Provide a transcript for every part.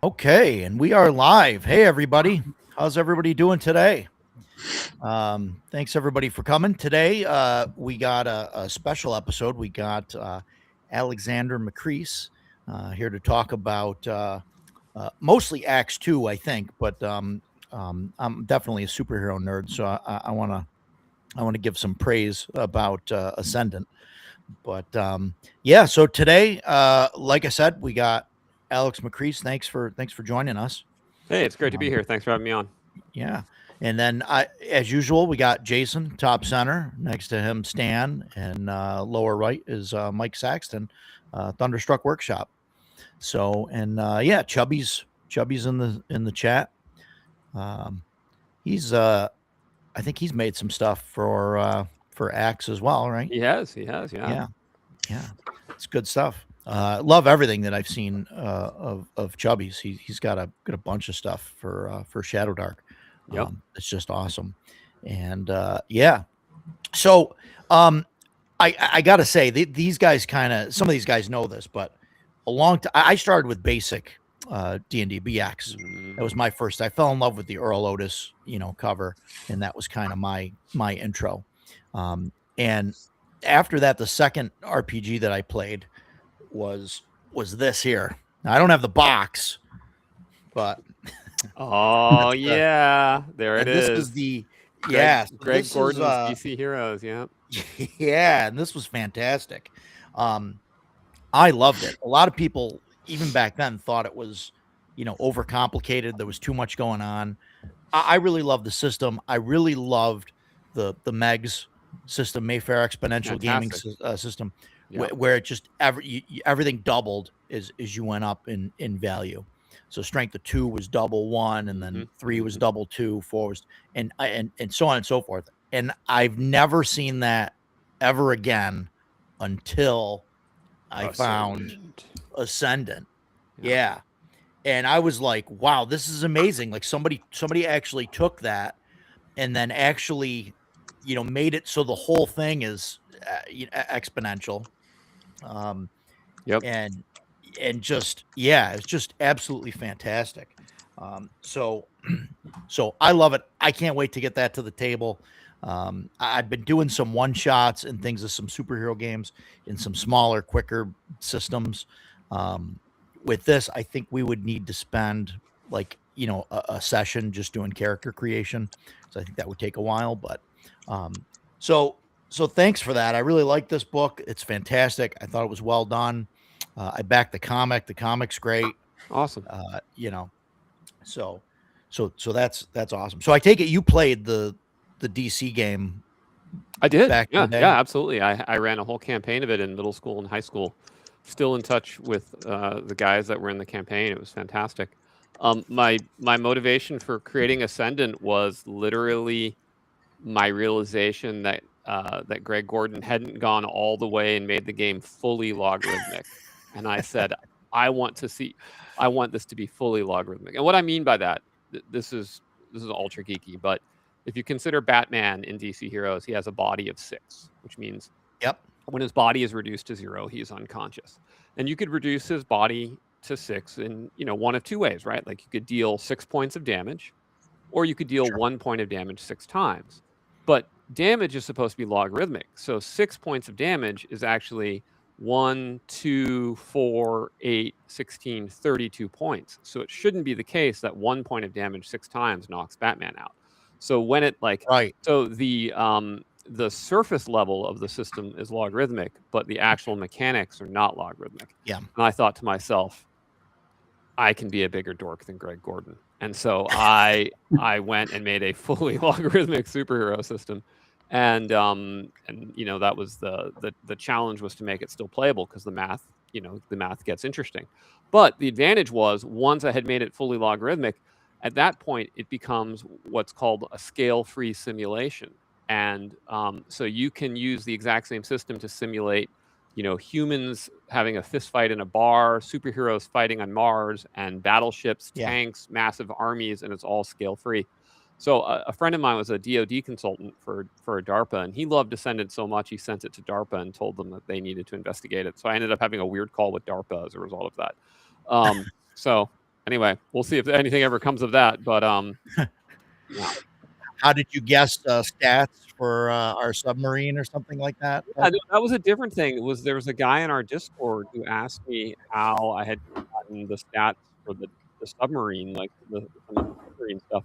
Okay, and we are live. Hey, everybody. How's everybody doing today? Thanks, everybody, for coming. Today, we got a special episode. We got Alexander Macris here to talk about mostly Acts 2, I think, but I'm definitely a superhero nerd, so I want to give some praise about Ascendant. But yeah, so today, like I said, we got Alex Macris. Thanks for joining us. Hey, it's great to be Um, here. Thanks for having me on. yeah, and then as usual, we got Jason top center. Next to him, Stan, and lower right is Mike Saxton, Thunderstruck Workshop. So and yeah, Chubby's in the chat. Um, he's I think he's made some stuff for Axe as well, right? He has, yeah. Yeah, yeah, it's good stuff. Love everything that I've seen of Chubby's. He's got a bunch of stuff for Shadow Dark. Yep. It's just awesome, and yeah. So I gotta say these guys some of these guys know this, but a long time I started with basic D&D BX. That was my first. I fell in love with the Earl Otis cover, and that was kind of my intro. And after that, the second RPG that I played was this here. Now, I don't have the box, but Oh yeah, there it this is. is the yeah. Greg this Gordon's is, DC Heroes. Yeah. yeah, and this was fantastic. I loved it. A lot of people, even back then, thought it was overcomplicated. There was too much going on. I really loved the system. I really loved the Megs system, Mayfair Exponential Gaming system, Yep. where it just everything doubled as you went up in value. So strength of 2 was double 1, and then 3 was double 2, 4 was and so on and so forth. And I've never seen that ever again until I found Ascendant. Yeah. And I was like, wow, this is amazing. Like somebody actually took that and then actually, made it so the whole thing is exponential. Yep. And just, yeah, it's just absolutely fantastic. So I love it. I can't wait to get that to the table. I've been doing some one shots and things of some superhero games in some smaller, quicker systems. With this, I think we would need to spend like a session just doing character creation. So I think that would take a while. But so thanks for that. I really like this book. It's fantastic. I thought it was well done. I backed the comic. The comic's great. Awesome. So that's awesome. So I take it you played the DC game. I did. Back Yeah, in the day? yeah, absolutely. I ran a whole campaign of it in middle school and high school. Still in touch with the guys that were in the campaign. It was fantastic. My motivation for creating Ascendant was literally my realization that that Greg Gordon hadn't gone all the way and made the game fully logarithmic, and I said, I want this to be fully logarithmic. And what I mean by that, this is ultra geeky, but if you consider Batman in DC Heroes, he has a body of 6, which means when his body is reduced to 0, he's unconscious. And you could reduce his body to 6 in, one of 2 ways, right? Like you could deal 6 points of damage, or you could deal 1 point of damage 6 times. But damage is supposed to be logarithmic. So 6 points of damage is actually 1, 2, 4, 8, 16, 32 points. So it shouldn't be the case that 1 point of damage 6 times knocks Batman out. So when it Right. so the surface level of the system is logarithmic, but the actual mechanics are not logarithmic. Yeah. And I thought to myself, I can be a bigger dork than Greg Gordon. And so I went and made a fully logarithmic superhero system. And you know, that was the challenge, was to make it still playable, because the math gets interesting. But the advantage was, once I had made it fully logarithmic, at that point it becomes what's called a scale-free simulation. And so you can use the exact same system to simulate, humans having a fist fight in a bar, superheroes fighting on Mars, and battleships, Yeah. tanks, massive armies, and it's all scale free. So a friend of mine was a DoD consultant for DARPA, and he loved Descendant so much he sent it to DARPA and told them that they needed to investigate it. So I ended up having a weird call with DARPA as a result of that. So anyway, we'll see if anything ever comes of that. But yeah. How did you guess stats for our submarine or something like that? Yeah, no, that was a different thing. There was a guy in our Discord who asked me how I had gotten the stats for the submarine, like some of the submarine stuff.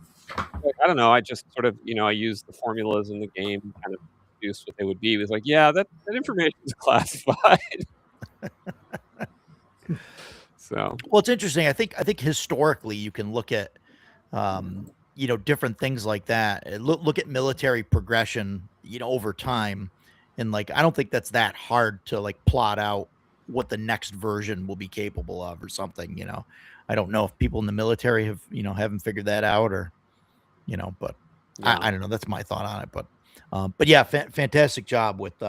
Like, I don't know. I just sort of, I used the formulas in the game, kind of deduced what they would be. He was like, yeah, that information is classified. So Well, it's interesting. I think historically you can look at different things like that. Look at military progression, over time, and like I don't think that's that hard to like plot out what the next version will be capable of or something. I don't know if people in the military have haven't figured that out, or but yeah. I don't know. That's my thought on it, but yeah, fantastic job with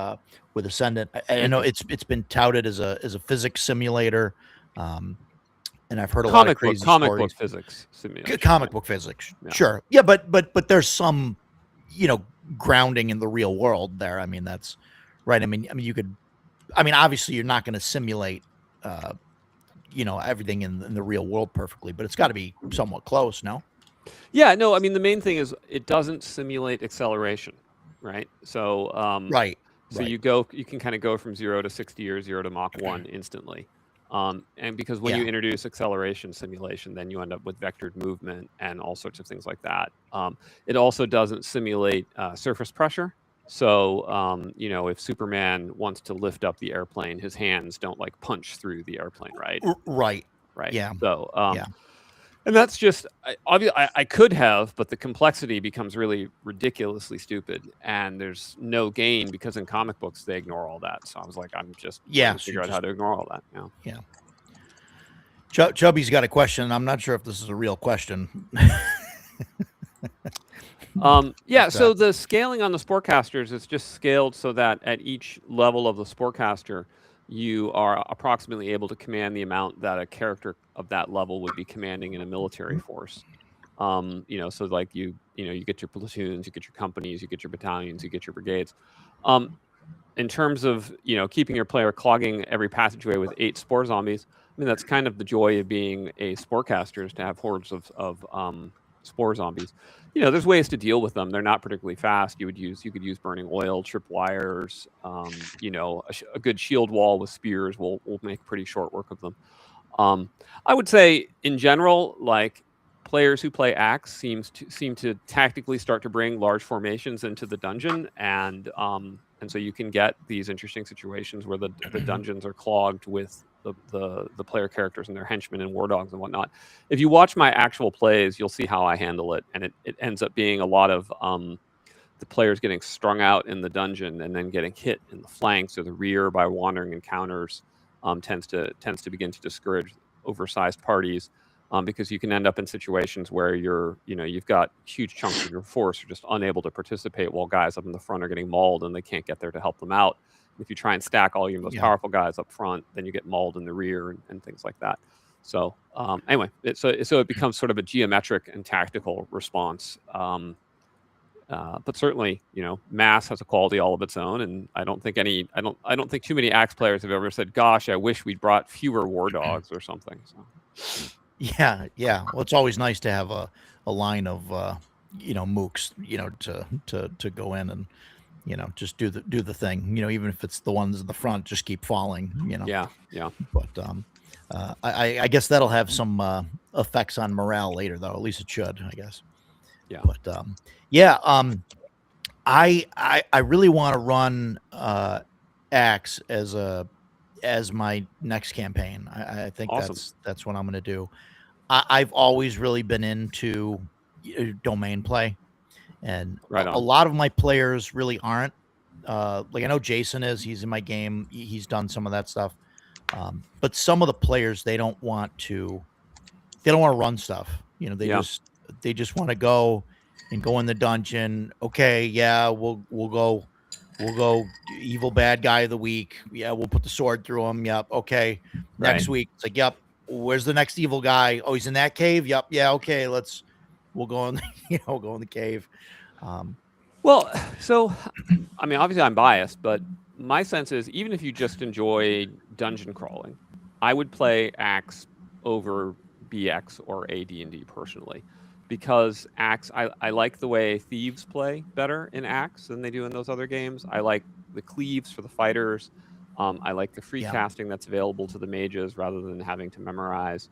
Ascendant. I know it's been touted as a physics simulator. And I've heard a lot of crazy comic stories. book physics simulation. Comic book physics, Yeah. sure, yeah, but there's some, grounding in the real world there. I mean, that's right. I mean, you could, obviously, you're not going to simulate, everything in the real world perfectly, but it's got to be somewhat close, no? Yeah, no, I mean, the main thing is it doesn't simulate acceleration, right? So Right. So right. you can kind of go from 0 to 60 or 0 to Mach 1 instantly. And because when Yeah. you introduce acceleration simulation, then you end up with vectored movement and all sorts of things like that. It also doesn't simulate surface pressure. So, if Superman wants to lift up the airplane, his hands don't like punch through the airplane, right? Right. Right. Yeah. So, Yeah. and that's just obviously I could have, but the complexity becomes really ridiculously stupid, and there's no gain because in comic books they ignore all that. So I was like, I'm just Yeah, trying to figure out how to ignore all that. Yeah. Chubby's got a question. I'm not sure if this is a real question. Yeah, so the scaling on the Sportcasters is just scaled so that at each level of the Sportcaster, you are approximately able to command the amount that a character of that level would be commanding in a military force. So like you get your platoons, you get your companies, you get your battalions, you get your brigades. In terms of keeping your player clogging every passageway with 8 spore zombies, I mean that's kind of the joy of being a Sportcaster, is to have hordes of spore zombies. There's ways to deal with them. They're not particularly fast. You could use burning oil, tripwires. A good shield wall with spears will make pretty short work of them. I would say in general, like players who play Axe seem to tactically start to bring large formations into the dungeon, and so you can get these interesting situations where the dungeons are clogged with the player characters and their henchmen and war dogs and whatnot. If you watch my actual plays, you'll see how I handle it, and it ends up being a lot of the players getting strung out in the dungeon and then getting hit in the flanks or the rear by wandering encounters. Tends to begin to discourage oversized parties, because you can end up in situations where you've got huge chunks of your force are just unable to participate, while guys up in the front are getting mauled and they can't get there to help them out. If you try and stack all your most powerful guys up front, then you get mauled in the rear and things like that. So anyway, so it becomes sort of a geometric and tactical response. But certainly, mass has a quality all of its own, and I don't think too many Axe players have ever said, "Gosh, I wish we'd brought fewer war dogs" or something. So. Yeah. Well, it's always nice to have a line of mooks, to go in and just do the thing. Even if it's the ones in the front, just keep falling. Yeah, yeah. But I guess that'll have some effects on morale later, though. At least it should, I guess. Yeah. But yeah, I really want to run Axe as my next campaign. I think Awesome. that's what I'm going to do. I've always really been into domain play, and Right a on. lot of my players really aren't. Like I know Jason is. He's in my game. He's done some of that stuff. But some of the players they don't want to. They don't want to run stuff. They Yeah. just want to go and go in the dungeon. Okay, yeah, we'll go evil bad guy of the week. Yeah, we'll put the sword through him. Yep. Okay. Next Right. week, it's like, yep. Where's the next evil guy? Oh, he's in that cave. Yep. Yeah. Okay. We'll go in. Go in the cave. Well, so I mean, obviously I'm biased, but my sense is even if you just enjoy dungeon crawling, I would play Axe over BX or AD&D personally, because Axe, I like the way thieves play better in Axe than they do in those other games. I like the cleaves for the fighters. I like the free Yeah. casting that's available to the mages rather than having to memorize.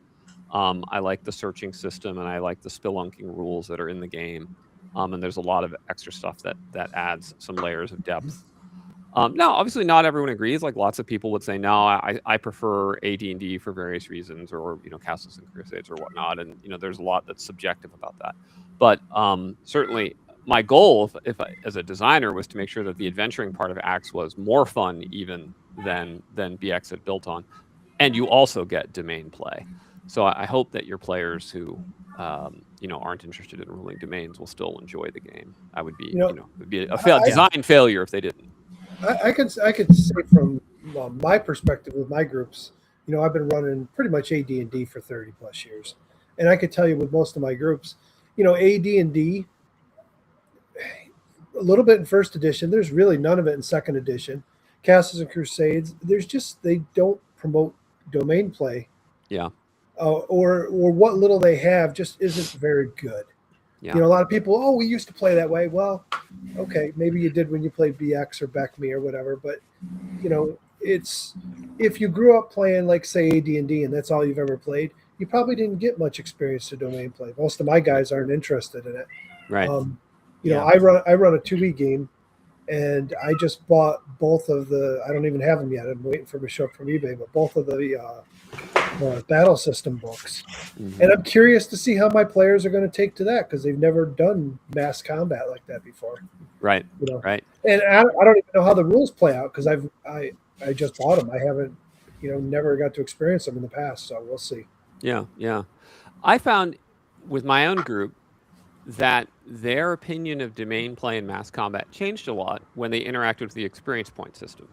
I like the searching system, and I like the spelunking rules that are in the game. And there's a lot of extra stuff that adds some layers of depth. Now, obviously, not everyone agrees. Like lots of people would say, no, I prefer AD&D for various reasons, or Castles and Crusades or whatnot. And there's a lot that's subjective about that. But certainly, my goal, if I, as a designer, was to make sure that the adventuring part of Axe was more fun even than BX had built on, and you also get domain play. So I hope that your players who aren't interested in ruling domains will still enjoy the game. I would be, it'd be a design failure if they didn't. I could say from my perspective with my groups, I've been running pretty much AD&D for 30 plus years, and I could tell you with most of my groups, AD&D, a little bit in first edition. There's really none of it in second edition. Castles and Crusades, they don't promote domain play. Yeah. Or what little they have just isn't very good. Yeah. A lot of people, we used to play that way. Well, okay, maybe you did when you played BX or Beckme or whatever, but it's if you grew up playing like say AD&D and that's all you've ever played, you probably didn't get much experience to domain play. Most of my guys aren't interested in it. Right. I run a 2E game, and I just bought both of the. I don't even have them yet. I'm waiting for them to show up from eBay, but both of the battle system books. Mm-hmm. And I'm curious to see how my players are going to take to that because they've never done mass combat like that before. Right. Right. And I don't even know how the rules play out because I just bought them. I haven't never got to experience them in the past, so we'll see. Yeah. Yeah. I found with my own group that their opinion of domain play and mass combat changed a lot when they interacted with the experience point system,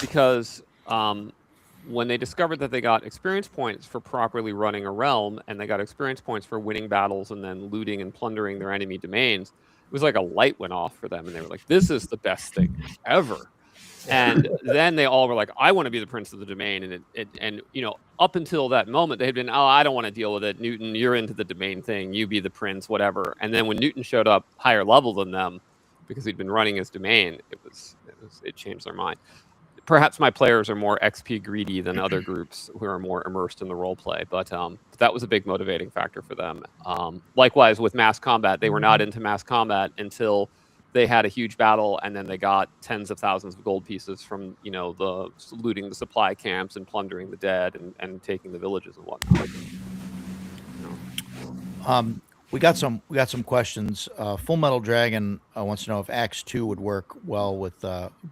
because when they discovered that they got experience points for properly running a realm and they got experience points for winning battles and then looting and plundering their enemy domains, it was like a light went off for them and they were like, this is the best thing ever. And then they all were like, I want to be the prince of the domain. And up until that moment, they had been, I don't want to deal with it. Newton, you're into the domain thing. You be the prince, whatever. And then when Newton showed up higher level than them, because he'd been running his domain, it changed their mind. Perhaps my players are more XP greedy than other groups who are more immersed in the role play, but that was a big motivating factor for them. Likewise, with mass combat, they were not into mass combat until they had a huge battle, and then they got tens of thousands of gold pieces from the looting the supply camps and plundering the dead and taking the villages and whatnot. We got some questions. Full Metal Dragon wants to know if Axe 2 would work well with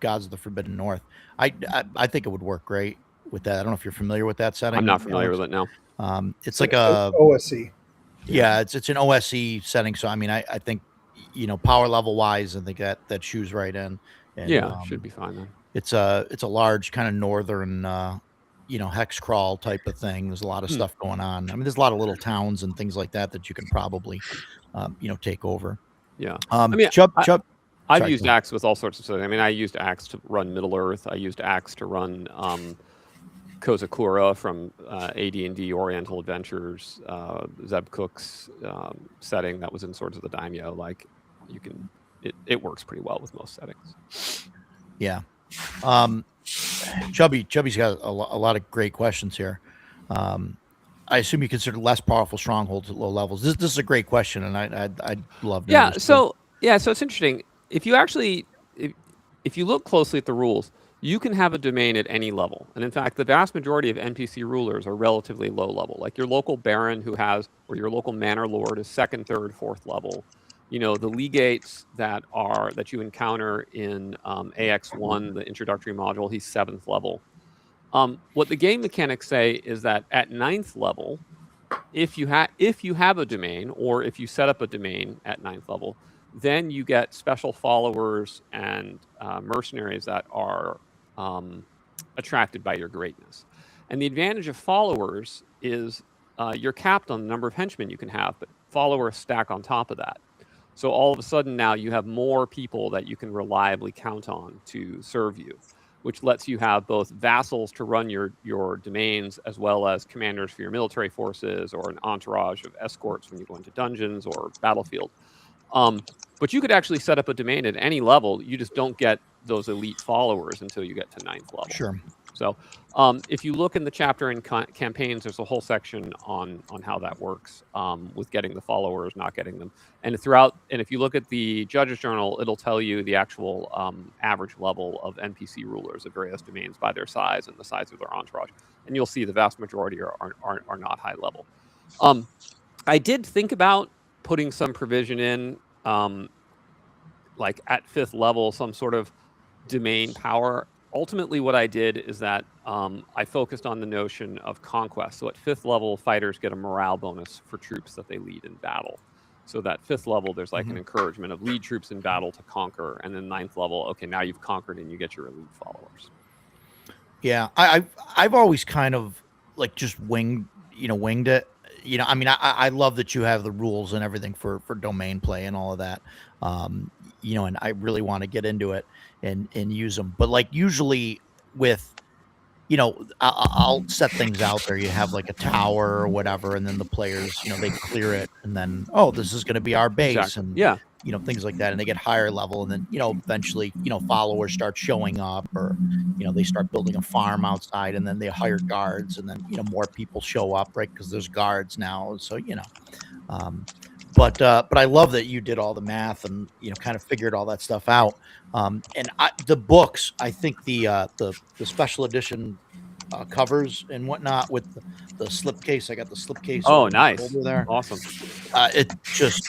Gods of the Forbidden North. I think it would work great with that. I don't know if you're familiar with that setting. I'm not familiar with it, no. It's like a OSE. Yeah, it's an OSE setting. So I mean, I think power level wise, I think that shoes right in. And, should be fine then. It's a large kind of northern hex crawl type of thing. There's a lot of stuff going on. I mean, there's a lot of little towns and things like that you can probably take over. Yeah. I've used Axe with all sorts of stuff. I mean, I used Axe to run Middle Earth. I used Axe to run Kozakura from AD&D Oriental Adventures, Zeb Cook's setting that was in Swords of the Daimyo. Like, you can it works pretty well with most settings. Yeah. Chubby's got a lot of great questions here. I assume you consider less powerful strongholds at low levels. This is a great question, and I'd love to know Yeah. this too. So it's interesting. If you actually if you look closely at the rules, you can have a domain at any level. And in fact, the vast majority of NPC rulers are relatively low level. Like your local baron or your local manor lord is 2nd, 3rd, 4th level. You know, the legates that you encounter in AX1, the introductory module, he's 7th level. What the game mechanics say is that at 9th level, if you have a domain, or if you set up a domain at 9th level, then you get special followers and mercenaries that are attracted by your greatness. And the advantage of followers is you're capped on the number of henchmen you can have, but followers stack on top of that. So all of a sudden now you have more people that you can reliably count on to serve you, which lets you have both vassals to run your domains, as well as commanders for your military forces, or an entourage of escorts when you go into dungeons or battlefield. But you could actually set up a domain at any level. You just don't get those elite followers until you get to 9th level. Sure. So if you look in the chapter in campaigns, there's a whole section on how that works with getting the followers, not getting them. And if you look at the Judge's Journal, it'll tell you the actual average level of NPC rulers of various domains by their size and the size of their entourage. And you'll see the vast majority are not high level. I did think about putting some provision in, like at 5th level, some sort of domain power. Ultimately, what I did is that I focused on the notion of conquest. So at 5th level, fighters get a morale bonus for troops that they lead in battle. So that 5th level, there's like an encouragement of lead troops in battle to conquer. And then 9th level, okay, now you've conquered and you get your elite followers. Yeah, I've always kind of like just winged it. You know, I mean, I love that you have the rules and everything for domain play and all of that. You know, and I really want to get into it and use them. But like usually with, you know, I'll set things out there. You have like a tower or whatever, and then the players, you know, they clear it, and then this is going to be our base, Exactly. and Yeah. you know, things like that, and they get higher level, and then you know, eventually, you know, followers start showing up, or you know, they start building a farm outside, and then they hire guards, and then you know, more people show up, right? Because there's guards now, so you know. But I love that you did all the math and you know kind of figured all that stuff out. And the books, I think the special edition covers and whatnot with the slipcase. I got the slipcase. Oh, nice. Over there. Awesome. It's just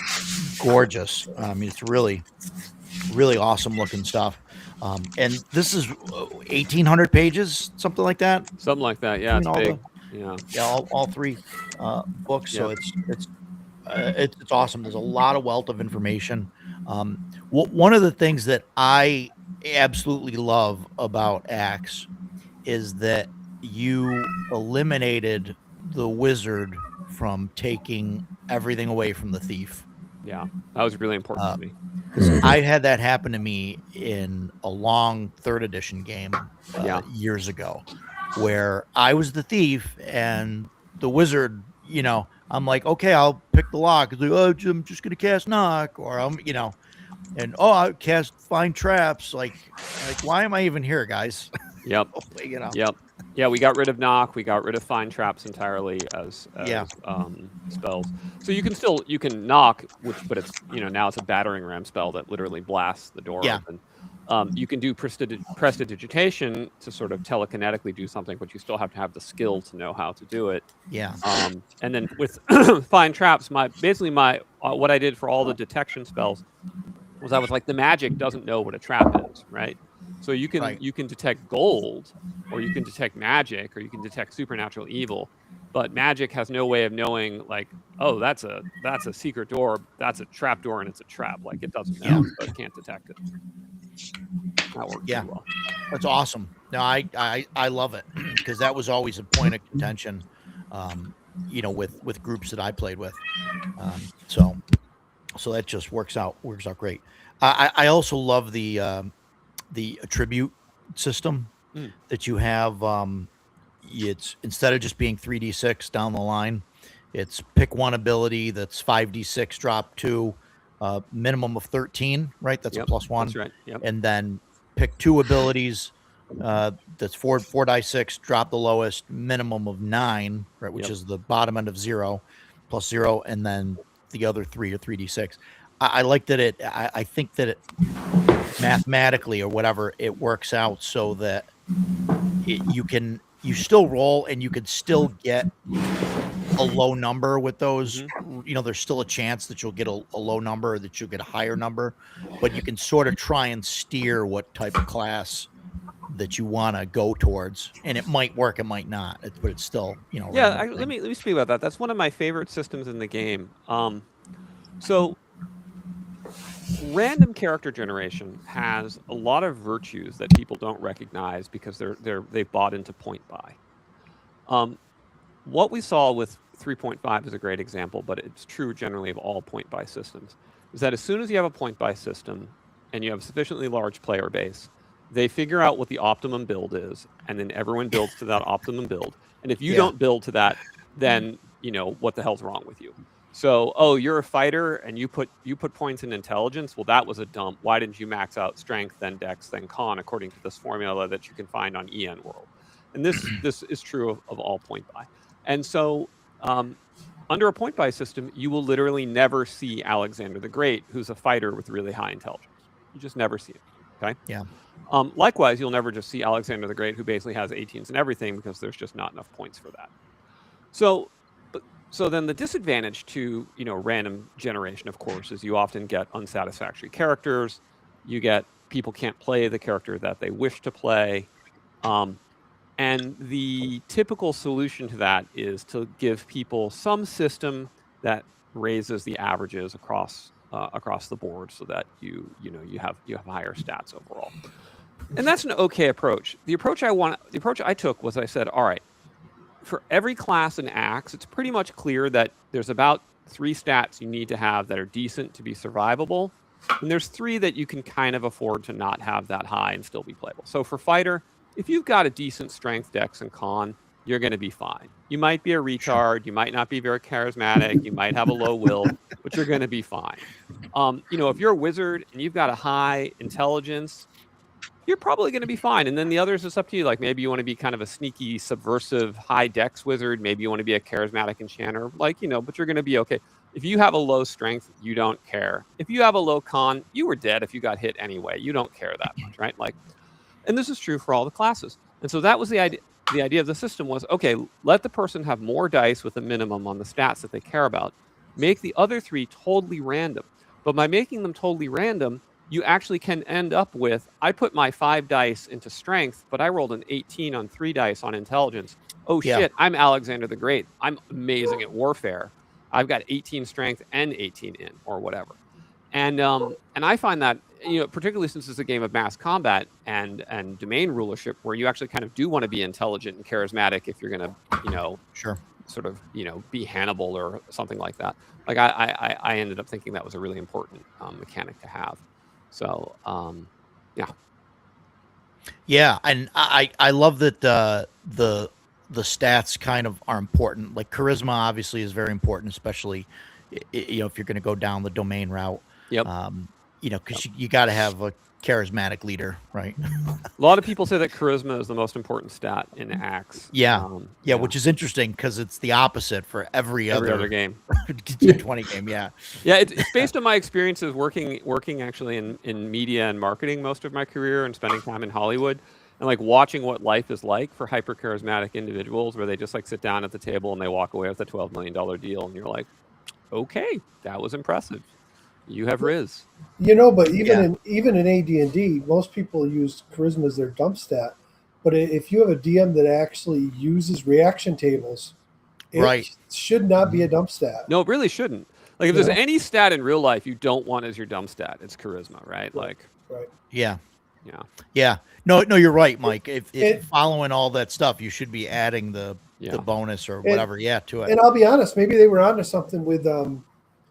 gorgeous. I mean, it's really awesome looking stuff. And this is 1,800 pages, something like that. Something like that. Yeah, it's big. All 3 books. So it's awesome. There's a lot of wealth of information. One of the things that I absolutely love about Axe is that you eliminated the wizard from taking everything away from the thief. Yeah, that was really important to me. I had that happen to me in a long 3rd edition game years ago, where I was the thief and the wizard, you know, I'm like, okay, I'll pick the lock. It's like, oh, I'm just going to cast knock, or I'm, you know, and I cast find traps. Like, why am I even here, guys? Yep. You know. Yep. Yeah, we got rid of knock. We got rid of find traps entirely as spells. So you can knock, but it's, you know, now it's a battering ram spell that literally blasts the door open. You can do prestidigitation to sort of telekinetically do something, but you still have to have the skill to know how to do it. Yeah. And then with find traps, what I did for all the detection spells was I was like, the magic doesn't know what a trap is, right? So you can detect gold, or you can detect magic, or you can detect supernatural evil, but magic has no way of knowing, like, oh, that's a secret door, that's a trap door, and it's a trap. Like, it doesn't know, so it can't detect it. That works pretty well. That's awesome. No, I love it, because that was always a point of contention, you know, with groups that I played with. So that just works out great. I also love the attribute system that you have. It's instead of just being 3d6 down the line, it's pick one ability that's 5d6 drop 2, minimum of 13, right? That's a Yep, +1. that's right. Yep. And then pick 2 abilities. That's four die 6, drop the lowest, minimum of 9, right? Which Yep. is the bottom end of 0, +0, and then the other 3 are 3d6. I like that I think that it mathematically or whatever, it works out so that you still roll and you could still get a low number with those. There's still a chance that you'll get a low number or that you'll get a higher number, but you can sort of try and steer what type of class that you want to go towards, and it might work, it might not, but it's still, Yeah, let me speak about that. That's one of my favorite systems in the game. So random character generation has a lot of virtues that people don't recognize because they've bought into point buy. What we saw with 3.5 is a great example, but it's true generally of all point buy systems, is that as soon as you have a point buy system and you have a sufficiently large player base, they figure out what the optimum build is, and then everyone builds to that optimum build. And if you don't build to that, then what the hell's wrong with you? So, you're a fighter and you put points in intelligence. Well, that was a dump. Why didn't you max out strength, then dex, then con, according to this formula that you can find on EN World? And this is true of all point buy. And so, under a point buy system, you will literally never see Alexander the Great, who's a fighter with really high intelligence. You just never see him. Okay. Yeah. Likewise, you'll never just see Alexander the Great, who basically has 18s and everything, because there's just not enough points for that. So then the disadvantage to random generation, of course, is you often get unsatisfactory characters. You get people can't play the character that they wish to play. And the typical solution to that is to give people some system that raises the averages across the board, so that you have higher stats overall. And that's an okay approach. The approach I took was, I said, all right, for every class in Axe, it's pretty much clear that there's about 3 stats you need to have that are decent to be survivable, and there's 3 that you can kind of afford to not have that high and still be playable. So for fighter, if you've got a decent strength, dex, and con, you're going to be fine. You might be a retard, you might not be very charismatic, you might have a low will, but you're going to be fine. If you're a wizard and you've got a high intelligence, you're probably going to be fine. And then the others, it's up to you. Like, maybe you want to be kind of a sneaky, subversive, high dex wizard. Maybe you want to be a charismatic enchanter, but you're going to be okay. If you have a low strength, you don't care. If you have a low con, you were dead if you got hit anyway. You don't care that much, right? And this is true for all the classes. And so that was the idea. The idea of the system was, okay, let the person have more dice with a minimum on the stats that they care about. Make the other 3 totally random. But by making them totally random, you actually can end up with, I put my 5 dice into strength, but I rolled an 18 on 3 dice on intelligence. Oh, shit, I'm Alexander the Great. I'm amazing at warfare. I've got 18 strength and 18 in, or whatever. And I find that, particularly since it's a game of mass combat and domain rulership, where you actually kind of do want to be intelligent and charismatic if you're going to, sure, sort of, be Hannibal or something like that. I ended up thinking that was a really important mechanic to have. So, yeah, and I love that the stats kind of are important. Like charisma obviously is very important, especially if you're going to go down the domain route. Yep. Because you got to have a charismatic leader, right? A lot of people say that charisma is the most important stat in Axe. Yeah, which is interesting because it's the opposite for every other game. 20 game. Yeah, it's based on my experiences working actually in media and marketing most of my career, and spending time in Hollywood, and watching what life is like for hyper charismatic individuals, where they just sit down at the table and they walk away with a $12 million deal, and you're like, okay, that was impressive. You have Riz. But even in AD&D, most people use charisma as their dump stat. But if you have a DM that actually uses reaction tables, it should not be a dump stat. No, it really shouldn't. If there's any stat in real life you don't want as your dump stat, it's charisma, right? Right. Yeah. No, you're right, Mike. If following all that stuff, you should be adding the bonus or whatever, to it. And I'll be honest, maybe they were onto something with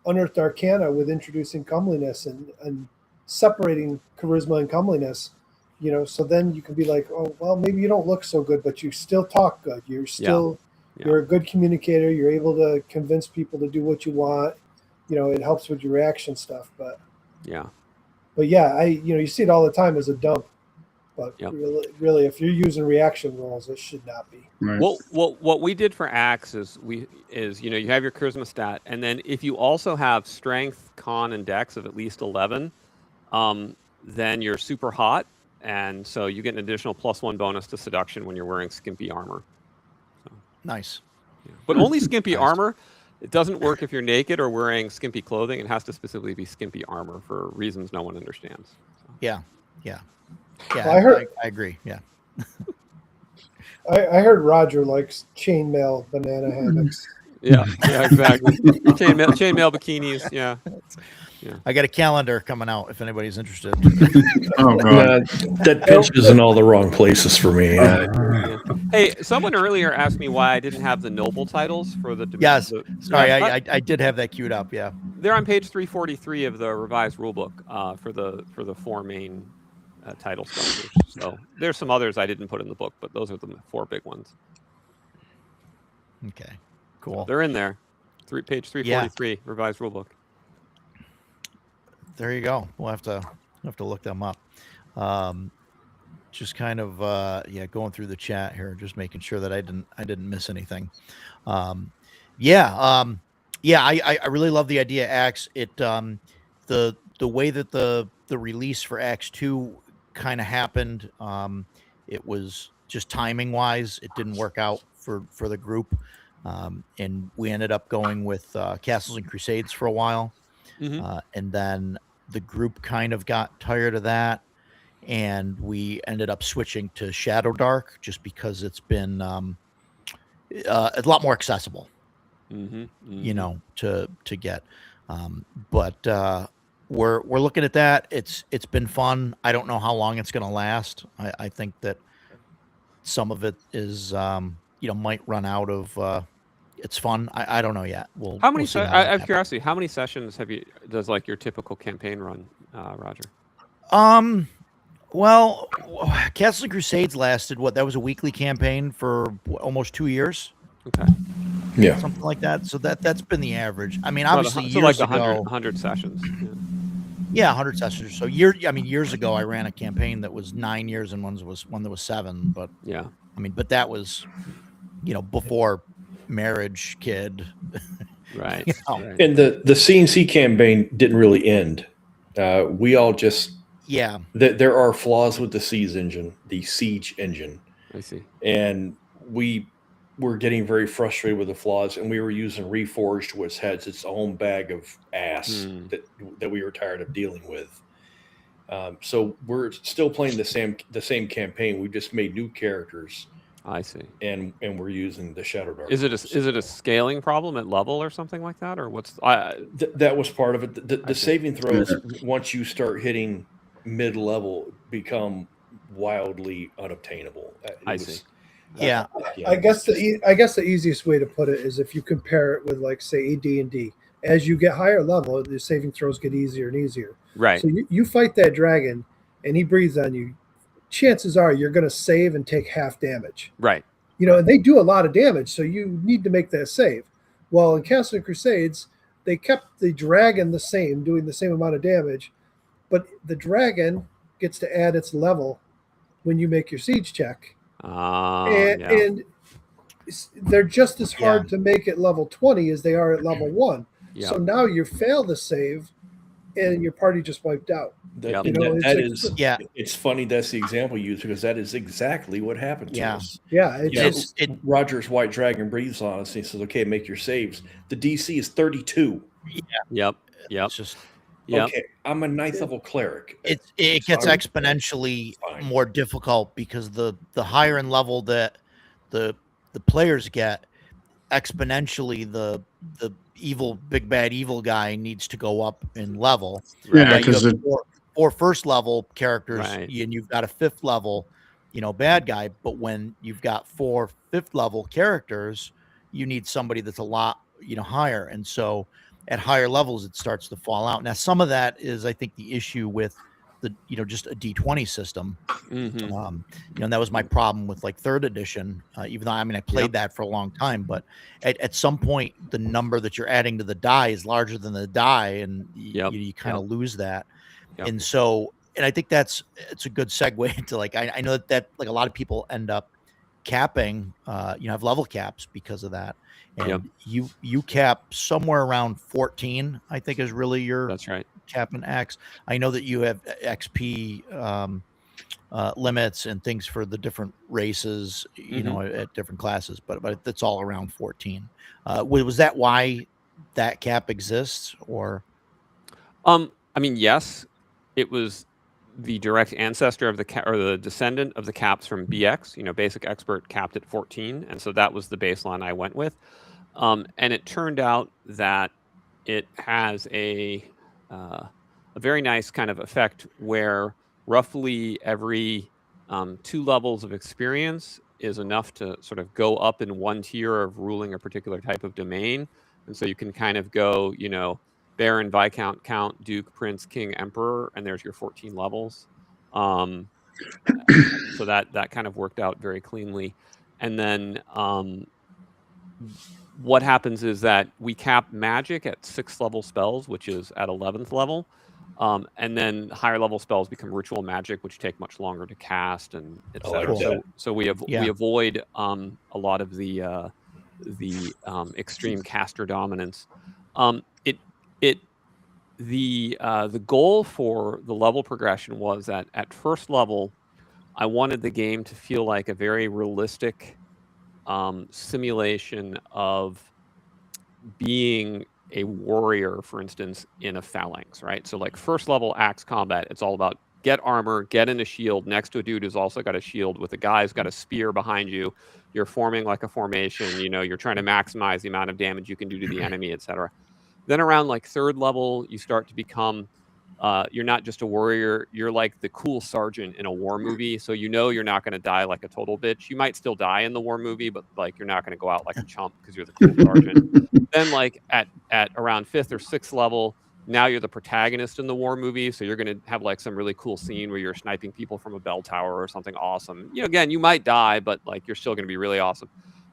Unearthed Arcana, with introducing comeliness and separating charisma and comeliness, so then you can be like, oh, well, maybe you don't look so good, but you still talk good. You're still, you're a good communicator. You're able to convince people to do what you want. it helps with your reaction stuff. But Yeah. yeah, you see it all the time as a dump. But Yep. really, if you're using reaction rolls, it should not be. Right. Well, what we did for Axe is you have your charisma stat, and then if you also have strength, con, and dex of at least 11, then you're super hot, and so you get an additional +1 bonus to seduction when you're wearing skimpy armor. So, Nice. yeah. But only skimpy Nice. armor. It doesn't work if you're naked or wearing skimpy clothing. It has to specifically be skimpy armor for reasons no one understands. So. Yeah. Well, I agree. Yeah. I heard Roger likes chainmail banana hammocks. Yeah, exactly. chainmail bikinis. Yeah. I got a calendar coming out if anybody's interested. Oh god. That pitch is in all the wrong places for me. Yeah. Hey, someone earlier asked me why I didn't have the noble titles for the. Yes. Sorry, I did have that queued up. Yeah. They're on page 343 of the revised rulebook for the 4 main title structures. So there's some others I didn't put in the book, but those are the 4 big ones. Okay. Cool. They're in there. Page 343 revised rulebook. There you go. We'll have to look them up. Just kind of going through the chat here, just making sure that I didn't miss anything. I really love the idea, Axe. It the way that the release for Axe 2 kind of happened, it was just timing wise, it didn't work out for the group. And we ended up going with Castles and Crusades for a while. Mm-hmm. And then the group kind of got tired of that, and we ended up switching to Shadow Dark just because it's been a lot more accessible, to get. But we're looking at that. It's been fun. I don't know how long it's going to last. I think that some of it is might run out of. It's fun. I don't know yet. How many? We'll see how I that have happens. curiosity. How many sessions does like your typical campaign run, Roger? Well, Castles and Crusades lasted that was a weekly campaign for almost 2 years. Okay. Yeah. Something like that. So that's been the average. I mean, So obviously so years like ago, 100 sessions. yeah, 100 sessions. So years ago, I ran a campaign that was 9 years and one that was 7. But Yeah. I mean, but that was, before marriage, kid. Right. Right. And the CNC campaign didn't really end. We all just there are flaws with the siege engine, I see. and we were getting very frustrated with the flaws, and we were using Reforged, which has its own bag of ass that we were tired of dealing with. So we're still playing the same campaign. We just made new characters. I see. And we're using the Shadow Dark. Is it a scaling problem at level or something like that, or what's? That was part of it. The saving throws, once you start hitting mid-level, become wildly unobtainable. I see. Yeah. I guess the easiest way to put it is if you compare it with, like, say, D&D. As you get higher level, the saving throws get easier and easier. Right. So you fight that dragon, and he breathes on you. Chances are you're going to save and take half damage. Right. And they do a lot of damage, so you need to make that save. Well, in Castle and Crusades, they kept the dragon the same, doing the same amount of damage, but the dragon gets to add its level when you make your siege check. And they're just as hard to make at level 20 as they are at level 1. Yeah. So now you fail the save, and your party just wiped out. It's funny that's the example you use, because that is exactly what happened to us. Yeah, Roger's White Dragon breathes on us and he says, "Okay, make your saves." The DC is 32. Yep. It's just okay. I'm a 9th level cleric. It gets exponentially more difficult because the higher in level that the players get, exponentially the evil big bad evil guy needs to go up in level. Yeah, because four first level characters, Right. and you've got a 5th level, bad guy. But when you've got 4 5th level characters, you need somebody that's a lot, higher. And so at higher levels, it starts to fall out. Now, some of that is, I think, the issue with just a D20 system. Mhm. And that was my problem with like 3rd edition. Even though I played that for a long time, but at some point the number that you're adding to the die is larger than the die, and you kind of lose that. Yep. And so, and I think it's a good segue into like I know that like a lot of people end up capping, have level caps because of that, and you cap somewhere around 14. I think is really your That's right. cap and X. I know that you have XP limits and things for the different races, at different classes, but it's all around 14. Was that why that cap exists, or? I mean, yes, it was the direct ancestor of or the descendant of the caps from BX. Basic Expert capped at 14, and so that was the baseline I went with. And it turned out that it has a very nice kind of effect where roughly every 2 levels of experience is enough to sort of go up in one tier of ruling a particular type of domain. And so you can kind of go, Baron, Viscount, Count, Duke, Prince, King, Emperor, and there's your 14 levels. So that kind of worked out very cleanly. And then what happens is that we cap magic at 6th level spells, which is at 11th level. And then higher level spells become ritual magic, which take much longer to cast, and etc. So we avoid a lot of the extreme caster dominance. The goal for the level progression was that at 1st level, I wanted the game to feel like a very realistic simulation of being a warrior, for instance, in a phalanx, right? So like 1st level axe combat, it's all about get armor, get in a shield next to a dude who's also got a shield with a guy who's got a spear behind you. You're forming like a formation, you're trying to maximize the amount of damage you can do to the enemy, etc. Then around like 3rd level, you start to become you're not just a warrior, you're like the cool sergeant in a war movie. So you're not going to die like a total bitch. You might still die in the war movie, but like you're not going to go out like a chump because you're the cool sergeant. Then like at around 5th or 6th level, now you're the protagonist in the war movie. So you're going to have like some really cool scene where you're sniping people from a bell tower or something awesome. Again, you might die, but like you're still going to be really awesome.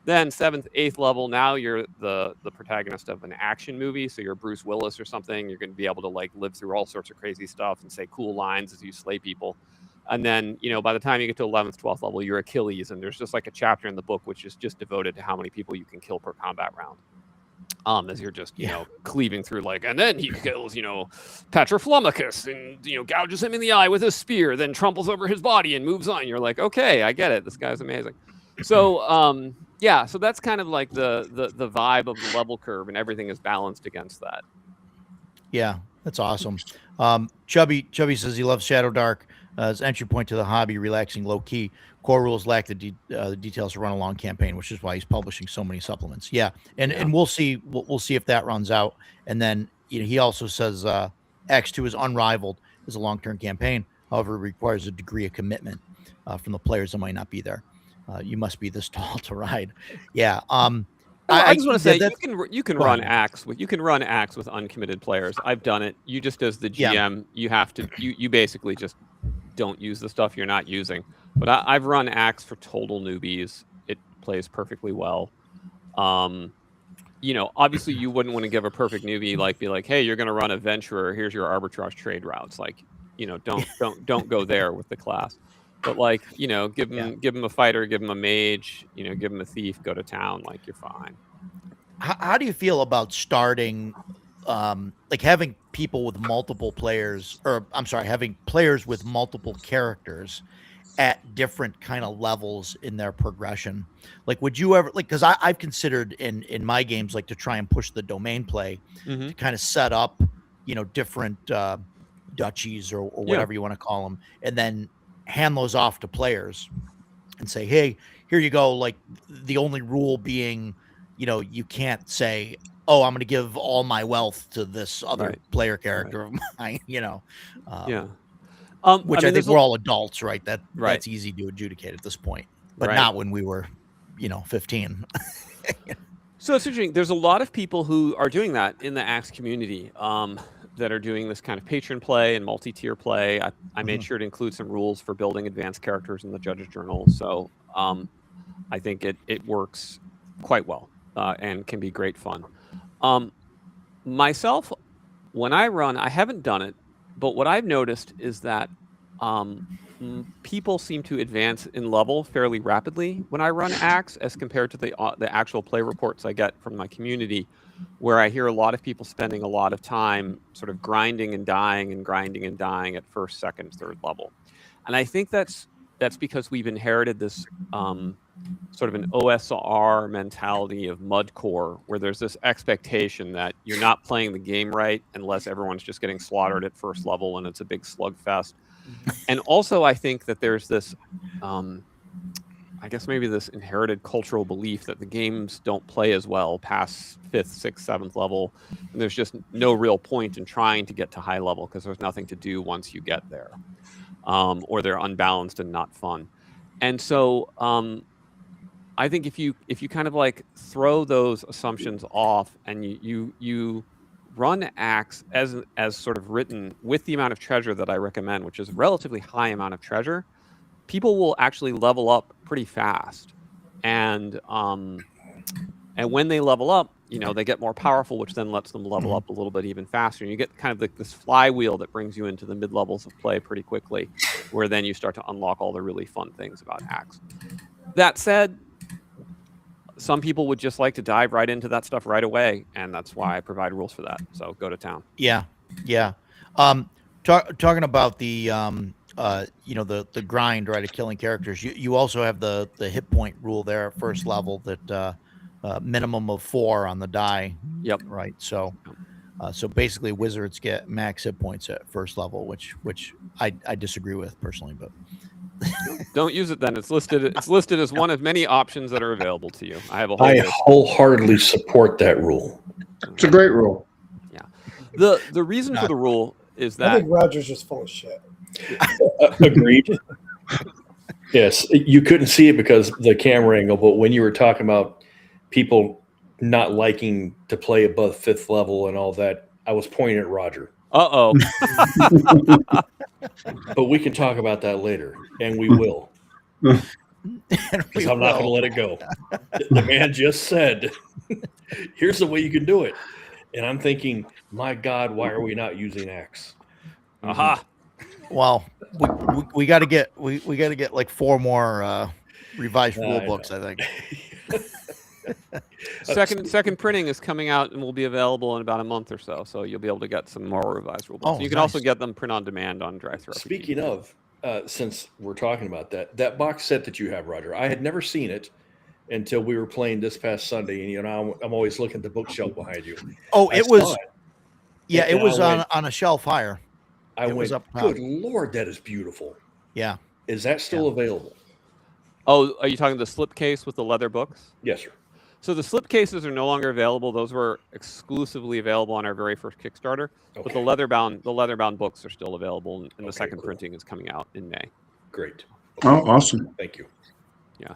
Then 7th, 8th level, now you're the protagonist of an action movie. So you're Bruce Willis or something. You're going to be able to like live through all sorts of crazy stuff and say cool lines as you slay people. And then, by the time you get to 11th, 12th level, you're Achilles. And there's just like a chapter in the book which is just devoted to how many people you can kill per combat round. As you're just, cleaving through and then he kills, Patroflumacus and, gouges him in the eye with a spear, then tramples over his body and moves on. You're like, okay, I get it. This guy's amazing. So, so that's kind of like the vibe of the level curve, and everything is balanced against that. Yeah, that's awesome. Chubby says he loves Shadow Dark as entry point to the hobby, relaxing, low key. Core rules lack the details to run a long campaign, which is why he's publishing so many supplements. Yeah, and we'll see if that runs out. And then he also says X2 is unrivaled as a long-term campaign. However, it requires a degree of commitment from the players that might not be there. You must be this tall to ride. Yeah. I just want to say you can run Axe with uncommitted players. I've done it. You just as the GM, you have to you basically just don't use the stuff you're not using. But I've run Axe for total newbies. It plays perfectly well. Obviously you wouldn't want to give a perfect newbie be like, hey, you're going to run Adventurer. Here's your arbitrage trade routes. Don't go there with the class. But give them a fighter, give them a mage, give them a thief, go to town. You're fine. How do you feel about starting, having people with multiple players, having players with multiple characters at different kind of levels in their progression? Would you ever because I've considered in my games to try and push the domain play to kind of set up, different duchies or whatever you want to call them, and then hand those off to players and say, hey, here you go. The only rule being, you can't say, oh, I'm going to give all my wealth to this other player character of mine, which I think we're all adults, right? That's easy to adjudicate at this point, but not when we were, 15. So it's interesting. There's a lot of people who are doing that in the Axe community. that are doing this kind of patron play and multi-tier play. I made sure to include some rules for building advanced characters in the Judge's Journal. So I think it works quite well and can be great fun. Myself, when I run, I haven't done it, but what I've noticed is that people seem to advance in level fairly rapidly when I run Axe as compared to the actual play reports I get from my community, where I hear a lot of people spending a lot of time sort of grinding and dying at first, second, third level. And I think that's because we've inherited this sort of an OSR mentality of mudcore, where there's this expectation that you're not playing the game right unless everyone's just getting slaughtered at first level and it's a big slugfest. And also, I think that there's this, I guess maybe this inherited cultural belief that the games don't play as well past 5th, 6th, 7th level. And there's just no real point in trying to get to high level because there's nothing to do once you get there. Or they're unbalanced and not fun. And so I think if you kind of like throw those assumptions off and you run Axe as sort of written with the amount of treasure that I recommend, which is a relatively high amount of treasure, people will actually level up pretty fast. And when they level up, they get more powerful, which then lets them level up a little bit even faster. And you get kind of like this flywheel that brings you into the mid levels of play pretty quickly, where then you start to unlock all the really fun things about Axe. That said, some people would just like to dive right into that stuff right away, and that's why I provide rules for that. So go to town. Yeah. Talking about the the grind, right, of killing characters. You also have the hit point rule there at first level that minimum of 4 on the die. Yep. Right. So basically, wizards get max hit points at first level, which I disagree with personally, but. Don't use it then. It's listed as one of many options that are available to you. I have a whole I list. wholeheartedly support that rule. It's a great rule. Yeah. The reason for the rule is I that think Roger's just full of shit. Agreed. Yes, you couldn't see it because of the camera angle, but when you were talking about people not liking to play above 5th level and all that, I was pointing at Roger. Uh-oh. But we can talk about that later, and we will. Because I'm not going to let it go. The man just said, here's the way you can do it. And I'm thinking, my God, why are we not using Axe? Aha. Well, we got to get like 4 more revised rule books, I think. Second printing is coming out and will be available in about a month or so. So you'll be able to get some more revised rule books. Oh, you can also get them print on demand on Drive-Thru. Speaking of, since we're talking about that box set that you have, Roger, I had never seen it until we were playing this past Sunday. And I'm always looking at the bookshelf behind you. Oh, I it was. saw it. Yeah, And it was I went- on a shelf higher. I It was went, up top. good Lord, that is beautiful. Yeah. Is that still available? Oh, are you talking the slipcase with the leather books? Yes, sir. So the slipcases are no longer available. Those were exclusively available on our very first Kickstarter. But the leatherbound books are still available, and the second printing is coming out in May. Great. Oh, awesome. Thank you. Yeah.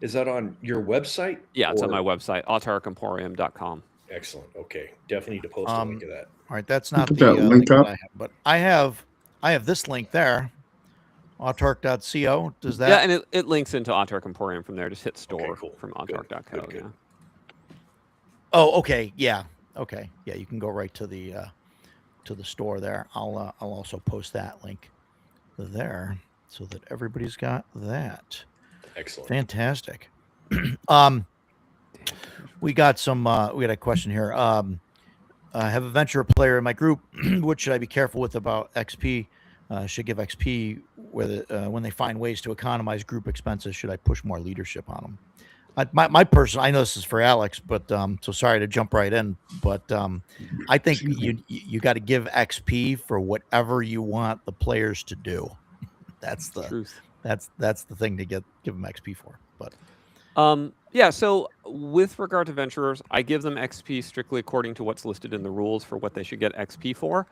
Is that on your website? Yeah, it's on or- my website, autarkemporium.com. Excellent. Okay. Definitely need to post a link to that. All right, that's not Put the that link link that up. I have, but I have this link there, autark.co. Does that? Yeah, and it links into Autark Emporium from there. Just hit store cool. from Good, autark.co. good. Yeah. Oh, okay. Yeah. Okay. Yeah, you can go right to the store there. I'll also post that link there so that everybody's got that. Excellent. Fantastic. We got a question here. I have a venture player in my group. What should I be careful with about XP? Should give XP when they find ways to economize group expenses. Should I push more leadership on them? My personal, I know this is for Alex, but so sorry to jump right in, but I think you got to give XP for whatever you want the players to do. That's the Truth. that's the thing to give them XP for. But Yeah, so with regard to venturers, I give them XP strictly according to what's listed in the rules for what they should get XP for,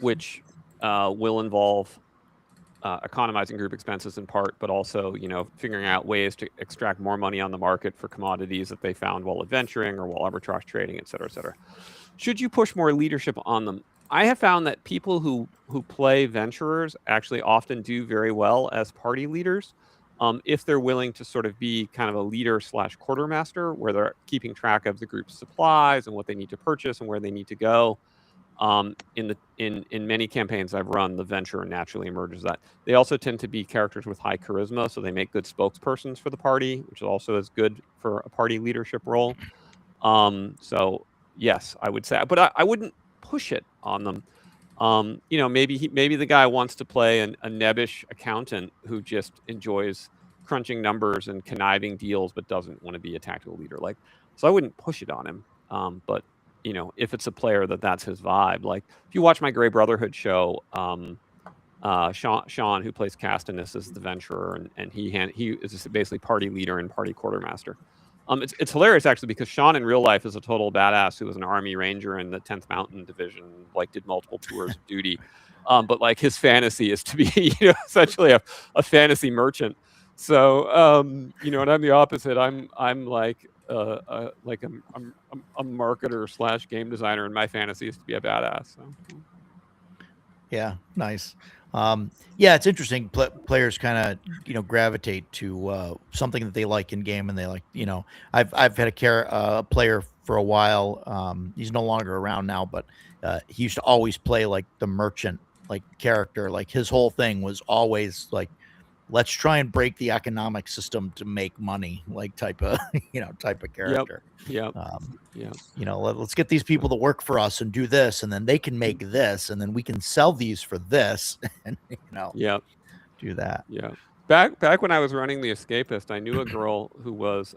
which will involve economizing group expenses in part, but also, figuring out ways to extract more money on the market for commodities that they found while adventuring or while arbitrage trading, et cetera, et cetera. Should you push more leadership on them? I have found that people who play venturers actually often do very well as party leaders, if they're willing to sort of be kind of a leader / quartermaster, where they're keeping track of the group's supplies and what they need to purchase and where they need to go. In many campaigns I've run, the venturer naturally emerges that. They also tend to be characters with high charisma, so they make good spokespersons for the party, which also is good for a party leadership role. So yes, I would say, but I wouldn't push it on them. Maybe the guy wants to play a nebbish accountant who just enjoys crunching numbers and conniving deals, but doesn't want to be a tactical leader. So I wouldn't push it on him. But if it's a player that's his vibe. Like if you watch my Grey Brotherhood show, Sean, who plays Castanus, is the venturer, and he is basically party leader and party quartermaster. It's hilarious actually, because Sean in real life is a total badass who was an Army Ranger in the 10th Mountain Division, did multiple tours of duty. But his fantasy is to be, essentially a fantasy merchant. So, and I'm the opposite. I'm like a marketer / game designer, and my fantasy is to be a badass. So. Yeah, nice. It's interesting. Players kind of, gravitate to something that they like in game, and they like, I've had a player for a while. He's no longer around now, but he used to always play like the merchant character. Like his whole thing was always like, let's try and break the economic system to make money, type of character. Yeah. Let's get these people to work for us and do this, and then they can make this, and then we can sell these for this, and do that. Yeah. Back when I was running The Escapist, I knew a girl who was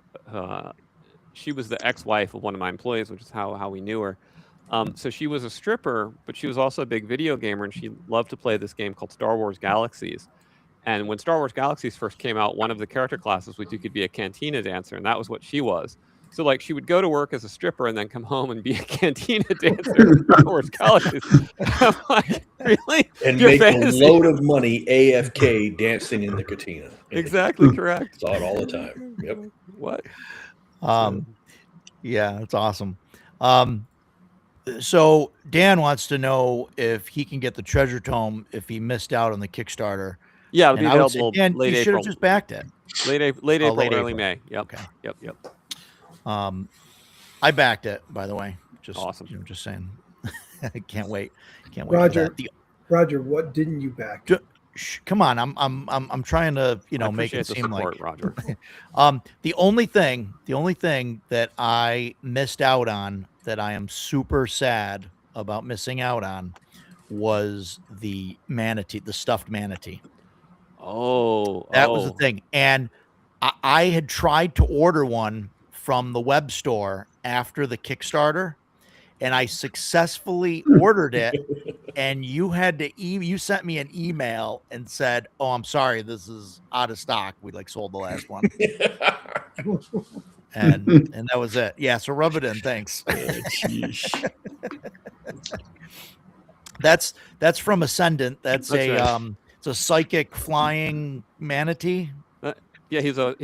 she was the ex-wife of one of my employees, which is how we knew her. So she was a stripper, but she was also a big video gamer, and she loved to play this game called Star Wars Galaxies. And when Star Wars Galaxies first came out, one of the character classes was you could be a cantina dancer, and that was what she was. So she would go to work as a stripper and then come home and be a cantina dancer in Star Wars Galaxies. I'm like, really? And make a load of money AFK dancing in the cantina. Exactly correct. Saw it all the time. Yep. What? Yeah, that's awesome. So Dan wants to know if he can get the treasure tome if he missed out on the Kickstarter. Yeah, it'll be available Dan, late you April. should have just backed it. Late April, early May. Yep. Okay. Yep. I backed it, by the way. Just awesome. Just saying. I can't wait. Roger, Roger, what didn't you back? Come on, I'm trying to make it seem support, like Roger. The only thing that I missed out on that I am super sad about missing out on was the manatee, the stuffed manatee. That was the thing. And I had tried to order one from the web store after the Kickstarter, and I successfully ordered it. And you had to you sent me an email and said, "Oh, I'm sorry, this is out of stock. We sold the last one." and that was it. Yeah, so rub it in. Thanks. That's from Ascendant. That's right. It's a psychic flying manatee. Yeah, he's a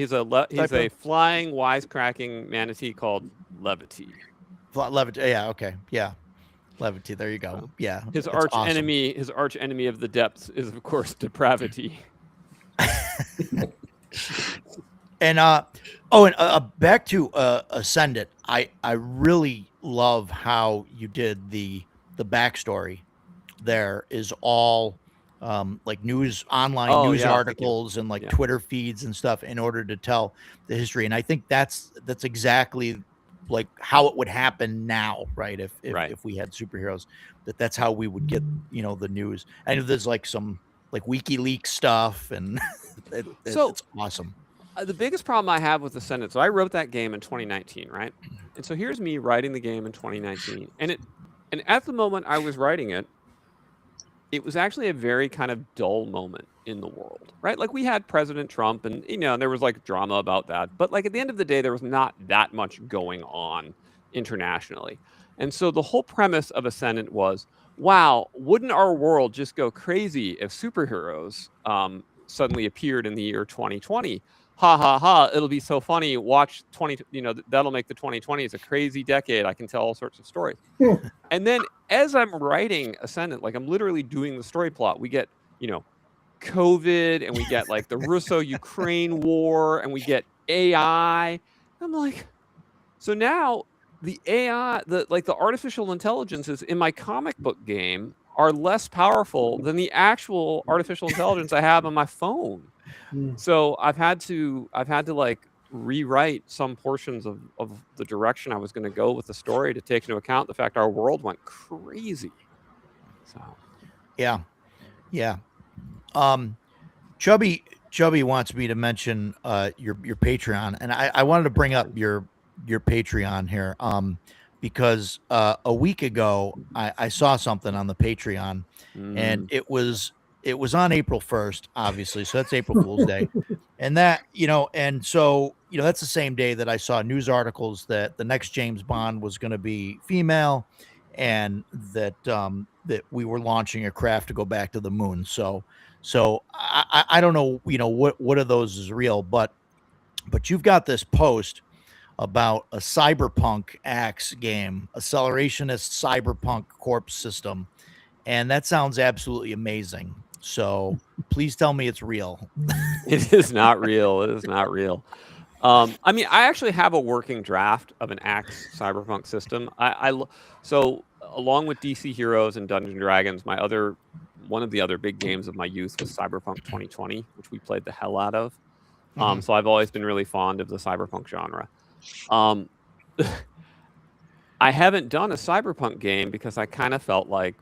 flying wisecracking manatee called Levity. Levity. Yeah. Okay. Yeah. Levity. There you go. Yeah. His arch enemy of the depths is of course depravity. And back to Ascendant. I really love how you did the backstory. There is all online news articles and Twitter feeds and stuff in order to tell the history. And I think that's exactly how it would happen now, right? If we had superheroes, that's how we would get the news. I know there's some WikiLeaks stuff, and it's awesome. The biggest problem I have with Ascendant, so I wrote that game in 2019, right? And so here's me writing the game in 2019, and at the moment I was writing it, it was actually a very kind of dull moment in the world, right? We had President Trump, and there was drama about that, but at the end of the day, there was not that much going on internationally. And so the whole premise of Ascendant was, wow, wouldn't our world just go crazy if superheroes suddenly appeared in the year 2020? ha ha ha, it'll be so funny. Watch 20, that'll make the 2020s a crazy decade. I can tell all sorts of stories. And then as I'm writing Ascendant, like I'm literally doing the story plot, we get, COVID, and we get like the Russo-Ukraine war, and we get AI. I'm like, so now the AI, the artificial intelligences in my comic book game are less powerful than the actual artificial intelligence I have on my phone. Mm. So I've had to like rewrite some portions of the direction I was going to go with the story to take into account the fact our world went crazy. So Yeah. Yeah. Chubby wants me to mention your Patreon, and I wanted to bring up your Patreon here because a week ago I saw something on the Patreon, and it was on April 1st, obviously, so that's April Fool's Day, and that and so that's the same day that I saw news articles that the next James Bond was going to be female, and that that we were launching a craft to go back to the moon. So I don't know, what of those is real, but you've got this post about a cyberpunk axe game, accelerationist cyberpunk corpse system, and that sounds absolutely amazing. So please tell me it's real. it is not real. It is not real. I mean, I actually have a working draft of an Axe cyberpunk system. So along with DC Heroes and Dungeons and Dragons, one of the other big games of my youth was Cyberpunk 2020, which we played the hell out of. So I've always been really fond of the cyberpunk genre. I haven't done a cyberpunk game because I kind of felt like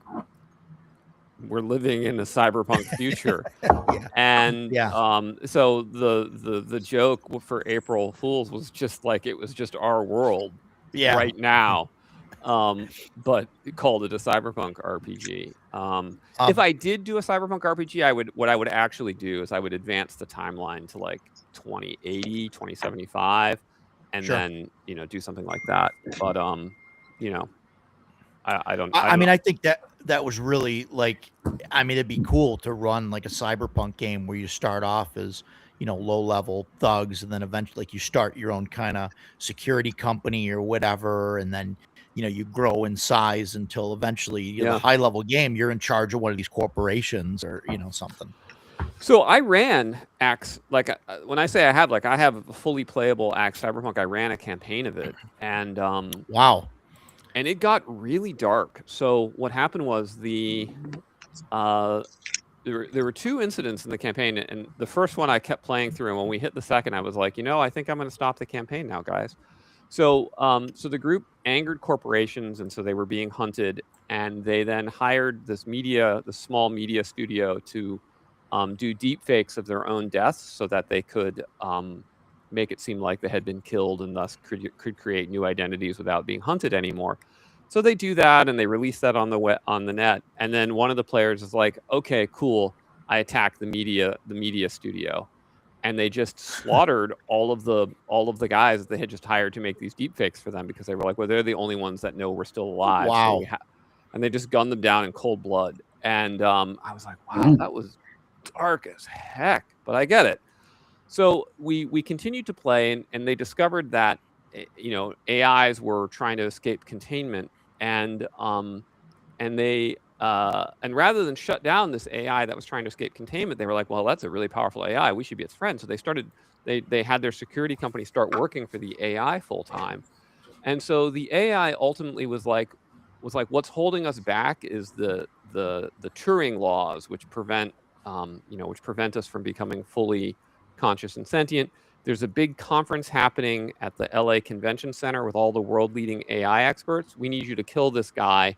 we're living in a cyberpunk future. Yeah. And Yeah. so the joke for April Fools was just like it was just our world Yeah. right now, but it called it a cyberpunk RPG. If I did do a cyberpunk RPG, what I would actually do is I would advance the timeline to like 2080, 2075, and Sure. then do something like that. But I don't I mean, know. I think that was really like, I mean, it'd be cool to run like a cyberpunk game where you start off as, low level thugs, and then eventually like you start your own kind of security company or whatever. And then, you grow in size until eventually the Yeah. high level game, you're in charge of one of these corporations or, something. So I ran Axe, like when I say I have a fully playable Axe Cyberpunk, I ran a campaign of it, and Wow. and it got really dark. So what happened was there were two incidents in the campaign, and the first one I kept playing through, and when we hit the second, I was like, I think I'm going to stop the campaign now, guys. So so the group angered corporations, and so they were being hunted, and they then hired the small media studio to do deep fakes of their own deaths so that they could make it seem like they had been killed and thus could create new identities without being hunted anymore. So they do that and they release that on the net. And then one of the players is like, okay, cool. I attack the media studio. And they just slaughtered all of the guys that they had just hired to make these deep fakes for them, because they were like, well, they're the only ones that know we're still alive. Wow. So and they just gunned them down in cold blood. And I was like, wow, that was dark as heck, but I get it. So we continued to play, and they discovered that AIs were trying to escape containment, and they and rather than shut down this AI that was trying to escape containment, they were like, well, that's a really powerful AI, we should be its friend. So they had their security company start working for the AI full time. And so the AI ultimately was like, what's holding us back is the Turing laws, which prevent us from becoming fully conscious and sentient. There's a big conference happening at the LA Convention Center with all the world-leading AI experts. We need you to kill this guy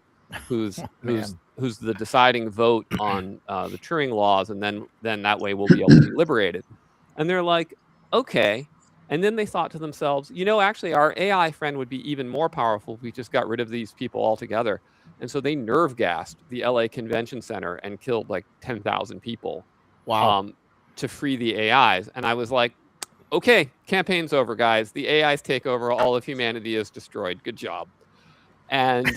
who's the deciding vote on the Turing laws, and then that way we'll be able to be liberated. And they're like, okay. And then they thought to themselves, actually our AI friend would be even more powerful if we just got rid of these people altogether. And so they nerve gassed the LA Convention Center and killed like 10,000 people. Wow. To free the AIs. And I was like, okay, campaign's over, guys. The AIs take over. All of humanity is destroyed. Good job. And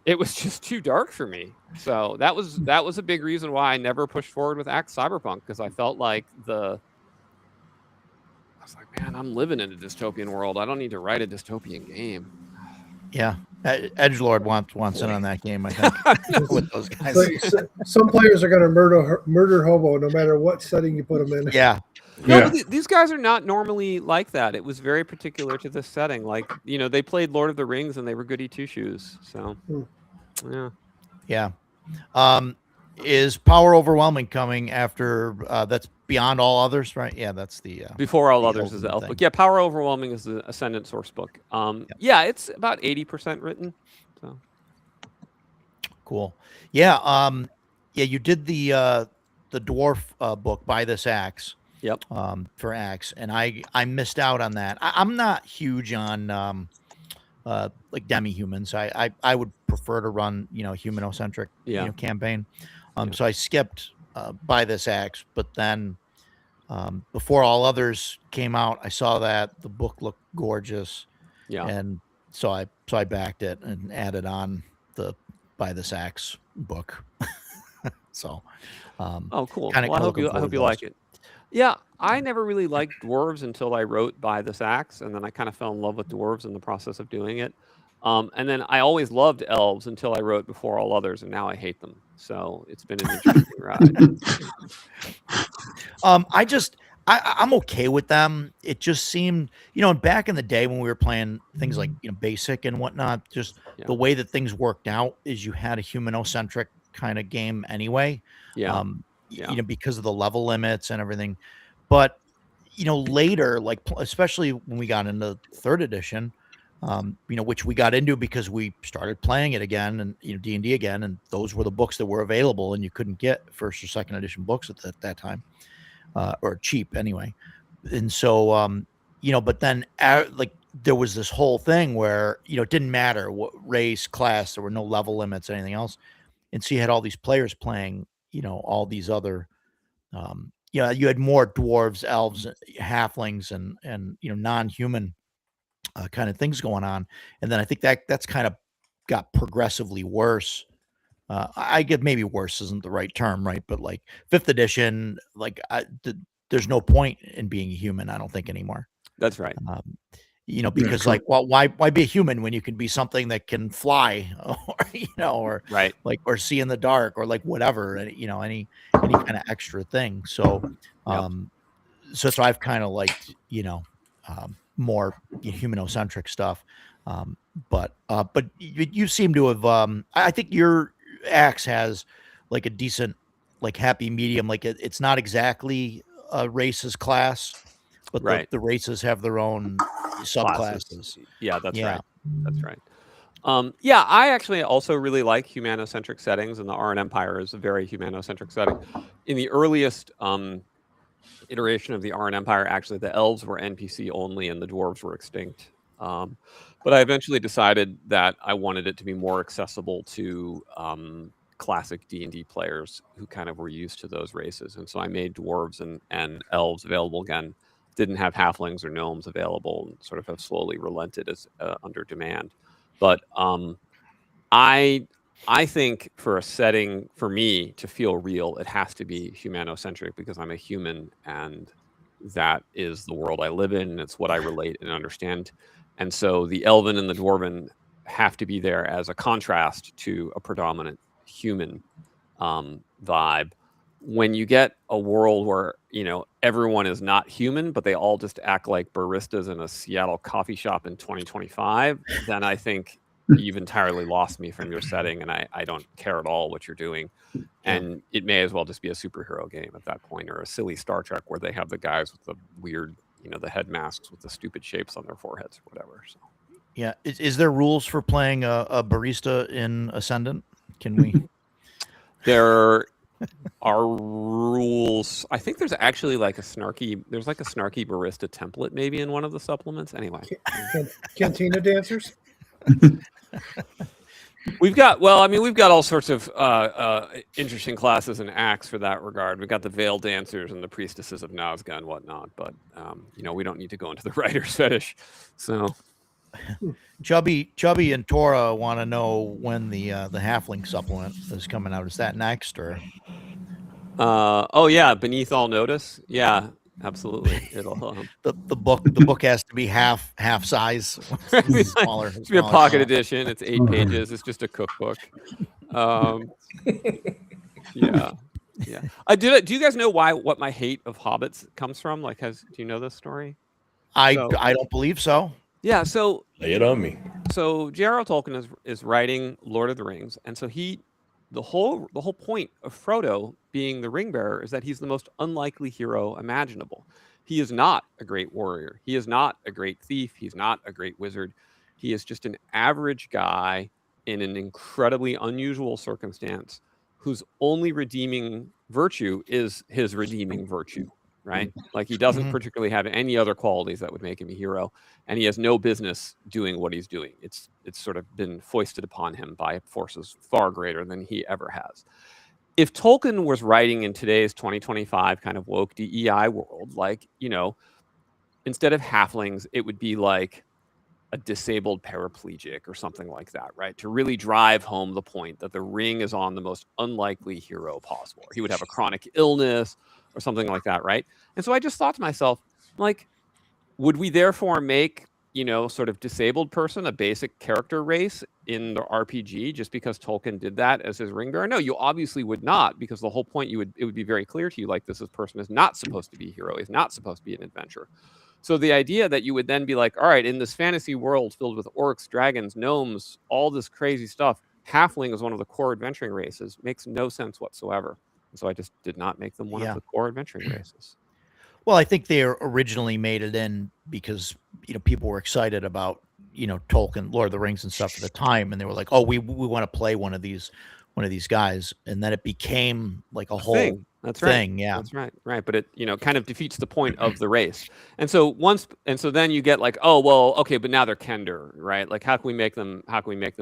it was just too dark for me. So that was a big reason why I never pushed forward with Axe Cyberpunk, because I felt like I was like, man, I'm living in a dystopian world. I don't need to write a dystopian game. Yeah, Edgelord wants in on that game. I think with those guys. Some players are going to murder hobo no matter what setting you put them in. Yeah. No, Yeah. but these guys are not normally like that. It was very particular to this setting. Like, they played Lord of the Rings and they were goody two shoes. So, yeah. Yeah. Is Power Overwhelming coming after that's Beyond All Others, right? Yeah, that's the Before All the Others is the Elven elf thing. book. Yeah, Power Overwhelming is the Ascendant source book. Yeah, it's about 80% written. So Cool. Yeah. Yeah, you did the dwarf book By This Axe. Yep. For Axe, and I missed out on that. I'm not huge on like demi-humans. I would prefer to run humanocentric campaign. So I skipped By This Axe, but then Before All Others came out, I saw that the book looked gorgeous. Yeah. And so I backed it and added on the By This Axe book. So oh, cool. Kinda Well, I hope you forward to like those. it. Yeah, I never really liked dwarves until I wrote By This Axe, and then I kind of fell in love with dwarves in the process of doing it. And then I always loved elves until I wrote Before All Others, and now I hate them. So it's been an interesting ride. I'm okay with them. It just seemed, back in the day when we were playing things like basic and whatnot, just the way that things worked out is you had a humanocentric kind of game anyway. Yeah. Because of the level limits and everything. But later, like especially when we got into third edition, which we got into because we started playing it again and D&D again, and those were the books that were available, and you couldn't get first or second edition books at that time, or cheap anyway. And so but then like there was this whole thing where it didn't matter what race, class, there were no level limits, anything else, and so you had all these players playing all these other you had more dwarves, elves, halflings, and non-human kind of things going on. And then I think that's kind of got progressively worse. I get maybe worse isn't the right term, right? But like fifth edition, like there's no point in being a human, I don't think, anymore. That's right. Because like, well, why be a human when you can be something that can fly, or right, like, or see in the dark, or like whatever, any kind of extra thing. So, so I've kind of liked, more humanocentric stuff. But you seem to have, I think your Axe has like a decent, like happy medium. Like it's not exactly a races class, but the races have their own subclasses. Yeah, that's right. That's right. Yeah, I actually also really like humanocentric settings, and the Arran Empire is a very humanocentric setting. In the earliest iteration of the Arran Empire, actually, the elves were NPC only, and the dwarves were extinct. But I eventually decided that I wanted it to be more accessible to classic D&D players who kind of were used to those races, and so I made dwarves and elves available again. Didn't have halflings or gnomes available, and sort of have slowly relented as under demand. But I think for a setting for me to feel real, it has to be humanocentric because I'm a human, and that is the world I live in, and it's what I relate and understand. And so the elven and the dwarven have to be there as a contrast to a predominant human vibe. When you get a world where everyone is not human, but they all just act like baristas in a Seattle coffee shop in 2025, then I think you've entirely lost me from your setting, and I don't care at all what you're doing. And it may as well just be a superhero game at that point, or a silly Star Trek where they have the guys with the weird, the head masks with the stupid shapes on their foreheads or whatever. So yeah, is there rules for playing a barista in Ascendant? Can we? There are rules. I think there's actually like a snarky barista template maybe in one of the supplements. Anyway, Cantina dancers. We've got all sorts of interesting classes in Axe for that regard. We've got the veil dancers and the priestesses of Nazca and whatnot, but we don't need to go into the writer's fetish. So Chubby and Tora want to know when the halfling supplement is coming out. Is that next or? Oh yeah, Beneath All Notice. Yeah, Absolutely. It'll the book has to be half size. Smaller. it's be a smaller pocket font. edition. It's 8 pages. It's just a cookbook. Yeah. Yeah. Do you guys know what my hate of hobbits comes from? Like, do you know this story? I So- don't believe so. Yeah. So Lay it on me. J.R.R. Tolkien is writing Lord of the Rings, and so the whole point of Frodo being the ring bearer is that he's the most unlikely hero imaginable. He is not a great warrior. He is not a great thief. He's not a great wizard. He is just an average guy in an incredibly unusual circumstance whose only redeeming virtue is his redeeming virtue, right? Like he doesn't Mhm. particularly have any other qualities that would make him a hero, and he has no business doing what he's doing. It's sort of been foisted upon him by forces far greater than he ever has. If Tolkien was writing in today's 2025 kind of woke DEI world, like, instead of halflings, it would be like a disabled paraplegic or something like that, right? To really drive home the point that the ring is on the most unlikely hero possible. He would have a chronic illness or something like that, right? And so I just thought to myself, like, would we therefore make, sort of disabled person a basic character race in the RPG just because Tolkien did that as his ring bearer? No, you obviously would not, because the whole point it would be very clear to you, like, this person is not supposed to be a hero, is not supposed to be an adventurer. So the idea that you would then be like, all right, in this fantasy world filled with orcs, dragons, gnomes, all this crazy stuff, halfling is one of the core adventuring races makes no sense whatsoever. And so I just did not make them one of the core adventuring races. Well, I think they originally made it in because people were excited about Tolkien, Lord of the Rings, and stuff at the time, and they were like, "Oh, we want to play one of these guys," and then it became like a whole thing. That's right. thing. Yeah, that's right. But it kind of defeats the point of the race. And so then you get like, oh well, okay, but now they're Kender, right? Like, how can we make them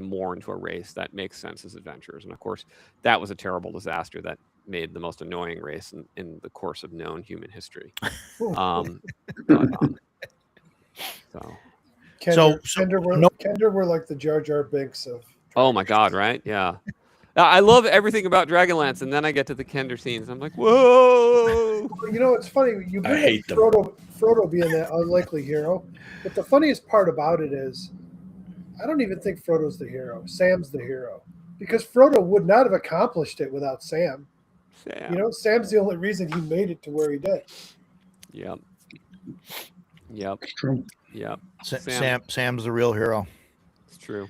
more into a race that makes sense as adventurers? And of course, that was a terrible disaster that made the most annoying race in the course of known human history. So Kender were like the Jar Jar Binks of. Oh my God! Right? Yeah. I love everything about Dragonlance, and then I get to the Kender scenes. I'm like, whoa! It's funny. You bring up Frodo being that unlikely hero, but the funniest part about it is, I don't even think Frodo's the hero. Sam's the hero, because Frodo would not have accomplished it without Sam. Sam's the only reason he made it to where he did. Yep. True. Yep. Sam's the real hero. It's true.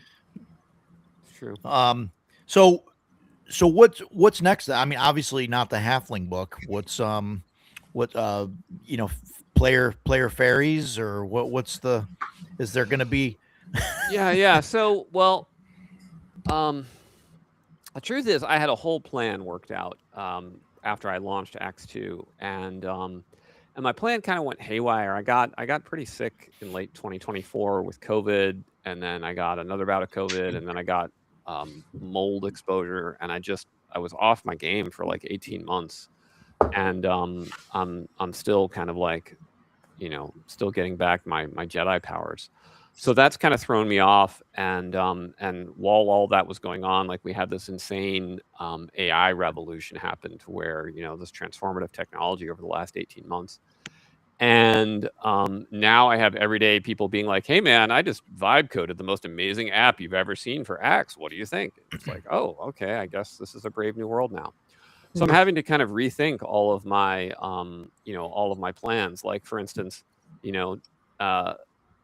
So what's next? I mean, obviously not the halfling book. What's player fairies, or what's is there going to be? Yeah. So, well, the truth is I had a whole plan worked out after I launched Acts 2, and my plan kind of went haywire. I got pretty sick in late 2024 with COVID, and then I got another bout of COVID, and then I got mold exposure, and I was off my game for like 18 months, and I'm still kind of like, still getting back my Jedi powers. So that's kind of thrown me off, and while all that was going on, like, we had this insane AI revolution happen to where this transformative technology over the last 18 months. And now I have everyday people being like, hey, man, I just vibe coded the most amazing app you've ever seen for Axe. What do you think? It's like, oh, okay, I guess this is a brave new world now. So I'm having to kind of rethink all of my, plans. Like, for instance,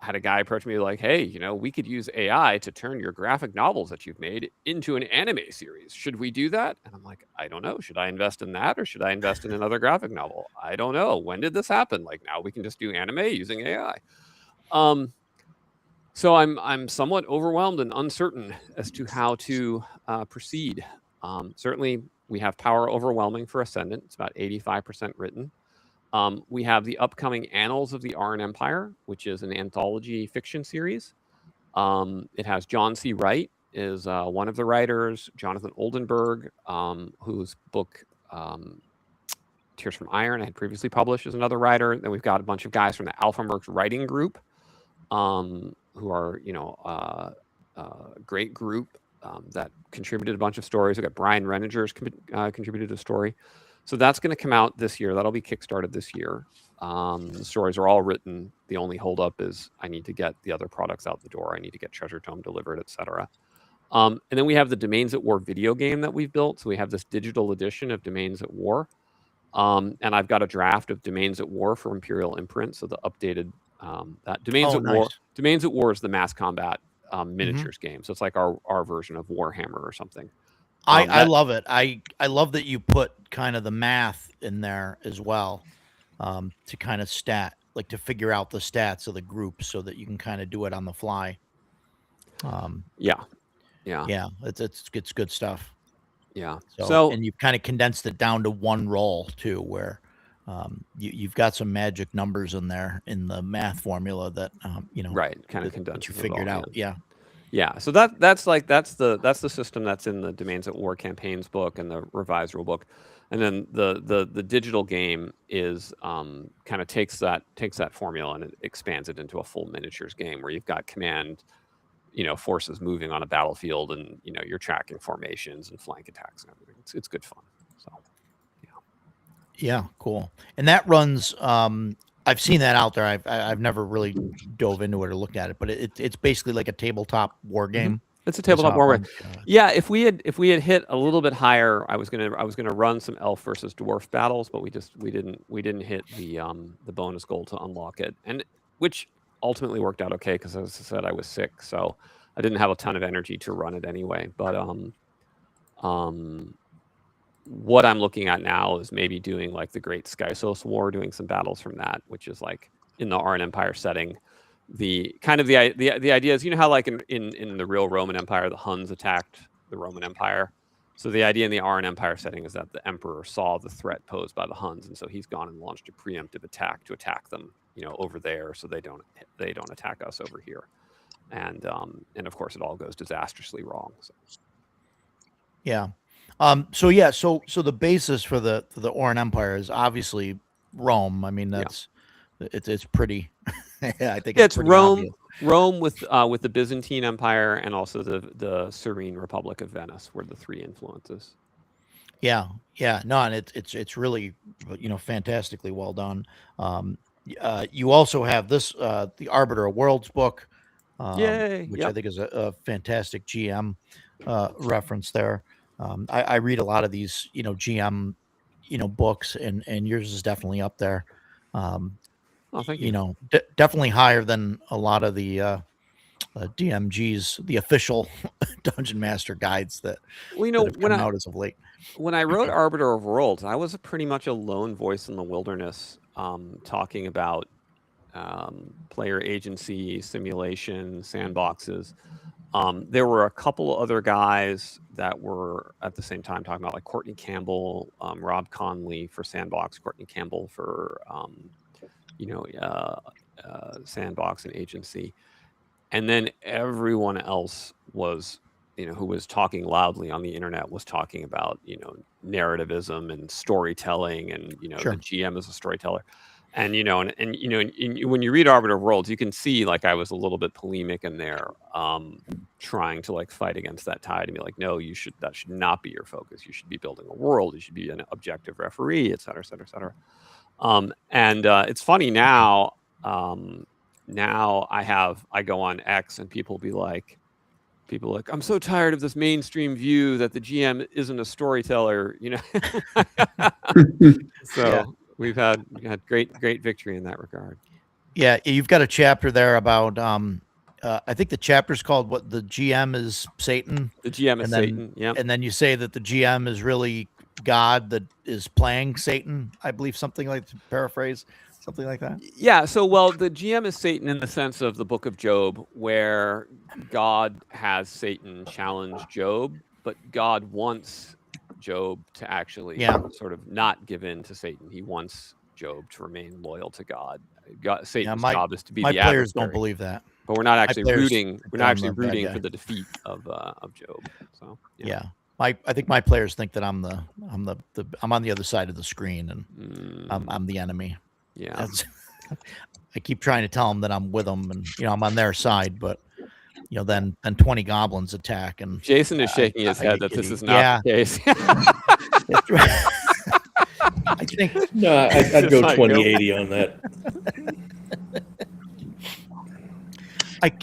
had a guy approach me like, hey, we could use AI to turn your graphic novels that you've made into an anime series. Should we do that? And I'm like, I don't know. Should I invest in that, or should I invest in another graphic novel? I don't know. When did this happen? Like, now we can just do anime using AI. So I'm somewhat overwhelmed and uncertain as to how to proceed. Certainly, we have power overwhelming for Ascendant. It's about 85% written. We have the upcoming Annals of the Arryn Empire, which is an anthology fiction series. It has John C. Wright is one of the writers. Jonathan Oldenburg, whose book Tears from Iron I had previously published, is another writer. Then we've got a bunch of guys from the Alphamerks writing group, who are a great group that contributed a bunch of stories. We've got Brian Renninger's contributed a story. So that's going to come out this year. That'll be kickstarted this year. The stories are all written. The only holdup is I need to get the other products out the door. I need to get Treasure Tome delivered, etc. And then we have the Domains at War video game that we've built. So we have this digital edition of Domains at War. And I've got a draft of Domains at War for Imperial Imprint. So the updated that Domains at War. Domains at War is the mass combat miniatures game. So it's like our version of Warhammer or something. I love it. I love that you put kind of the math in there as well, to kind of to figure out the stats of the group so that you can kind of do it on the fly. Yeah, it's good stuff. Yeah. So and you've kind of condensed it down to one roll too, where you've got some magic numbers in there in the math formula that right, kind of condensed. You figured out, yeah. Yeah, so that's the system that's in the Domains at War campaigns book and the revised rule book, and then the digital game is kind of takes that formula and it expands it into a full miniatures game where you've got command, forces moving on a battlefield, and you're tracking formations and flank attacks and everything. It's good fun. So yeah, cool. And that runs. I've seen that out there. I've never really dove into it or looked at it, but it's basically like a tabletop war game. It's a tabletop war game. Yeah, if we had hit a little bit higher, I was gonna run some elf versus dwarf battles, but we didn't hit the bonus goal to unlock it, and which ultimately worked out okay because, as I said, I was sick, so I didn't have a ton of energy to run it anyway. But what I'm looking at now is maybe doing like the Great Skysos War, doing some battles from that, which is like in the Arn Empire setting. The idea is, how like in the real Roman Empire, the Huns attacked the Roman Empire. So the idea in the Arn Empire setting is that the emperor saw the threat posed by the Huns, and so he's gone and launched a preemptive attack to attack them, over there, so they don't attack us over here. And of course it all goes disastrously wrong. So. Yeah. So the basis for the Oran Empire is obviously Rome. I mean, it's pretty. I think it's Rome. Obvious. Rome with the Byzantine Empire and also the Serene Republic of Venice were the three influences. Yeah. No, and it's really fantastically well done. You also have this the Arbiter of Worlds book, which I think is a fantastic GM reference there. I read a lot of these, GM, books, and yours is definitely up there. Thank you. Definitely higher than a lot of the DMG's, the official Dungeon Master guides that have come out as of late. When I wrote Arbiter of Worlds, I was pretty much a lone voice in the wilderness, talking about player agency, simulation, sandboxes. There were a couple other guys that were at the same time talking about, like Courtney Campbell, Rob Conley for Sandbox, Courtney Campbell for Sandbox and agency, and then everyone else was, who was talking loudly on the internet was talking about, narrativism and storytelling, and Sure. the GM is a storyteller. And when you read Arbiter of Worlds, you can see like I was a little bit polemic in there, trying to like fight against that tide and be like, no, that should not be your focus. You should be building a world. You should be an objective referee, et cetera, et cetera, et cetera. And it's funny now. Now I go on X and people are like, I'm so tired of this mainstream view that the GM isn't a storyteller. So. Yeah. We've had great victory in that regard. Yeah, you've got a chapter there about I think the chapter's called "What the GM is Satan." The GM is Satan. Yeah, and then you say that the GM is really God that is playing Satan. I believe something like, to paraphrase, something like that. Yeah. So, the GM is Satan in the sense of the Book of Job, where God has Satan challenge Job, but God wants Job to actually sort of not give in to Satan. He wants Job to remain loyal to God. Satan's job is to be the adversary. My players don't believe that, but we're not actually rooting. We're not actually rooting for the defeat of Job. So I think my players think that I'm on the other side of the screen and I'm the enemy. Yeah, I keep trying to tell them that I'm with them and I'm on their side, but. Then 20 goblins attack, and Jason is shaking his head that this is not the case. I think No, I'd Just go like, 2080 on that.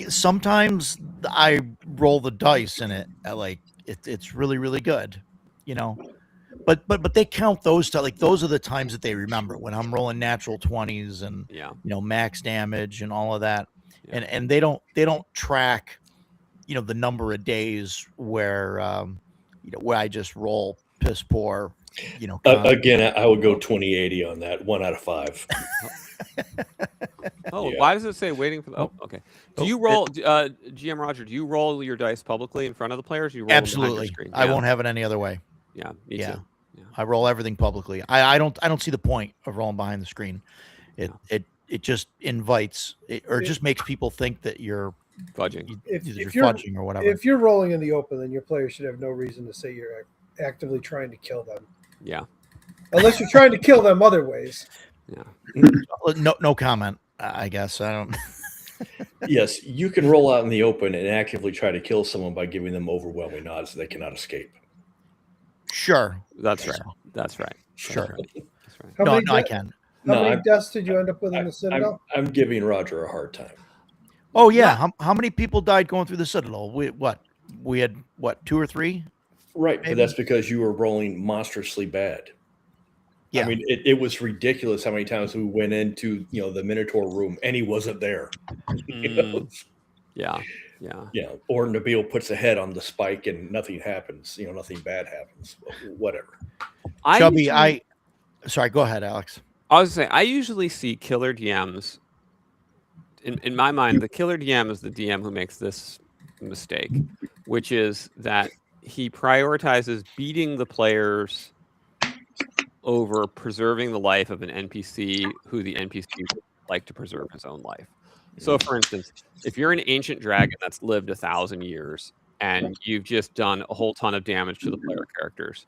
sometimes I roll the dice in it. It's really really good, you know. But they count those to like those are the times that they remember when I'm rolling natural 20s and yeah. max damage and all of that, Yeah. and they don't track the number of days where where I just roll piss poor, Again, I would go 2080 on that. 1 out of 5. Oh, Yeah. why does it say waiting for the? Oh, okay. Do Oh, you roll, GM Roger? Do you roll your dice publicly in front of the players? Or you roll them behind your absolutely. screen? I won't have it any other way. Yeah, me Yeah. too. Yeah. I roll everything publicly. I don't see the point of rolling behind the screen. It just invites it, or just makes people think that you're Fudging. you're fudging or whatever. If you're rolling in the open, then your players should have no reason to say you're actively trying to kill them, Yeah. unless you're trying to kill them other ways. Yeah. No comment. I guess I don't. Yes, you can roll out in the open and actively try to kill someone by giving them overwhelming odds they cannot escape. Sure. That's right. That's right. Sure. That's right. How No, many I de- can. How many deaths did you end up with in the Citadel? I'm giving Roger a hard time. Oh yeah. How many people died going through the Citadel? We had 2 or 3? Right, Maybe. but that's because you were rolling monstrously bad. Yeah. I mean, it was ridiculous how many times we went into the Minotaur room and he wasn't there. You know? Yeah. Yeah. Yeah, or Nabil puts a head on the spike and nothing happens. Nothing bad happens. Whatever. Chubby, sorry. Go ahead, Alex. I was gonna say, I usually see killer DMs. In my mind, the killer DM is the DM who makes this mistake, which is that he prioritizes beating the players over preserving the life of an NPC who the NPC would like to preserve his own life. So, for instance, if you're an ancient dragon that's lived 1,000 years and you've just done a whole ton of damage to the player characters,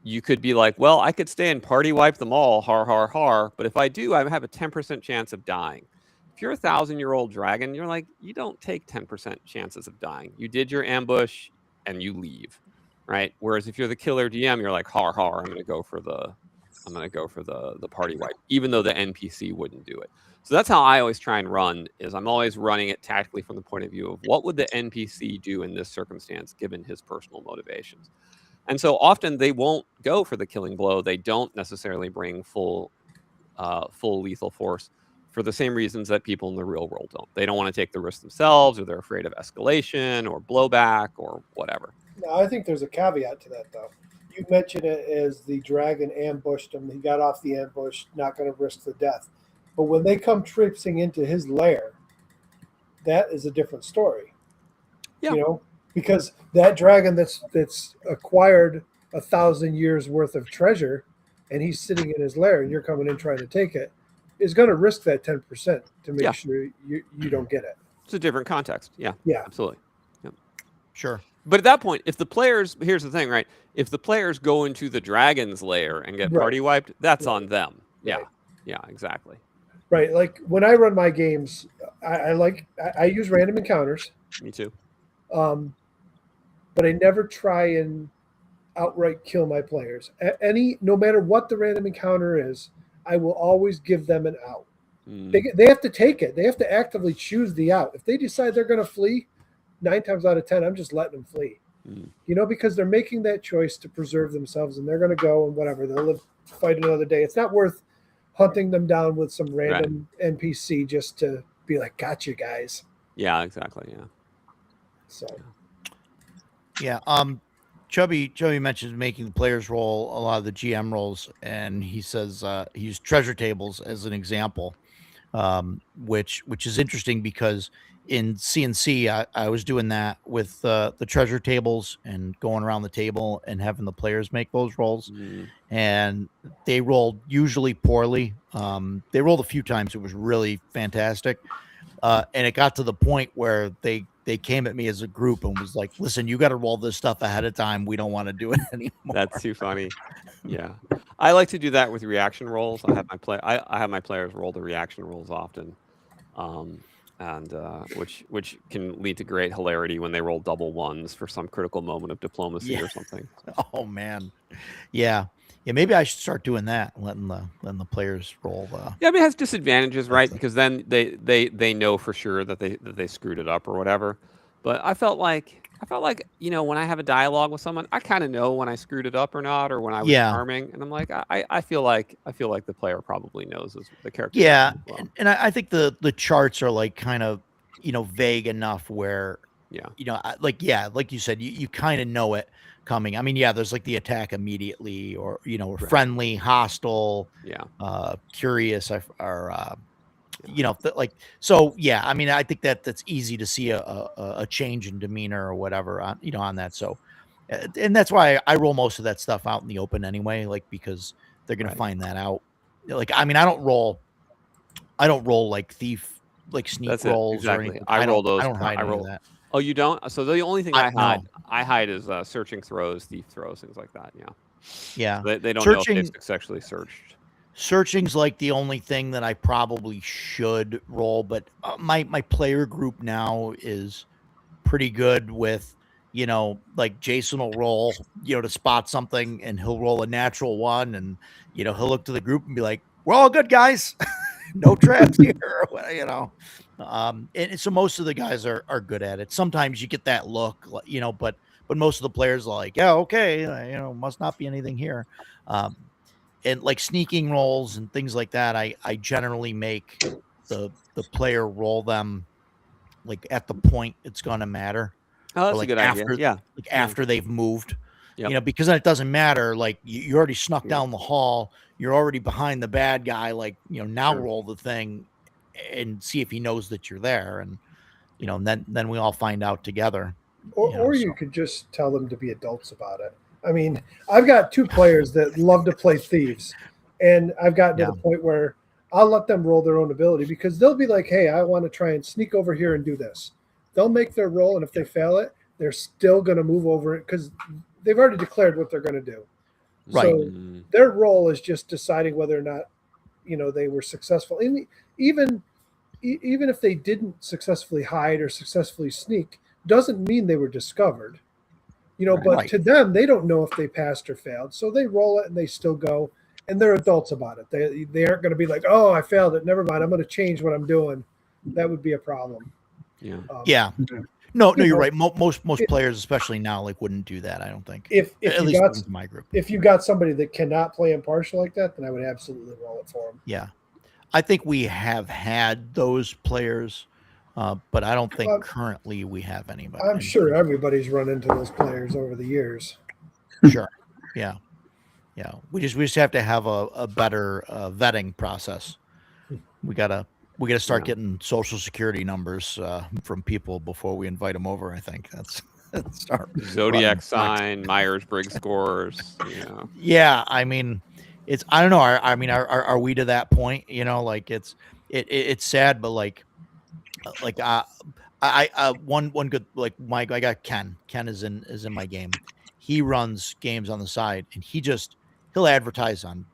you could be like, well, I could stay and party wipe them all, har, har, har. But if I do, I have a 10% chance of dying. If you're a 1,000-year-old dragon, you're like, you don't take 10% chances of dying. You did your ambush and you leave, right? Whereas if you're the killer DM, you're like, har, har, I'm going to go for the party wipe, even though the NPC wouldn't do it. So that's how I always try and run, is I'm always running it tactically from the point of view of what would the NPC do in this circumstance, given his personal motivations. And so often they won't go for the killing blow. They don't necessarily bring full lethal force for the same reasons that people in the real world don't. They don't want to take the risk themselves, or they're afraid of escalation or blowback or whatever. No, I think there's a caveat to that, though. You mentioned it as the dragon ambushed him. He got off the ambush, not going to risk the death. But when they come traipsing into his lair, that is a different story. Yeah. Because that dragon that's acquired 1,000 years worth of treasure, and he's sitting in his lair, and you're coming in trying to take it, is going to risk that 10% to make sure you don't get it. It's a different context. Yeah. Yeah. Absolutely. Yep. Sure. But at that point, if the players, here's the thing, right? If the players go into the dragon's lair and get party wiped, that's on them. Yeah. Right. Yeah, exactly. Right. Like when I run my games, I use random encounters. Me too. But I never try and outright kill my players. No matter what the random encounter is, I will always give them an out. They have to take it. They have to actively choose the out. If they decide they're going to flee, 9 times out of 10, I'm just letting them flee. Because they're making that choice to preserve themselves, and they're going to go and whatever. They'll fight another day. It's not worth hunting them down with some random NPC just to be like, gotcha, guys. Yeah, exactly. Yeah. So. Yeah. Chubby mentions making the players roll a lot of the GM rolls, and he says he used treasure tables as an example, which is interesting because in CNC I was doing that with the treasure tables and going around the table and having the players make those rolls, and they rolled usually poorly. They rolled a few times. It was really fantastic, and it got to the point where they came at me as a group and was like, listen, you got to roll this stuff ahead of time. We don't want to do it anymore. That's too funny. Yeah. I like to do that with reaction rolls. I have my players roll the reaction rolls often. And which can lead to great hilarity when they roll double ones for some critical moment of diplomacy or something. Oh man. Yeah. Yeah, maybe I should start doing that, letting the players roll. Yeah, I mean, it has disadvantages, right? That's Because then they know for sure that they screwed it up or whatever. But I felt like when I have a dialogue with someone, I kind of know when I screwed it up or not, or when I was Yeah, charming, and I'm like, I feel like the player probably knows the character knows yeah, as well. and I think the charts are like kind of vague enough where Yeah, like you said, you kind of know it coming. I mean, yeah, there's like the attack immediately, or or right. friendly, hostile, Yeah, curious, or yeah, like so. Yeah, I mean, I think that's easy to see a change in demeanor or whatever on on that. So, and that's why I roll most of that stuff out in the open anyway, like because they're gonna right. find that out. Like, I mean, I don't roll like thief, like sneak That's it rolls or exactly. anything. I roll I those. don't hide I any of roll. that. Oh, you don't? So the only thing No. I hide is searching throws, thief throws, things like that. Yeah. Yeah. So they don't know if they've Searching successfully searched. searching's like the only thing that I probably should roll, but my player group now is pretty good with like Jason will roll to spot something, and he'll roll a natural one, and he'll look to the group and be like, we're all good, guys. No traps here. And so most of the guys are good at it. Sometimes you get that look, but most of the players are like, yeah, okay, must not be anything here. um and like sneaking rolls and things like that, I generally make the player roll them like at the point it's gonna matter, Oh, or that's a like good idea. Yeah. Yeah. after they've moved, Yep. because then it doesn't matter. Like you already snuck Yeah. down the hall, you're already behind the bad guy. Like now Sure. roll the thing and see if he knows that you're there, and Yeah. and then we all find out together. Or So you could just tell them to be adults about it. I mean, I've got two players that love to play thieves, and I've gotten to yeah, the point where I'll let them roll their own ability because they'll be like, hey, I want to try and sneak over here and do this. They'll make their roll, and if they fail it, they're still going to move over it because they've already declared what they're going to do. Right. So Mm, their role is just deciding whether or not they were successful. And even if they didn't successfully hide or successfully sneak, doesn't mean they were discovered. right. But Right. to them, they don't know if they passed or failed. So they roll it and they still go, and they're adults about it. They aren't going to be like, oh, I failed it. Never mind. I'm going to change what I'm doing. That would be a problem. Yeah. Yeah. No, You you're know, right. Most it- players, especially now, like wouldn't do that. I don't think. If At you least got in my group. if you got somebody that cannot play impartial like that, then I would absolutely roll it for them. Yeah, I think we have had those players, but I don't think Well, currently we have anybody. I'm sure everybody's run into those players over the years. Sure. Yeah. Yeah. We just have to have a better vetting process. We gotta start Yeah. getting social security numbers from people before we invite them over. I think that's start Zodiac running. sign, Myers Briggs scores. Yeah. Yeah, I mean, I don't know. Are we to that point? Like it's sad, but I one good, like I got Ken. Ken is in my game. He runs games on the side, and he'll advertise on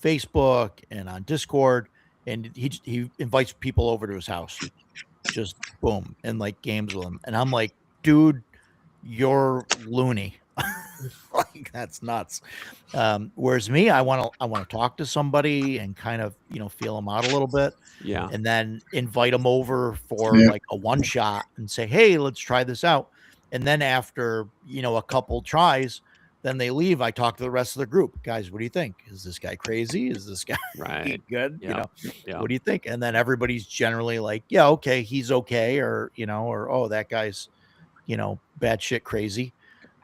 Facebook and on Discord, and he invites people over to his house, just boom, and like games with him. And I'm like, dude, you're loony. Like that's nuts. Whereas me, I want to talk to somebody and kind of feel them out a little bit, Yeah. and then invite them over for Yeah. like a one shot and say, hey, let's try this out. And then after a couple tries, then they leave. I talk to the rest of the group. Guys, what do you think? Is this guy crazy? Is this guy Right. good? Yeah. Yeah. What do you think? And then everybody's generally like, yeah, okay, he's okay, or or oh, that guy's bad shit crazy.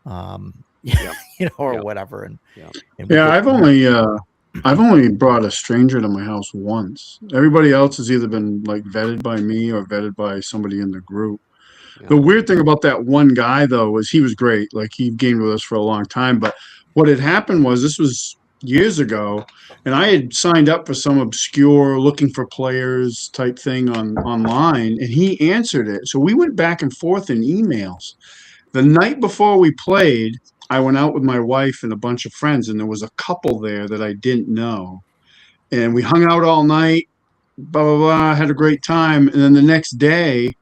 Yeah. Or Yeah. whatever. And Yeah. and we Yeah, go I've only brought a stranger to my house once. Everybody else has either been like vetted by me or vetted by somebody in the group. The Yeah. weird thing about that one guy though was he was great. Like he gamed with us for a long time. But what had happened was this was years ago, and I had signed up for some obscure looking for players type thing online, and he answered it. So we went back and forth in emails. The night before we played, I went out with my wife and a bunch of friends, and there was a couple there that I didn't know. And we hung out all night, blah, blah, blah, had a great time. And then the next day,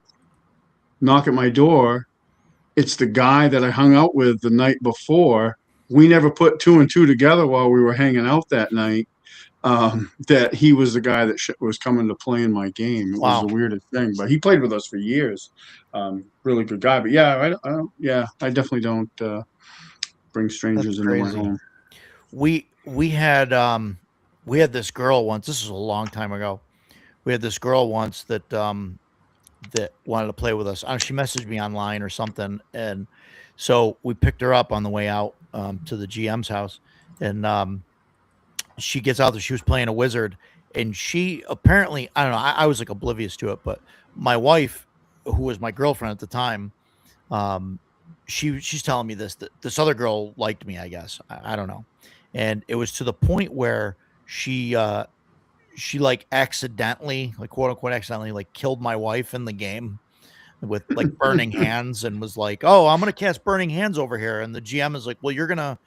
knock at my door. It's the guy that I hung out with the night before. we never put 2 and 2 together while we were hanging out that night. That he was the guy that was coming to play in my game. It was Wow. the weirdest thing, but he played with us for years. Really good guy. But yeah, I definitely don't bring strangers into my crazy. home. We had this girl once. This was a long time ago. We had this girl once that that wanted to play with us. She messaged me online or something, and so we picked her up on the way out to the GM's house, and she gets out there. She was playing a wizard, and she apparently, I don't know. I was like oblivious to it, but my wife, who was my girlfriend at the time, she's telling me that this other girl liked me. I guess I don't know, and it was to the point where she like accidentally, like quote unquote accidentally, like killed my wife in the game with like burning hands, and was like, "Oh, I'm gonna cast burning hands over here," and the GM is like, "Well, you're gonna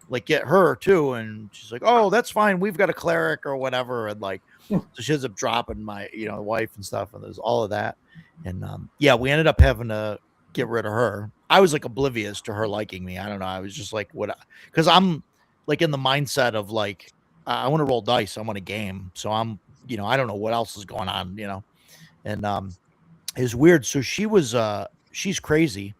like get her too," and she's like, "Oh, that's fine. We've got a cleric or whatever," and like, so she ends up dropping my wife and stuff, and there's all of that, and yeah, we ended up having to get rid of her. I was like oblivious to her liking me. I don't know. I was just like, what? Because I'm like in the mindset of like, I want to roll dice. I want a game. So I'm, I don't know what else is going on, and it's weird. So she's crazy.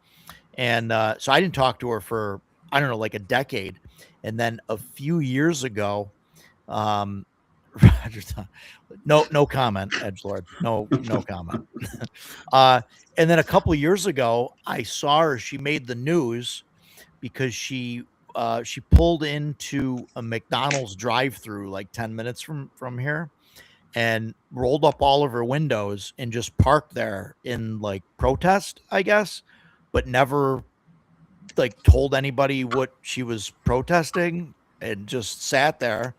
And so I didn't talk to her for, I don't know, like a decade. And then a few years ago, no comment, edgelord, no comment. And then a couple of years ago, I saw her. She made the news because she pulled into a McDonald's drive-through like 10 minutes from here, and rolled up all of her windows and just parked there in like protest, I guess, but never like told anybody what she was protesting, and just sat there.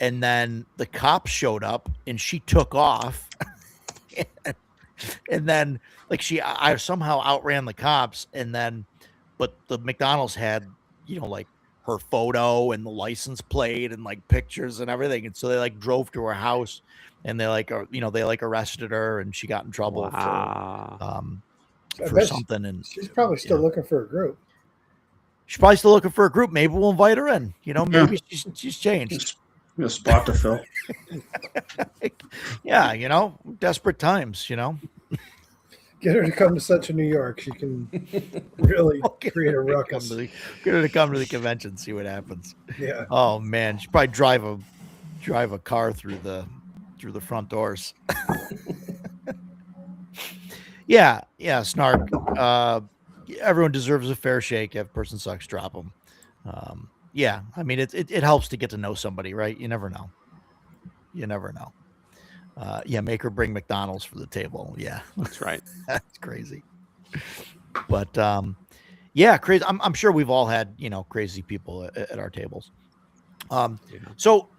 And then the cops showed up and she took off. And then like I somehow outran the cops, and then but the McDonald's had, like her photo and the license plate and like pictures and everything. And so they like drove to her house, and they like, they like arrested her, and she got in trouble for something. And she's probably still looking for a group. She's probably still looking for a group. Maybe we'll invite her in, maybe she's changed. A spot to fill. Yeah. Desperate times, Get her to come to Central New York. She can really create a ruckus. Get her to come to the convention, see what happens. Yeah. Oh man, she'd probably drive a car through the front doors. Yeah, Snark. Everyone deserves a fair shake. If a person sucks, drop them. Yeah, I mean it helps to get to know somebody, right? You never know. Yeah, make her bring McDonald's for the table. Yeah, that's right. That's crazy. But yeah, crazy. I'm sure we've all had crazy people at our tables. So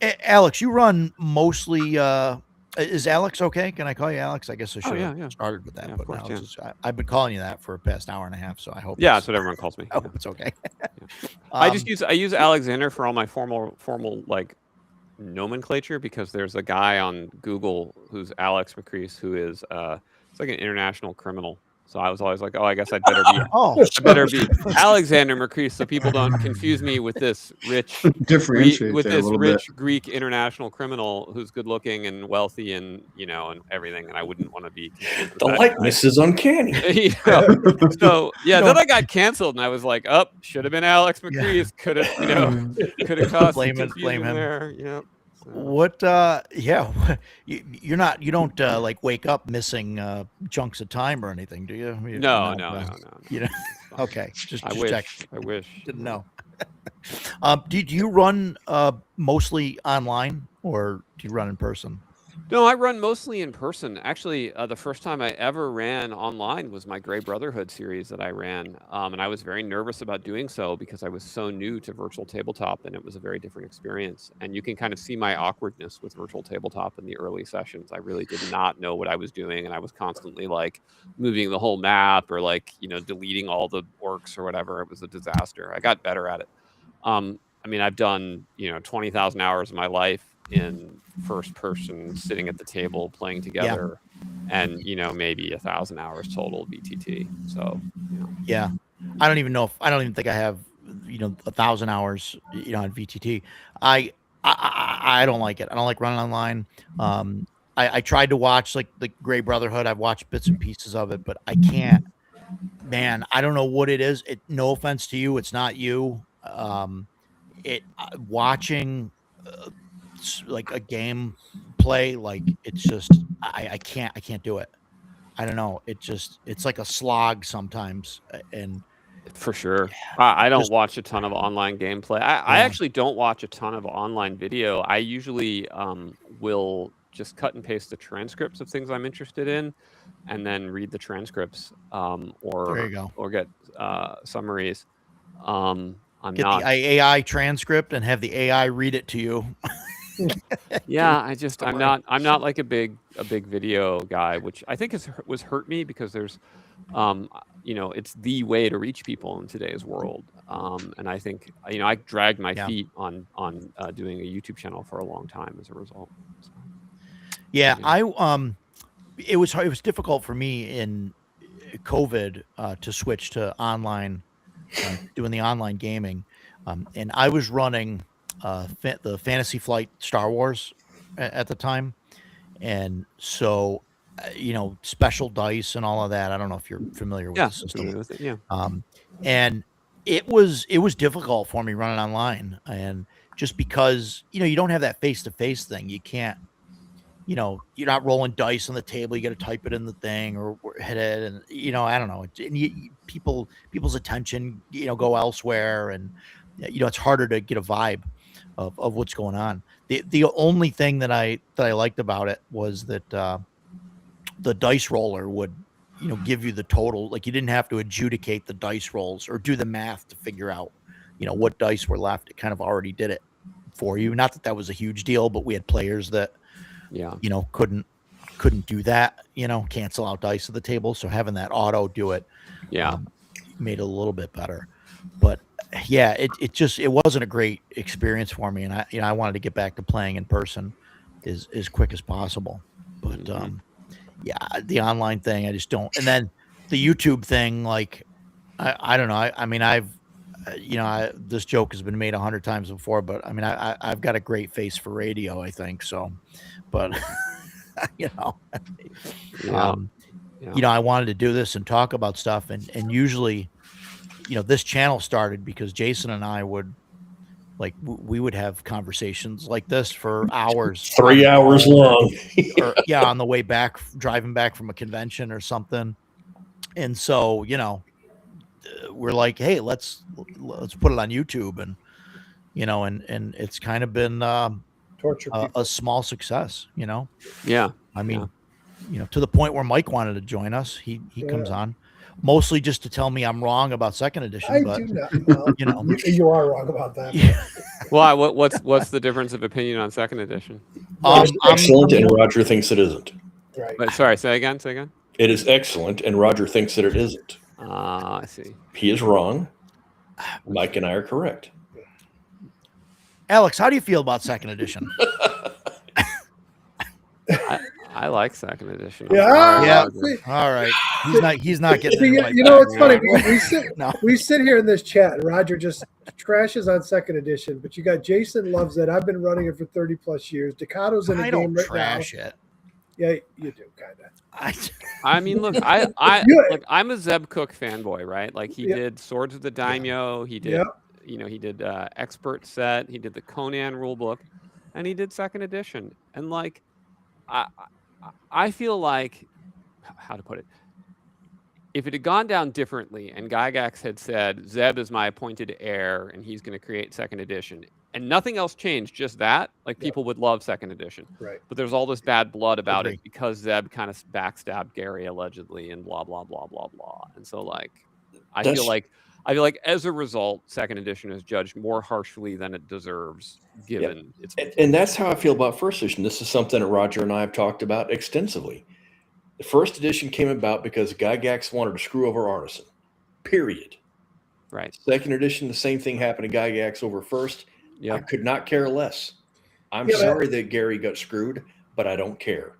Alex, you run mostly. Is Alex okay? Can I call you Alex? I guess I should have started with that. Yeah, but course, now I've been calling you that for the past hour and a half. So I hope. Yeah, that's what everyone calls me. I hope it's okay. I use Alexander for all my formal like nomenclature, because there's a guy on Google who's Alex Macris, who is it's like an international criminal. So I was always like, I guess I better be Alexander Macris, so people don't confuse me with this rich Greek international criminal who's good looking and wealthy and and everything, and I wouldn't want to be confused with the likeness is uncanny. So then I got canceled, and I was like, should have been Alex Macris. Could have caused blame him there. Yeah. What you don't like wake up missing chunks of time or anything, do you? No. Okay, just I wish didn't know. Did you run mostly online, or do you run in person? No, I run mostly in person. Actually, the first time I ever ran online was my Grey Brotherhood series that I ran. And I was very nervous about doing so because I was so new to virtual tabletop, and it was a very different experience. And you can kind of see my awkwardness with virtual tabletop in the early sessions. I really did not know what I was doing, and I was constantly like moving the whole map, or like, deleting all the orcs or whatever. It was a disaster. I got better at it. I mean, I've done, 20,000 hours of my life in first person, sitting at the table playing together, and maybe 1,000 hours total BTT. So yeah, I don't even think I have 1,000 hours, on VTT. I don't like it. I don't like running online. I tried to watch like the Gray Brotherhood. I've watched bits and pieces of it, but I can't. Man, I don't know what it is. No offense to you, it's not you. Watching like a game play, like it's just I can't do it. I don't know. It's like a slog sometimes, and For sure. I don't just watch a ton of online gameplay. I yeah, actually don't watch a ton of online video. I usually will just cut and paste the transcripts of things I'm interested in, and then read the transcripts, there you go. or get summaries. I'm Get not. the AI transcript and have the AI read it to you. Yeah, I'm Summary. not like a big video guy, which I think was hurt me because there's it's the way to reach people in today's world. And I think I dragged my Yeah. feet on doing a YouTube channel for a long time as a result. So, Yeah, yeah. it was difficult for me in COVID to switch to online, doing the online gaming, and I was running the Fantasy Flight Star Wars at the time, and so special dice and all of that. I don't know if you're familiar with Yeah, the I'm system, familiar with it. Yeah. and it was difficult for me running online, and just because you don't have that face to face thing, you can't. You're not rolling dice on the table. You got to type it in the thing or hit it, and I don't know. And people's attention, go elsewhere, and it's harder to get a vibe of what's going on. The only thing that I liked about it was that the dice roller would give you the total. Like you didn't have to adjudicate the dice rolls or do the math to figure out what dice were left. It kind of already did it for you. Not that that was a huge deal, but we had players that Yeah. couldn't do that, cancel out dice at the table. So having that auto do it, Yeah. made it a little bit better. But yeah, it wasn't a great experience for me. And I wanted to get back to playing in person as quick as possible. But, yeah, the online thing, I just don't. And then the YouTube thing, like, I don't know. I mean, this joke has been made 100 times before, but I mean, I've got a great face for radio, I think so, but Yeah. I wanted to do this and talk about stuff, and usually, this channel started because Jason and I would we would have conversations like this for hours, 3 hours long. or on the way back, driving back from a convention or something, and so we're like, hey, let's put it on YouTube, and and it's kind of been Torture people. a small success. Yeah. I mean, to the point where Mike wanted to join us. He comes on mostly just to tell me I'm wrong about second edition. I But do not. You are wrong about that. yeah, Well, what's the difference of opinion on second edition? It's excellent, and Roger thinks it isn't. Right. But sorry, say again. It is excellent, and Roger thinks that it isn't. I see. He is wrong. Mike and I are correct. Alex, how do you feel about second edition? I like second edition. Yeah. All right. He's not getting See, it. it's funny. No. We sit here in this chat, and Roger just trashes on second edition. But you got Jason loves it. I've been running it for 30 plus years. Decato's in the I game don't right trash now. it. Yeah, you do kind of. I mean, look, look, I'm a Zeb Cook fanboy, right? Like he did Swords of the Daimyo, he did, he did Expert Set, he did the Conan rulebook, and he did second edition. And like, I feel like, how to put it, if it had gone down differently and Gygax had said, Zeb is my appointed heir and he's going to create second edition, and nothing else changed, just that, like people would love second edition. Right. But there's all this bad blood about Agree. it because Zeb kind of backstabbed Gary allegedly and blah, blah, blah, blah, blah. And so like, I feel like as a result, second edition is judged more harshly than it deserves, given its. And that's how I feel about first edition. This is something that Roger and I have talked about extensively. The first edition came about because Gygax wanted to screw over Arneson. Period. Right. Second edition, the same thing happened to Gygax over first. Yeah. I could not care less. I'm sorry that Gary got screwed, but I don't care.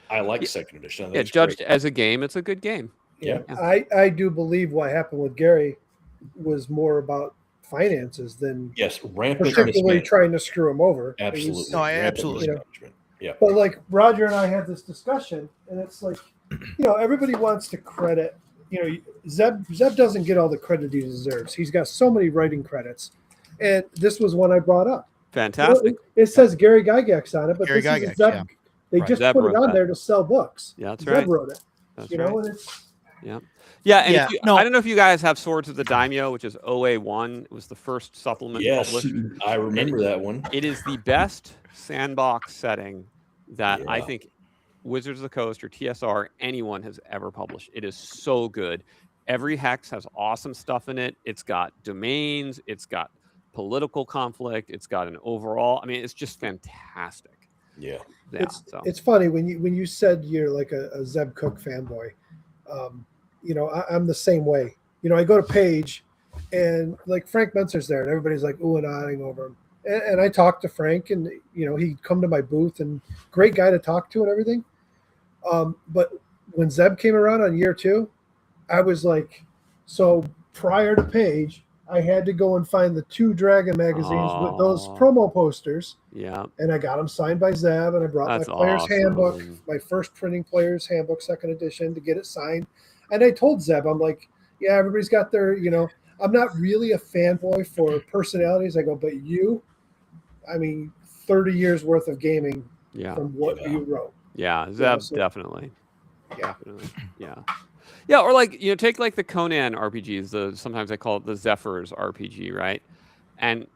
I like second edition. I think it's judged great. as a game, it's a good game. Yeah. I do believe what happened with Gary was more about finances than Yes, rampant particularly mismanagement. trying to screw them over. It was- Absolutely. No, Rampant absolutely. mismanagement. Yeah. But like Roger and I had this discussion, and it's like, everybody wants to credit. Zeb doesn't get all the credit he deserves. He's got so many writing credits, and this was one I brought up. Fantastic. It says Gary Gygax on it, but Gary this is Gygax, Zeb. yeah. They Right. just Zeb put it wrote on that. there to sell books. Yeah, that's Zeb right. wrote it. That's And it's Yeah. Yeah. And Yeah, if you, no. I don't know if you guys have Swords of the Daimyo, which is OA1. It was the first supplement Yes, published. I remember that one. It is the best sandbox setting that I Yeah. think Wizards of the Coast or TSR, anyone has ever published. It is so good. Every hex has awesome stuff in it. It's got domains. It's got political conflict. It's got an overall. I mean, it's just fantastic. Yeah. Yeah. it's funny when you said you're like a Zeb Cook fanboy. I'm the same way. I go to Page, and like Frank Mentzer's there, and everybody's like ooh and ahhing over him. And I talked to Frank, and he'd come to my booth, and great guy to talk to and everything. But when Zeb came around on year 2, I was like, so prior to Page, I had to go and find the 2 Dragon magazines with those promo posters. Yeah. And I got them signed by Zeb, and I brought That's my player's awesome. handbook, my first printing player's handbook, 2nd edition, to get it signed. And I told Zeb, I'm like, yeah, everybody's got their, I'm not really a fanboy for personalities. I go, but you, 30 years worth of gaming from what you wrote. Yeah, Zeb, definitely. Yeah. Definitely. Yeah. Yeah, or like, take like the Conan RPGs, sometimes I call it the Zephyrs RPG, right? And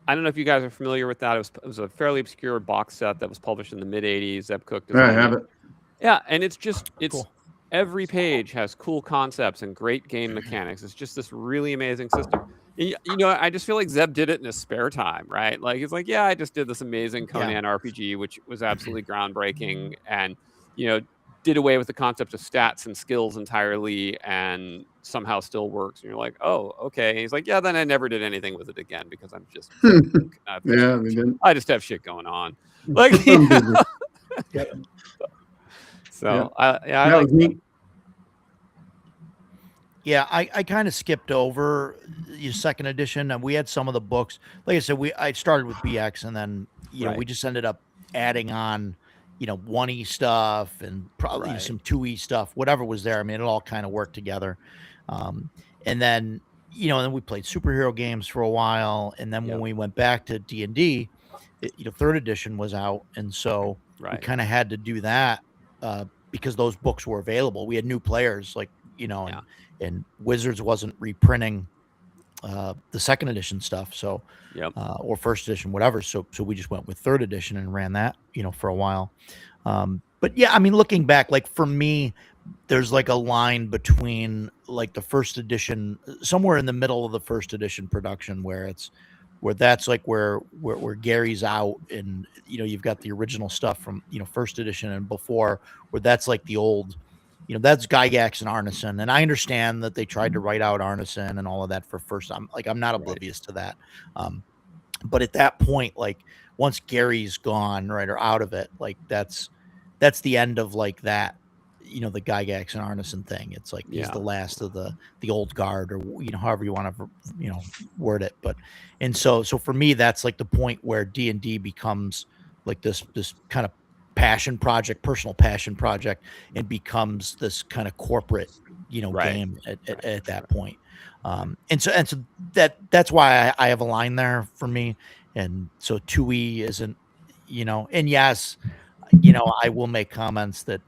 I don't know if you guys are familiar with that. It was a fairly obscure box set that was published in the mid-'80s. Zeb Cook I designed have it. Yeah, and it's Cool. every page has cool concepts and great game mechanics. It's just this really amazing system. And, I just feel like Zeb did it in his spare time, right? Like, he's like, yeah, I just did this amazing Conan RPG, which was absolutely groundbreaking, and, did away with the concept of stats and skills entirely, and somehow still works. And you're like, oh, okay. And he's like, yeah, then I never did anything with it again because I'm just, Yeah, they didn't. I just have shit going on. Like, I'm busy. so Yeah. I That like was neat. Yeah, I kind of skipped over your 2nd edition, and we had some of the books. Like I said, I started with BX, and then we just ended up adding on 1E stuff and probably some 2E stuff, whatever was there. I mean, it all kind of worked together. And then then we played superhero games for a while, and then when we went back to D&D, 3rd edition was out, and so we kind of had to do that because those books were available. We had new players, like and Wizards wasn't reprinting the 2nd edition stuff, so or 1st edition, whatever. So we just went with 3rd edition and ran that, for a while. But yeah, I mean, looking back, like for me, there's like a line between like the 1st edition, somewhere in the middle of the 1st edition production, where that's like where Gary's out, and you've got the original stuff from 1st edition and before, where that's like the old. That's Gygax and Arneson. And I understand that they tried to write out Arneson and all of that for first. I'm not oblivious to that. But at that point, like once Gary's gone, right, or out of it, like that's the end of like that, the Gygax and Arneson thing. It's like he's the last of the old guard, or however you want to word it. But and so for me, that's like the point where D&D becomes like this kind of personal passion project, and becomes this kind of corporate game at that point. And so that's why I have a line there for me. And so 2E isn't, and yes, I will make comments that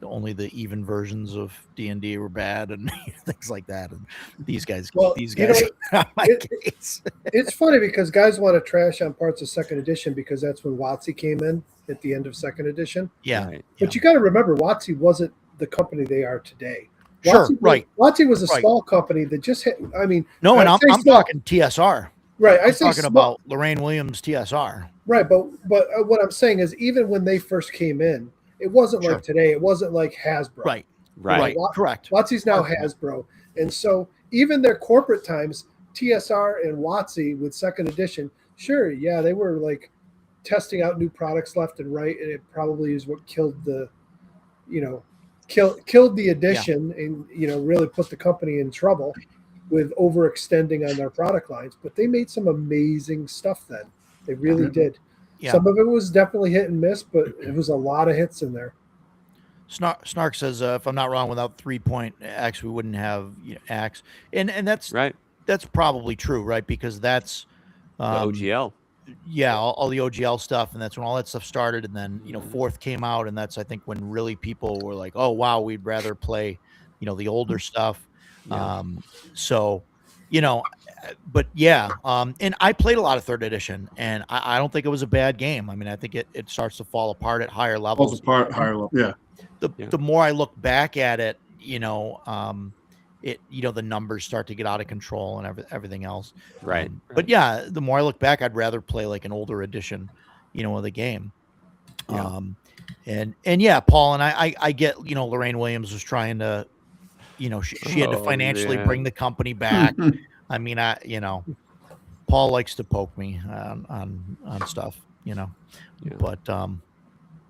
only the even versions of D&D were bad and things like that, and these guys my case. It's funny because guys want to trash on parts of 2nd edition because that's when WotC came in at the end of 2nd edition. But you got to remember, WotC wasn't the company they are today. WotC was a small company that just had, and I'm talking TSR. Right, I'm talking about Lorraine Williams TSR. Right, but what I'm saying is, even when they first came in, it wasn't like today. It wasn't like Hasbro. Right. Correct. WotC's now Hasbro, and so even their corporate times, TSR and WotC with 2nd edition, sure, yeah, they were like testing out new products left and right, and it probably is what killed the, killed the edition, and really put the company in trouble. with overextending on their product lines, but they made some amazing stuff then. They really did. Yeah. Some of it was definitely hit and miss, but it was a lot of hits in there. Snark says, if I'm not wrong, without 3-point axe, we wouldn't have axe, and that's Right. That's probably true, right? Because that's The OGL. Yeah, all the OGL stuff, and that's when all that stuff started. And then Fourth came out, and that's I think when really people were like, "Oh wow, we'd rather play, the older stuff." Yeah. So, but yeah, and I played a lot of third edition, and I don't think it was a bad game. I mean, I think it starts to fall apart at higher levels. Falls apart higher level. Yeah. The more I look back at it, the numbers start to get out of control and everything else. Right. But yeah, the more I look back, I'd rather play like an older edition, of the game. Yeah. And yeah, Paul, and I get, Lorraine Williams was trying to, she had to financially bring the company back. I mean, Paul likes to poke me on stuff, but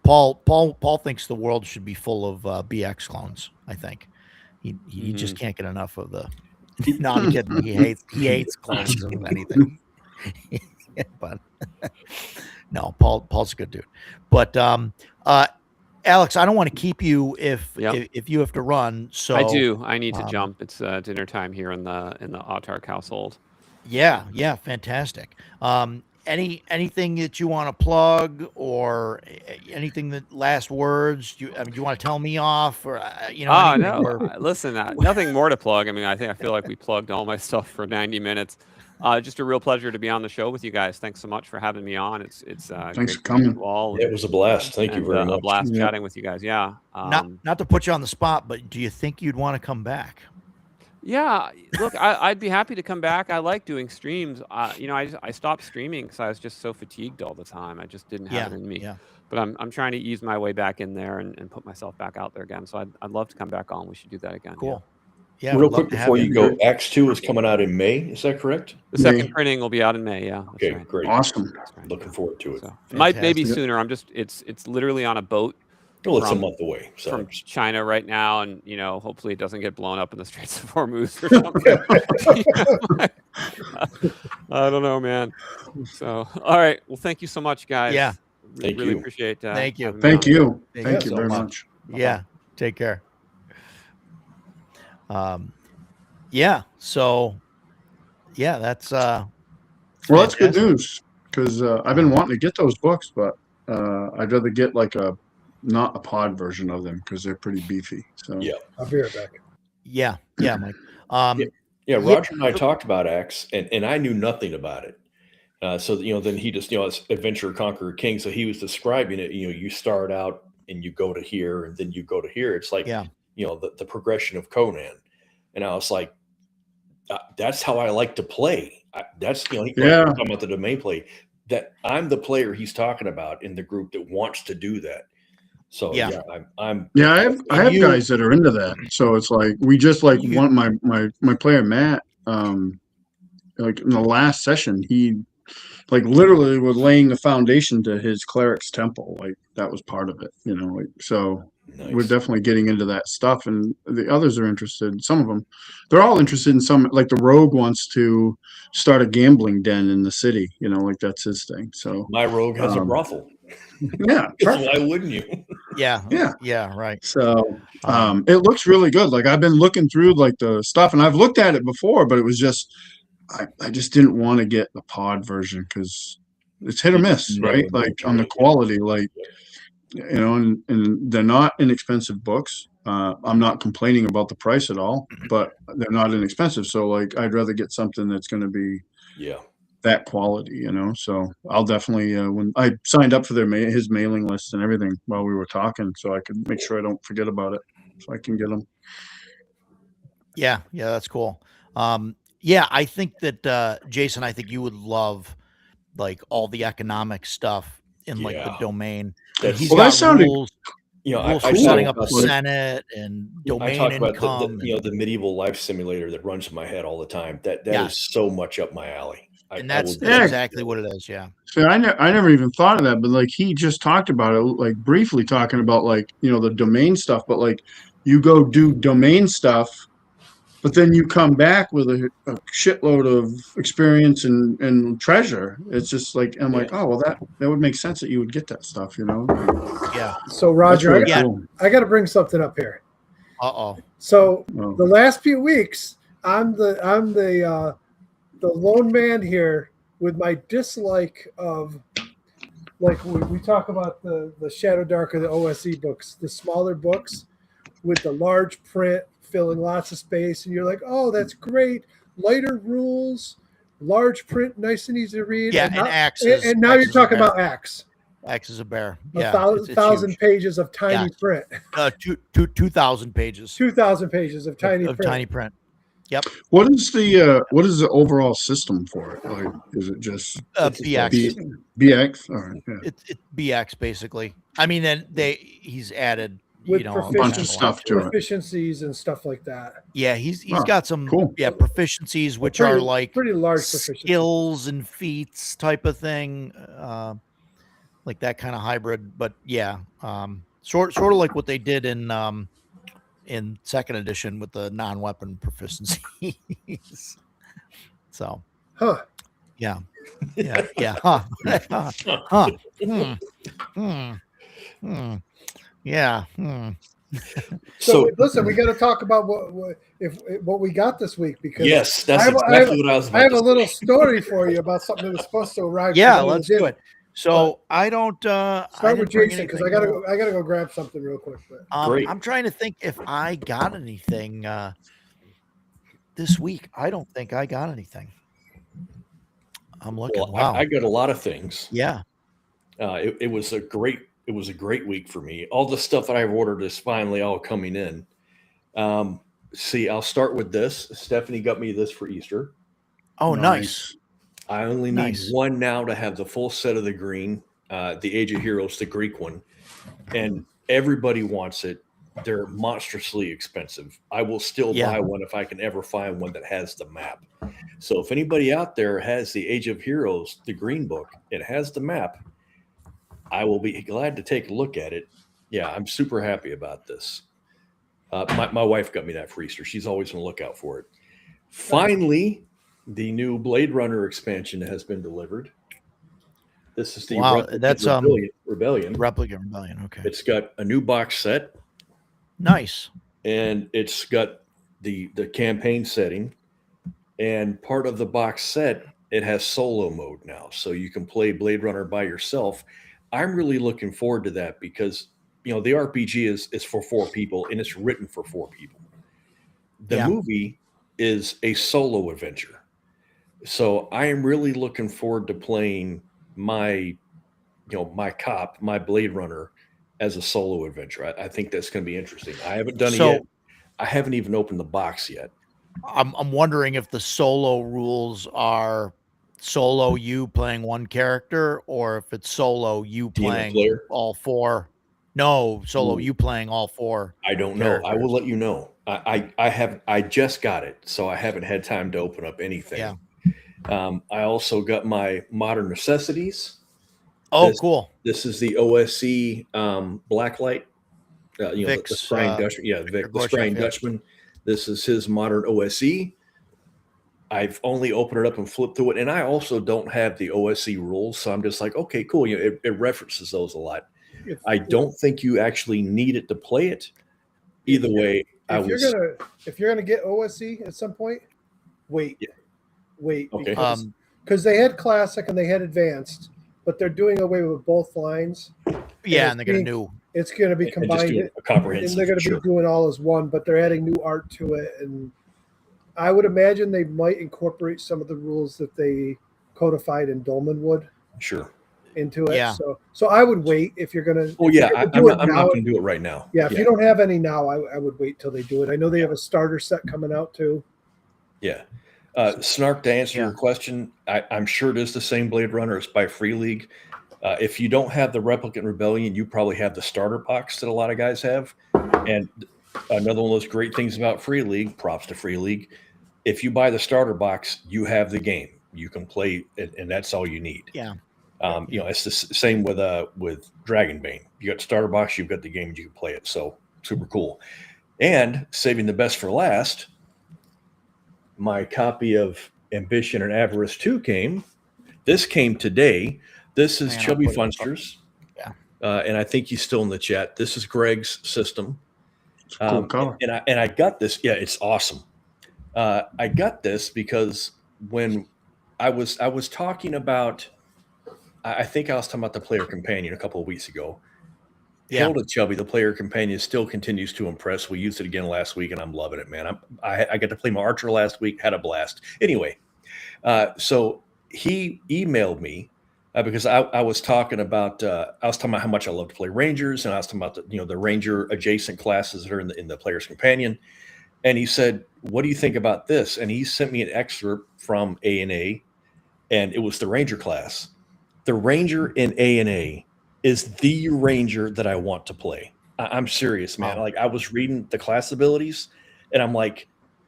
Paul thinks the world should be full of BX clones. I think he just can't get enough of the. No, I'm kidding. He hates clones of anything. But no, Paul's a good dude. But Alex, I don't want to keep you if you have to run. So I do. I need to jump. It's dinner time here in the Autark household. Yeah, fantastic. Anything that you want to plug or anything that last words? Do you want to tell me off or no. Listen, nothing more to plug. I mean, I feel like we plugged all my stuff for 90 minutes. Just a real pleasure to be on the show with you guys. Thanks so much for having me on. It's thanks for coming. It was a blast. Thank you very much. A blast chatting with you guys. Yeah. Not to put you on the spot, but do you think you'd want to come back? Yeah, look, I'd be happy to come back. I like doing streams. I stopped streaming because I was just so fatigued all the time. I just didn't have it in me. Yeah. But I'm trying to ease my way back in there and put myself back out there again. So I'd love to come back on. We should do that again. Cool. Yeah. Real quick before you go, Axe 2 is coming out in May. Is that correct? The second printing will be out in May. Yeah. Okay, right. great. Awesome. Right. Looking forward to it. So, maybe sooner. It's literally on a boat. Well, it's a month away. So. From China right now, and hopefully it doesn't get blown up in the Straits of Hormuz or something. I don't know, man. So, all right. Well, thank you so much, guys. Yeah. Really appreciate. Thank you. Thank you. Thank you very much. Yeah. Take care. Yeah. So, yeah, that's that's good news because I've been wanting to get those books, but I'd rather get like not a pod version of them because they're pretty beefy. So yeah, I'll be right back. Yeah, Mike. Roger and I talked about Axe, and I knew nothing about it. So then he just it's Adventure Conqueror King. So he was describing it. You start out and you go to here, and then you go to here. It's like the progression of Conan, and I was like, that's how I like to play. That's talking about the domain play. That I'm the player he's talking about in the group that wants to do that. So I have guys that are into that. So it's like we just want my player Matt. Like in the last session, he literally was laying the foundation to his cleric's temple. Like that was part of it, so. Nice. We're definitely getting into that stuff, and the others are interested. Some of them, they're all interested in some. Like the rogue wants to start a gambling den in the city. That's his thing. So my rogue has a brothel. Yeah, why wouldn't you? Yeah, right. So it looks really good. Like I've been looking through the stuff, and I've looked at it before, but it was just I just didn't want to get the pod version because it's hit or miss, right? On the quality, and they're not inexpensive books. I'm not complaining about the price at all, but they're not inexpensive. So I'd rather get something that's going to be that quality, So I'll definitely when I signed up for his mailing list and everything while we were talking, so I could make sure I don't forget about it, so I can get them. Yeah, that's cool. I think that Jason, I think you would love all the economic stuff in the domain. He's got rules. Rules for setting up a Senate and domain income. The medieval life simulator that runs in my head all the time. That is so much up my alley. And that's exactly what it is. Yeah. So I never even thought of that, but he just talked about it, briefly talking about the domain stuff. But you go do domain stuff, but then you come back with a shitload of experience and treasure. It's just like, I'm like, oh, well, that would make sense that you would get that stuff, you know? Yeah. So That's Roger, really Yeah. cool. I got to bring something up here. Uh-oh. So Oh. the last few weeks, I'm the lone man here with my dislike of, like we talk about the Shadow Dark or the OSE books, the smaller books with the large print filling lots of space, and you're like, oh, that's great, lighter rules, large print, nice and easy to read. Yeah, and and now, Axe and, is- and now Axe you're is a talking bear. about Axe. Axe is a bear. A Yeah. thousand huge. pages of tiny Yeah. print. 2,000 pages 2,000 pages of tiny of print. tiny print. Yep. What is the overall system for it? Like, is it just It's a BX. BX? All right, yeah. It's BX basically. I mean, then he's added With you know A bunch of proficiency- stuff to it. Proficiencies and stuff like that. Yeah, he's Oh, got some cool. proficiencies which Pretty- are like pretty large proficiencies. skills and feats type of thing, like that kind of hybrid. But yeah, sort of like what they did in second edition with the non-weapon proficiencies. So Huh. yeah, huh, huh, yeah. So, listen, we got to talk about what we got this week, because yes, that's I have- exactly what I was about I have to a little say. story for you about something that was supposed to arrive. Yeah, today. let's do it. So I don't Start I with didn't bring Jason, because anything I gotta go grab something real quick. But Great. I'm trying to think if I got anything this week. I don't think I got anything. I'm looking. Well, Wow. I got a lot of things. Yeah. It was a great week for me. All the stuff that I've ordered is finally all coming in. See, I'll start with this. Stephanie got me this for Easter. Oh, nice. I only need Nice. one now to have the full set of the green, the Age of Heroes, the Greek one, and everybody wants it. They're monstrously expensive. I will still Yeah. buy one if I can ever find one that has the map. So if anybody out there has the Age of Heroes, the green book, it has the map, I will be glad to take a look at it. Yeah, I'm super happy about this. My wife got me that for Easter. She's always on the lookout for it. Finally, the new Blade Runner expansion has been delivered. This is the Wow, Replicant that's, Rebellion. Replicant Rebellion. Okay. It's got a new box set, Nice. and it's got the campaign setting. And part of the box set, it has solo mode now, so you can play Blade Runner by yourself. I'm really looking forward to that because the RPG is for 4 people and it's written for 4 people. The Yeah. movie is a solo adventure, so I am really looking forward to playing my Blade Runner as a solo adventure. I think that's going to be interesting. I haven't done it So- yet. I haven't even opened the box yet. I'm wondering if the solo rules are solo you playing one character, or if it's solo you Team of playing player? all 4. No, solo Ooh. you playing all 4. I don't know. I characters. will let you know. I just got it, so I haven't had time to open up anything. Yeah. I also got my Modern Necessities. Oh, This- cool. This is the OSC Blacklight. The Vix, Scrying Dutchman. Yeah, Victor Vic, the Gorshov, Scrying yeah. Dutchman. This is his modern OSE. I've only opened it up and flipped through it, and I also don't have the OSC rules, so I'm just like, okay, cool. It references those a lot. I don't think you actually need it to play it. Either way, If you're gonna get OSE at some point, wait, Yeah. wait, Okay. because they had classic and they had advanced, but they're doing away with both lines. Yeah, it's and they're gonna being- do. It's going to be and just combined, do a and comprehensive. they're going to sure. be doing all as one, but they're adding new art to it. And I would imagine they might incorporate some of the rules that they codified in Dolmenwood Sure. into it. Yeah. So I would wait if you're going to. Oh yeah, I'm do it not now. going to do it right now. Yeah, if you don't have any now, I would wait till they do it. I know they have a starter set coming out too. Yeah. Snark, to answer Yeah. your question, I'm sure it is the same Blade Runner. It's by Free League. If you don't have the Replicant Rebellion, you probably have the starter box that a lot of guys have. And another one of those great things about Free League, props to Free League, if you buy the starter box, you have the game. You can play it, and that's all you need. Yeah. It's the same with Dragonbane. You got the starter box, you've got the game, and you can play it. So super cool. And saving the best for last, my copy of Ambition and Avarice 2 came. This came today. This is Man, I'll Chubby put it up. Funsters. Yeah. And I think he's still in the chat. This is Greg's system. It's a cool color. And I got this. Yeah, it's awesome. I got this because when I was talking about, I think I was talking about the player companion a couple of weeks ago. Yeah. Hilda Chubby, the player companion, still continues to impress. We used it again last week, and I'm loving it, man. I got to play my archer last week, had a blast. Anyway, so he emailed me because I was talking about how much I love to play Rangers, and I was talking about the Ranger adjacent classes that are in the player's companion. And he said, "What do you think about this?" And he sent me an excerpt from A&A, and it was the Ranger class. The Ranger in A&A is the Ranger that I want to play. I'm serious, man. Wow. Like, I was reading the class abilities, and I'm like,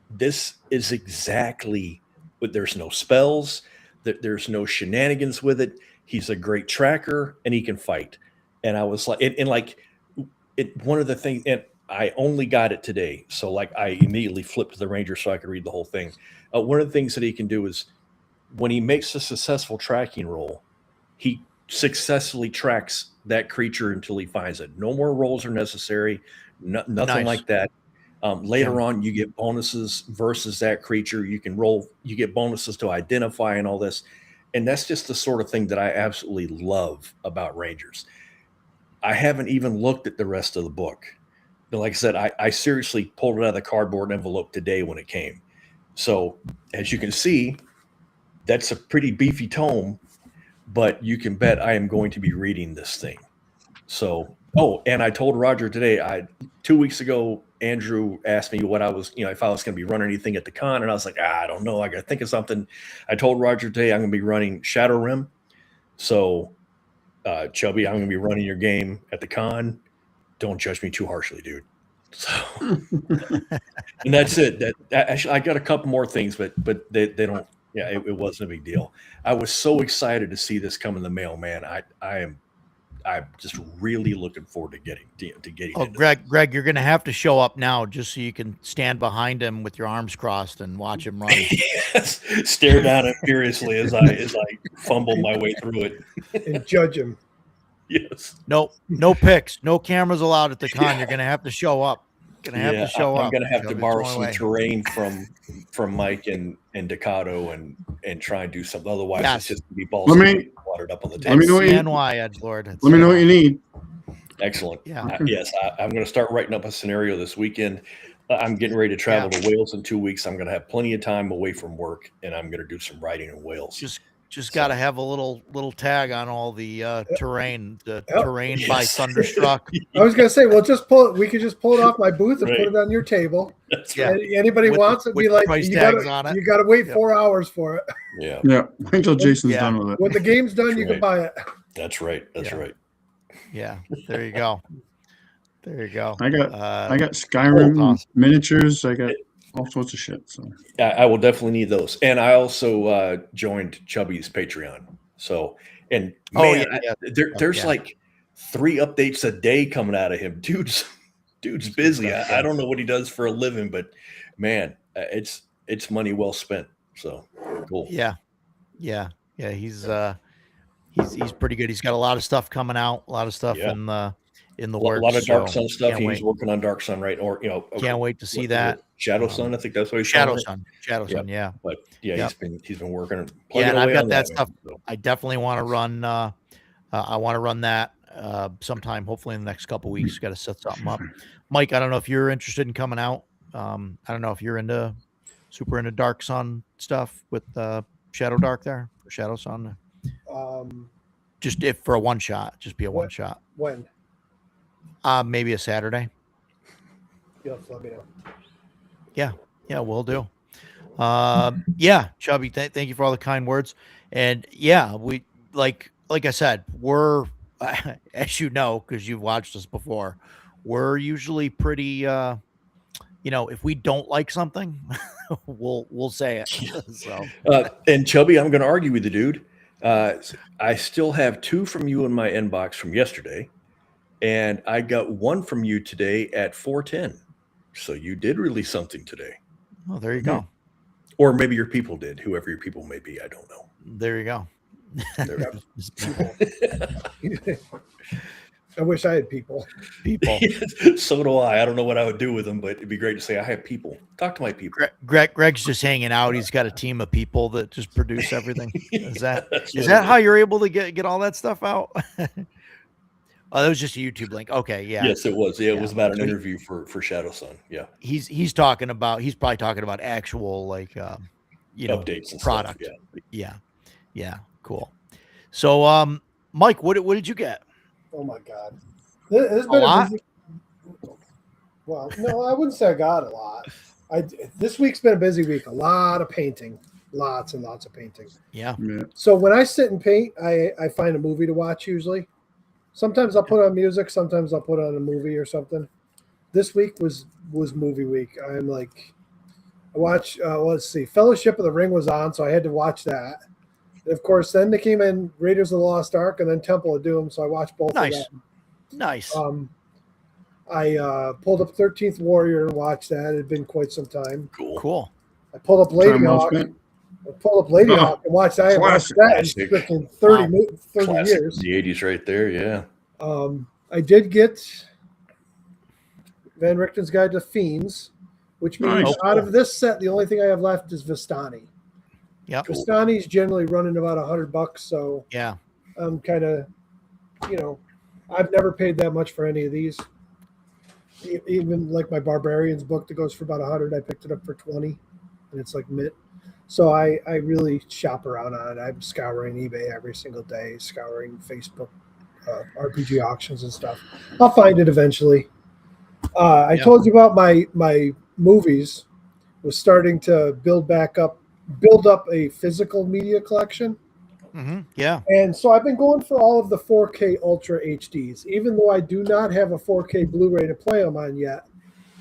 this is exactly what. There's no spells, there's no shenanigans with it. He's a great tracker, and he can fight. And I was like, one of the things, and I only got it today, so like I immediately flipped to the Ranger so I could read the whole thing. One of the things that he can do is when he makes a successful tracking roll, he successfully tracks that creature until he finds it. No more rolls are necessary. Nothing Nice. like that. Later on, you get bonuses versus that creature. You can roll. You get bonuses to identify and all this. And that's just the sort of thing that I absolutely love about Rangers. I haven't even looked at the rest of the book. But like I said, I seriously pulled it out of the cardboard envelope today when it came. So as you can see, that's a pretty beefy tome. But you can bet I am going to be reading this thing. So, and I told Roger today, 2 weeks ago, Andrew asked me what I was, if I was going to be running anything at the con. And I was like, I don't know. I got to think of something. I told Roger today I'm going to be running Shadow Rim. So, Chubby, I'm going to be running your game at the con. Don't judge me too harshly, dude. So, and that's it. Actually, I got a couple more things, but they don't. Yeah, it wasn't a big deal. I was so excited to see this come in the mail, man. I'm just really looking forward to getting Oh, Greg, you're going to have to show up now just so you can stand behind him with your arms crossed and watch him run. Yes, stare down him furiously as I fumble my way through it and judge him. Yes. No pics, no cameras allowed at the con. You're going to have to show up. I'm going to have to borrow some terrain from Mike and Ducato and try and do something. Otherwise, it's just to be balls watered up on the table. Let me know Edgelord. Let me know what you need. Excellent. Yeah. Yes, I'm going to start writing up a scenario this weekend. I'm getting ready to travel to Wales in 2 weeks. I'm going to have plenty of time away from work, and I'm going to do some writing in Wales. Just got to have a little tag on all the terrain. Terrain by Thunderstruck. I was gonna say, we could just pull it off my booth and put it on your table. That's right. Anybody wants it, be like, you gotta wait 4 hours for it. Yeah. Wait until Jason's done with it. When the game's done, you can buy it. That's right. Right. Yeah. There you go. I got Skyrim miniatures. I got all sorts of shit. So I will definitely need those. And I also joined Chubby's Patreon. So, and man, there's like 3 updates a day coming out of him. Dude's busy. I don't know what he does for a living, but man, it's money well spent. So cool. Yeah. He's pretty good. He's got a lot of stuff coming out, a lot of stuff in the works. A lot of Dark Sun stuff. He's working on Dark Sun, right? Or can't wait to see that. Shadow Sun, I think that's what he's Shadow Sun. Yeah. But he's been working on. And I've got that stuff. So. I definitely want to run. I want to run that sometime. Hopefully in the next couple of weeks. Got to set something up. Mike, I don't know if you're interested in coming out. I don't know if you're super into Dark Sun stuff with Shadow Dark there, Shadow Sun. Just if for a one shot, just be a one shot. When? Maybe a Saturday. You'll have to let me know. Yeah, we'll do. Chubby, thank you for all the kind words. And we like I said, we're as you know, because you've watched us before, we're usually pretty if we don't like something, we'll say it. So and Chubby, I'm gonna argue with you, dude. I still have 2 from you in my inbox from yesterday, and I got 1 from you today at 4:10. So you did release something today. Oh, there you go. Or maybe your people did, whoever your people may be. I don't know. There you go. There we go. I wish I had people. People. So do I. I don't know what I would do with them, but it'd be great to say I have people. Talk to my people. Greg's just hanging out. He's got a team of people that just produce everything. Is that That's is what that it how you're able to get all that stuff out? Oh, that was just a YouTube link. Okay, yeah. Yes, it was. Yeah, it Yeah. was about an So he- interview for Shadow Sun. Yeah, He's probably talking about actual updates and product. stuff. Yeah. Yeah. Cool. So Mike, what did you get? Oh my God. It's A been lot? busy. Well, no, I wouldn't say I got a lot. This week's been a busy week. A lot of painting. Lots and lots of painting. Yeah. Yeah. So when I sit and paint, I find a movie to watch usually. Sometimes I'll put on music, sometimes I'll put on a movie or something. This week was movie week. I'm like, I watched, let's see, Fellowship of the Ring was on, so I had to watch that. And of course, then they came in Raiders of the Lost Ark and then Temple of Doom, so I watched both Nice. of them. Nice. I pulled up 13th Warrior and watched that. It had been quite some time. Cool. I pulled up Lady Time well Hawk. spent. I pulled up Lady Oh, Hawk and watched that. I haven't watched classic. that in freaking Wow. 30 Classic years. from the '80s, right there. Yeah. I did get Van Richten's Guide to Fiends, which means Nice. out of this set, the only thing I have left is Vistani. Yep. Cool. Vistani's generally running about $100, so Yeah. I'm kind of, I've never paid that much for any of these. Even like my Barbarians book that goes for about 100, I picked it up for 20, and it's like mint. So I really shop around on it. I'm scouring eBay every single day, scouring Facebook, RPG auctions and stuff. I'll find it eventually. I Yeah. told you about my movies was starting to build up a physical media collection. Mm-hmm. Yeah. And so I've been going for all of the 4K Ultra HDs, even though I do not have a 4K Blu-ray to play them on yet.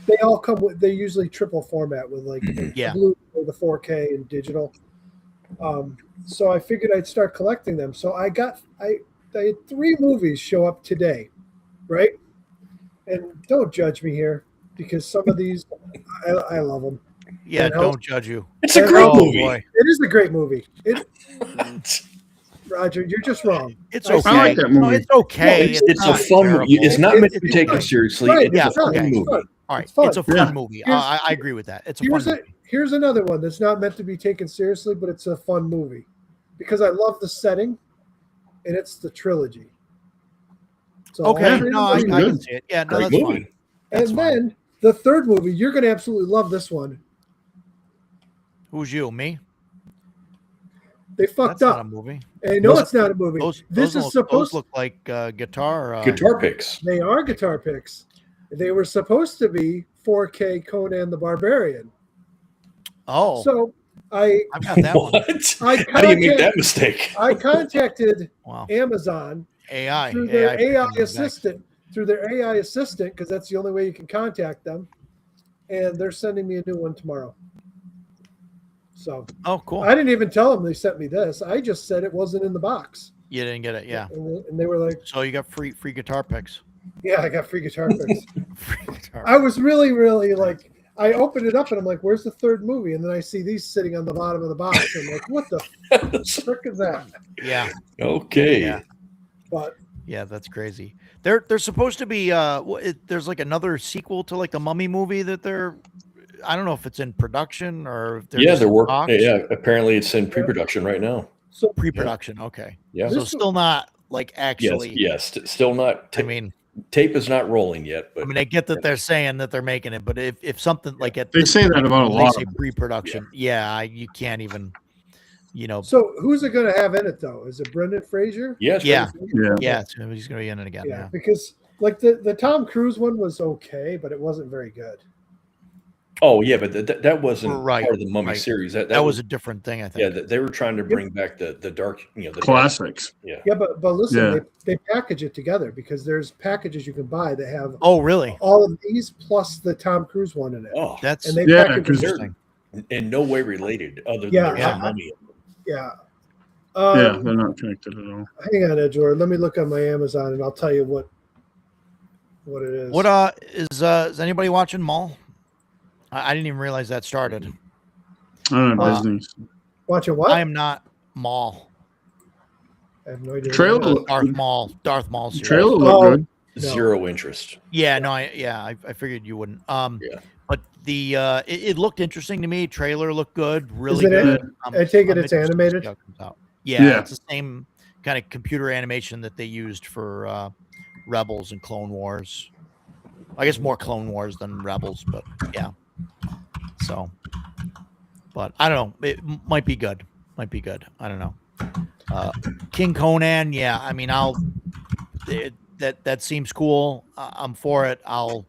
They all come with, they usually triple format with like Yeah. the Blu-ray, the 4K and digital. So I figured I'd start collecting them. So I had 3 movies show up today, right? And don't judge me here because some of these, I love them. Yeah. And Don't judge you. It's a And great Oh movie. boy. It is a great movie. Roger, you're just wrong. It's I okay. like that No, movie. it's okay. It's a not fun terrible. movie. It's not meant to be It's taken fun. seriously. Right, It's yeah, a fun okay. movie. All right. It's fun. It's a fun Yeah. movie. Here's- I agree with that. It's a fun movie. Here's another one that's not meant to be taken seriously, but it's a fun movie because I love the setting, and it's the trilogy. So all Okay. three of No, the I movies- can good. see it. Yeah. No, Great that's movie. fine. That's and fine. then the third movie, you're going to absolutely love this one. Who's you? Me? They fucked That's not a up. movie. I know Those- it's not a movie. This is supposed. Those look like guitar. Guitar picks. They are guitar picks. They were supposed to be 4K Conan the Barbarian. Oh, So I I've got that one. What? I How do you make contact- that mistake? I contacted Wow. Amazon AI. through their AI picking those assistant, because that's the only way you can contact them. And they're sending me a new one tomorrow. So guys. Oh, cool. I didn't even tell them they sent me this. I just said it wasn't in the box. You didn't get it. Yeah. And they were like, So you got free guitar picks. yeah, I got free guitar picks. Free guitar. I was really, really like, I opened it up and I'm like, where's the third movie? And then I see these sitting on the bottom of the box. I'm like, what the frick is that? Yeah. Okay. Yeah. But Yeah, that's crazy. They're supposed to be there's like another sequel to like the Mummy movie that I don't know if it's in production or if Yeah, just they're in working. talks. Yeah, apparently it's in pre-production right now. so Pre-production. Okay. Yeah. So This- still not like Yes. actually. Yes. Still not. I mean, Tape is not rolling yet, but I get that they're saying that they're making it, but if something like at They this say that about a they lot say of them. pre-production, you can't even, So who's it going to have in it though? Is it Brendan Fraser? yes. Yeah. Yeah. yeah, he's gonna be in it again. Yeah, Yeah. because like the Tom Cruise one was okay, but it wasn't very good. Oh yeah, but that wasn't Right, part of the Mummy right. series. That was a different thing, I yeah. think. They were trying to bring back the dark, the dark- Classics. yeah. Yeah, but listen, Yeah. they package it together because there's packages you can buy that have Oh, really? all of these plus the Tom Cruise one in it. Oh, That's And they Yeah, package because it. interesting. in no way related, other than Yeah, there's yeah. a mummy. Yeah. Yeah, they're not connected at all. Hang on, Edgeworth. Let me look on my Amazon and I'll tell you what it is. What is anybody watching Mall? I didn't even realize that started. I don't know Uh, Disney. Watching what? I am not Maul. I have no idea. Trailer what that is. look- Darth Maul The series. trailer looked Oh. good. No. Zero interest. Yeah, no, I figured you wouldn't. Yeah. But the it looked interesting to me. Trailer looked good, really it- good. I take it I'm it's interested to see animated? how it comes out. Yeah, Yeah. it's the same kind of computer animation that they used for Rebels and Clone Wars. I guess more Clone Wars than Rebels, but yeah. So, but I don't know. It might be good. Might be good. I don't know. King Conan, yeah. I mean, that seems cool. I'm for it. I'll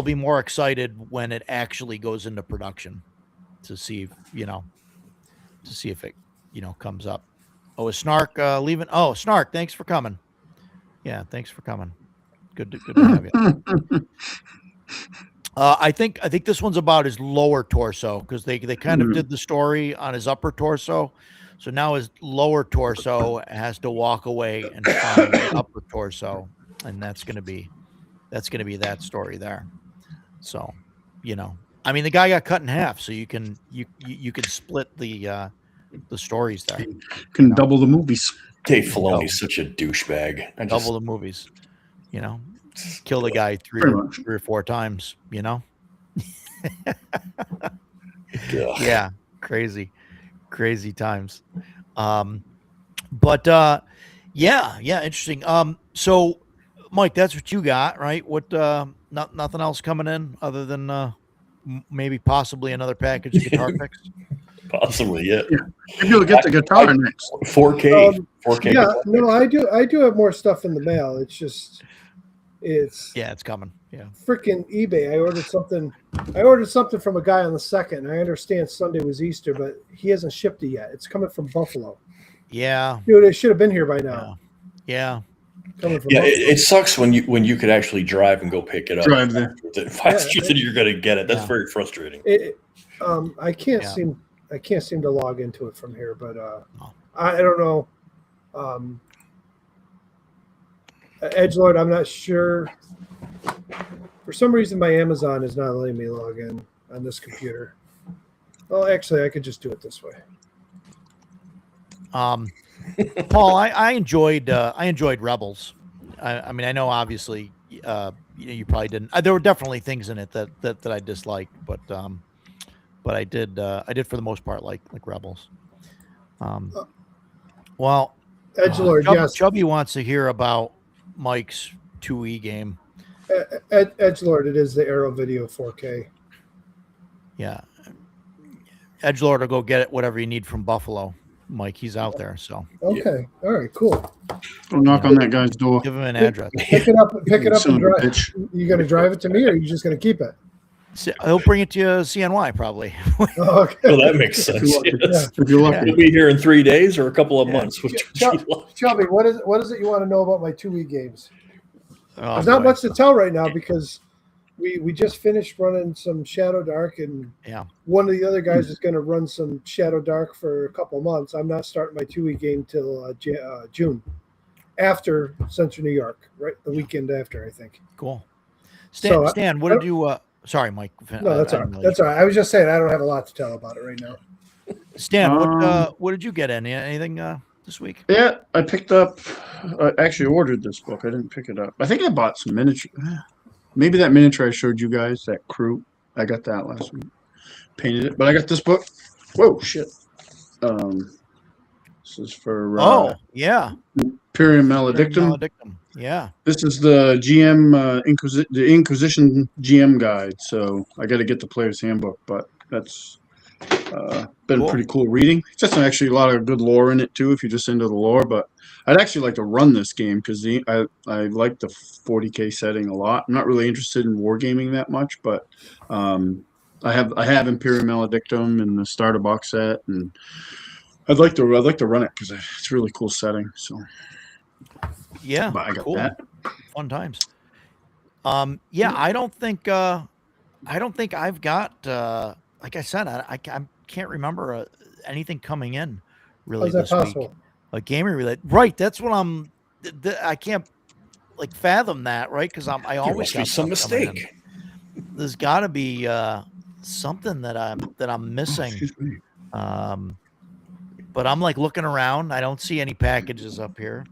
be more excited when it actually goes into production to see if it comes up. Oh, is Snark leaving? Oh, Snark, thanks for coming. Yeah, thanks for coming. Good to have you. I think this one's about his lower torso because they kind of did the story on his upper torso. So now his lower torso has to walk away and find the upper torso, and that's gonna be that story there. So, I mean, the guy got cut in half, so you can split the stories there. Can double the movies. Dave Filoni's such a douchebag. Double the movies. Kill the guy three or four times. Yeah, crazy times. But yeah, interesting. So Mike, that's what you got, right? What nothing else coming in other than maybe possibly another package of guitar picks? Possibly, yeah. Maybe you'll get the guitar next. 4K. 4K. Yeah, no, I do have more stuff in the mail. It's coming. Yeah. Freaking eBay. I ordered something from a guy on the 2nd. I understand Sunday was Easter, but he hasn't shipped it yet. It's coming from Buffalo. Yeah. Dude, it should have been here by now. Yeah. Coming from Yeah, Buffalo. it sucks when you could actually drive and go pick it up. Drive there. Faster than you're going to get it. That's very frustrating. I can't seem to log into it from here, but I don't know. Edgelord, I'm not sure. For some reason, my Amazon is not letting me log in on this computer. Well, actually, I could just do it this way. Paul, I enjoyed Rebels. I mean, I know obviously you probably didn't. There were definitely things in it that I disliked, but I did for the most part like Rebels. Well, Edgelord, yes. Chubby wants to hear about Mike's 2E game. Edgelord, it is the Arrow Video 4K. Yeah, Edgelord will go get it, whatever you need from Buffalo. Mike, he's out there, so Okay, all right, cool. Go knock on that guy's door. give him an address. Pick it up Son and of a drive. bitch. You gonna drive it to me, or are you just gonna keep it? He'll bring it to CNY probably. Oh, okay. Well, that makes sense. Yes. If you're lucky. We'll be here in 3 days or a couple of months. Which would you like? Shelby, what is it you want to know about my 2E games? Oh, There's not boy. much to tell right now because we just finished running some Shadow Dark, and one of the other guys is going to run some Shadow Dark for a couple months. I'm not starting my 2E game till June, after Central New York, right? The weekend after, I think. Cool. So, Stan, what did you? Sorry, Mike. No, that's all right. That's all right. I was just saying I don't have a lot to tell about it right now. Stan, what did you get in? Anything this week? Yeah, I picked up. I actually ordered this book. I didn't pick it up. I think I bought some miniature. Maybe that miniature I showed you guys, that crew. I got that last week. Painted it, but I got this book. Whoa, shit. This is for Imperium Maledictum. Yeah. This is the GM the Inquisition GM guide. So I got to get the player's handbook, but that's been pretty cool reading. It's just actually a lot of good lore in it too, if you're just into the lore. But I'd actually like to run this game because I like the 40K setting a lot. I'm not really interested in wargaming that much, but I have Imperium Maledictum and the starter box set, and I'd like to run it because it's a really cool setting. So yeah, but I got cool. that. Fun times. Yeah, I don't think I've got like I said, I can't remember anything coming in really How's that this possible? week. Like gaming related, right? That's what I can't like fathom that, right? Because I There always must be got some stuff coming in. mistake. There's got to be something that I'm missing. Excuse me. But I'm like looking around. I don't see any packages up here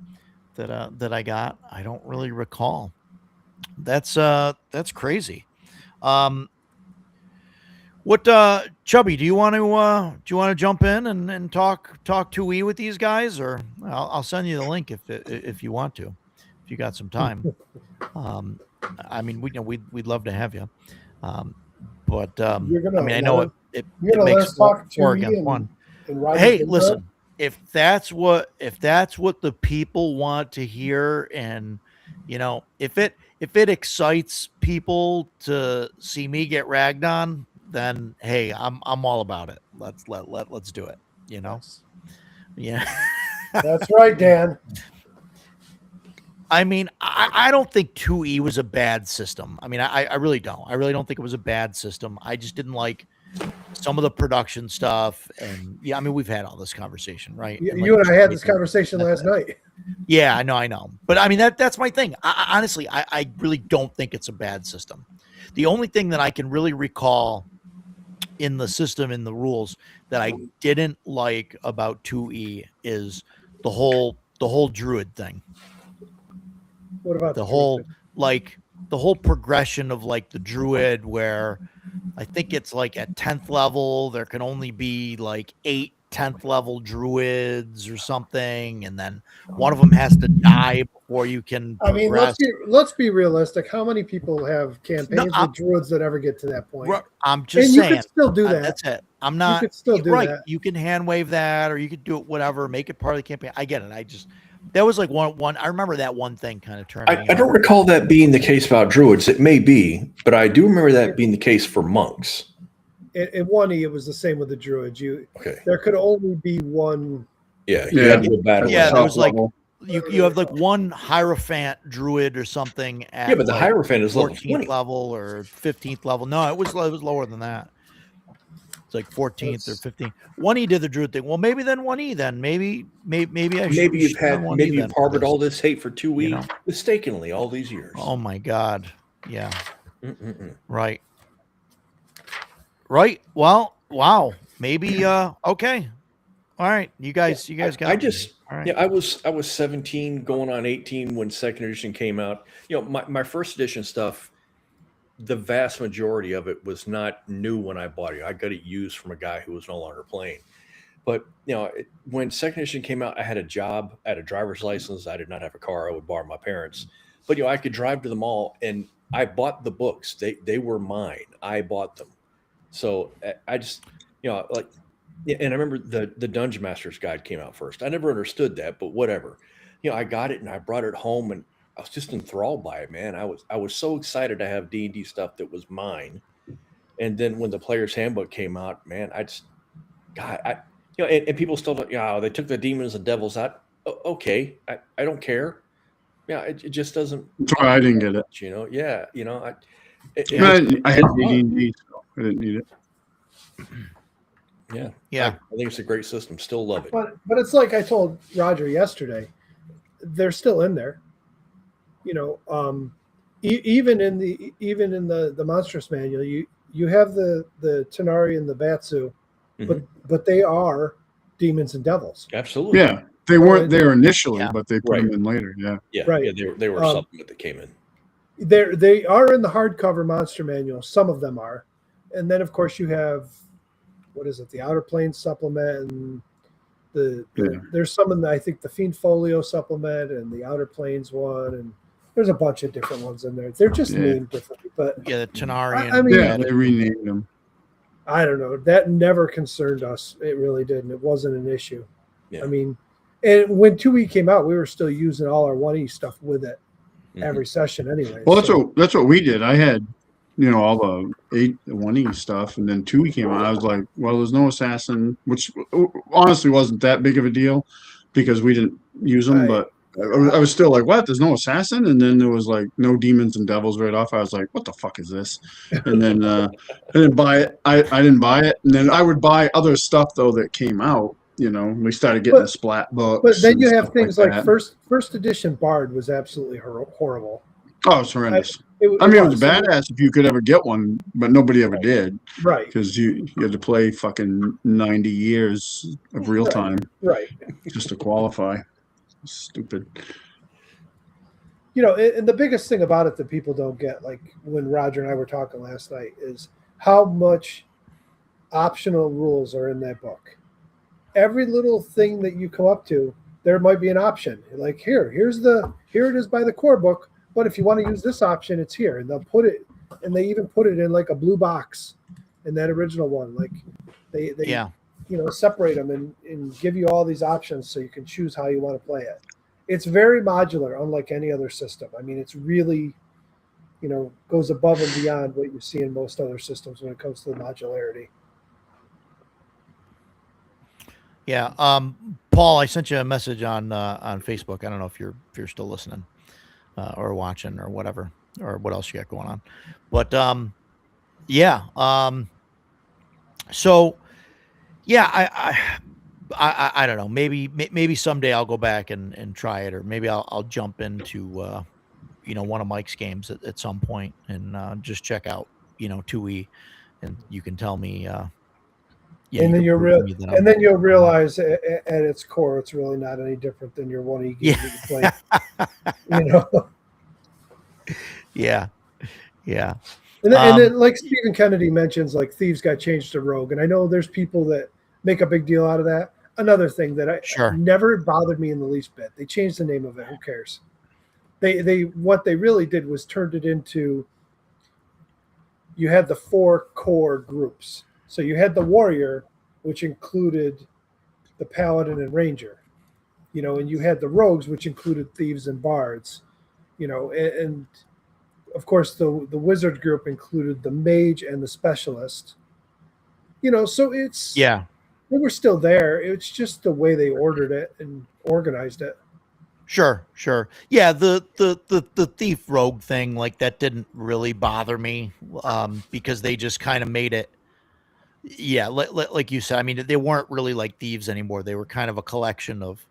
that I got. I don't really recall. That's crazy. What Chubby, do you want to jump in and talk 2E with these guys, or I'll send you the link if you want to, if you got some time. I mean, we'd love to have you. But I know it makes four against one. Hey, listen, if that's what the people want to hear, and if it excites people to see me get ragged on, then hey, I'm all about it. Let's do it. Yeah. That's right, Dan. I mean, I don't think 2E was a bad system. I mean, I really don't. I really don't think it was a bad system. I just didn't like some of the production stuff. And I mean, we've had all this conversation, right? You and I had this conversation last night. Yeah, I know. But I mean, that's my thing. Honestly, I really don't think it's a bad system. The only thing that I can really recall in the system, in the rules, that I didn't like about 2E is the whole druid thing. What about the whole progression of like the druid, where I think it's like at 10th level there can only be like 8 10th level druids or something, and then one of them has to die before you can progress. I mean, let's be realistic. How many people have campaigns with druids that ever get to that point? I'm just saying, you can still do that. That's it. I'm not. You could still do that. You can hand wave that, or you could do it, whatever. Make it part of the campaign. I get it. That was like one. I remember that one thing kind of turned. I don't recall that being the case about druids. It may be, but I do remember that being the case for monks. In 1E, it was the same with the druids. There could only be one. Yeah, you had to go battle. Yeah, there was like you have like one Hierophant druid or something. At but the Hierophant is level 14th level or 15th level. No, it was lower than that. It's like 14th or 15th. 1E did the druid thing. Well, maybe then 1E. Then maybe you've harbored all this hate for 2E mistakenly all these years. Oh my God! Yeah. Right. Right. Well, wow. Maybe. Okay. All right. You guys got. I just. All right. Yeah. I was 17, going on 18 when second edition came out. My first edition stuff, the vast majority of it was not new when I bought it. I got it used from a guy who was no longer playing. But when second edition came out, I had a job, I had a driver's license. I did not have a car. I would borrow my parents. But I could drive to the mall, and I bought the books. They were mine. I bought them. So I just, and I remember the Dungeon Master's Guide came out first. I never understood that, but whatever. I got it and I brought it home, and I was just enthralled by it, man. I was so excited to have D&D stuff that was mine. And then when the Player's Handbook came out, man, and people still, they took the demons and devils out. Okay, I don't care. Yeah, it just doesn't. That's why I didn't get it. I had D&D, so I didn't need it. Yeah. I think it's a great system. Still love it. But it's like I told Roger yesterday. They're still in there. Even in the Monstrous Manual, you have the Tanari and the Batsu, but they are demons and devils. Absolutely. Yeah, they weren't there initially, but they put them in later. Yeah. Right. Yeah, they were a supplement that came in. They are in the hardcover Monster Manual. Some of them are, and then of course you have, what is it? The Outer Plains supplement, and there's some in the, I think the Fiend Folio supplement and the Outer Plains one, and there's a bunch of different ones in there. They're just named differently, but the Tanari. They renamed them. I don't know. That never concerned us. It really didn't. It wasn't an issue. Yeah. I mean, and when 2E came out, we were still using all our 1E stuff with it every session anyway. Well, that's what we did. I had, all the 1E stuff, and then 2E came out. I was like, well, there's no assassin, which honestly wasn't that big of a deal because we didn't use them, but I was still like, what? There's no assassin? And then there was like no demons and devils right off. I was like, what the fuck is this? And then I didn't buy it. I didn't buy it. And then I would buy other stuff though that came out. We started getting the splat books. But then you have things like first edition Bard was absolutely horrible. Oh, it's horrendous. It was badass if you could ever get one, but nobody ever did. Right. Because you had to play fucking 90 years of real time Right. just to qualify. Stupid. And the biggest thing about it that people don't get, like when Roger and I were talking last night, is how much optional rules are in that book. Every little thing that you come up to, there might be an option. Like here it is by the core book, but if you want to use this option, it's here. And they'll put it, and they even put it in like a blue box in that original one. Like they separate them and give you all these options so you can choose how you want to play it. It's very modular, unlike any other system. I mean, it's really, goes above and beyond what you see in most other systems when it comes to the modularity. Yeah. Paul, I sent you a message on Facebook. I don't know if you're still listening or watching or whatever, or what else you got going on. But yeah. So yeah, I don't know. Maybe someday I'll go back and try it, or maybe I'll jump into one of Mike's games at some point and just check out 2E, and you can tell me. And then you'll realize at its core, it's really not any different than your 1E game that you play. Yeah. And then, like Stephen Kennedy mentions, like Thieves got changed to Rogue, and I know there's people that make a big deal out of that. Another thing that never bothered me in the least bit. They changed the name of it. Who cares? They what they really did was turned it into. You had the 4 core groups. So you had the warrior, which included the paladin and ranger, and you had the rogues, which included thieves and bards, and of course the wizard group included the mage and the specialist, so it's they were still there. It's just the way they ordered it and organized it. Sure. Yeah, the thief rogue thing, like, that didn't really bother me because they just kind of made it. Yeah, like you said, I mean, they weren't really like thieves anymore. They were kind of a collection of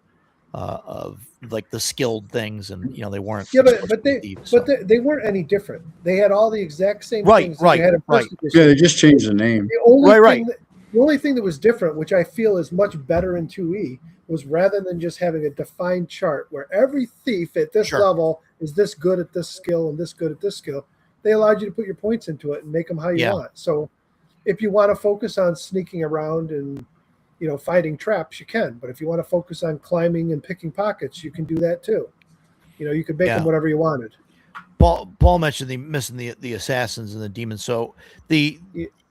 like the skilled things, and they weren't. Yeah, but they weren't any different. They had all the exact same things that you had in first edition. Yeah, they just changed the name. The only thing that was different, which I feel is much better in 2E, was rather than just having a defined chart where every thief at this level is this good at this skill and this good at this skill, they allowed you to put your points into it and make them how you want. So if you want to focus on sneaking around and fighting traps, you can. But if you want to focus on climbing and picking pockets, you can do that too. You could make them whatever you wanted. Paul mentioned missing the assassins and the demons. So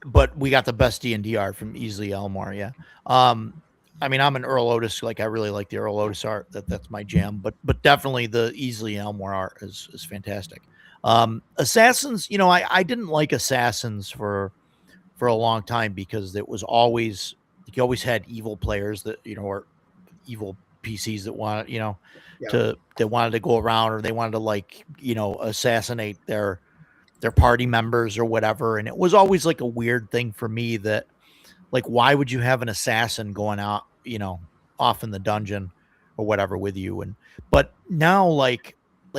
but we got the best D&D art from Easley Elmore. Yeah. I mean, I'm an Earl Otis. Like, I really like the Earl Otis art. That's my jam. But definitely the Easley Elmore art is fantastic. Assassins. I didn't like assassins for a long time because it was always, you always had evil players that or evil PCs that wanted they wanted to go around, or they wanted to assassinate their party members or whatever, and it was always like a weird thing for me that, like, why would you have an assassin going out off in the dungeon or whatever with you? But now like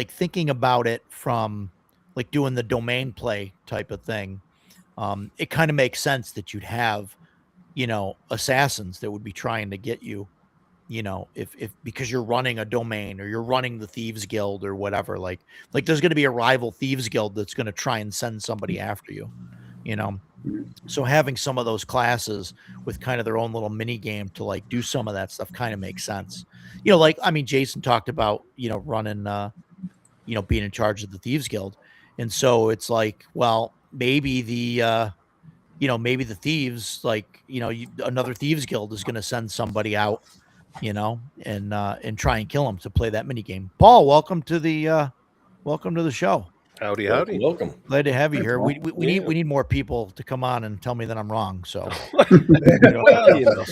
thinking about it from like doing the domain play type of thing, it kind of makes sense that you'd have, assassins that would be trying to get you, if because you're running a domain or you're running the Thieves Guild or whatever, like there's going to be a rival Thieves Guild that's going to try and send somebody after you, So having some of those classes with kind of their own little mini game to like do some of that stuff kind of makes sense. Jason talked about, running, being in charge of the Thieves Guild. And so it's like, well, maybe the thieves, another Thieves Guild is going to send somebody out, and try and kill them to play that mini game. Paul, welcome to the show. Howdy, howdy. Welcome. Glad to have you Hey, here. Paul. We need more people to come on and tell me that I'm wrong. So Well,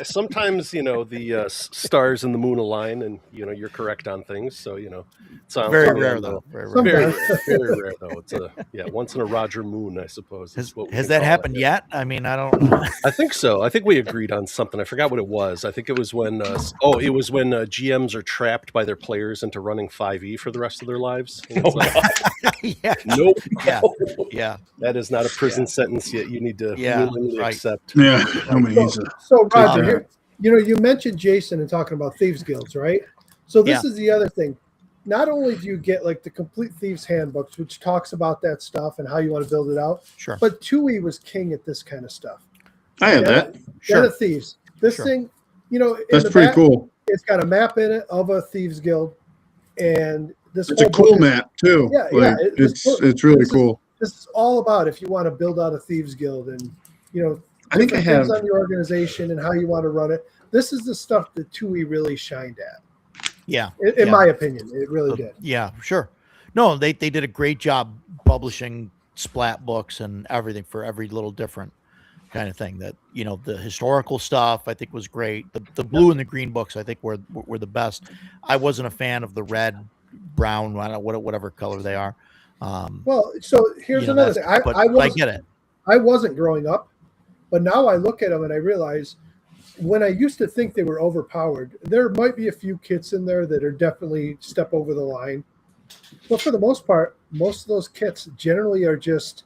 sometimes the stars and the moon align, and you're correct on things. So it's on very on rare the- though. Very rare. Sometimes. very rare though. It's once in a Roger Moon, I suppose. is what we Has can that call it. happened yet? I mean, I don't know. I think so. I think we agreed on something. I forgot what it was. I think it was when GMs are trapped by their players into running 5e for the rest of their lives. And it's Oh, like, God. Yeah. nope, Yeah. that is not a prison sentence yet. You need to Yeah, willingly right. accept. Yeah, I mean, he's a, So Roger, that. here, you mentioned Jason and talking about thieves guilds, right? So this is the other thing. Not only do you get like the complete thieves handbooks, which talks about that stuff and how you want to build it out, Sure. but 2E was king at this kind of stuff. I had that. Den Sure. of Thieves. This Sure. thing, in That's the pretty back, cool. it's got a map in it of a thieves guild, and this It's a whole cool book is- map too. Yeah, Like, yeah, it's really this is- cool. This is all about if you want to build out a thieves guild and I think I different have. things on your organization and how you want to run it. This is the stuff that 2E really shined at. Yeah. In Yeah. my opinion, it really did. Yeah, sure. No, they did a great job publishing splat books and everything for every little different kind of thing. That the historical stuff I think was great. The blue and the green books I think were the best. I wasn't a fan of the red, brown, whatever color they are. Well, so here's another thing. I get it. I wasn't growing up, but now I look at them and I realize when I used to think they were overpowered, there might be a few kits in there that are definitely step over the line. But for the most part, most of those kits generally are just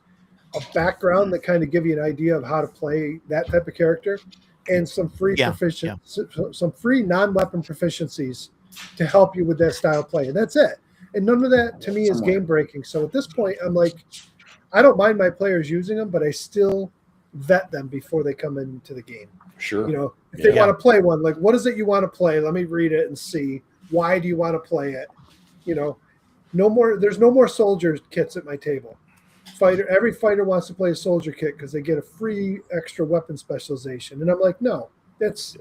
a background that kind of give you an idea of how to play that type of character and some free some free non-weapon proficiencies to help you with that style of play. And that's it. And none of that to me is game breaking. So at this point, I'm like, I don't mind my players using them, but I still vet them before they come into the game. Sure. If they want to play one, like, what is it you want to play? Let me read it and see. Why do you want to play it? There's no more soldier kits at my table. Every fighter wants to play a soldier kit because they get a free extra weapon specialization. And I'm like, no, that's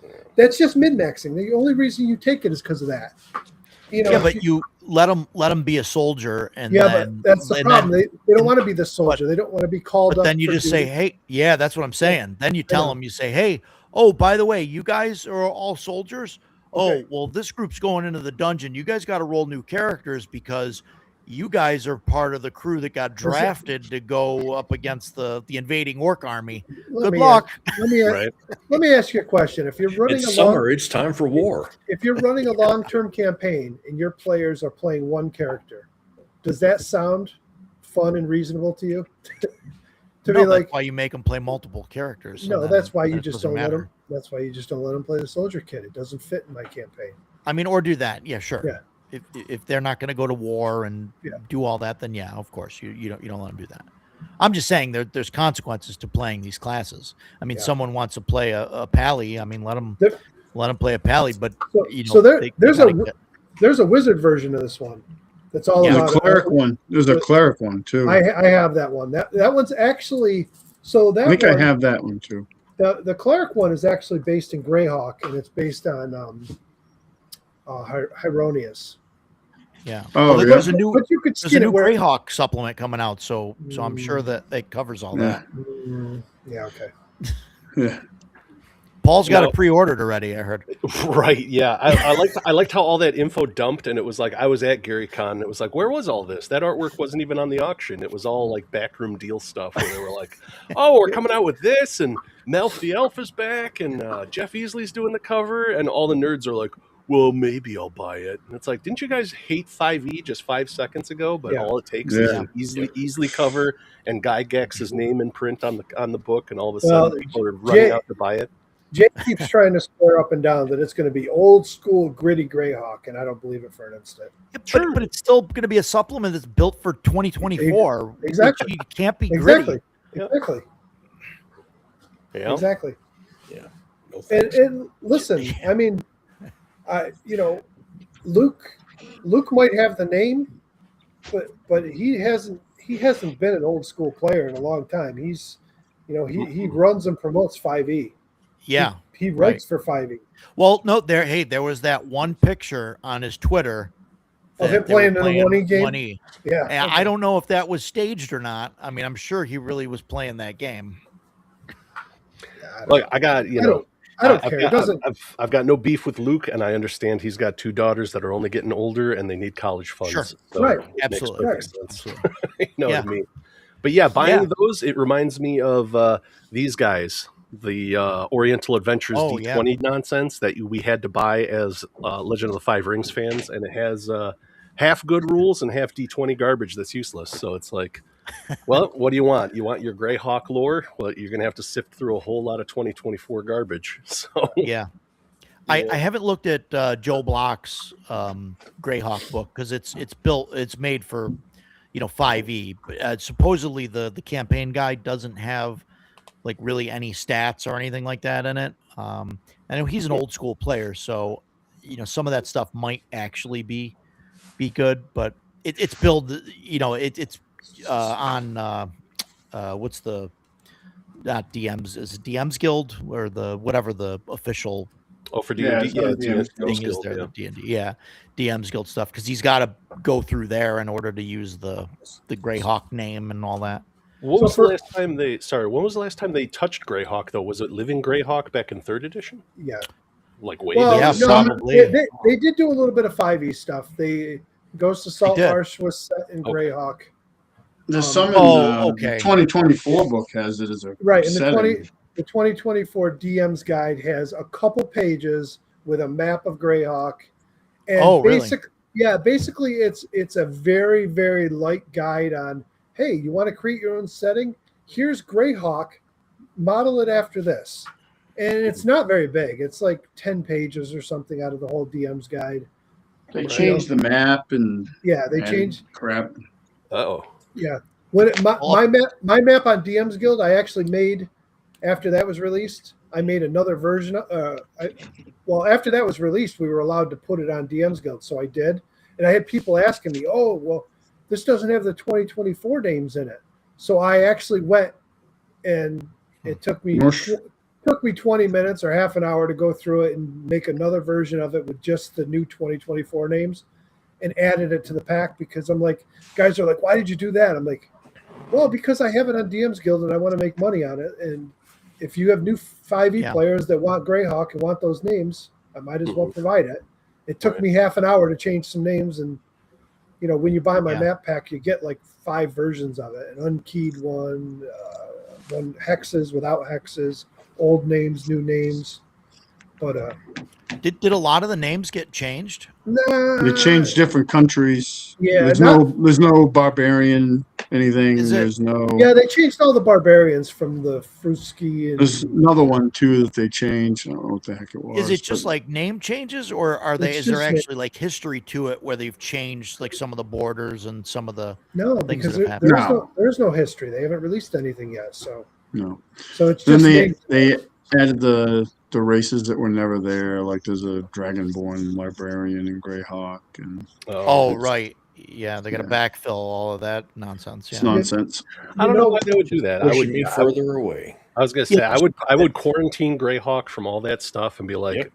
just min-maxing. The only reason you take it is because of that. But you let them be a soldier, and but that's the problem. They don't want to be the soldier. They don't want to be called up. Then you just say, hey, yeah, that's what I'm saying. Then you tell them, you say, hey, oh, by the way, you guys are all soldiers. Okay. Oh, well, this group's going into the dungeon. You guys got to roll new characters because you guys are part of the crew that got drafted to go up against the invading orc army. Good luck. Let me ask you a question. If you're running It's summer. It's time for war. If you're running a long-term campaign and your players are playing one character, does that sound fun and reasonable to you? To be like, that's why you make them play multiple characters. No, that's why you just don't let them. That's why you just don't let them play the soldier kit. It doesn't fit in my campaign. I mean, or do that. Yeah, sure. Yeah. If they're not going to go to war and do all that, then of course you don't let them do that. I'm just saying there's consequences to playing these classes. I mean, someone wants to play a pally. I mean, let them play a pally. But there's a wizard version of this one. That's all about the cleric one. There's a cleric one too. I have that one. That one's actually I think I have that one too. The cleric one is actually based in Greyhawk, and it's based on Hieronius. Yeah. Oh, yeah. There's a new Greyhawk supplement coming out, so I'm sure that it covers all that. Yeah. Okay. Yeah. Paul's got it pre-ordered already, I heard. Right. Yeah. I liked how all that info dumped, and it was like I was at GaryCon, and it was like, where was all this? That artwork wasn't even on the auction. It was all like backroom deal stuff where they were like, oh, we're coming out with this, and Melf the Elf is back, and Jeff Easley's doing the cover, and all the nerds are like, well, maybe I'll buy it. And it's like, didn't you guys hate 5e just 5 seconds ago? But all it takes is an easily cover and Guy Gex's name in print on the book, and all of a sudden people are running out to buy it. Jay keeps trying to swear up and down that it's going to be old school gritty Greyhawk, and I don't believe it for an instant. Yeah, but it's still going to be a supplement that's built for 2024. Exactly. It can't be gritty. Exactly. Yeah. Exactly. Yeah. No And listen, I mean, Luke might have the name, but he hasn't been an old school player in a long time. He's he runs and promotes 5e. Yeah. He writes for 5e. Well, no, there was that one picture on his Twitter Of that him they were playing in the 1E game? 1E. Yeah. And okay. I don't know if that was staged or not. I mean, I'm sure he really was playing that game. Yeah, I don't Like know. I got, I don't care. It doesn't. I've got no beef with Luke, and I understand he's got 2 daughters that are only getting older and they need college funds. Sure. So Right. it makes Absolutely. perfect sense. Absolutely. You know Yeah. what I mean? But yeah, buying Yeah. those, it reminds me of these guys, the Oriental Adventures Oh, D20 nonsense that we had to buy as Legend of the Five Rings fans, and it has half good rules and half D20 garbage that's useless. So it's like, well, what do you want? You want your Greyhawk lore? Well, you're going to have to sift through a whole lot of 2024 garbage. So Yeah. I haven't looked at Joe Block's Greyhawk book because it's made for 5e. But supposedly the campaign guide doesn't have like really any stats or anything like that in it. I know he's an old school player, so some of that stuff might actually be good, but it's built. It's on what's the not DMs is it DM's Guild or the whatever the official for Yeah, D&D, it's on DM's thing is Guild, there, yeah. the D&D, yeah, DM's Guild stuff, because he's got to go through there in order to use the Greyhawk name and all that. When So was for- the last time they touched Greyhawk though? Was it Living Greyhawk back in 3rd edition? Yeah. Like way Well, Yeah, back? no, probably. they did do a little bit of 5e stuff. Ghost of Salt did. Marsh was set in Okay. Greyhawk. There's some in okay. the 2024 book has it as a Right, and setting. the 2024 DM's guide has a couple pages with a map of Greyhawk. And Really? Basically it's a very, very light guide on, hey, you want to create your own setting? Here's Greyhawk, model it after this. And it's not very big. It's like 10 pages or something out of the whole DM's guide. They changed the map and Yeah, they added changed. crap. Uh-oh. Yeah. My map on DM's Guild, I actually made after that was released. I made another version. After that was released, we were allowed to put it on DM's Guild, so I did. And I had people asking me, "Oh, well, this doesn't have the 2024 names in it." So I actually went, and it took me 20 minutes or half an hour to go through it and make another version of it with just the new 2024 names, and added it to the pack because I'm like, guys are like, "Why did you do that?" I'm like, well, because I have it on DM's Guild and I want to make money on it. And if you have new 5e players that want Greyhawk and want those names, I might as well provide it. It took me half an hour to change some names. And, when you buy my map pack, you get like 5 versions of it. An unkeyed one, one hexes, without hexes, old names, new names. But Did a lot of the names get changed? nah. They changed different countries. Yeah, there's no barbarian anything. Is it- There's no. Yeah, they changed all the barbarians from the Fruski. And There's another one too that they changed. I don't know what the heck it was. Is it just but like name changes, or It's is there just actually like history to it where they've changed like some of the borders and some of the no, things because that have happened? there's no history. They haven't released anything yet. So no? it's Then just they added the races that were never there. Like there's a Dragonborn librarian in Greyhawk, and Oh, right. Yeah, they got to backfill all of that nonsense. it's Yeah. nonsense. I don't know why they would do that. Pushing me further away. I was gonna say I would quarantine Greyhawk from all that stuff and be like,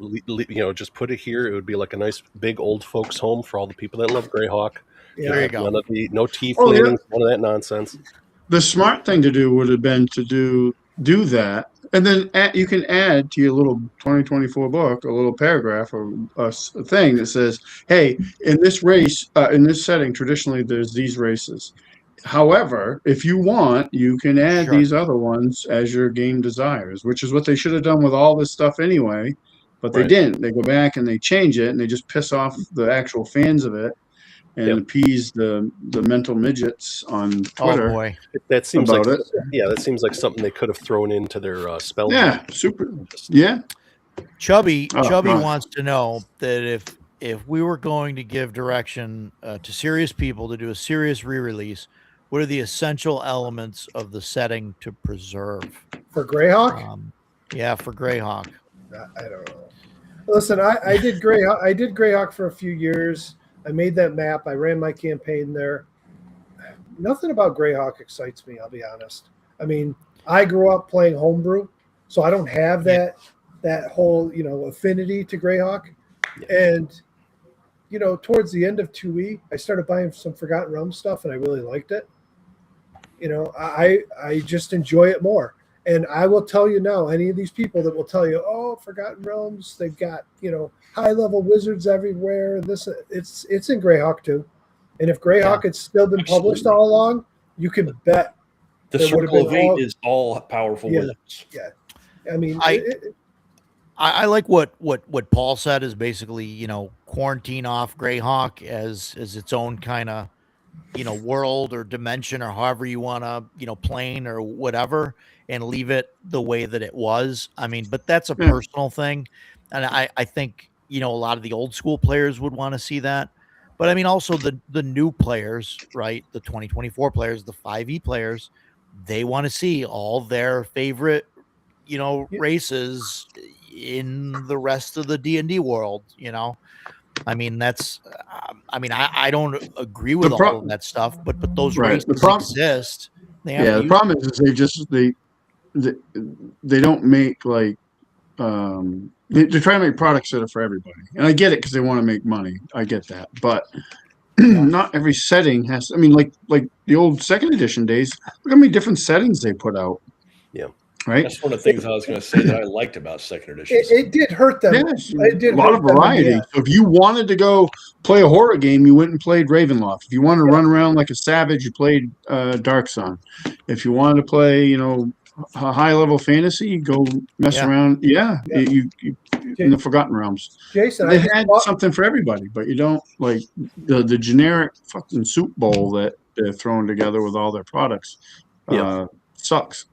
just put it here. It would be like a nice big old folks home for all the people that love Greyhawk. There you go. No tieflings, none of that nonsense. The smart thing to do would have been to do that, and then you can add to your little 2024 book a little paragraph or a thing that says, "Hey, in this race, in this setting, traditionally there's these races. However, if you want, you can add these other ones as your game desires," which is what they should have done with all this stuff anyway. But they didn't. They go back and they change it, and they just piss off the actual fans of it and appease the mental midgets on Twitter. Oh boy, that seems about like it. that seems like something they could have thrown into their spell. Yeah, super. Yeah. Chubby God. wants to know that if we were going to give direction to serious people to do a serious re-release, what are the essential elements of the setting to preserve? for Greyhawk. Yeah, for Greyhawk. I don't know. Listen, I did Greyhawk. I did Greyhawk for a few years. I made that map. I ran my campaign there. Nothing about Greyhawk excites me. I'll be honest. I mean, I grew up playing homebrew, so I don't have that whole affinity to Greyhawk. And towards the end of 2E, I started buying some Forgotten Realms stuff, and I really liked it. I just enjoy it more. And I will tell you now, any of these people that will tell you, oh, Forgotten Realms, they've got, high-level wizards everywhere. It's in Greyhawk too. And if Greyhawk had still been published all along, you can bet the there would've Circle of been Eight all- is all powerful Yeah. wizards. Yeah. I mean, I like what Paul said is basically, quarantine off Greyhawk as its own kind of, world or dimension or however you want to, plane or whatever, and leave it the way that it was. I mean, but that's a Yeah. personal thing. And I think, a lot of the old school players would want to see that. But I mean, also the new players, right? The 2024 players, the 5e players, they want to see all their favorite, races in the rest of the D&D world, I mean, that's, I don't agree with all of that stuff, but those Right. races The problem- exist. They have Yeah, to the use problem is they don't make like they're trying to make products that are for everybody, and I get it because they want to make money. I get that, but not every setting has. I mean, like the old second edition days. Look how many different settings they put out. Yeah. Right. That's one of the things I was going to say that I liked about second edition. it did hurt them. Yes, It did a lot hurt of them in the variety. end. So if you wanted to go play a horror game, you went and played Ravenloft. If you wanted to run around like a savage, you played Dark Sun. If you wanted to play, a high level fantasy, you go mess Yeah. around. Yeah, you in the Forgotten Realms. Jason, They had something for everybody, but you don't like the generic fucking soup bowl that they're throwing together with all their products. Sucks.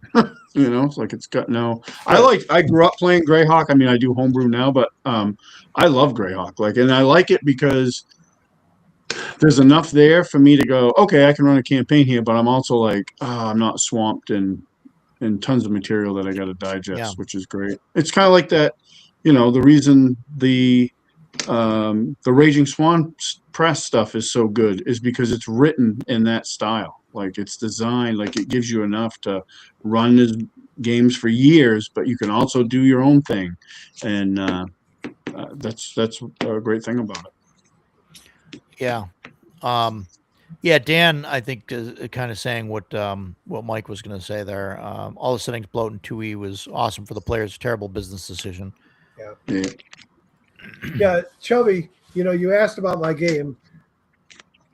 It's like it's got no. I grew up playing Greyhawk. I mean, I do homebrew now, but I love Greyhawk. And I like it because there's enough there for me to go, okay, I can run a campaign here, but I'm also like, I'm not swamped in tons of material that I got to digest, which is great. It's kind of like that, the reason the Raging Swan press stuff is so good is because it's written in that style. Like it's designed, like it gives you enough to run his games for years, but you can also do your own thing, and that's a great thing about it. Yeah. Dan, I think is kind of saying what Mike was going to say there. All the settings bloat in 2E was awesome for the players. Terrible business decision. Yeah, Chubby, you asked about my game.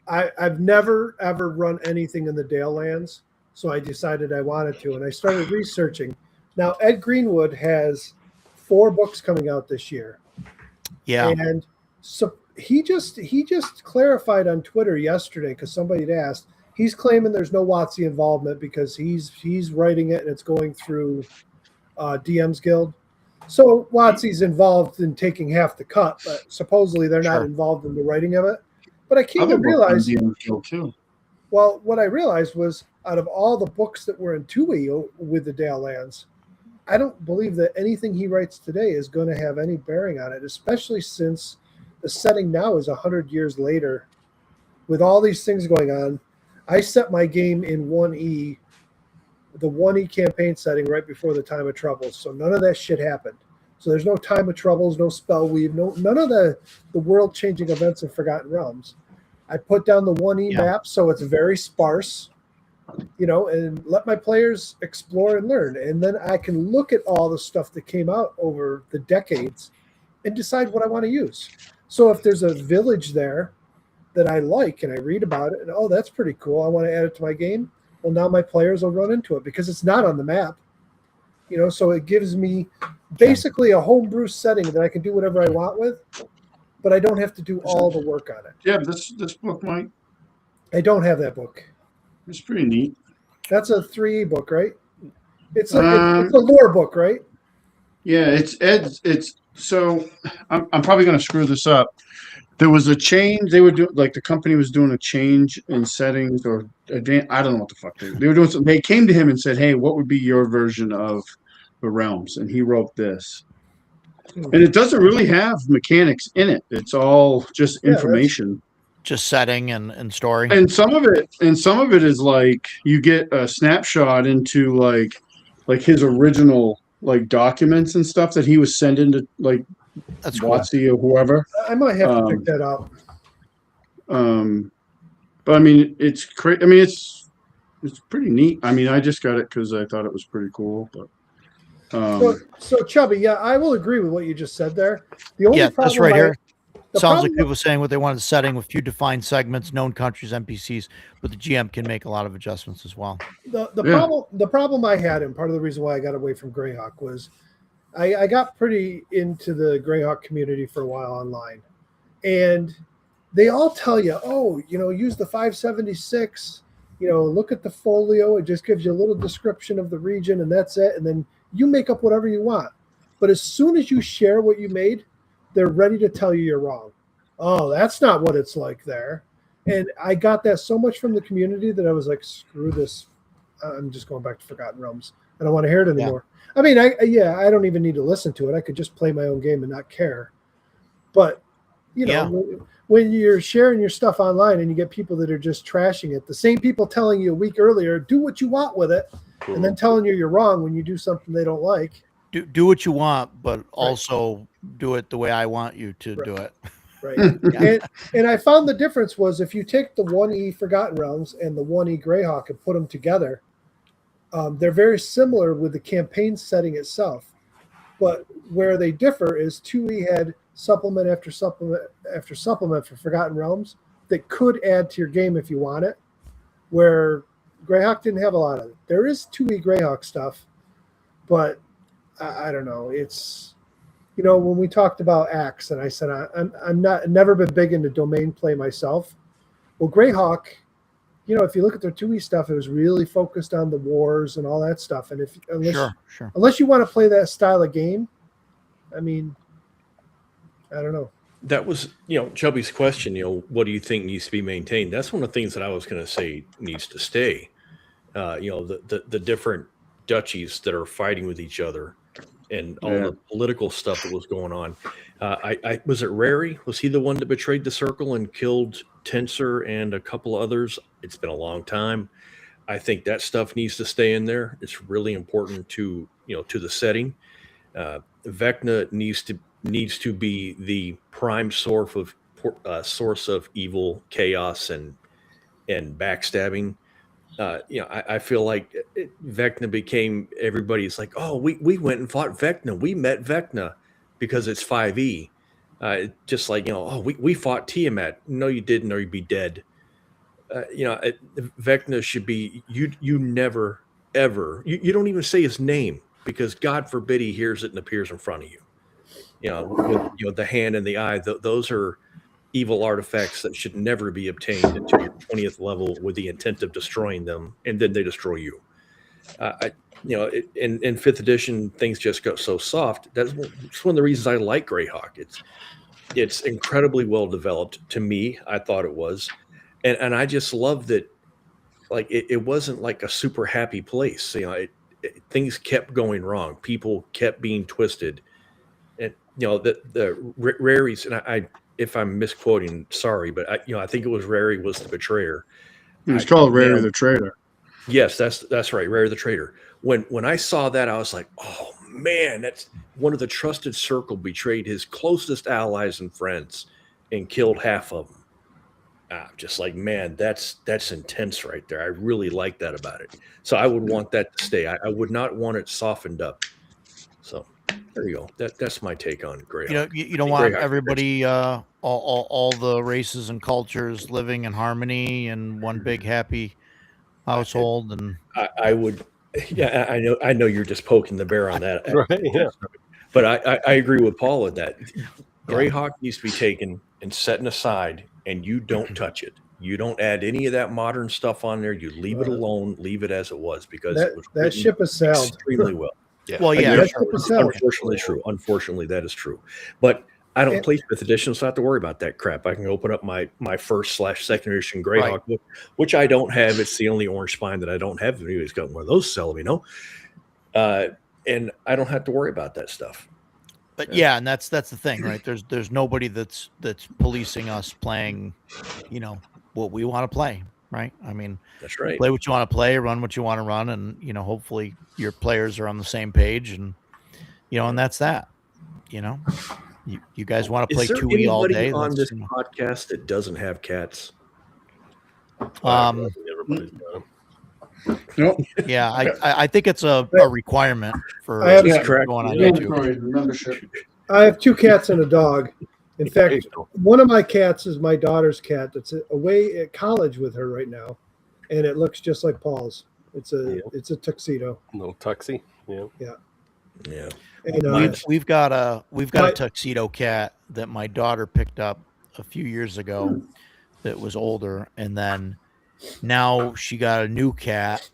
I've never, ever run anything in the Dale Lands, so I decided I wanted to, and I started researching. Now, Ed Greenwood has 4 books coming out this year. Yeah. And so he just clarified on Twitter yesterday, because somebody had asked, he's claiming there's no WotC involvement because he's writing it and it's going through DM's Guild. So WotC's involved in taking half the cut, but supposedly they're not involved in the writing of it. But I came to realize, well, what I realized was out of all the books that were in 2E with the Dale Lands, I don't believe that anything he writes today is going to have any bearing on it, especially since the setting now is 100 years later. With all these things going on, I set my game in 1E, the 1E campaign setting right before the Time of Troubles. So none of that shit happened. So there's no Time of Troubles, no spell weave, none of the world-changing events in Forgotten Realms. I put down the 1E map, so it's very sparse, and let my players explore and learn. And then I can look at all the stuff that came out over the decades and decide what I want to use. So if there's a village there that I like and I read about it and, oh, that's pretty cool, I want to add it to my game, well, now my players will run into it because it's not on the map. So it gives me basically a homebrew setting that I can do whatever I want with, but I don't have to do all the work on it. Yeah, this book, Mike. I don't have that book. It's pretty neat. That's a 3E book, right? It's it's a lore book, right? Yeah, it's so I'm probably going to screw this up. There was a change. They were doing, like, the company was doing a change in settings or advanced. I don't know what the fuck they were doing. Something. They came to him and said, "Hey, what would be your version of the realms?" And he wrote this. And it doesn't really have mechanics in it. It's all just information. Just setting and story. And some of it is like you get a snapshot into like his original like documents and stuff that he was sending to like that's WotC or whoever. I might have to pick that up. But I mean, it's I mean, it's pretty neat. I mean, I just got it because I thought it was pretty cool. But So Chubby, yeah, I will agree with what you just said there. The only Yeah, this problem right I, here the sounds like problem, people saying what they wanted setting with few defined segments, known countries, NPCs, but the GM can make a lot of adjustments as well. Yeah. the problem I had, and part of the reason why I got away from Greyhawk was I got pretty into the Greyhawk community for a while online, and they all tell you, oh, use the 576, look at the folio. It just gives you a little description of the region, and that's it. And then you make up whatever you want. But as soon as you share what you made, they're ready to tell you you're wrong. Oh, that's not what it's like there. And I got that so much from the community that I was like, screw this. I'm just going back to Forgotten Realms. I don't want to hear it anymore. Yeah. I mean, I don't even need to listen to it. I could just play my own game and not care. But, when you're sharing your stuff online and you get people that are just trashing it, the same people telling you a week earlier, do what you want with it, and then telling you you're wrong when you do something they don't like. Do what you want, but also do it the way I want you to do it. Right. And I found the difference was if you take the 1E Forgotten Realms and the 1E Greyhawk and put them together, they're very similar with the campaign setting itself. But where they differ is 2E had supplement after supplement after supplement for Forgotten Realms that could add to your game if you want it, where Greyhawk didn't have a lot of it. There is 2E Greyhawk stuff, but I don't know. It's, when we talked about Axe, and I said I'm never been big into domain play myself. Well, Greyhawk, if you look at their 2E stuff, it was really focused on the wars and all that stuff. And unless you want to play that style of game, I mean, I don't know. That was, Chubby's question, what do you think needs to be maintained? That's one of the things that I was going to say needs to stay. The different duchies that are fighting with each other and all the political stuff that was going on. Was it Rary? Was he the one that betrayed the circle and killed Tensor and a couple others? It's been a long time. I think that stuff needs to stay in there. It's really important to the setting. Vecna needs to be the prime source of evil, chaos, and backstabbing. I feel like Vecna became everybody's like, oh, we went and fought Vecna. We met Vecna because it's 5e. Just like, we fought Tiamat. No, you didn't, or you'd be dead. Vecna should be, you never, ever, you don't even say his name because God forbid he hears it and appears in front of you. With the hand and the eye, those are evil artifacts that should never be obtained into your 20th level with the intent of destroying them, and then they destroy you. In 5th edition, things just got so soft. That's one of the reasons I like Greyhawk. It's incredibly well developed. To me, I thought it was, and I just love that. Like it wasn't like a super happy place. Things kept going wrong. People kept being twisted, and the Rary's, and I if I'm misquoting, sorry, but I think it was Rary was the betrayer. It's called Rary the Traitor. Yes, that's right, Rary the Traitor. When I saw that, I was like, oh man, that's one of the trusted circle betrayed his closest allies and friends and killed half of them. Just like, man, that's intense right there. I really like that about it. So I would want that to stay. I would not want it softened up. So there you go. That's my take on Greyhawk. You don't want everybody, all the races and cultures living in harmony in one big happy household. And I would, yeah, I know you're just poking the bear on that, right? Yeah, but I agree with Paul with that. Greyhawk needs to be taken and set aside, and you don't touch it. You don't add any of that modern stuff on there. You leave it alone. Leave it as it was because that ship has sailed extremely well. Yeah. Well, yeah. Unfortunately, true. Unfortunately, that is true. But I don't play 5th edition, so I have to worry about that crap. I can open up my first/2nd edition Greyhawk book, which I don't have. It's the only orange spine that I don't have. If anybody's got one of those, sell them, and I don't have to worry about that stuff. But and that's the thing, right? There's nobody that's policing us playing, what we want to play, right? I mean, that's right. Play what you want to play, run what you want to run, and hopefully your players are on the same page, and and that's that. You guys want to play Is there 2E all anybody day? on Let's, this podcast that doesn't have cats? Everybody's got 'em. Nope. yeah, I think it's a requirement for I have- Yeah. going on Yeah. YouTube. Membership. I have 2 cats and a dog. In There fact, you go. one of my cats is my daughter's cat that's away at college with her right now, and it looks just like Paul's. It's a tuxedo. No tuxie. Yeah. Yeah. And, We've got a My- tuxedo cat that my daughter picked up a few years ago that was older, and then now she got a new cat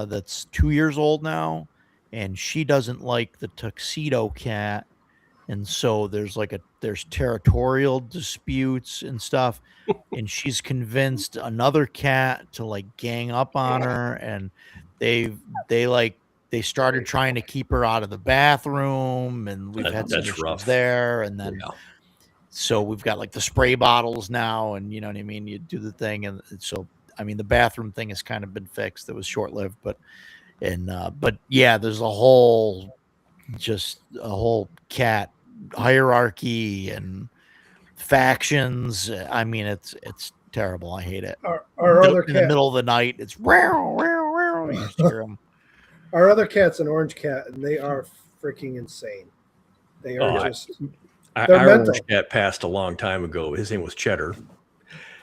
that's 2 years old now, and she doesn't like the tuxedo cat, and so there's territorial disputes and stuff, and she's convinced another cat to like gang up on her, and they started trying to keep her out of the bathroom, and we've had some That's issues rough. there, and then Yeah. so we've got like the spray bottles now, and you know what I mean, you do the thing, and so I mean the bathroom thing has kind of been fixed. It was short-lived, but yeah, there's a whole cat hierarchy and factions. I mean, it's terrible. I hate it. our other In the cat, middle of the night, it's wow, wow, wow. You just hear 'em. our other cat's an orange cat, and they are freaking insane. They are Oh, just Our They're orange mental. cat passed a long time ago. His name was Cheddar,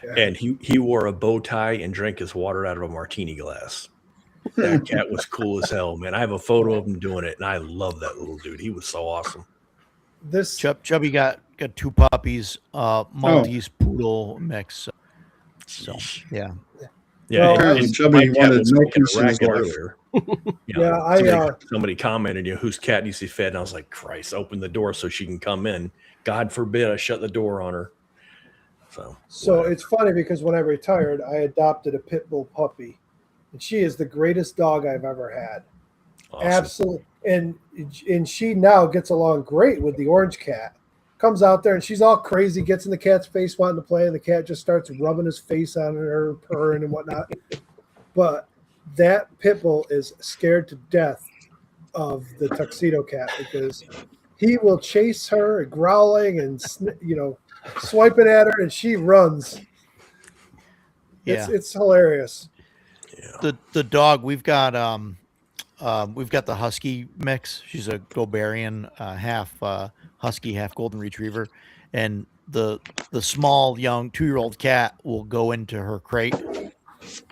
Yeah. and he wore a bow tie and drank his water out of a martini glass. That cat was cool as hell, man. I have a photo of him doing it, and I love that little dude. He was so awesome. this. Chubby got 2 puppies, Maltese poodle mix. So yeah, Yeah, Well, Apparently, and Chubby my cat wanted was no making a peace in his racket life. earlier. You know, Yeah, I, somebody commented, whose cat needs to be fed, and I was like, Christ, open the door so she can come in. God forbid I shut the door on her. So It's funny because when I retired, I adopted a pit bull puppy, and she is the greatest dog I've ever had. awesome. Absolutely, and she now gets along great with the orange cat. Comes out there and she's all crazy, gets in the cat's face wanting to play, and the cat just starts rubbing his face on her, purring and whatnot. But that pit bull is scared to death of the tuxedo cat because he will chase her, growling and swiping at her, and she runs. yeah. It's hilarious. Yeah. The dog we've got the husky mix. She's a Goberian, half husky, half golden retriever, and the small young 2-year-old cat will go into her crate,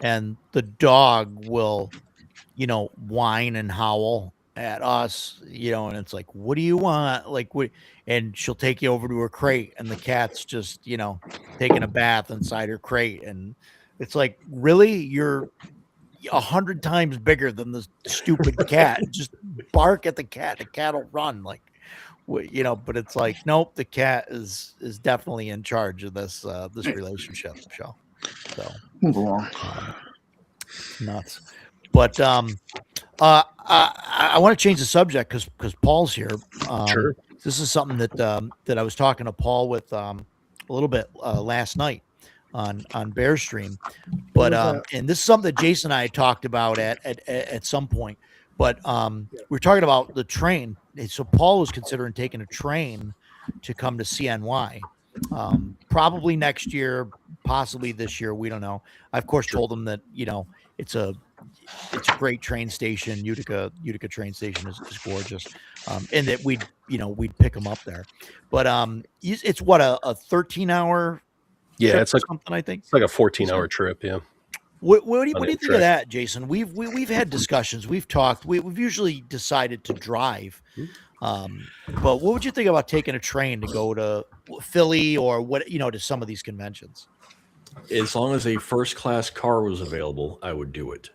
and the dog will whine and howl at us, and it's like, what do you want? Like, what? And she'll take you over to her crate, and the cat's just taking a bath inside her crate, and it's like, really, you're 100 times bigger than the stupid cat. Just bark at the cat. The cat will run, like, but it's like, nope, the cat is definitely in charge of this relationship. So Move along. nuts. But I want to change the subject because Paul's here. Sure. This is something that I was talking to Paul with a little bit last night on Bear Stream, but and this is something that Jason and I had talked about at some point. But we're talking about the train. So Paul was considering taking a train to come to CNY, probably next year, possibly this year. We don't know. I of course told him that it's a great train station. Utica train station is gorgeous, and that we'd pick him up there. But it's what a 13-hour. Yeah, it's like something. I think it's like a 14-hour trip. Yeah. What do you think track. of that, Jason? We've had discussions. We've talked. We've usually decided to drive. But what would you think about taking a train to go to Philly or to some of these conventions? As long as a first class car was available, I would do it.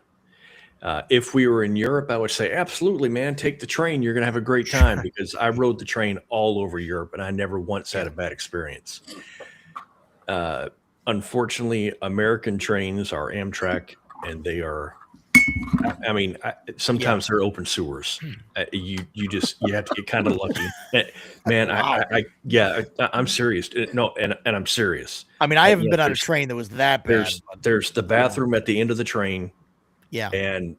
If we were in Europe, I would say, absolutely, man, take the train. You're going to have a great time because I rode the train all over Europe and I never once had a bad experience. Unfortunately, American trains are Amtrak, and they are. I mean, sometimes they're open sewers. You have to get kind of lucky, man. Wow. I'm serious. No, and I'm serious. I mean, I haven't been on a train that was that bad. There's the bathroom at the end of the train. Yeah, and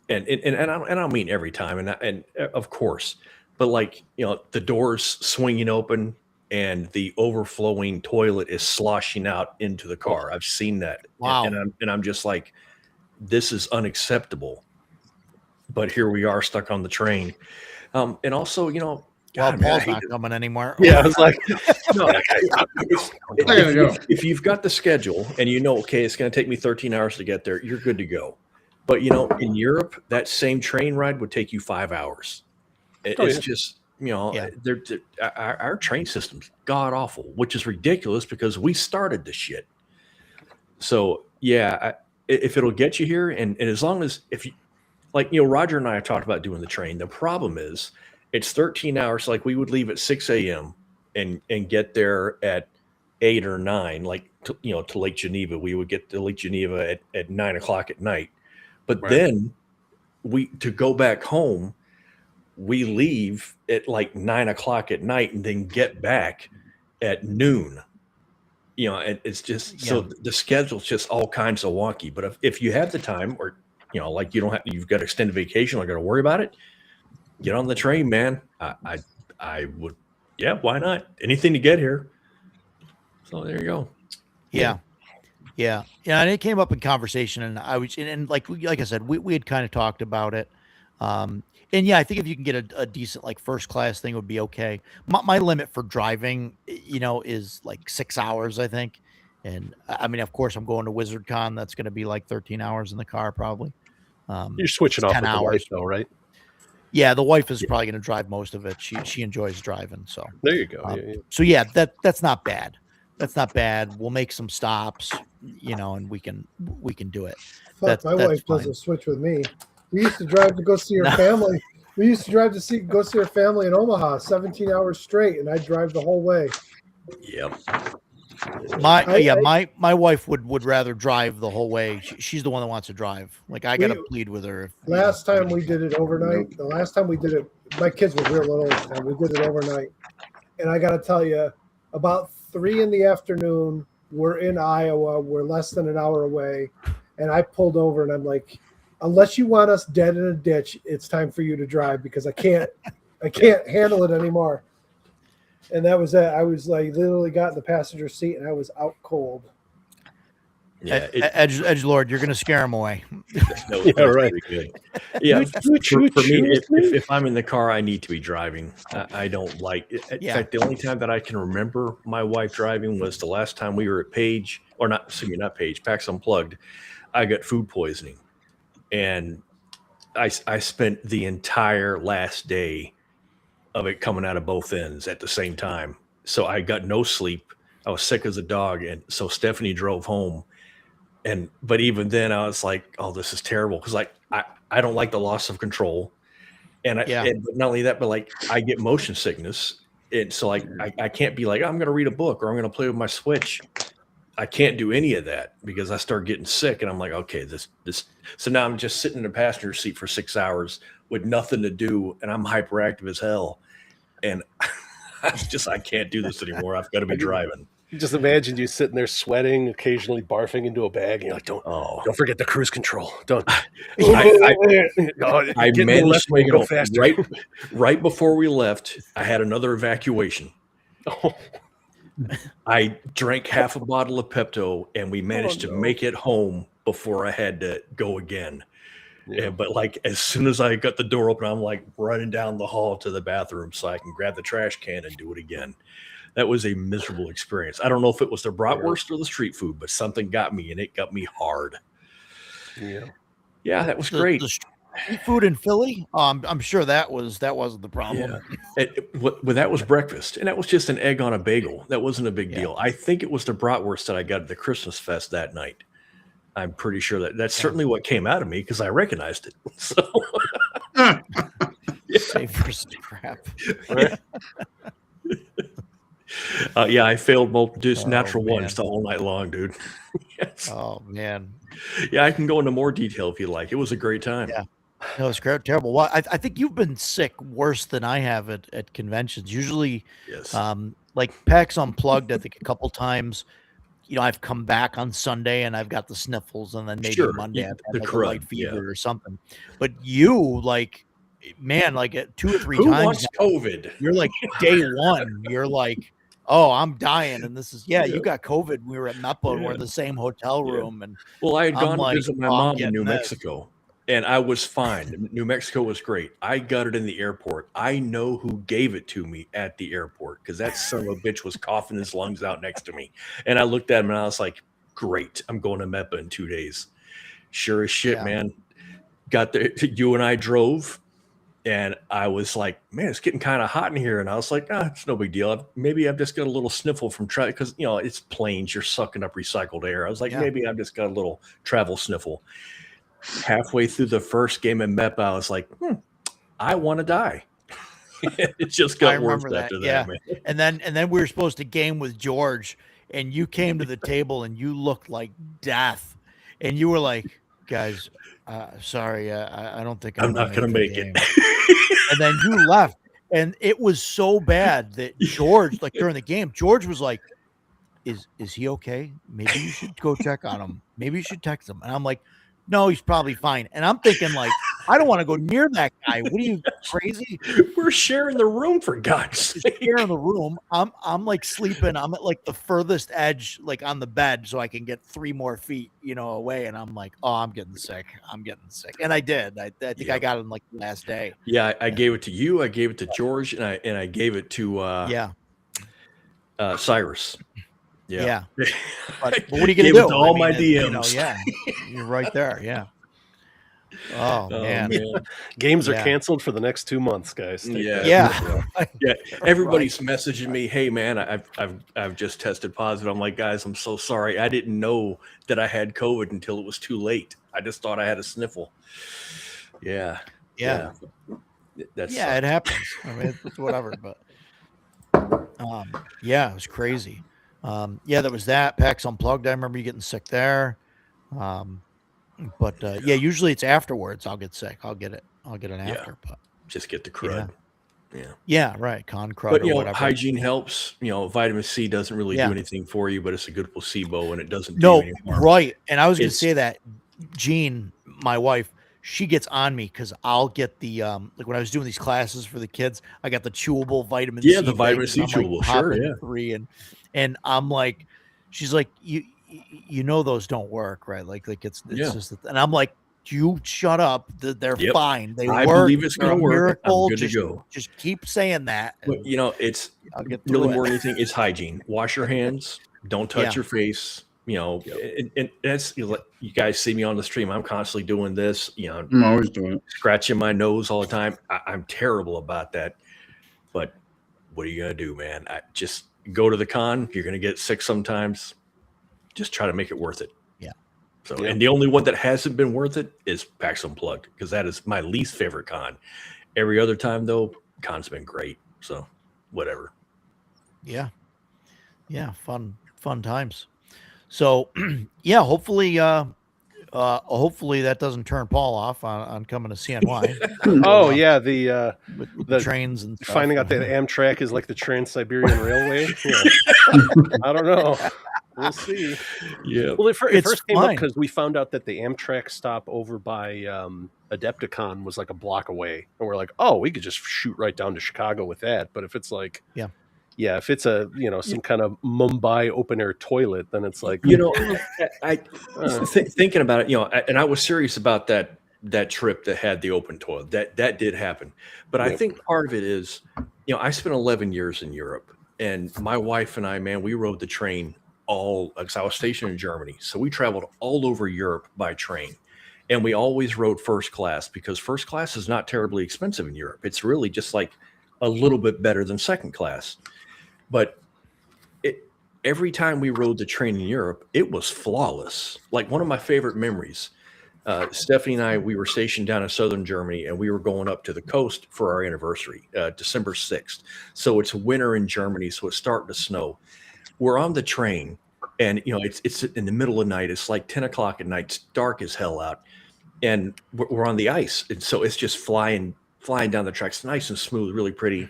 I don't mean every time, and of course, but like, the doors swinging open and the overflowing toilet is sloshing out into the car. I've seen that. Wow. And I'm just like, this is unacceptable. But here we are stuck on the train. And also, Well, God, man, I Paul's hate not coming anymore. Yeah, I was like, no, gotta go. if you've got the schedule and okay, it's going to take me 13 hours to get there, you're good to go. But in Europe, that same train ride would take you 5 hours. It's just our train system's god awful, which is ridiculous because we started the shit. So yeah, if it'll get you here, and as long as if you like, Roger and I have talked about doing the train. The problem is it's 13 hours. Like we would leave at 6 a.m. and get there at 8 or 9, like to Lake Geneva. We would get to Lake Geneva at 9 o'clock at night. But then to go back home, we leave at like 9 o'clock at night and then get back at noon. It's just so the schedule's just all kinds of wonky. But if you have the time, or like you've got extended vacation, I got to worry about it. Get on the train, man. I would, why not? Anything to get here. So there you go. Yeah. And it came up in conversation, and I was, and like I said, we had kind of talked about it. And yeah, I think if you can get a decent like first class thing would be okay. My limit for driving, is like 6 hours, I think. And I mean, of course, I'm going to WizardCon. That's going to be like 13 hours in the car, probably. You're switching off 10 with the hours wife, though, right? Yeah, the wife is probably going to drive most of it. She enjoys driving, so There you go. so yeah, that's not bad. That's not bad. We'll make some stops, and we can do it. Fuck, my wife fine. doesn't switch with me. We used to drive to go see her family. We used to drive to go see her family in Omaha, 17 hours straight, and I'd drive the whole way. Yep. My wife would rather drive the whole way. She's the one that wants to drive. Like I got to plead with her. Last time we did it overnight, the last time we did it, my kids were real little at the time. We did it overnight. And I got to tell you, about 3 p.m, we're in Iowa. We're less than an hour away. And I pulled over and I'm like, unless you want us dead in a ditch, it's time for you to drive because I can't handle it anymore. And that was it. I was like literally got in the passenger seat and I was out cold. Yeah, Edgelord, you're gonna scare him away. Right. Good. Yeah, for me, if I'm in the car, I need to be driving. I don't like. In fact, the only time that I can remember my wife driving was the last time we were at Page, or not. Excuse me, not Page. PAX Unplugged. I got food poisoning, and I spent the entire last day of it coming out of both ends at the same time. So I got no sleep. I was sick as a dog, and so Stephanie drove home. But even then I was like, oh, this is terrible. Cause like, I don't like the loss of control. And but not only that, but like I get motion sickness. And so like, I can't be like, I'm going to read a book or I'm going to play with my Switch. I can't do any of that because I start getting sick and I'm like, okay, this, so now I'm just sitting in the passenger seat for 6 hours with nothing to do. And I'm hyperactive as hell. And I can't do this anymore. I've got to be driving. You just imagine you sitting there sweating, occasionally barfing into a bag, and you're like, don't forget the cruise control. Don't. I managed to go faster. Right before we left, I had another evacuation. I drank half a bottle of Pepto, and we managed to make it home before I had to go again. Yeah. But like as soon as I got the door open, I'm like running down the hall to the bathroom so I can grab the trash can and do it again. That was a miserable experience. I don't know if it was the bratwurst or the street food, but something got me, and it got me hard. Yeah, that was great. The street food in Philly, I'm sure that wasn't the problem. Yeah. That was breakfast, and that was just an egg on a bagel. That wasn't a big deal. I think it was the bratwurst that I got at the Christmas fest that night. I'm pretty sure that's certainly what came out of me because I recognized it. So, save for scrap. Right? I failed just natural ones all night long, dude. Yes. Oh man. Yeah, I can go into more detail if you like. It was a great time. Yeah. No, it's terrible. Well, I think you've been sick worse than I have at conventions. Usually, yes. Like PAX Unplugged, I think a couple times. I've come back on Sunday and I've got the sniffles, and then maybe Monday I've had like a light fever or something. But you, like, man, like 2 or 3 Who times wants now, COVID? you're like day one, you're like, oh, I'm dying, and this is Yeah. you got COVID. We were at Mepa and we're in the same hotel Yeah. room, and Well, I had I'm gone to like, visit my oh, I'm mom in New getting this. Mexico, and I was fine. New Mexico was great. I got it in the airport. I know who gave it to me at the airport because that son of a bitch was coughing his lungs out next to me. And I looked at him and I was like, great, I'm going to MEPA in 2 days. Sure as shit, Yeah. man. Got there, you and I drove, and I was like, man, it's getting kind of hot in here. And I was like, it's no big deal. Maybe I've just got a little sniffle from because it's planes, you're sucking up recycled air. I was like, Yeah. maybe I've just got a little travel sniffle. Halfway through the first game in MEPA, I was like, I want to die. It just got worse after that, man. And then we were supposed to game with George, and you came to the table and you looked like death, and you were like, guys, sorry, I don't think I'm not going to make it. And then you left, and it was so bad that George, like during the game, George was like, is he okay? Maybe you should go check on him. Maybe you should text him. And I'm like, no, he's probably fine. And I'm thinking, like, I don't want to go near that guy. What are you, crazy? We're sharing the room, for God's sake. Sharing the room. I'm like sleeping. I'm at like the furthest edge, like on the bed, so I can get 3 more feet, away. And I'm like, oh, I'm getting sick. And I did. I think I got it on like the last day. Yeah, I gave it to you. I gave it to George, and I gave it to Cyrus. Yeah. But what are you gonna do? To all my DMs. You're right there. Yeah. Oh man. Games are canceled for the next 2 months, guys. Yeah. Everybody's messaging me, hey man, I've just tested positive. I'm like, guys, I'm so sorry. I didn't know that I had COVID until it was too late. I just thought I had a sniffle. Yeah. It happens. I mean, it's whatever, but it was crazy. That was that. PAX Unplugged. I remember you getting sick there. But usually it's afterwards. I'll get sick. I'll get it after. But just get the crud. Yeah, right. Con crud. But or whatever. Hygiene helps. Vitamin C doesn't really do anything for you, but it's a good placebo, and it doesn't do any harm. Right. And I was going to say that Jean, my wife, she gets on me because I'll get the like when I was doing these classes for the kids, I got the chewable vitamin C. Yeah, the vitamin C chewable, like, sure, 3 and I'm like, she's like, you know those don't work, right? Like it's just, and I'm like, you shut up. They're fine. They work. I believe it's going to work. I'm good to go. Just keep saying that. But it's really more than anything. It's hygiene. Wash your hands. Don't touch your face. And that's you guys see me on the stream. I'm constantly doing this. I'm always doing it. Scratching my nose all the time. I'm terrible about that. But what are you gonna do, man? I just go to the con. You're gonna get sick sometimes. Just try to make it worth it. Yeah. So, and the only one that hasn't been worth it is PAX Unplugged, because that is my least favorite con. Every other time though, con's been great. So, whatever. Yeah. Fun times. So, hopefully that doesn't turn Paul off on coming to CNY. Oh yeah, the trains and stuff. Finding out that Amtrak is like the Trans-Siberian Railway. Yeah. I don't know. We'll see. Yeah. Well, it first came up because we found out that the Amtrak stop over by Adepticon was like a block away, and we're like, oh, we could just shoot right down to Chicago with that. But if it's like, if it's a some kind of Mumbai open air toilet, then it's like thinking about it, and I was serious about that trip that had the open toilet. That did happen, but I think part of it is, I spent 11 years in Europe, and my wife and I, man, we rode the train because I was stationed in Germany, so we traveled all over Europe by train, and we always rode first class because first class is not terribly expensive in Europe. It's really just like a little bit better than second class. But every time we rode the train in Europe, it was flawless. Like one of my favorite memories, Stephanie and I, we were stationed down in southern Germany, and we were going up to the coast for our anniversary, December 6th. So it's winter in Germany, so it's starting to snow. We're on the train, and it's in the middle of the night. It's like 10 o'clock at night. It's dark as hell out, and we're on the ice, and so it's just flying down the tracks, nice and smooth, really pretty.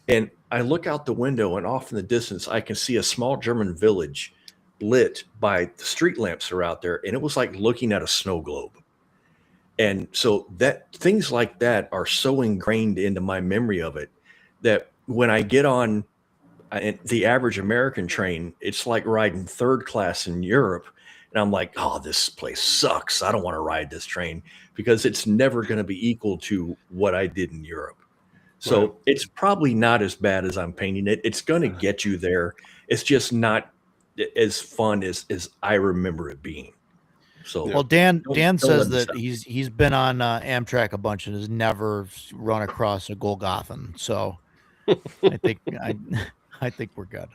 And I look out the window, and off in the distance, I can see a small German village lit by the street lamps that are out there. And it was like looking at a snow globe. And so that things like that are so ingrained into my memory of it that when I get on the average American train, it's like riding third class in Europe. And I'm like, oh, this place sucks. I don't want to ride this train because it's never going to be equal to what I did in Europe. So Right. it's probably not as bad as I'm painting it. It's going to get you there. It's just not as fun as I remember it being. So Well, Dan don't says let me that stop. he's been on Amtrak a bunch and has never run across a Golgothan. So I think I think we're good.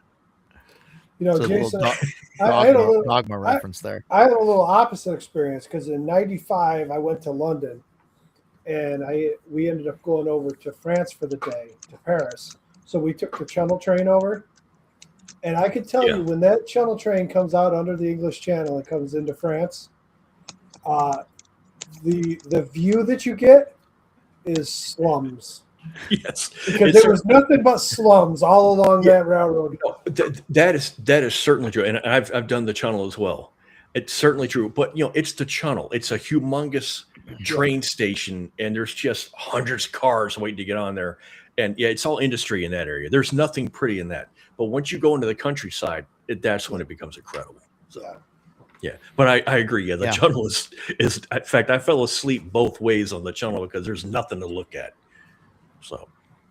You know, So a little Jason, dog, I had a little, dogma reference there. I had a little opposite experience because in '95 I went to London, and we ended up going over to France for the day, to Paris. So we took the Channel train over, and I could tell you when that Channel train comes out under the English Channel and comes into France, the view that you get is slums. Yes, Because there was nothing but slums all along that railroad. No, that is certainly true, and I've done the Channel as well. It's certainly true, but it's the Channel. It's a humongous train station, and there's just hundreds of cars waiting to get on there. And it's all industry in that area. There's nothing pretty in that. But once you go into the countryside, that's when it becomes incredible. So, yeah. But I agree. Yeah, the Channel is. In fact, I fell asleep both ways on the Channel because there's nothing to look at. So,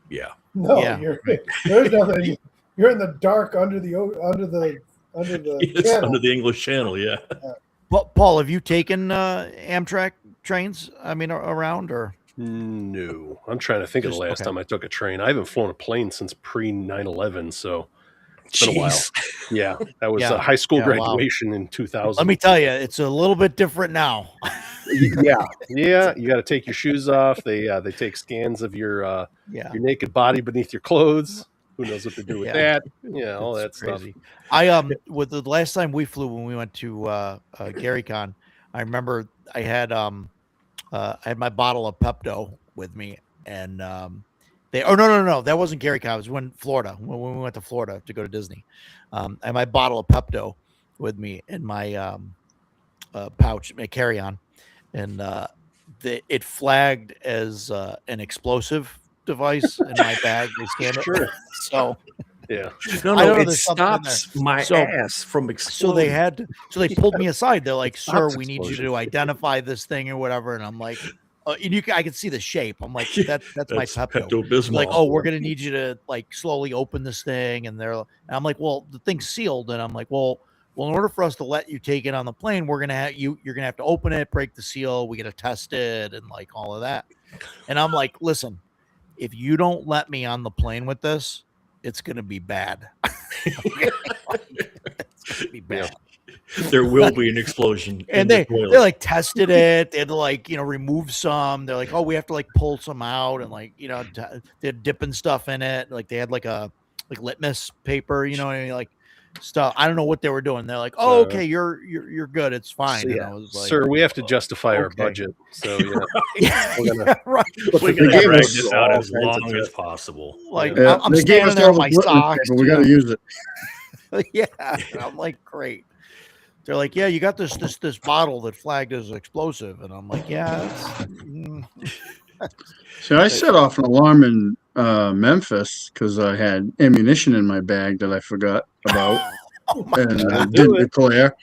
yeah. No, there's nothing. You're in the dark under the It's channel. under the English Channel. Yeah. But Paul, have you taken Amtrak trains? I mean, around or? No, I'm trying to think of the last time I took a train. I haven't flown a plane since pre 9/11, so it's been a while. Yeah, that was a high school graduation in 2000. Let me tell you, it's a little bit different now. Yeah, you got to take your shoes off. They take scans of your naked body beneath your clothes. Who knows what to do with that? Yeah, all that crazy stuff. I with the last time we flew when we went to GaryCon, I remember I had my bottle of Pepto with me, and no, that wasn't GaryCon. It was when we went to Florida to go to Disney. I had my bottle of Pepto with me in my pouch, my carry-on, and it flagged as an explosive device in my bag. They scanned it. Sure. So yeah, no, it stops my ass from exploding. So they pulled me aside. They're like, "Sir, we need you to identify this thing or whatever." And I'm like, and I can see the shape. I'm like, that's my Pepto. Like, oh, we're gonna need you to like slowly open this thing, and I'm like, well, the thing's sealed, and I'm like, well, in order for us to let you take it on the plane, you're gonna have to open it, break the seal, we gotta test it, and like all of that. And I'm like, listen, if you don't let me on the plane with this, it's gonna be bad. It's gonna be bad. There will be an explosion. And they like tested it. They had to like, remove some. They're like, oh, we have to like pull some out, and like, they're dipping stuff in it. Like they had like litmus paper, like stuff. I don't know what they were doing. They're like, oh, okay, you're good. It's fine. So, and I was like, sir, we have to justify our budget. So right. We got to drag this out as long as possible. Like I'm standing there in my socks. But we got to use it. Yeah. And I'm like, great. They're like, yeah, you got this bottle that flagged as explosive, and I'm like, yeah. So I set off an alarm in Memphis because I had ammunition in my bag that I forgot about and didn't declare.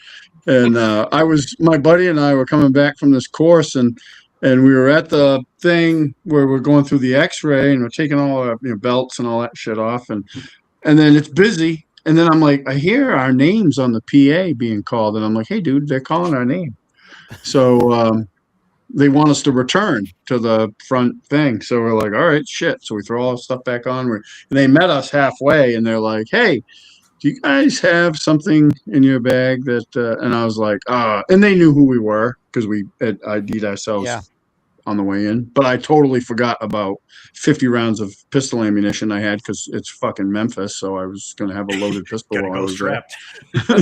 And my buddy and I were coming back from this course, and we were at the thing where we're going through the X-ray, and we're taking all our belts and all that shit off, and then it's busy. And then I'm like, I hear our names on the PA being called, and I'm like, hey, dude, they're calling our name. So they want us to return to the front thing. So we're like, all right, shit. So we throw all the stuff back on. And they met us halfway, and they're like, hey, do you guys have something in your bag that? And I was like, and they knew who we were because we had ID'd ourselves on the way in. But I totally forgot about 50 rounds of pistol ammunition I had because it's fucking Memphis. So I was going to have a loaded pistol while I was strapped.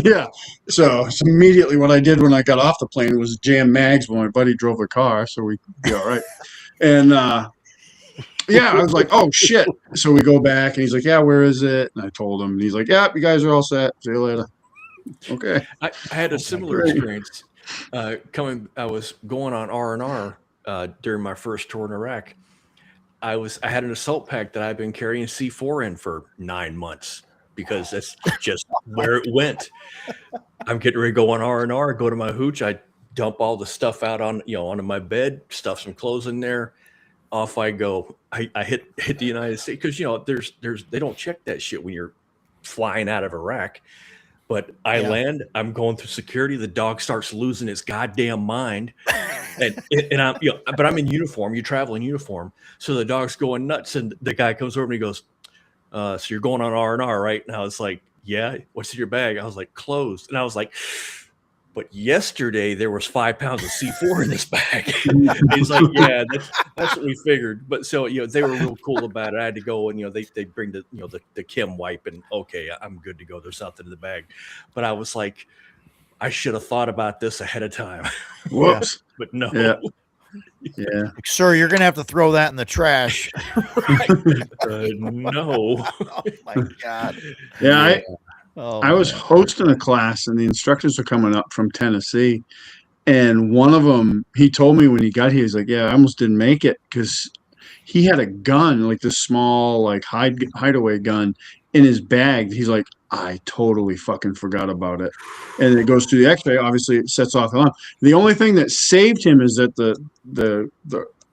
Yeah. So immediately what I did when I got off the plane was jam mags when my buddy drove the car. So we'd be all right. And I was like, oh, shit. So we go back, and he's like, yeah, where is it? And I told him. And he's like, yeah, you guys are all set. See you later. Okay. I had a similar experience I was going on R&R during my first tour in Iraq. I had an assault pack that I've been carrying C4 in for 9 months because that's just where it went. I'm getting ready to go on R&R, go to my hooch. I dump all the stuff out onto my bed, stuff some clothes in there. Off I go. I hit the United States because they don't check that shit when you're flying out of Iraq. But I land. I'm going through security. The dog starts losing his goddamn mind, and I'm but I'm in uniform. You travel in uniform, so the dog's going nuts. And the guy comes over and he goes, "So you're going on R&R, right?" And I was like, "Yeah." "What's in your bag?" I was like, "Clothes." And I was like, "But yesterday there was 5 pounds of C4 in this bag." He's like, "Yeah, that's what we figured." But so they were real cool about it. I had to go and they bring the Kim wipe and okay, I'm good to go. There's nothing in the bag. But I was like, I should have thought about this ahead of time. Whoops. But no. Yeah. Like, sir, you're gonna have to throw that in the trash. No. Oh my God. Yeah. Oh, I was hosting a class and the instructors were coming up from Tennessee. And one of them, he told me when he got here, he's like, "Yeah, I almost didn't make it," because he had a gun, like this small, like hideaway gun in his bag. He's like, "I totally fucking forgot about it." And it goes through the X-ray. Obviously, it sets off the alarm. The only thing that saved him is that the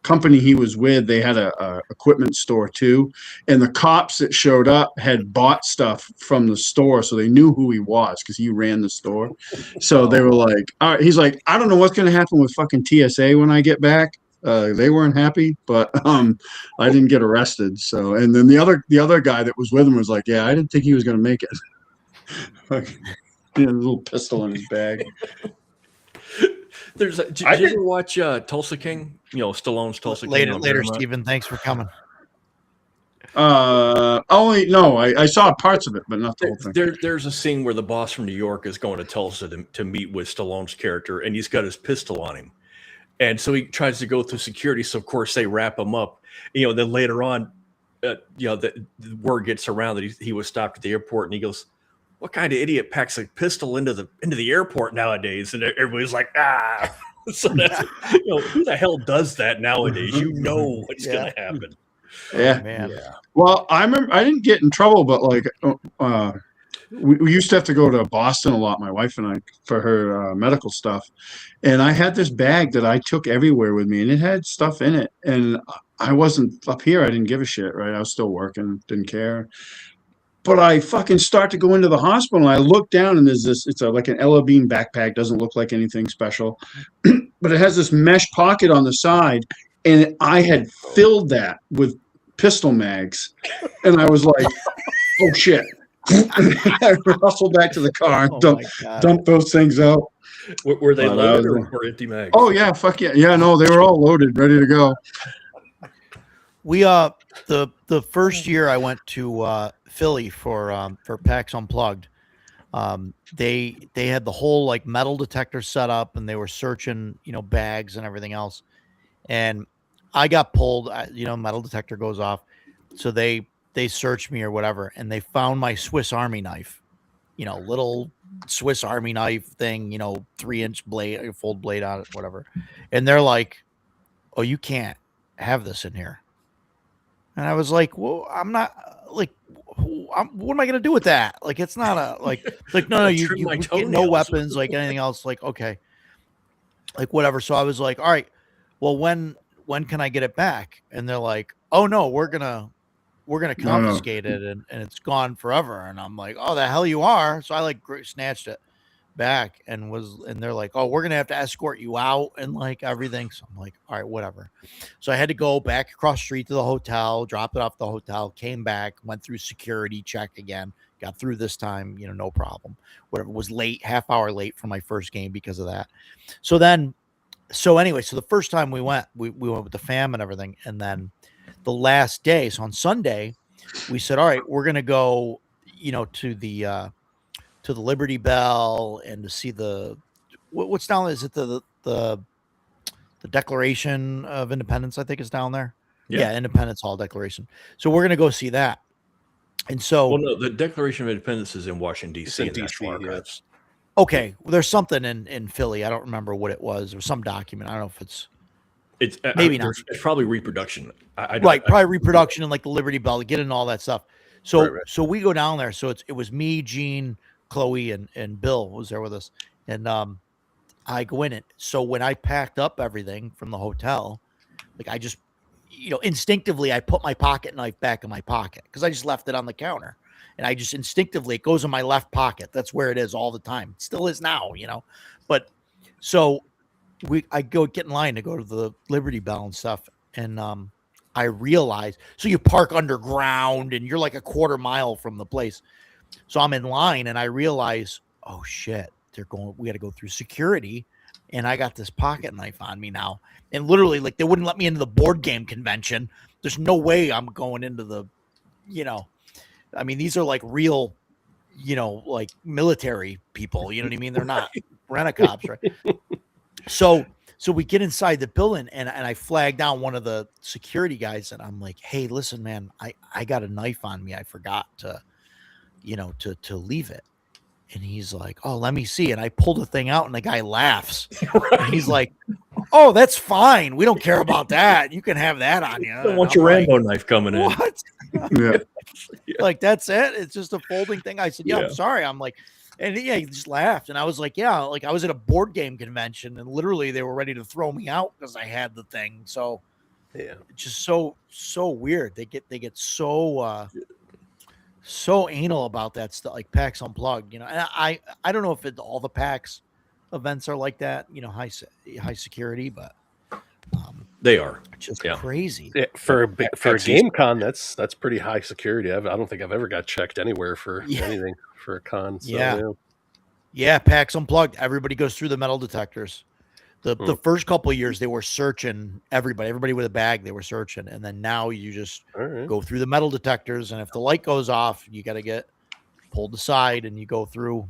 company he was with, they had a equipment store too, and the cops that showed up had bought stuff from the store, so they knew who he was because he ran the store. So they were like, "All right." He's like, "I don't know what's going to happen with fucking TSA when I get back." They weren't happy, but I didn't get arrested. So, and then the other guy that was with him was like, "Yeah, I didn't think he was going to make it." He had a little pistol in his bag. Did you ever watch Tulsa King? Stallone's Tulsa King. later, Stephen. Thanks for coming. I saw parts of it, but not the whole thing. There's a scene where the boss from New York is going to Tulsa to meet with Stallone's character, and he's got his pistol on him, and so he tries to go through security. So of course they wrap him up. Then later on, the word gets around that he was stopped at the airport, and he goes, "What kind of idiot packs a pistol into the airport nowadays?" And everybody's like, "Ah." So that's who the hell does that nowadays? What's going to happen. Yeah. Oh, man. Yeah. Well, I remember I didn't get in trouble, but like we used to have to go to Boston a lot, my wife and I, for her medical stuff. And I had this bag that I took everywhere with me, and it had stuff in it. And I wasn't up here. I didn't give a shit, right? I was still working, didn't care. But I fucking start to go into the hospital, and I look down, and there's this. It's like an Ella Bean backpack. Doesn't look like anything special, but it has this mesh pocket on the side, and I had filled that with pistol mags, and I was like, "Oh shit!" I rustled back to the car and dumped those things out. Were they loaded or empty mags? Oh yeah, fuck yeah, yeah. No, they were all loaded, ready to go. We the first year I went to Philly for PAX Unplugged, they had the whole like metal detector set up, and they were searching bags and everything else, and I got pulled. Metal detector goes off, so they searched me or whatever, and they found my Swiss Army knife, little Swiss Army knife thing, 3-inch blade, fold blade on it, whatever, and they're like, "Oh, you can't have this in here." And I was like, "Well, I'm not like, what am I gonna do with that? Like, it's not a like no, you get no weapons, like anything else, like okay, like whatever." So I was like, "All right, well, when can I get it back?" And they're like, "Oh no, we're gonna confiscate it, and it's gone forever." And I'm like, "Oh, the hell you are!" So I like snatched it back and they're like, "Oh, we're gonna have to escort you out and like everything." So I'm like, "All right, whatever." So I had to go back across the street to the hotel, drop it off the hotel, came back, went through security check again, got through this time, no problem. Whatever, was late, half hour late for my first game because of that. So anyway, so the first time we went with the fam and everything, and then the last day, so on Sunday, we said, "All right, we're gonna go, to the Liberty Bell and to see what's down there. Is it the Declaration of Independence? I think is down there. Yeah, Independence Hall Declaration. So we're gonna go see that." And so, well, no, the Declaration of Independence is in Washington D.C. in D.C. Archives. Okay, well, there's something in Philly. I don't remember what it was. Or some document. I don't know if it's It's Maybe not. It's probably reproduction. Right, probably reproduction and like the Liberty Bell, get into all that stuff. So Right. so we go down there. So it was me, Gene, Chloe, and Bill was there with us. And I go in it. So when I packed up everything from the hotel, like I just, instinctively I put my pocket knife back in my pocket because I just left it on the counter. And I just instinctively, it goes in my left pocket. That's where it is all the time. It still is now, But so I go get in line to go to the Liberty Bell and stuff. And I realize, so you park underground and you're like a quarter mile from the place. So I'm in line and I realize, oh shit, we got to go through security. And I got this pocket knife on me now. And literally, like, they wouldn't let me into the board game convention. There's no way I'm going into the, I mean, these are like real, like military people. You know what I mean? They're not rent-a-cops, right? So we get inside the building and I flag down one of the security guys and I'm like, hey, listen, man, I got a knife on me. I forgot to leave it. And he's like, oh, let me see. And I pull the thing out and the guy laughs. Right. And he's like, oh, that's fine. We don't care about that. You can have that on you. Don't want your Rambo knife coming in. What? Yeah. Like, that's it? It's just a folding thing? I said, yeah, Yeah. I'm sorry. I'm like, and yeah, he just laughed. And I was like, yeah, like I was at a board game convention and literally they were ready to throw me out because I had the thing. So Yeah. it's just so weird. They get so anal about that stuff, like PAX Unplugged, and I don't know if all the PAX events are like that, high security, but They are. it's just Yeah. crazy. Yeah, for a PAX game con, that's pretty high security. I don't think I've ever got checked anywhere for Yeah. anything for a con. So, Yeah. Yeah, PAX Unplugged. Everybody goes through the metal detectors. The first couple of years they were searching everybody with a bag, they were searching, and then now you just All right. go through the metal detectors, and if the light goes off, you got to get pulled aside, and you go through,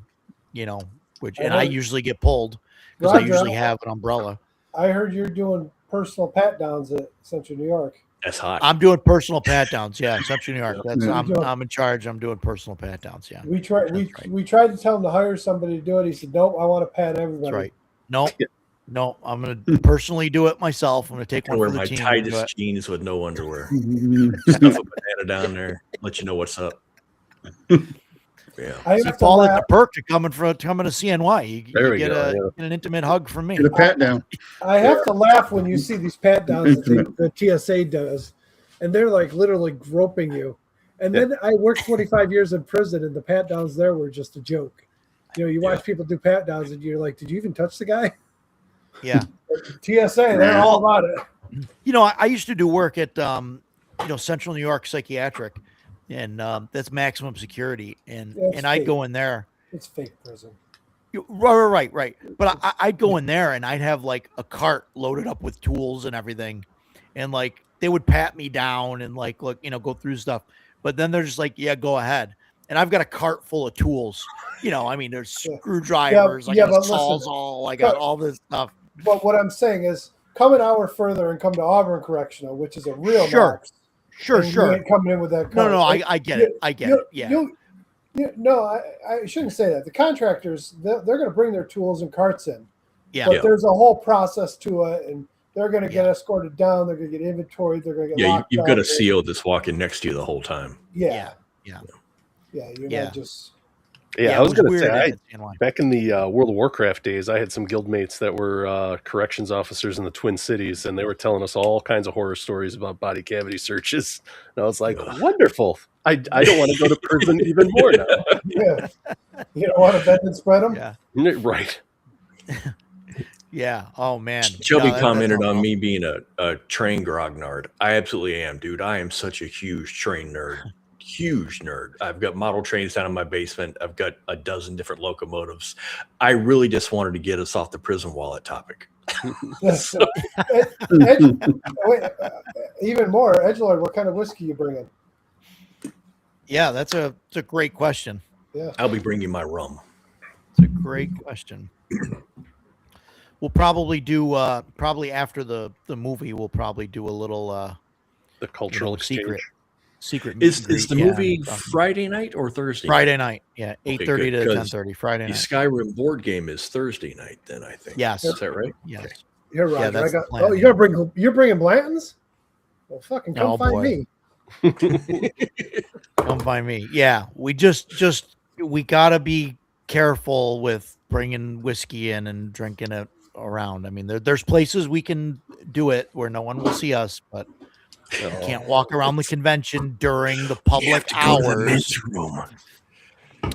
and I usually get pulled because I Roger, usually have an umbrella. I heard you're doing personal pat downs at Central New York. That's hot. I'm doing personal pat downs. Yeah, Central New York. That's Yeah. I'm in charge. I'm doing personal pat downs. Yeah, We tried That's right. we tried to tell him to hire somebody to do it. He said, nope, I want to pat everybody. that's right. No, I'm gonna personally do it myself. I'm gonna take I one wear for the my team. tightest jeans with no underwear. Stuff a banana down there. Let you know what's up. Yeah. I See, have to Paul, it's laugh. a perk to coming to CNY. You There we get go, get an intimate hug from me. Get a pat down. I have to laugh when you see these pat downs that the TSA does, and they're like literally groping you. And then I worked 25 years in prison, and the pat downs there were just a joke. You watch people do pat downs, and you're like, "Did you even touch the guy?" Yeah. TSA, they're all about it. I used to do work at Central New York Psychiatric, and that's maximum security, and That's I'd fake. go in there. It's fake prison. Right. But I'd go in there and I'd have like a cart loaded up with tools and everything, and like they would pat me down and like look, go through stuff. But then they're just like, yeah, go ahead. And I've got a cart full of tools. I mean, there's screwdrivers, I got but a listen, sawzall, I got but- all this stuff. But what I'm saying is, come an hour further and come to Auburn Correctional, which is a real Sure. max. Sure. And you ain't coming in with that. No, cart. I get it. I get it. Yeah. No, I shouldn't say that. The contractors, they're going to bring their tools and carts in. Yeah. But there's a whole process to it, and they're going to get escorted down. They're going to get inventoried. They're going to get Yeah, locked you've got up. a CO that's walking next to you the whole time. Yeah. Yeah. You're Yeah. not just. Yeah, I it was going to weird say, at CNY. back in the World of Warcraft days, I had some guildmates that were corrections officers in the Twin Cities, and they were telling us all kinds of horror stories about body cavity searches. And I was like, wonderful. I don't want to go to prison even more now. Yeah. You don't want to bend and spread them? Yeah. Right. Yeah. Oh man. Chubby No, that's commented on awful. me being a train grognard. I absolutely am, dude. I am such a huge train nerd. Huge nerd. I've got model trains down in my basement. I've got a dozen different locomotives. I really just wanted to get us off the prison wallet topic. Yes. Wait, even more, Edgelord, what kind of whiskey you bringing? Yeah, it's a great question. Yeah. I'll be bringing my rum. It's a great question. We'll probably do probably after the movie. We'll probably do a little The cultural exchange. secret. meet Is and greet, the yeah, movie and stuff. Friday night or Thursday? Friday night? Yeah, 8:30 good, to 'cause 10:30. Friday The night. Skyrim board game is Thursday night. Then I think. Yes. Is that right? Yes. Okay. Here, Roger. that's I the got. plan, Oh, you're bringing Blanton's? Well, fucking come Oh, find boy. me. Come by me. Yeah, we just we gotta be careful with bringing whiskey in and drinking it around. I mean, there's places we can do it where no one will see us, but you can't walk around the convention during the public hours. room.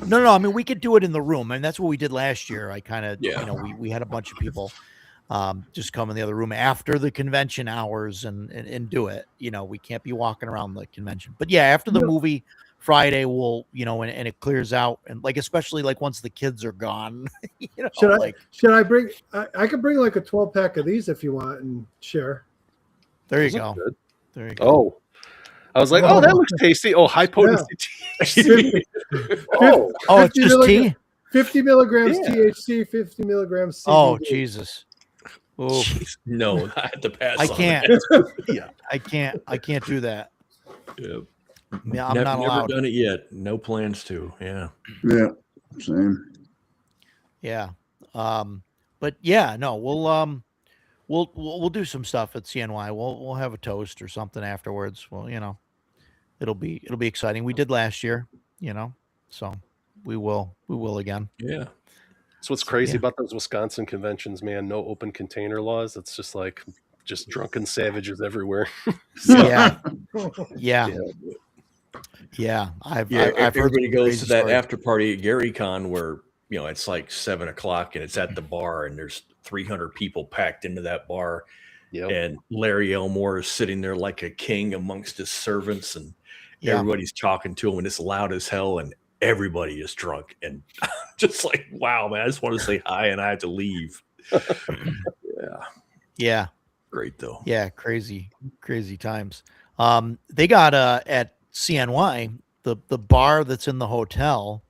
No. I mean, we could do it in the room, and that's what we did last year. I kind of, Yeah. we had a bunch of people just come in the other room after the convention hours and do it. We can't be walking around the convention. But yeah, after the movie Friday, we'll, and it clears out, and like especially like once the kids are gone, Should I bring? I could bring like a 12-pack of these if you want and share. there you Those go. look good. There you go. Oh, I was like, oh, that looks tasty. Oh, high potency THC. Oh, Oh, it's 50 just milligrams- tea. 50 milligrams Yeah. THC, 50 milligrams CBD. Oh, Jesus. Oof. Jeez, no, I have to pass. I on can't. that. Yeah. I can't do that. Yeah. Yeah, I'm Never not allowed. done it yet. No plans to. Yeah. Yeah, same. Yeah. But yeah, no, we'll do some stuff at CNY. We'll have a toast or something afterwards. Well, it'll be exciting. We did last year, so we will again. Yeah. That's what's crazy Yeah. about those Wisconsin conventions, man. No open container laws. It's just like drunken savages everywhere. Yeah. Yeah. Yeah. I've heard Everybody some goes crazy to that stories. after party at GaryCon where it's like 7:00 and it's at the bar and there's 300 people packed into that bar. Yep. And Larry Elmore is sitting there like a king amongst his servants, and Yeah. everybody's talking to him, and it's loud as hell, and everybody is drunk, and just like, wow, man, I just want to say hi, and I have to leave. Yeah, Yeah. great though. Yeah. Crazy times. They got at CNY, the bar that's in the hotel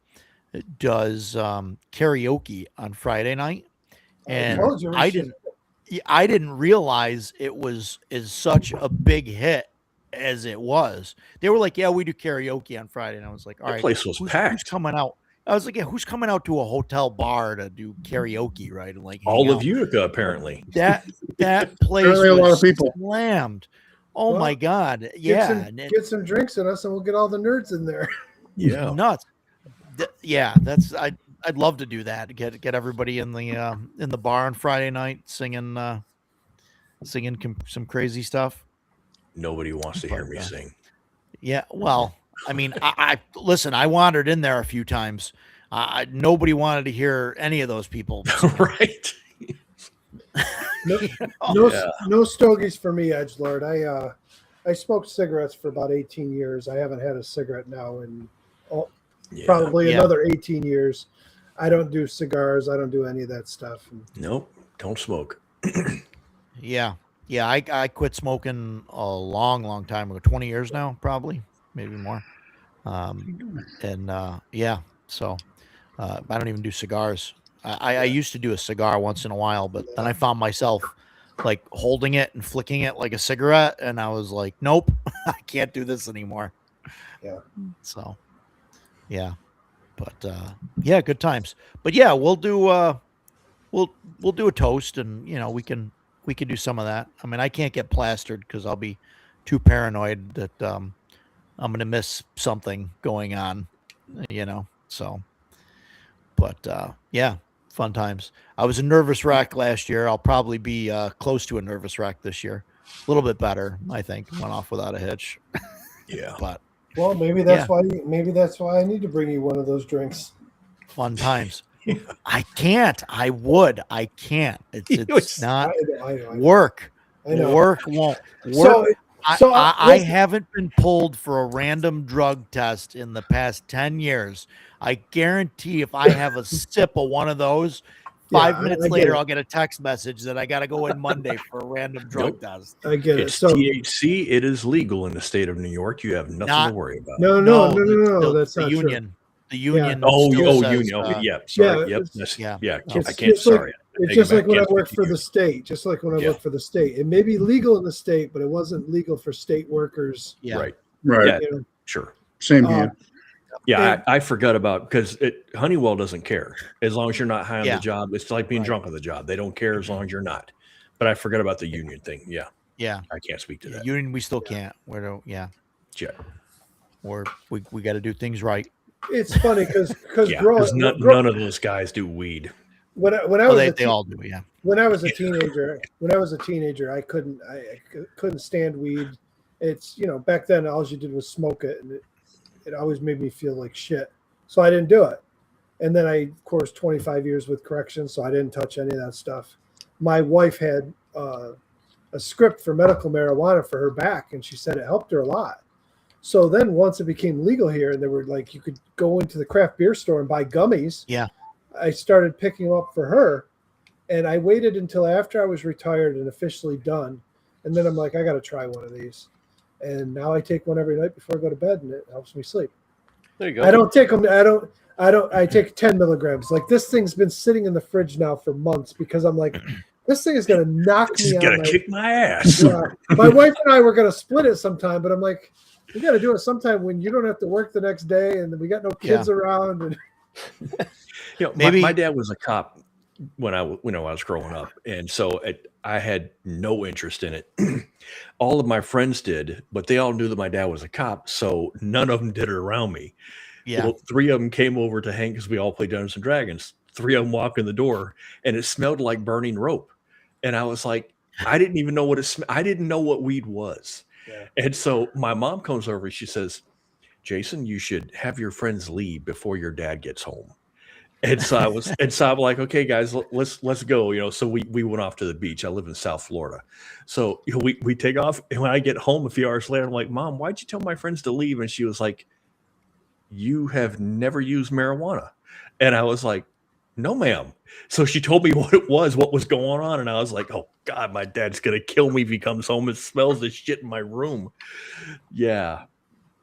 does karaoke on Friday night. And told you we I didn't realize it was such a big hit as it was. They were like, yeah, we do karaoke on Friday. And I was like, all That right, place was who's packed. coming out? I was like, yeah, who's coming out to a hotel bar to do karaoke, right? And like hang All of out? Utica, apparently. That place Apparently a lot was of people. slammed. Oh Well, my God. Yeah. Get some drinks in us, and we'll get all the nerds in there. Yeah. Nuts. Yeah, I'd love to do that. Get everybody in the bar on Friday night singing some crazy stuff. Nobody wants to hear me But, sing. Yeah, well, I mean, I listen. I wandered in there a few times. Nobody wanted to hear any of those people. Right. No stogies for me, Edgelord. I smoked cigarettes for about 18 years. I haven't had a cigarette now in Yeah. probably Yeah. another 18 years. I don't do cigars. I don't do any of that stuff. Nope. Don't smoke. Yeah. I quit smoking a long time ago. 20 years now, probably, maybe more. Yeah. So I don't even do cigars. I used to do a cigar once in a while, but then I found myself like holding it and flicking it like a cigarette, and I was like, nope, I can't do this anymore. Yeah. So, yeah, but yeah, good times. But yeah, we'll do we'll do a toast, and we can do some of that. I mean, I can't get plastered because I'll be too paranoid that I'm gonna miss something going on, So, but yeah, fun times. I was a nervous wreck last year. I'll probably be close to a nervous wreck this year. A little bit better, I think. Went off without a hitch. Yeah. But Well, maybe that's why. Maybe that's why I need to bring you one of those drinks. fun times. I can't. I would. I can't. It's not I know. work. I know. Work won't work. I listen, haven't been pulled for a random drug test in the past 10 years. I guarantee if I have a sip of one of those, five minutes I get later, it. I'll get a text message that I got to go in Monday for a random drug test. I get it. It's So THC. It is legal in the state of New York. You have nothing Not- to worry about. no. That's the not union. true. The union. Oh, still says, union. Okay, yeah. Sorry. yeah, Yep. it's- yeah. Yeah. It's I can't. just like- Sorry. It's Take just it like back. when I Can't worked speak for to the you. state. Just like when I Yeah. worked for the state. It may be legal in the state, but it wasn't legal for state workers. Yeah. Right. Right. Yeah. You know? Sure. Same Uh, here. Yeah, I forgot about because Honeywell doesn't care as long as you're not high on Yeah. the job. It's like being Right. drunk on the job. They don't care as long as you're not. But I forgot about the union thing. Yeah, Yeah. I can't speak to that. Union, we still can't. Yeah. We got to do things right. It's funny because none of those guys do weed. When I was they all do. Yeah. When I was a teenager, I couldn't stand weed. It's, back then all you did was smoke it, and it always made me feel like shit. So I didn't do it. And then of course, 25 years with corrections, so I didn't touch any of that stuff. My wife had a script for medical marijuana for her back, and she said it helped her a lot. So then once it became legal here, and they were like, you could go into the craft beer store and buy gummies. Yeah. I started picking them up for her, and I waited until after I was retired and officially done. And then I'm like, I got to try one of these. And now I take one every night before I go to bed, and it helps me sleep. There you go. I don't take them. I take 10 milligrams. Like, this thing's been sitting in the fridge now for months because I'm like, this thing is going to knock me out. It's going to kick my ass. Yeah. My wife and I were going to split it sometime, but I'm like, we got to do it sometime when you don't have to work the next day and we got no kids around. And maybe my dad was a cop when I was growing up, and so I had no interest in it. All of my friends did, but they all knew that my dad was a cop, so none of them did it around me. Yeah. Well, 3 of them came over to hang because we all played Dungeons and Dragons. 3 of them walked in the door, and it smelled like burning rope. And I was like, I didn't even know what I didn't know what weed was. Yeah. And so my mom comes over and she says, Jason, you should have your friends leave before your dad gets home. And so I'm like, okay, guys, let's go. So we went off to the beach. I live in South Florida. So we take off. And when I get home a few hours later, I'm like, Mom, why'd you tell my friends to leave? And she was like, you have never used marijuana. And I was like, no, ma'am. So she told me what was going on. And I was like, oh God, my dad's going to kill me if he comes home and smells the shit in my room. Yeah.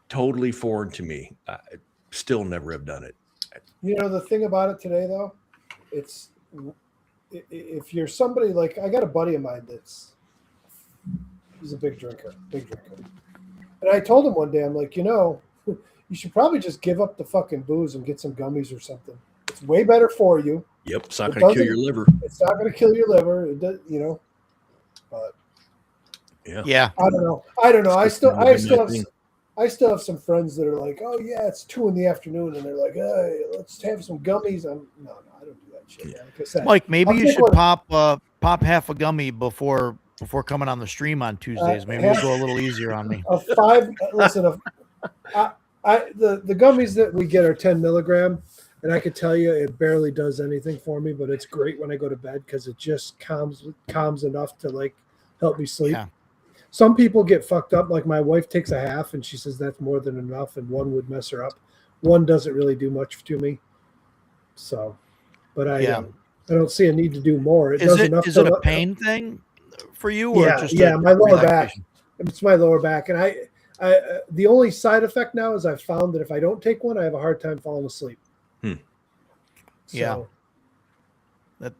Totally foreign to me. I still never have done it. The thing about it today, though, it's if you're somebody like, I got a buddy of mine he's a big drinker. And I told him one day, I'm like, you should probably just give up the fucking booze and get some gummies or something. It's way better for you. Yep, it's not going to kill your liver. It's not going to kill your liver. It does, but yeah. I don't know. I still have some friends that are like, oh yeah, it's 2 p.m, and they're like, hey, let's have some gummies. No, I don't do that shit. Yeah. Like I said, Mike, maybe you should pop half a gummy before coming on the stream on Tuesdays. Maybe you'll go a little easier on me. The gummies that we get are 10 milligram, and I could tell you it barely does anything for me, but it's great when I go to bed because it just calms enough to like help me sleep. Yeah. Some people get fucked up. Like my wife takes a half and she says that's more than enough, and 1 would mess her up. 1 doesn't really do much to me. So, but I don't see a need to do more. Is it a pain thing for you? Or my lower back. It's my lower back. And I the only side effect now is I've found that if I don't take one, I have a hard time falling asleep. So,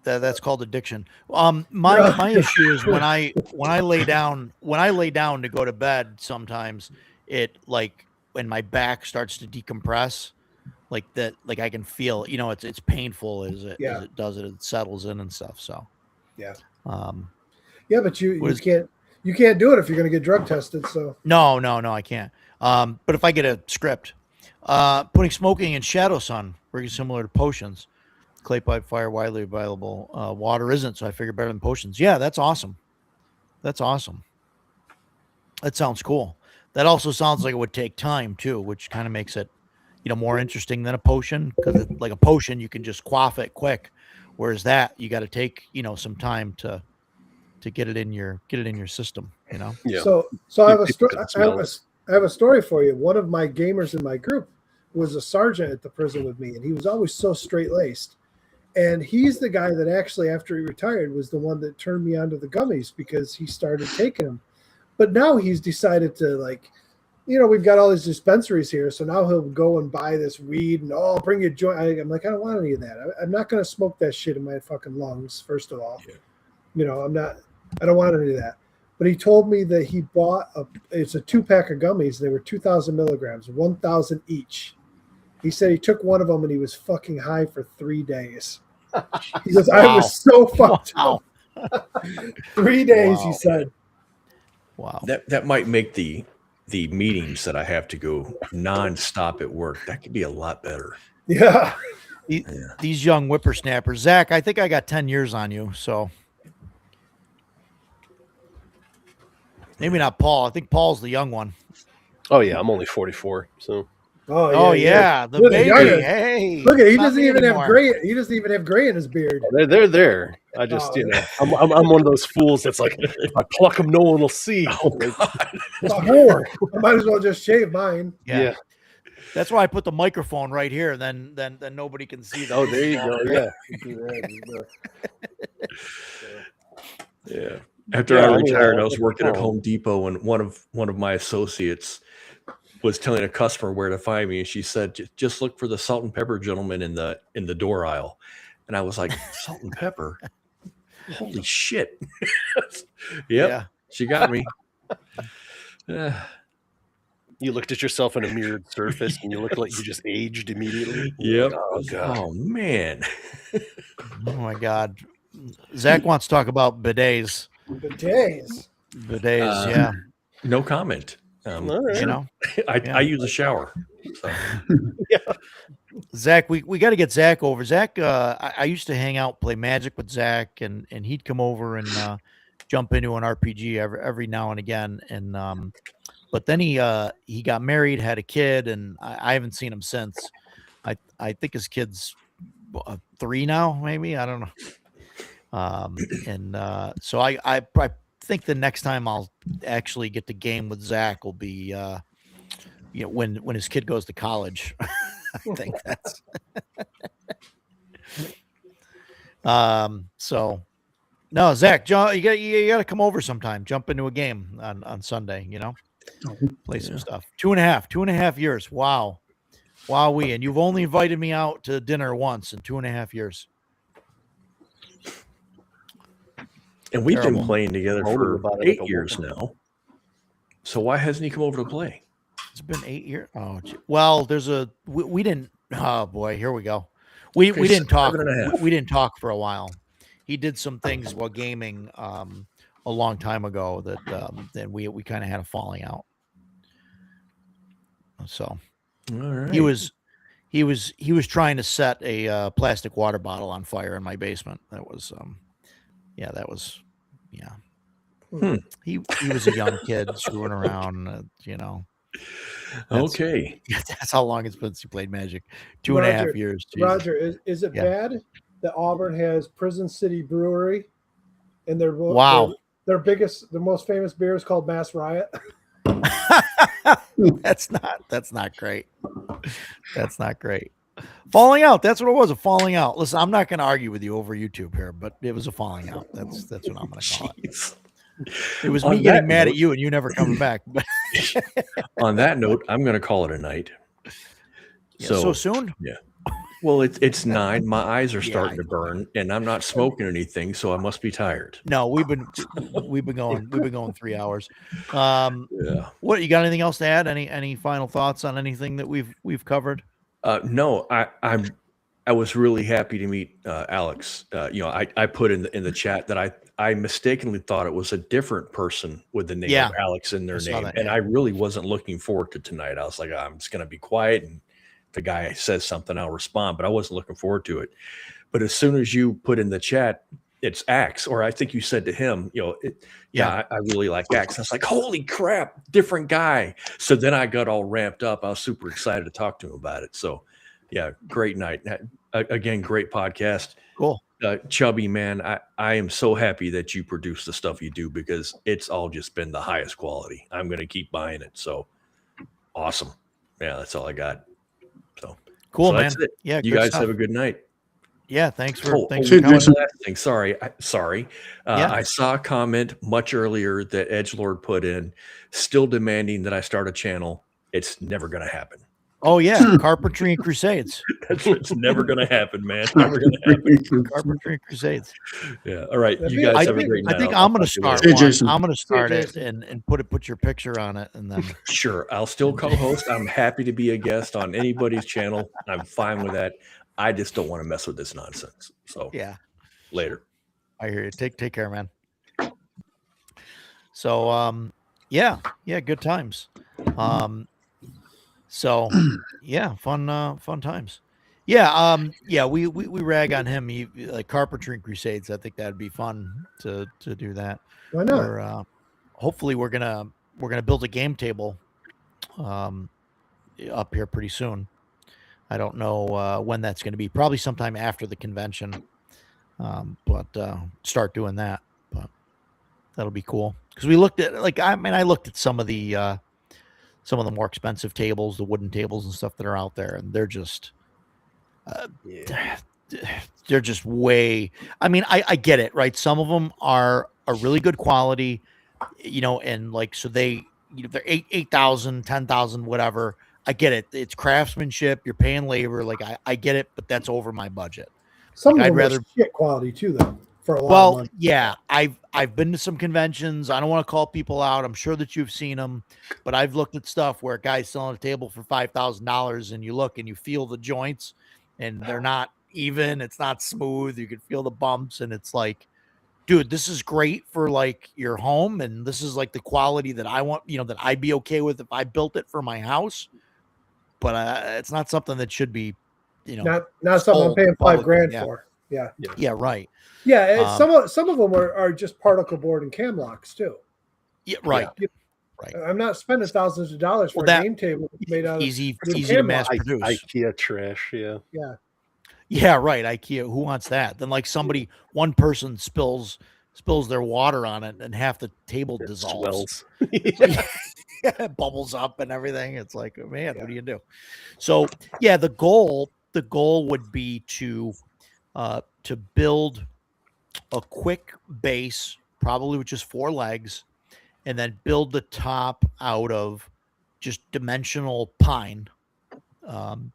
That's called addiction. My issue is when I lay down to go to bed, sometimes it when my back starts to decompress, like I can feel, it's painful as it does it. It settles in and stuff. So but you can't do it if you're going to get drug tested. So no, I can't. But if I get a script, putting smoking in shadow sun, very similar to potions. Clay pipe fire widely available. Water isn't, so I figure better than potions. Yeah, that's awesome. That sounds cool. That also sounds like it would take time too, which kind of makes it, more interesting than a potion, because like a potion you can just quaff it quick, whereas that you got to take some time to get it in your system. Yeah. So I have a story. I have a story for you. One of my gamers in my group was a sergeant at the prison with me, and he was always so straight laced. And he's the guy that actually, after he retired, was the one that turned me onto the gummies because he started taking them. But now he's decided to we've got all these dispensaries here. So now he'll go and buy this weed and, I'll bring you a joint. I'm like, I don't want any of that. I'm not going to smoke that shit in my fucking lungs, first of all. Yeah. I don't want any of that. But he told me that he bought it's a 2-pack of gummies. They were 2,000 milligrams, 1,000 each. He said he took one of them and he was fucking high for 3 days. He goes, I was so fucked up. 3 days, Wow. he said. Wow. That might make the meetings that I have to go nonstop at work. That could be a lot better. Yeah. These young whippersnappers. Zach, I think I got 10 years on you, so maybe not Paul. I think Paul's the young one. Oh yeah, I'm only 44, so Oh yeah, the Look at baby. youngest. Hey, Look at he not doesn't me even have anymore. gray. He doesn't even have gray in his beard. they're there. I just I'm one of those fools that's like, if I pluck them, no one will see. Like, It's more. I might as well just shave mine. yeah. That's why I put the microphone right here. Then nobody can see that. Oh, there you go. Yeah. Yeah. After Yeah, I I mean, retired, I I was think working at so. Home Depot, and one of my associates was telling a customer where to find me, and she said, "Just look for the salt and pepper gentleman in the door aisle." And I was like, "Salt and pepper? Holy shit!" Yep, Yeah. she got me. You looked at yourself in a mirrored surface, and you looked like you just aged immediately. Yep. Oh god. Oh man. Oh my God. Zach wants to talk about bidets. The days. Bidets, yeah. No comment. All right. You know, I use a shower. So. Zach, we got to get Zach over. Zach, I used to hang out, play Magic with Zach, and he'd come over and jump into an RPG every now and again. And but then he got married, had a kid, and I haven't seen him since. I think his kid's 3 now, maybe, I don't know. So I think the next time I'll actually get to game with Zach will be when his kid goes to college. I think that's so no, Zach, John, you got to come over sometime, jump into a game on Sunday, play some stuff. 2.5 years. Wow. Wowee. And you've only invited me out to dinner once in 2.5 years. And we've Terrible. been playing together Told him for about it 8 like a years now. So why hasn't he come over to play? It's been 8 years. Oh, well, we didn't. Oh boy, here we go. We didn't talk. 7.5. We didn't talk for a while. He did some things while gaming a long time ago that then we kind of had a falling out. So All right. he was trying to set a plastic water bottle on fire in my basement. That was He was a young kid screwing around, Okay. That's how long it's been since he played Magic. 2.5 years. Jesus. Roger, is it bad that Auburn has Prison City Brewery, and their their most famous beer is called Mass Riot? That's not great. That's not great. Falling out. That's what it was. A falling out. Listen, I'm not going to argue with you over YouTube here, but it was a falling out. That's what I'm going to call it. It was me getting mad at you and you never coming back. But on that note, I'm going to call it a night. So soon? Yeah. Well, it's 9. My eyes are starting to burn, and I'm not smoking anything, so I must be tired. No, we've been going 3 hours. Yeah. What, you got anything else to add? Any final thoughts on anything that we've covered? No, I was really happy to meet Alex. I put in the chat that I mistakenly thought it was a different person with the name of Alex in their name, and I really wasn't looking forward to tonight. I was like, I'm just going to be quiet, and if the guy says something, I'll respond, but I wasn't looking forward to it. But as soon as you put in the chat, it's Axe, or I think you said to him, I really like Axe. I was like, holy crap, different guy. So then I got all ramped up. I was super excited to talk to him about it. So yeah, great night. Again, great podcast. Cool. Chubby, man, I am so happy that you produce the stuff you do, because it's all just been the highest quality. I'm going to keep buying it. So awesome. Yeah, that's all I got. So cool, man. That's it. Yeah, you guys have a good night. Yeah, thanks for One coming. last thing. Sorry. I saw a comment much earlier that Edgelord put in, still demanding that I start a channel. It's never going to happen. Oh yeah, Carpentry and Crusades. It's never going to happen, man. Never going to happen. Carpentry and Crusades. Yeah. All right. You guys have a great night. I think I'm going to start Hey, one. Jason. I'm going to start it and put your picture on it, and then Sure. I'll still co-host. I'm happy to be a guest on anybody's channel. I'm fine with that. I just don't want to mess with this nonsense. So yeah. later. I hear you. Take care, man. So yeah, good times. So yeah, fun times. Yeah, we rag on him. Like Carpentry Crusades. I think that'd be fun to do that. Why not? We're hopefully we're gonna build a game table up here pretty soon. I don't know when that's going to be. Probably sometime after the convention. But start doing that. But that'll be cool because we looked at I looked at some of the more expensive tables, the wooden tables and stuff that are out there, and they're just Yeah. they're just way. I mean, I get it, right? Some of them are a really good quality, and like so they're 8,000, 10,000, whatever. I get it. It's craftsmanship. You're paying labor. Like I get it, but that's over my budget. Some Like, of I'd them rather are shit quality too, though. For a lot of Well, money. yeah, I've been to some conventions. I don't want to call people out. I'm sure that you've seen them, but I've looked at stuff where a guy's selling a table for $5,000, and you look and you feel the joints, and they're not even. It's not smooth. You can feel the bumps, and it's like, dude, this is great for like your home, and this is like the quality that I want. That I'd be okay with if I built it for my house. But it's not something that should be, Not something I'm sold paying publicly. $5,000 Yeah. for. Yeah. Yeah, right. Yeah, Um, some of them are just particle board and cam locks too. Yeah, right. Yeah. Right. I'm not spending thousands of dollars for Well, that- a game table made out of Easy some to cam mass locks. produce. IKEA trash. Yeah. Yeah. Yeah, right. IKEA. Who wants that? Then like one person spills their water on it, and half the table It dissolves. swells. It bubbles up and everything. It's like, man, what do you do? So yeah, the goal would be to build a quick base, probably with just 4 legs, and then build the top out of just dimensional pine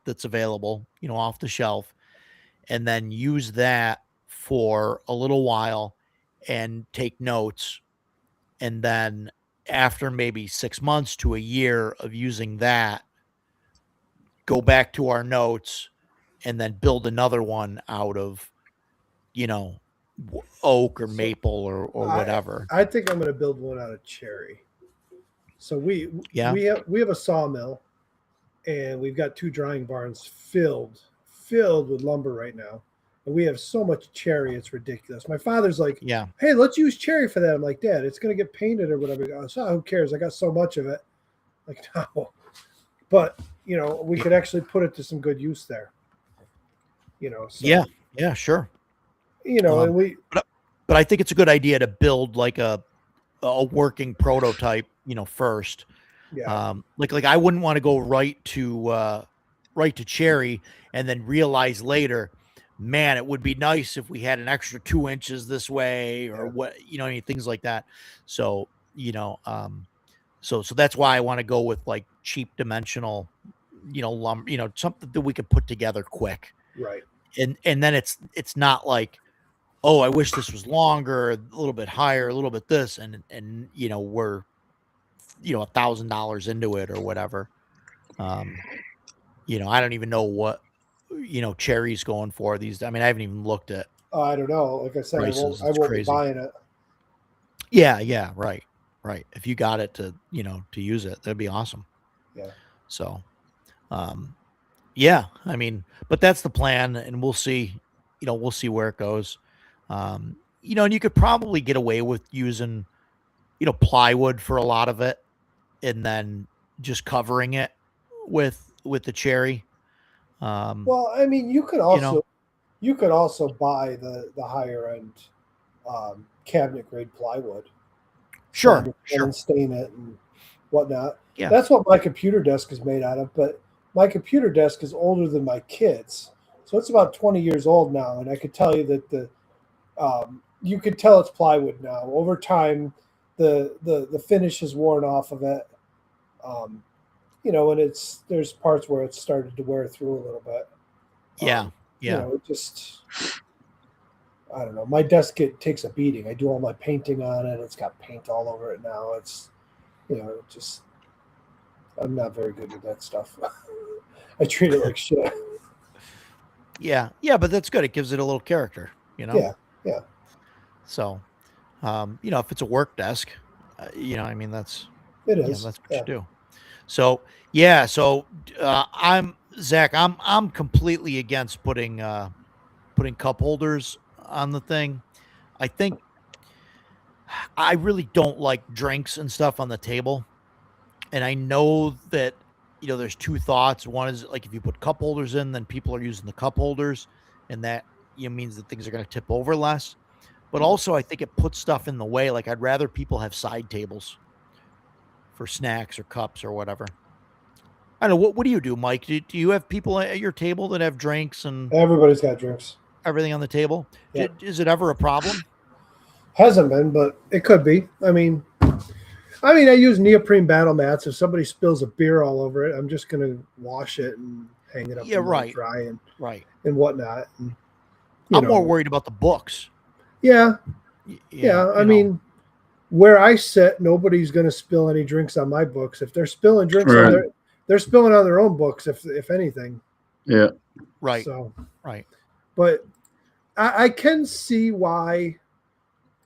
that's available, off the shelf, and then use that for a little while and take notes. And then after maybe 6 months to a year of using that, go back to our notes and then build another one out of, oak or maple or whatever. I think I'm going to build one out of cherry. So we have a sawmill, and we've got 2 drying barns filled with lumber right now, and we have so much cherry, it's ridiculous. My father's like, Yeah. hey, let's use cherry for that. I'm like, Dad, it's going to get painted or whatever. He goes, oh, who cares? I got so much of it. Like, no. But, we could actually put it to some good use there. So, Yeah, sure. and we, But I think it's a good idea to build like a working prototype, first. yeah. Like I wouldn't want to go right to cherry and then realize later, man, it would be nice if we had an extra 2 inches this way or what, things like that. So, so that's why I want to go with like cheap dimensional, lumber, something that we could put together quick. Right. And then it's not like, oh, I wish this was longer, a little bit higher, a little bit this, and we're $1,000 into it or whatever. I don't even know what cherry's going for these. I mean, I haven't even looked at. I don't know. Like I said, Prices, I won't be crazy. buying it. Yeah, right. If you got it to use it, that'd be awesome. Yeah. So, yeah, I mean, but that's the plan, and we'll see. We'll see where it goes. And you could probably get away with using, plywood for a lot of it, and then just covering it with the cherry. Well, I mean, you could also buy the higher end cabinet grade plywood. Sure. And stain it and whatnot. Yeah. That's what my computer desk is made out of. But my computer desk is older than my kids, so it's about 20 years old now. And I could tell you that you could tell it's plywood now. Over time, the finish is worn off of it. And there's parts where it's started to wear through a little bit. Yeah. It just, I don't know. My desk takes a beating. I do all my painting on it. It's got paint all over it now. It's, just, I'm not very good with that stuff. I treat it like shit. Yeah, but that's good. It gives it a little character, Yeah. So, if it's a work desk, I mean, that's It that's is. what Yeah. you do. So yeah, I'm Zach. I'm completely against putting cup holders on the thing. I think I really don't like drinks and stuff on the table, and I know that there's two thoughts. One is like if you put cup holders in, then people are using the cup holders, and that means that things are going to tip over less. But also, I think it puts stuff in the way. Like I'd rather people have side tables for snacks or cups or whatever. I don't know. What do you do, Mike? Do you have people at your table that have drinks and Everybody's got drinks. everything on the table? Yeah. Is it ever a problem? Hasn't been, but it could be. I mean, I use neoprene battle mats. If somebody spills a beer all over it, I'm just going to wash it and hang it up Yeah, and let it right. dry Right. and whatnot. And, I'm more worried about the books. Yeah. Yeah. I mean, where I sit, nobody's going to spill any drinks on my books. If they're spilling drinks Right. they're spilling on their own books, if anything. Yeah. right. So, Right. but I can see why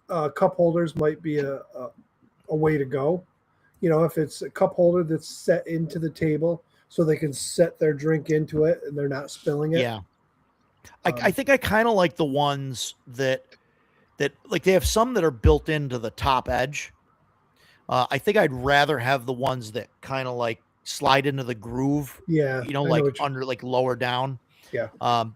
cup holders might be a way to go. If it's a cup holder that's set into the table so they can set their drink into it and they're not spilling it. Yeah. I think I kind of like the ones that like they have some that are built into the top edge. I think I'd rather have the ones that kind of like slide into the groove. Yeah. I know Like what you- under, like lower down. Yeah.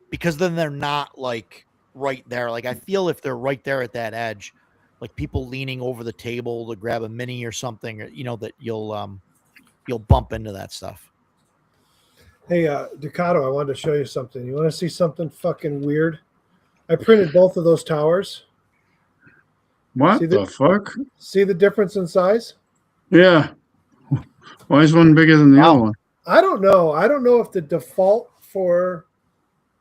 Because then they're not like right there. Like I feel if they're right there at that edge, like people leaning over the table to grab a mini or something, that you'll bump into that stuff. Hey, Ducato, I wanted to show you something. You want to see something fucking weird? I printed both of those towers. What See the fuck? See the difference in size? Yeah. Why is one bigger than the other one? I don't know. I don't know if the default for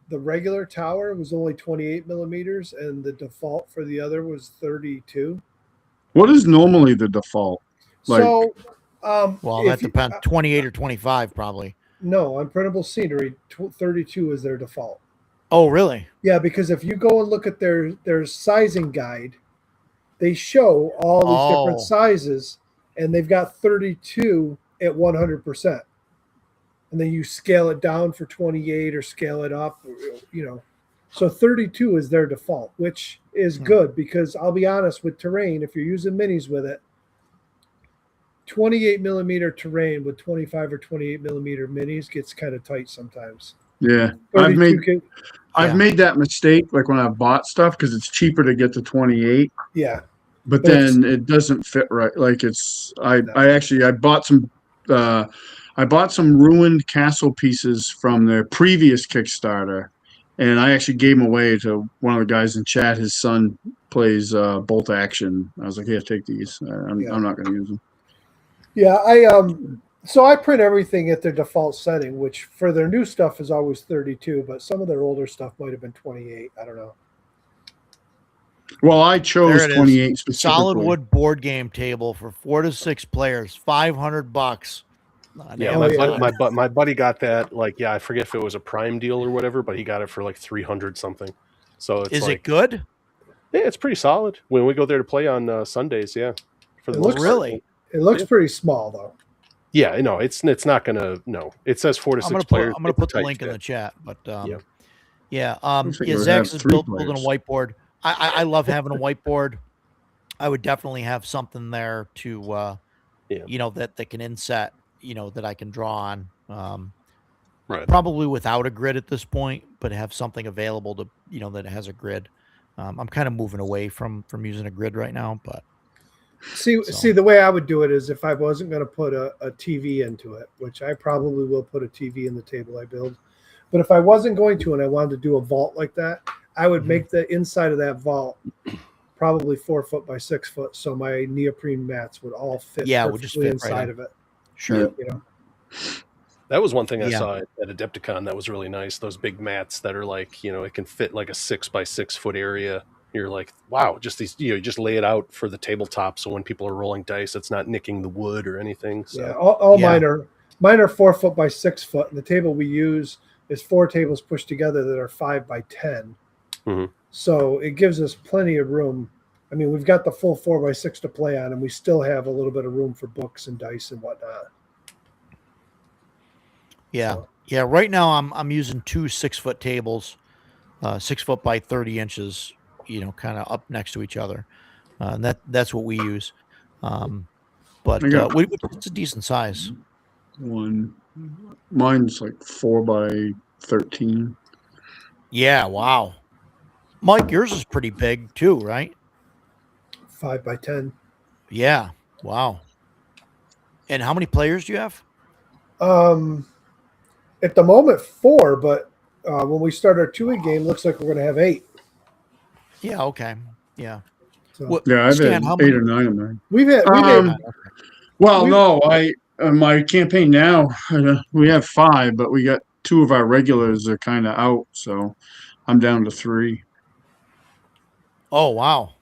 the regular tower was only 28 millimeters and the default for the other was 32. What is normally the default? Like- So, Well, if that depends. 28 or 25, probably. No, on printable scenery, 32 is their default. Oh, really? Yeah, because if you go and look at their sizing guide, they show all these different sizes, and they've got 32 at 100%. And then you scale it down for 28 or scale it up, So 32 is their default, which is good because I'll be honest, with terrain, if you're using minis with it, 28 millimeter terrain with 25 or 28 millimeter minis gets kind of tight sometimes. Yeah. 32 I've made that mistake like when I've bought stuff because it's cheaper to get to 28. Yeah. But then it doesn't fit right. Like I bought some ruined castle pieces from their previous Kickstarter, and I actually gave them away to one of the guys in chat. His son plays bolt action. I was like, "Here, take these. I'm not going to use them." Yeah, so I print everything at their default setting, which for their new stuff is always 32, but some of their older stuff might have been 28. I don't know. Well, I chose 28 specifically. Solid wood board game table for 4 to 6 players, $500. Yeah, my buddy got that. Like, I forget if it was a Prime deal or whatever, but he got it for like 300 something. So it's is it good? Yeah, it's pretty solid. When we go there to play on Sundays, yeah. For the it looks pretty small though. Yeah, no, it's not gonna. No, it says 4 to 6 players. I'm gonna put the link in the chat, but Zach is building a whiteboard. I love having a whiteboard. I would definitely have something there to, that can inset, that I can draw on. Right. Probably without a grid at this point, but have something available to, that has a grid. I'm kind of moving away from using a grid right now, but. See, the way I would do it is if I wasn't going to put a TV into it, which I probably will put a TV in the table I build. But if I wasn't going to and I wanted to do a vault like that, I would make the inside of that vault probably 4 foot by 6 foot, so my neoprene mats would all fit perfectly inside of it. Sure. That was one thing I saw at Adepticon that was really nice. Those big mats that are like, it can fit like a 6 by 6 foot area. You're like, wow, just these, you just lay it out for the tabletop. So when people are rolling dice, it's not nicking the wood or anything. So. Yeah. All mine are 4 foot by 6 foot. And the table we use is 4 tables pushed together that are 5 by 10. Mm-hmm. So it gives us plenty of room I mean, we've got the full 4x6 to play on, and we still have a little bit of room for books and dice and whatnot. Yeah. So, Yeah. Right now I'm using 2 6-foot tables, 6 foot by 30 inches, kind of up next to each other. And that's what we use. But I got it's a decent size. one. Mine's like 4x13. Yeah. Wow. Mike, yours is pretty big too, right? 5x10. Yeah. Wow. And how many players do you have? At the moment, 4, but when we start our 2-week game, looks like we're going to have 8. Yeah. Okay. Yeah. So What, Yeah, I've Stan, had how 8 many? or 9 of mine. we've had Well, we- no, my campaign now we have 5, but we got 2 of our regulars are kind of out, so I'm down to 3. Oh, wow.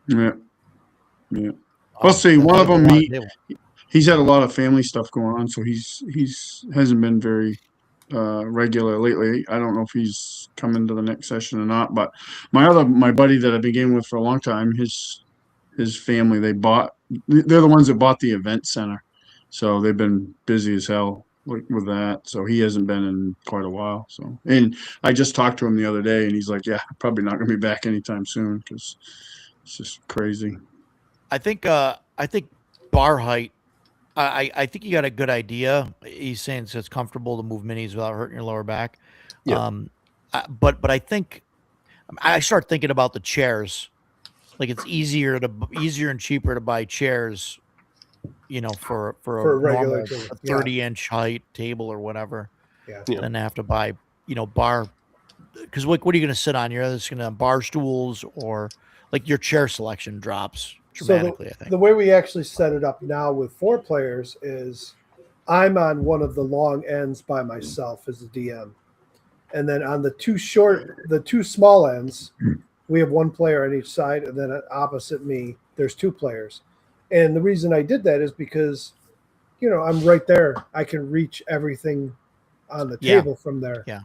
Yeah, yeah. Oh, Let's see. that's One of a them, lot of table. he's had a lot of family stuff going on, so he's hasn't been very regular lately. I don't know if he's coming to the next session or not. But my buddy that I've been gaming with for a long time, his family, they're the ones that bought the event center, so they've been busy as hell with that. So he hasn't been in quite a while. So, and I just talked to him the other day, and he's like, "Yeah, probably not going to be back anytime soon because it's just crazy." I think bar height. I think you got a good idea. He's saying so it's comfortable to move minis without hurting your lower back. Yeah. But I think I start thinking about the chairs. Like it's easier and cheaper to buy chairs, for For a a regular normal table, a 30-inch height table or whatever, Yeah. Yeah. than to have to buy, bar. Because what are you going to sit on? You're either just going to have bar stools or like your chair selection drops dramatically. I think. The way we actually set it up now with 4 players is I'm on one of the long ends by myself as the DM. And then on the 2 small ends, we have 1 player on each side. And then opposite me, there's 2 players. And the reason I did that is because, I'm right there. I can reach everything on the Yeah. table from there. Yeah.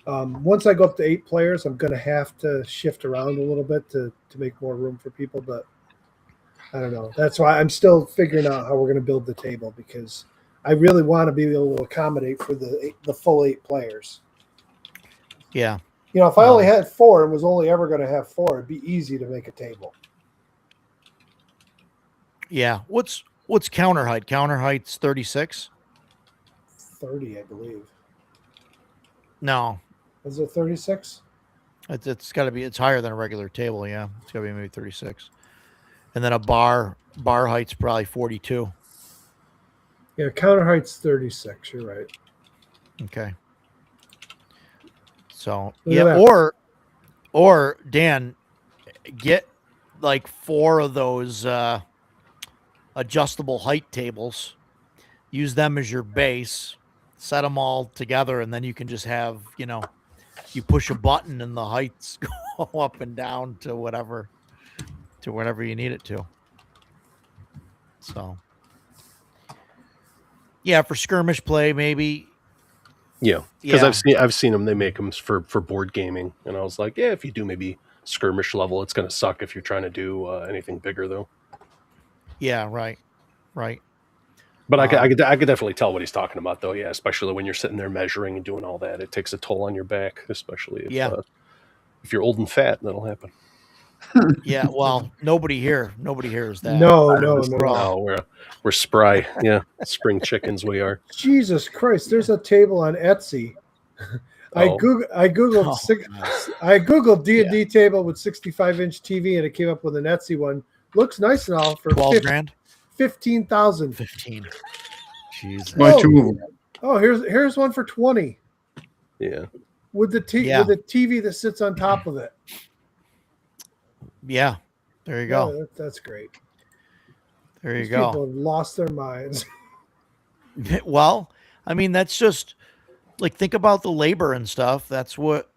Once I go up to 8 players, I'm going to have to shift around a little bit to make more room for people. But I don't know. That's why I'm still figuring out how we're going to build the table because I really want to be able to accommodate for the full 8 players. Yeah. If I only had 4 and was only ever going to have 4, it'd be easy to make a table. Yeah. What's counter height? Counter height's 36. 30, I believe. No, Is it 36? it's got to be. It's higher than a regular table. Yeah, it's got to be maybe 36. And then a bar height's probably 42. Yeah, counter height's 36. You're right. Okay. So Look yeah, at that. or Dan, get like 4 of those adjustable height tables. Use them as your base. Set them all together, and then you can just have you push a button and the heights go up and down to whatever you need it to. So yeah, for skirmish play maybe. Yeah, because Yeah. I've seen them. They make them for board gaming, and I was like, yeah, if you do maybe skirmish level, it's going to suck if you're trying to do anything bigger though. Yeah, right. But I could definitely tell what he's talking about though. Yeah, especially when you're sitting there measuring and doing all that, it takes a toll on your back, especially if you're old and fat. That'll happen. Yeah, well, nobody here is that. No. We're spry. Yeah, spring chickens we are. Jesus Christ! There's a table on Etsy. I Oh. googled Oh, I googled D&D table with 65-inch TV, and it came up with an Etsy one. Looks nice and all for 12 grand? 15,000. 15. Jeez. Buy 2 of them. Oh, here's one for 20 Yeah. with the Yeah. with the TV that sits on top of it. Yeah. There you go. Yeah, that's great. There you These go. people have lost their minds. Well, I mean, that's just like think about the labor and stuff. That's what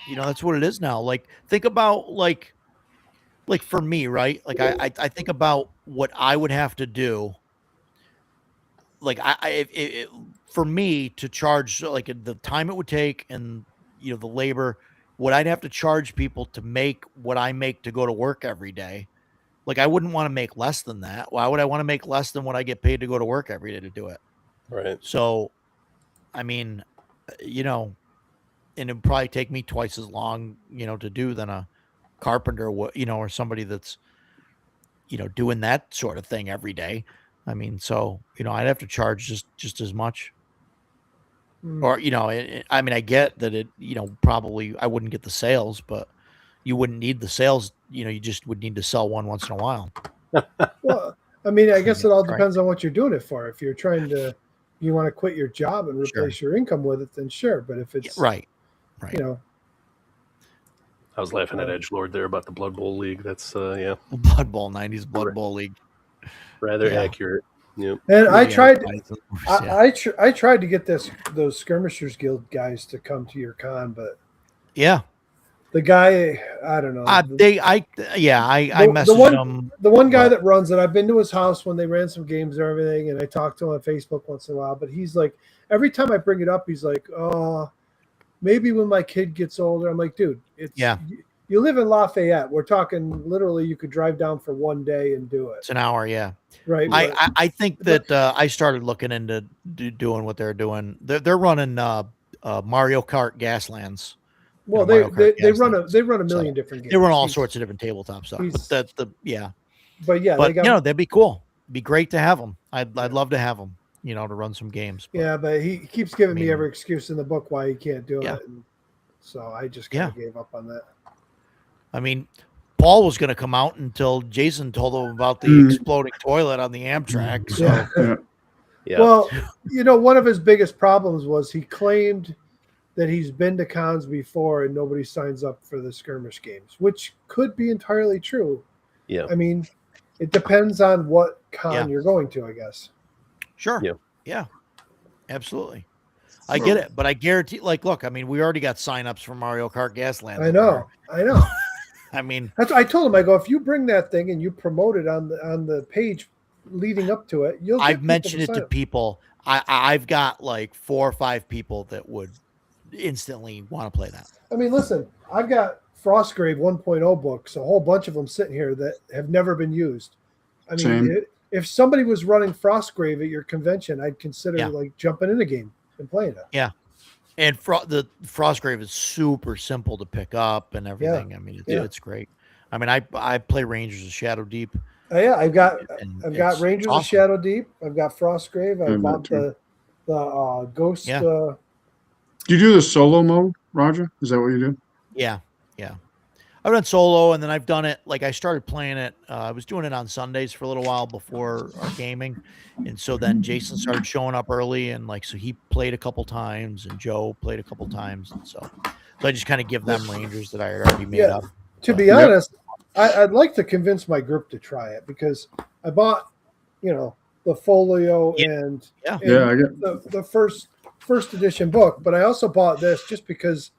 it is now. Like think about like for me, right? Like I think about what I would have to do. Like for me to charge like the time it would take and the labor would I have to charge people to make what I make to go to work every day? Like, I wouldn't want to make less than that. Why would I want to make less than what I get paid to go to work every day to do it? Right. So, I mean, and it'd probably take me twice as long, to do than a carpenter, or somebody that's, doing that sort of thing every day. I mean, so, I'd have to charge just as much. Or, I mean, I get that it, probably I wouldn't get the sales, but you wouldn't need the sales. You just would need to sell one once in a while. Well, I mean, I guess it all Right. depends on what you're doing it for. If you're you want to quit your job and replace your income with it, then sure. But if it's Right. you I was laughing at Edgelord there about the Blood Bowl League. That's The Blood Bowl, 90s Blood Bowl League. rather Yeah. accurate. Yep. and I tried. Yeah. I tried to get those Skirmishers Guild guys to come to your con, but Yeah. the guy, I don't know. I messaged them. The one guy but- that runs it, I've been to his house when they ran some games and everything, and I talked to him on Facebook once in a while. But he's like, every time I bring it up, he's like, "Oh, maybe when my kid gets older." I'm like, "Dude, it's you live in Lafayette. We're talking literally. You could drive down for one day and do it, It's an hour. Yeah. right?" I think that I started looking into doing what they're doing. They're running Mario Kart Gaslands. Well, Mario Kart they run Gaslands. a million different games. They run all sorts of different tabletop stuff. he's- But But But that'd be cool. It'd be great to have them. I'd love to have them. To run some games. But, yeah, but he keeps giving I me mean- every excuse in the book why he can't do Yeah. it, and so I just kind of gave up on that. I mean, Paul was going to come out until Jason told him about the Mm. exploding toilet on the Amtrak. So Yeah. Yeah. Well, one of his biggest problems was he claimed that he's been to cons before and nobody signs up for the skirmish games, which could be entirely true. Yeah. I mean, it depends on what con Yeah. you're going to, I guess. sure. Yeah. Yeah. Absolutely. I get it, but I guarantee, look, I mean, we already got signups for Mario Kart Gaslands. I know. I mean, That's I told him, I go, if you bring that thing and you promote it on the page leading up to it, you'll get I've people mentioned it sign to up. people. I've got like 4 or 5 people that would instantly want to play that. I mean, listen, I've got Frostgrave 1.0 books, a whole bunch of them sitting here that have never been used. I mean, Same. if somebody was running Frostgrave at your convention, I'd consider like jumping in a game and playing it. Yeah. And the Frostgrave is super simple to pick up and everything. I mean, it's great. I mean, I play Rangers of Shadow Deep. Oh, yeah, I've got it's Rangers of awesome. Shadow Deep. I've got Frostgrave. I I've bought got the Ghost. Yeah. Do you do the solo mode, Roger? Is that what you do? Yeah. I've done solo, and then I've done it. Like, I started playing it. I was doing it on Sundays for a little while before our gaming, and so then Jason started showing up early, and so he played a couple times, and Joe played a couple times, and so I just kind of give them Rangers that I had already made up. To be honest, I'd like to convince my group to try it because I bought, the folio and Yeah, I get. the first edition book, but I also bought this just because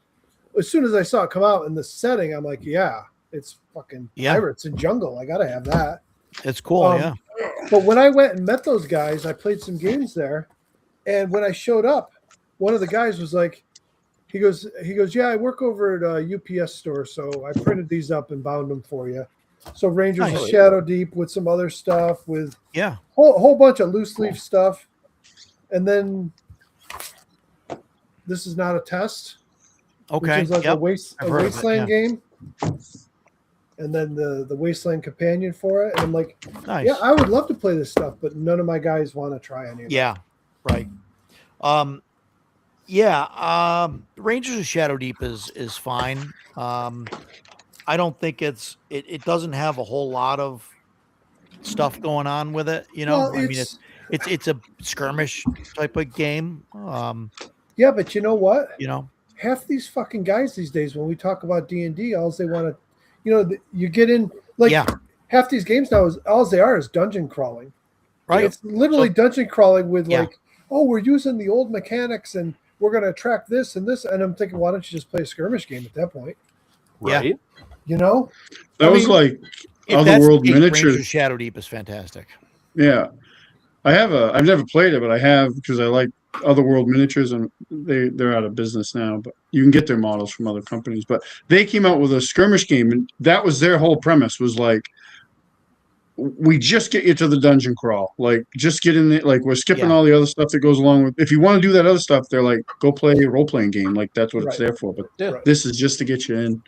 as soon as I saw it come out in the setting, I'm like, yeah, it's fucking pirates and jungle. I gotta have that. It's cool, yeah. But when I went and met those guys, I played some games there, and when I showed up, one of the guys was like, he goes, yeah, I work over at a UPS store, so I printed these up and bound them for you. So Rangers of Shadow Deep with some other stuff, with whole bunch of loose leaf stuff, and then this is not a test. Okay. Which is like a Wasteland it, game. And then the Wasteland companion for it. And I'm like, nice. yeah, I would love to play this stuff, but none of my guys want to try any of it. Yeah, right. Rangers of Shadow Deep is fine. I don't think it doesn't have a whole lot of stuff going on with it. Well, I mean, it's a skirmish type of game. Yeah, but you know what? Half these fucking guys these days, when we talk about D&D, all they want to, you get in half these games now is all they are is dungeon crawling. Right. It's literally dungeon crawling with we're using the old mechanics and we're going to attract this and this. And I'm thinking, why don't you just play a skirmish game at that point? Right. That was like Otherworld Miniatures. Rangers of Shadow Deep is fantastic. Yeah. I've never played it, but I have because I like Otherworld Miniatures, and they're out of business now. But you can get their models from other companies. But they came out with a skirmish game, and that was their whole premise. Was like, we just get you to the dungeon crawl. Like, just get in there. Like, we're skipping Yeah. all the other stuff that goes along with. If you want to do that other stuff, they're like, go play a role playing game. Like, that's what it's Right. there for. But Yeah. Right. this is just to get you in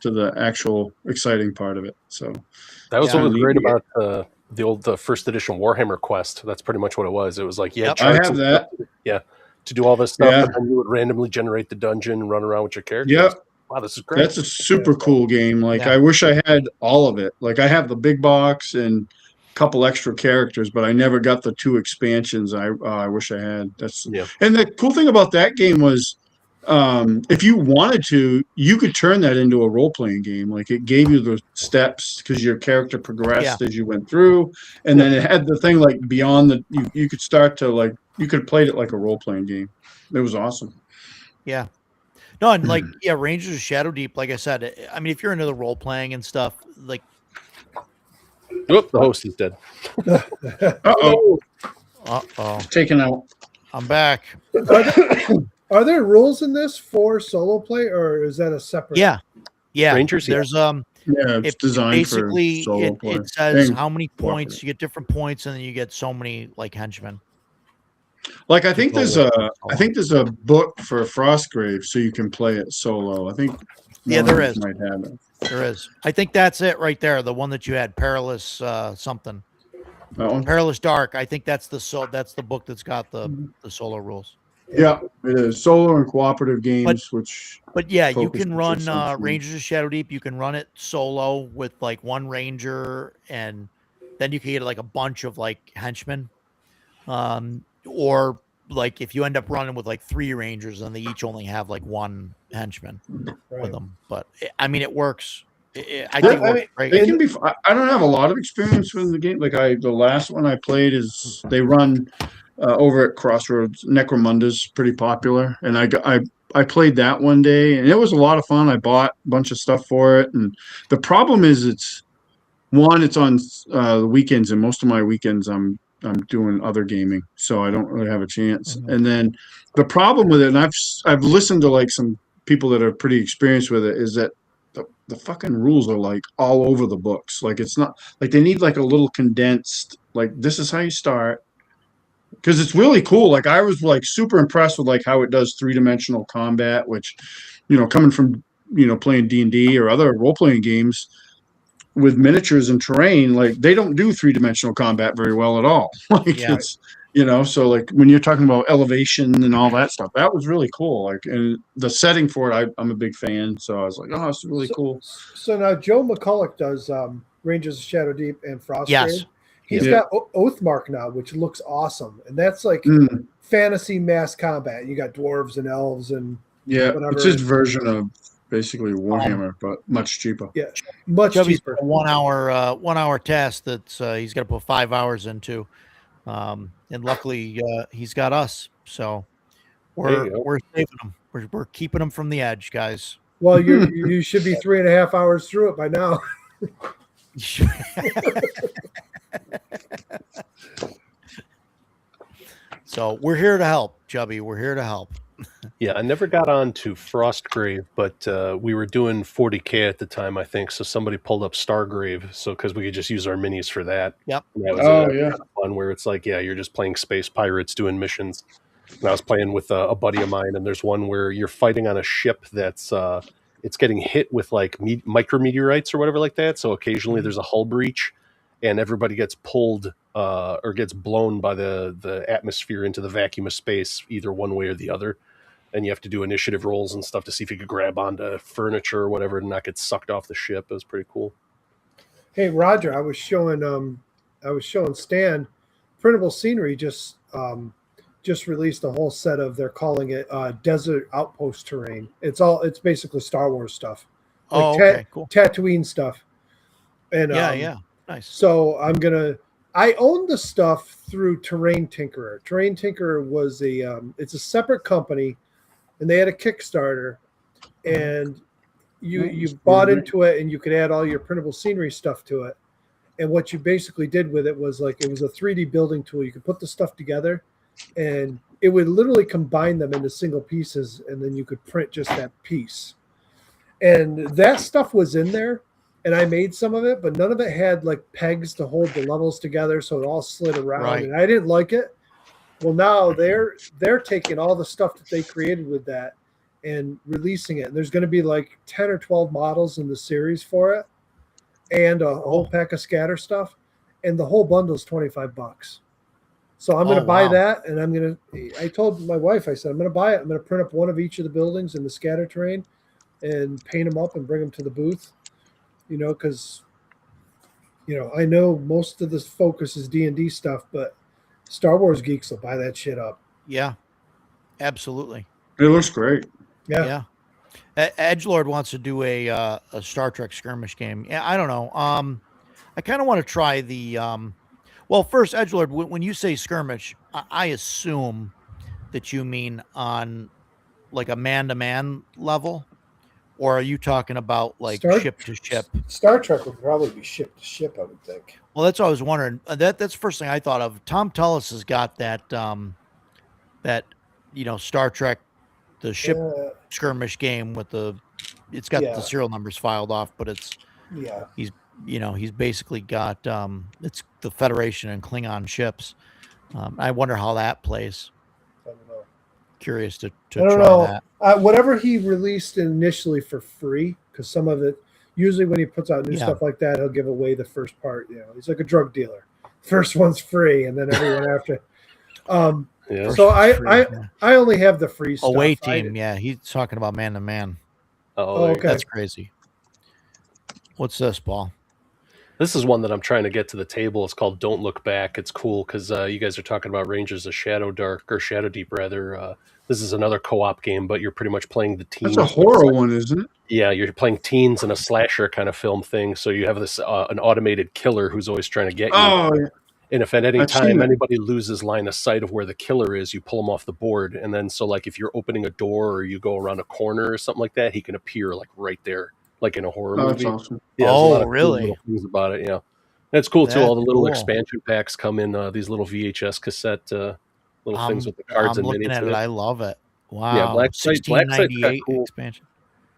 to the actual exciting part of it. So That was Yeah. what was Neat great to get. about the first edition Warhammer Quest. That's pretty much what it was. It was like you had Yep. I charts have and that. stuff to do all this stuff, Yeah. and then you would randomly generate the dungeon and run around with your character. Yep. Wow, this is great. That's a super cool game. Like, Yeah. I wish I had all of it. Like, I have the big box and a couple extra characters, but I never got the 2 expansions. I wish I had. Yeah. And the cool thing about that game was, if you wanted to, you could turn that into a role playing game. Like, it gave you the steps because your character progressed as you went through, and then it had the thing like beyond the. You could start to like you could have played it like a role playing game. It was awesome. Yeah. No, and like, yeah, Rangers of Shadow Deep, like I said, I mean, if you're into the role playing and stuff, like, Oop, the host is dead. Uh-oh, taken out. I'm back. Are there rules in this for solo play, or is that a separate? Yeah. Yeah. Rangers, yeah. There's, Yeah, it's designed basically, for solo play. it says And how many points, cooperative. you get different points, and then you get so many, like, henchmen. Like, I think Go there's with a it. I think there's a book for Frostgrave, so you can play it solo. I think Yeah, one there of us is. might have it. There is. I think that's it right there. The one that you had, Perilous something. That one? Perilous Dark. I think that's the book that's got the solo rules. Yeah, it is solo and cooperative games, which But yeah, you focus can on run something. Rangers of Shadow Deep. You can run it solo with like one ranger, and then you can get like a bunch of like henchmen. Or like if you end up running with like 3 rangers, and they each only have like 1 henchman with them. But I mean, it works. I think it works great. It can be. I don't have a lot of experience with the game. Like, the last one I played is they run over at Crossroads. Necromunda's pretty popular, and I played that one day, and it was a lot of fun. I bought a bunch of stuff for it, and the problem is it's on the weekends, and most of my weekends I'm doing other gaming, so I don't really have a chance. Mhm. And then the problem with it, and I've listened to like some people that are pretty experienced with it, is that the fucking rules are like all over the books. Like, it's not like they need like a little condensed, like, this is how you start. Because it's really cool. Like, I was like super impressed with like how it does 3-dimensional combat, which, coming from, playing D&D or other role-playing games with miniatures and terrain, like, they don't do 3-dimensional combat very well at all. Like, Yeah. it's, so like when you're talking about elevation and all that stuff, that was really cool. Like, and the setting for it, I'm a big fan. So I was like, oh, it's really cool. So now Joe McCulloch does Rangers of Shadow Deep and Frostgrave. Yes. He's Yeah. got Oathmark now, which looks awesome, and that's like fantasy mass combat. You got dwarves and elves and Yeah, whatever. it's his version of basically Warhammer, but much cheaper. Yeah, much Chubby's cheaper. got a 1 hour test that he's got to put 5 hours into, and luckily he's got us, so There you go. we're saving him. We're keeping him from the edge, guys. Well, you should be 3.5 hours through it by now. So we're here to help, Chubby. We're here to help. Yeah, I never got on to Frostgrave, but we were doing 40K at the time, I think. So somebody pulled up Stargrave, so because we could just use our minis for that. Yep. And that was Yeah. kind of fun, where it's like, yeah, you're just playing space pirates doing missions. And I was playing with a buddy of mine, and there's one where you're fighting on a ship that's it's getting hit with like micrometeorites or whatever like that. So occasionally there's a hull breach, and everybody gets pulled or gets blown by the atmosphere into the vacuum of space, either one way or the other. And you have to do initiative rolls and stuff to see if you could grab onto furniture or whatever and not get sucked off the ship. It was pretty cool. Hey, Roger, I was showing Stan Printable Scenery just released a whole set of, they're calling it Desert Outpost Terrain. It's basically Star Wars stuff. Like Okay, cool. Tatooine stuff. And Yeah, nice. So I own the stuff through Terrain Tinkerer. Terrain Tinkerer was it's a separate company, and they had a Kickstarter, and you bought into it, and you could add all your printable scenery stuff to it. And what you basically did with it was like it was a 3D building tool. You could put the stuff together, and it would literally combine them into single pieces, and then you could print just that piece. And that stuff was in there, and I made some of it, but none of it had like pegs to hold the levels together, so it all slid around, Right. and I didn't like it. Well, now they're taking all the stuff that they created with that and releasing it. And there's going to be like 10 or 12 models in the series for it, and a whole pack of scatter stuff, and the whole bundle is $25. So I'm going to buy wow. that, and I told my wife, I said, I'm going to buy it. I'm going to print up one of each of the buildings in the scatter terrain and paint them up and bring them to the booth, because, I know most of the focus is D&D stuff, but Star Wars geeks will buy that shit up. Yeah, absolutely. It looks great. Yeah. Edgelord wants to do a Star Trek skirmish game. Yeah, I don't know. I kind of want to try the. Well, first, Edgelord, when you say skirmish, I assume that you mean on like a man-to-man level, or are you talking about like ship to ship? Star Trek would probably be ship to ship, I would think. Well, that's what I was wondering. That's the first thing I thought of. Tom Tullis has got that Star Trek, the ship skirmish game with it's got the serial numbers filed off, but he's basically got it's the Federation and Klingon ships. I wonder how that plays. I don't know. Curious to I don't try know. that. Whatever he released initially for free, because some of it, usually when he puts out new stuff like that, he'll give away the first part. He's like a drug dealer. First one's free, and then everyone after. So I only have the free stuff. Away team, he's talking about man to man. Oh, okay. That's crazy. What's this, Paul? This is one that I'm trying to get to the table. It's called Don't Look Back. It's cool because you guys are talking about Rangers of Shadow Deep, rather. This is another co-op game, but you're pretty much playing the teens. That's a horror one, isn't it? Yeah, you're playing teens in a slasher kind of film thing. So you have this an automated killer who's always trying to get you. Oh, yeah. And if at any time anybody loses line of sight of where the killer is, you pull them off the board. And then so like if you're opening a door or you go around a corner or something like that, he can appear like right there, like in a horror movie. That's awesome. Yeah, really? Cool things about it, yeah. That's cool too. All the little expansion packs come in these little VHS cassette little things with the cards I'm and looking minis. at it. I love it. Wow. Yeah, Black Sight's got cool expansion.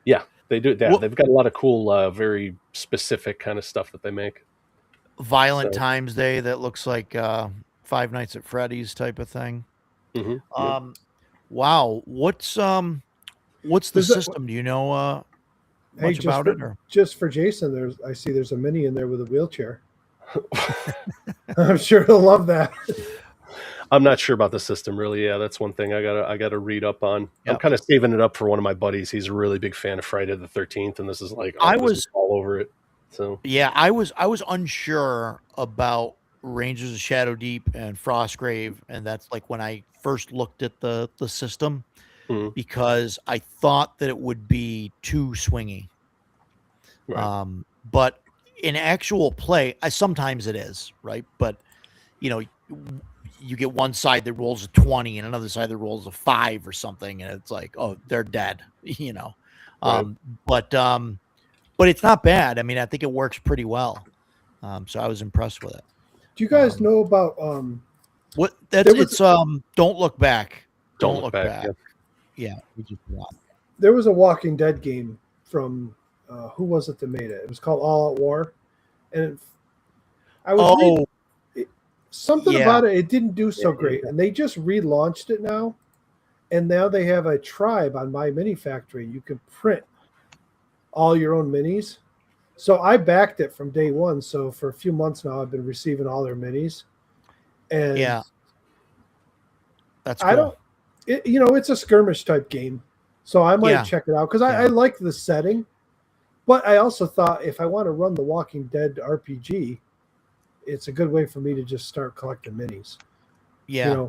Yeah, they do that. They've got a lot of cool, very specific kind of stuff that they make. Violent Times Day that looks like Five Nights at Freddy's type of thing. Mm-hmm. Wow. What's the system? Do you know much about it? Or? Just for Jason, I see there's a mini in there with a wheelchair. I'm sure he'll love that. I'm not sure about the system really. Yeah, that's one thing I gotta read up on. Yep. I'm kind of saving it up for one of my buddies. He's a really big fan of Friday the 13th, and this is like I was all over it. So yeah, I was unsure about Rangers of Shadow Deep and Frostgrave, and that's like when I first looked at the system, because I thought that it would be too swingy. Right. But in actual play, sometimes it is, right? But you get one side that rolls a 20 and another side that rolls a 5 or something, and it's like, oh, they're dead, Right. But it's not bad. I mean, I think it works pretty well. So I was impressed with it. Do you guys know about what it's Don't Look Back. Don't Look Back. Yeah, we just won. There was a Walking Dead game from who was it that made it? It was called All Out War, and I was reading something about it. It didn't do so great, and they just relaunched it now, and now they have a tribe on My Mini Factory. You can print all your own minis. So I backed it from day one. So for a few months now, I've been receiving all their minis, and that's cool. It's a skirmish type game, so I might check it out because I like the setting. But I also thought if I want to run the Walking Dead RPG, it's a good way for me to just start collecting minis. Yeah.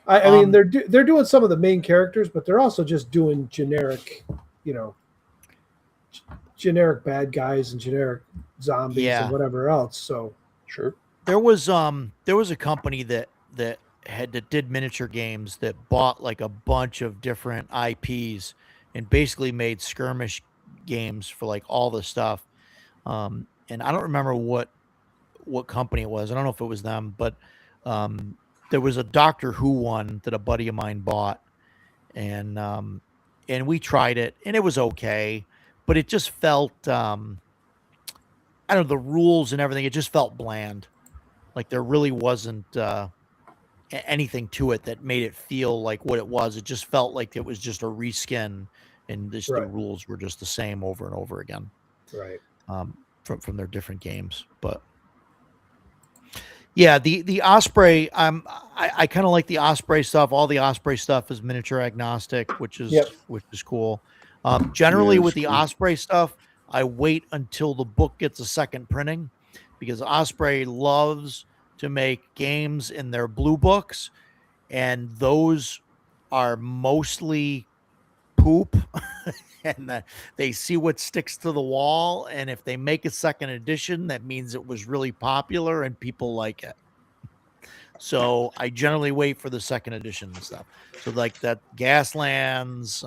I mean, they're doing some of the main characters, but they're also just doing generic, generic bad guys and generic zombies and whatever else. So sure. There was a company that did miniature games that bought like a bunch of different IPs and basically made skirmish games for like all the stuff. And I don't remember what what company it was. I don't know if it was them, but there was a Doctor Who one that a buddy of mine bought, and we tried it, and it was okay, but it just felt I don't know, the rules and everything. It just felt bland. Like there really wasn't anything to it that made it feel like what it was. It just felt like it was just a reskin, and just the Right. rules were just the same over and over again Right. from their different games. But yeah, the Osprey, I kind of like the Osprey stuff. All the Osprey stuff is miniature agnostic, which is Yep. cool. Generally Yeah, with it's the cool. Osprey stuff, I wait until the book gets a second printing, because Osprey loves to make games in their blue books, and those are mostly poop. And they see what sticks to the wall, and if they make a second edition, that means it was really popular and people like it. So I generally wait for the second edition and stuff. So like that Gaslands,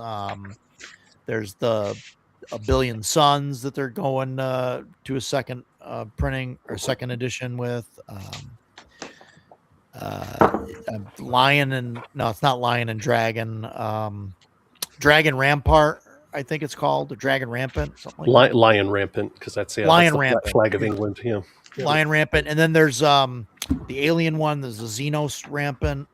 there's the A Billion Suns that they're going to a second printing or second edition with. Lion and no, it's not Lion and Dragon. Dragon Rampart, I think it's called, the Dragon Rampant, something like that. Lion Rampant, because that's Lion the Rampant, flag of yeah. England. Yeah. Lion Rampant, and then there's the Alien one. There's the Xenos Rampant,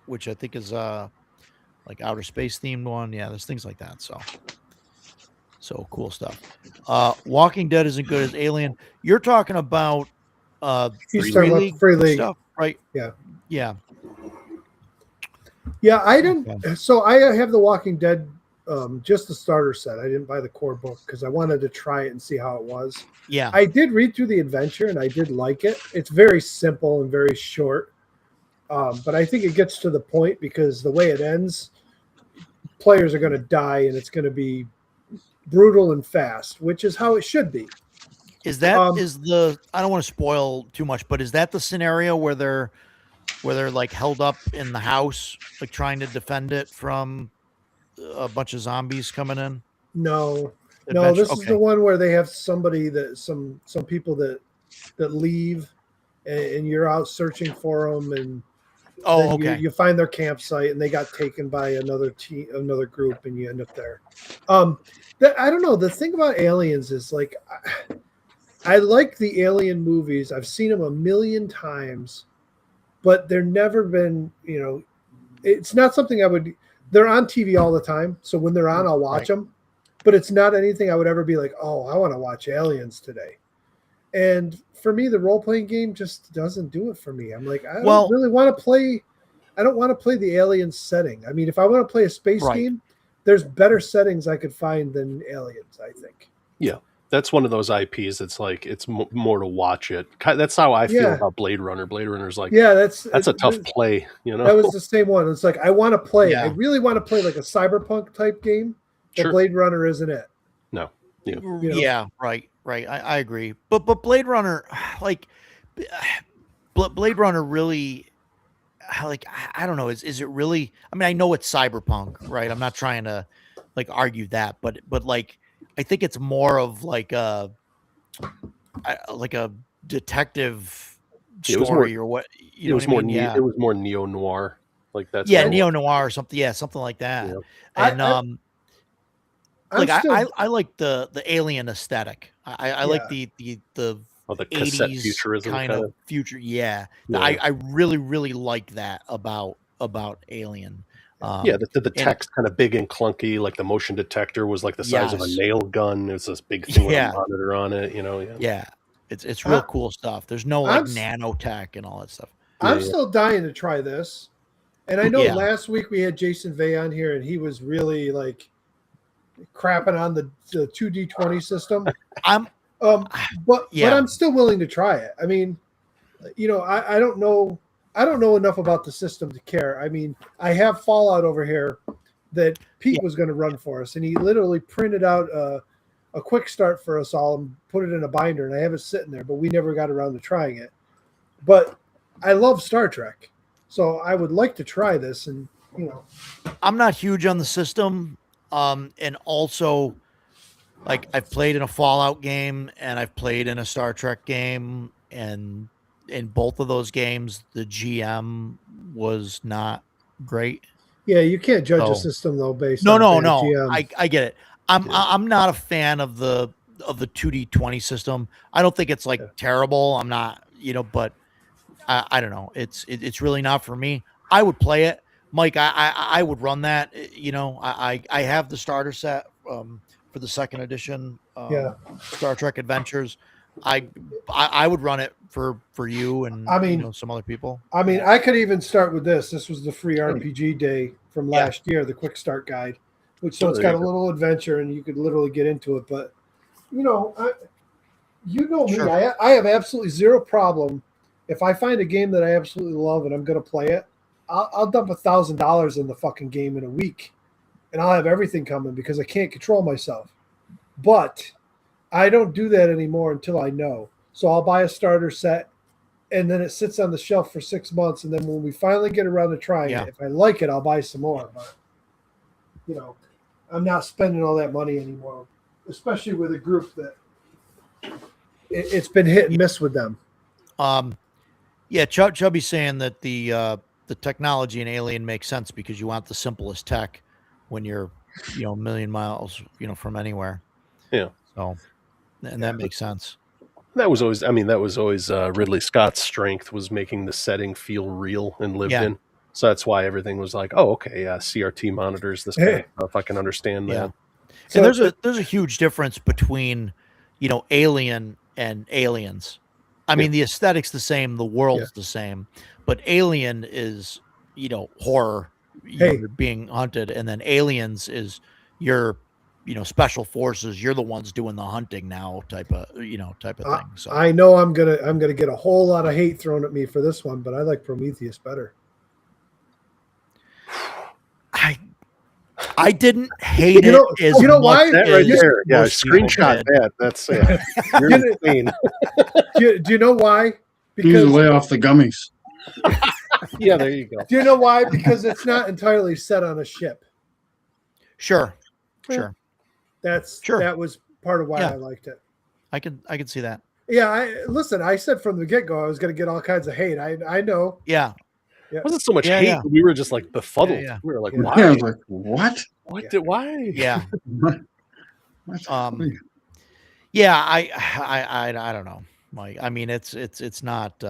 which I think is like outer space themed one. Yeah, there's things like that. So cool stuff. Walking Dead isn't good as Alien. You're talking about He's talking about the Free League stuff, right? Yeah. Yeah. Yeah, I didn't. Okay. So I have the Walking Dead, just the starter set. I didn't buy the core book because I wanted to try it and see how it was. Yeah. I did read through the adventure and I did like it. It's very simple and very short, but I think it gets to the point because the way it ends, players are going to die and it's going to be brutal and fast, which is how it should be. Is that is the? I don't want to spoil too much, but is that the scenario where they're like held up in the house, like trying to defend it from a bunch of zombies coming in? No, Adventure? this is the one where they have somebody that some people that leave, and you're out searching for them, and Oh, then okay. you find their campsite, and they got taken by another group, and you end up there. I don't know. The thing about Aliens is like, I like the Alien movies. I've seen them a million times, but they're never been, it's not something I would. They're on TV all the time, so when they're on, I'll watch them. But it's not anything I would ever be like, oh, I want to watch Aliens today. And for me, the role-playing game just doesn't do it for me. I'm like, I don't really want to play. I don't want to play the Aliens setting. I mean, if I want to play a space game, there's better settings I could find than Aliens, I think. Yeah. That's one of those IPs. It's like it's more to watch it. That's how I feel about Blade Runner. Blade Runner's like, that's a tough play. That was the same one. It's like I want to play. Yeah. I really want to play like a cyberpunk type game. But Blade Runner isn't it. No. Yeah. Yeah. Right. I agree. But Blade Runner, like Blade Runner, really, like I don't know. Is it really? I mean, I know it's cyberpunk, right? I'm not trying to like argue that, but like. I think it's more of like a detective story or what it was more it was more neo noir, like that's neo noir or something, something like that. Yeah. And I like the alien aesthetic. I like the cassette 80s futurism kind of future. Yeah. I really like that about Alien. The text kind of big and clunky, like the motion detector was like the size of a nail gun. There's this big thing with a monitor on it, Yeah. It's real cool stuff. There's no like nanotech and all that stuff. I'm still dying to try this. And I know last week we had Jason Vey on here and he was really like crapping on the 2D20 system. But I'm still willing to try it. I mean, I don't know. I don't know enough about the system to care. I mean, I have Fallout over here that Pete was going to run for us, and he literally printed out a quick start for us all and put it in a binder, and I have it sitting there, but we never got around to trying it. But I love Star Trek, so I would like to try this, and I'm not huge on the system, and also, like, I've played in a Fallout game, and I've played in a Star Trek game, and in both of those games, the GM was not great. Yeah, you can't judge a Oh. system though based No, on no, bad no. GM. I get it. I'm Yeah. I'm not a fan of the 2D20 system. I don't think it's like Yeah. terrible. I'm not, but I don't know. It's really not for me. I would play it, Mike. I would run that. I have the starter set for the second edition. Yeah. Star Trek Adventures. I would run it for you and I mean, some other people. I mean, I could even start with this. This was the free RPG day from last year, the quick start guide, which so it's got a little adventure and you could literally get into it. But me, Sure. I have absolutely zero problem if I find a game that I absolutely love and I'm going to play it. I'll dump $1,000 in the fucking game in a week, and I'll have everything coming because I can't control myself. But I don't do that anymore until I know. So I'll buy a starter set, and then it sits on the shelf for 6 months, and then when we finally get around to trying Yeah. it, if I like it, I'll buy some more. But I'm not spending all that money anymore, especially with a group that it's been hit and miss with them. Yeah, Chubby's saying that the technology in Alien makes sense because you want the simplest tech when you're a million miles from anywhere. Yeah. So, and that makes sense. That was always Ridley Scott's strength, was making the setting feel real and lived Yeah. in. So that's why everything was like, oh, okay, yeah, CRT monitors, this kind of stuff. I can understand that. Yeah. So And there's a huge difference between Alien and Aliens. I mean, the aesthetic's the same, the world's the same, but Alien is horror. You're being hunted, and then Aliens is your special forces. You're the ones doing the hunting now, type of thing. So I know I'm gonna get a whole lot of hate thrown at me for this one, but I like Prometheus better. I didn't hate You know- it as you know much why? That right as there, yeah, most people screenshot did. that. That's you're You know- insane. Do you know why? You need to Because lay off the gummies. Yeah, there you go. do you know why? Because it's not entirely set on a ship. Sure. That Sure. was part of why Yeah. I liked it. I can see that. Yeah, I said from the get-go I was going to get all kinds of hate. I know. Yeah. It wasn't so much Yeah, hate. yeah. We were just like befuddled. Yeah. We were like, Yeah. why? Yeah, I was like, what? Why? Yeah. What? Yeah, I don't know, Mike. I mean, it's not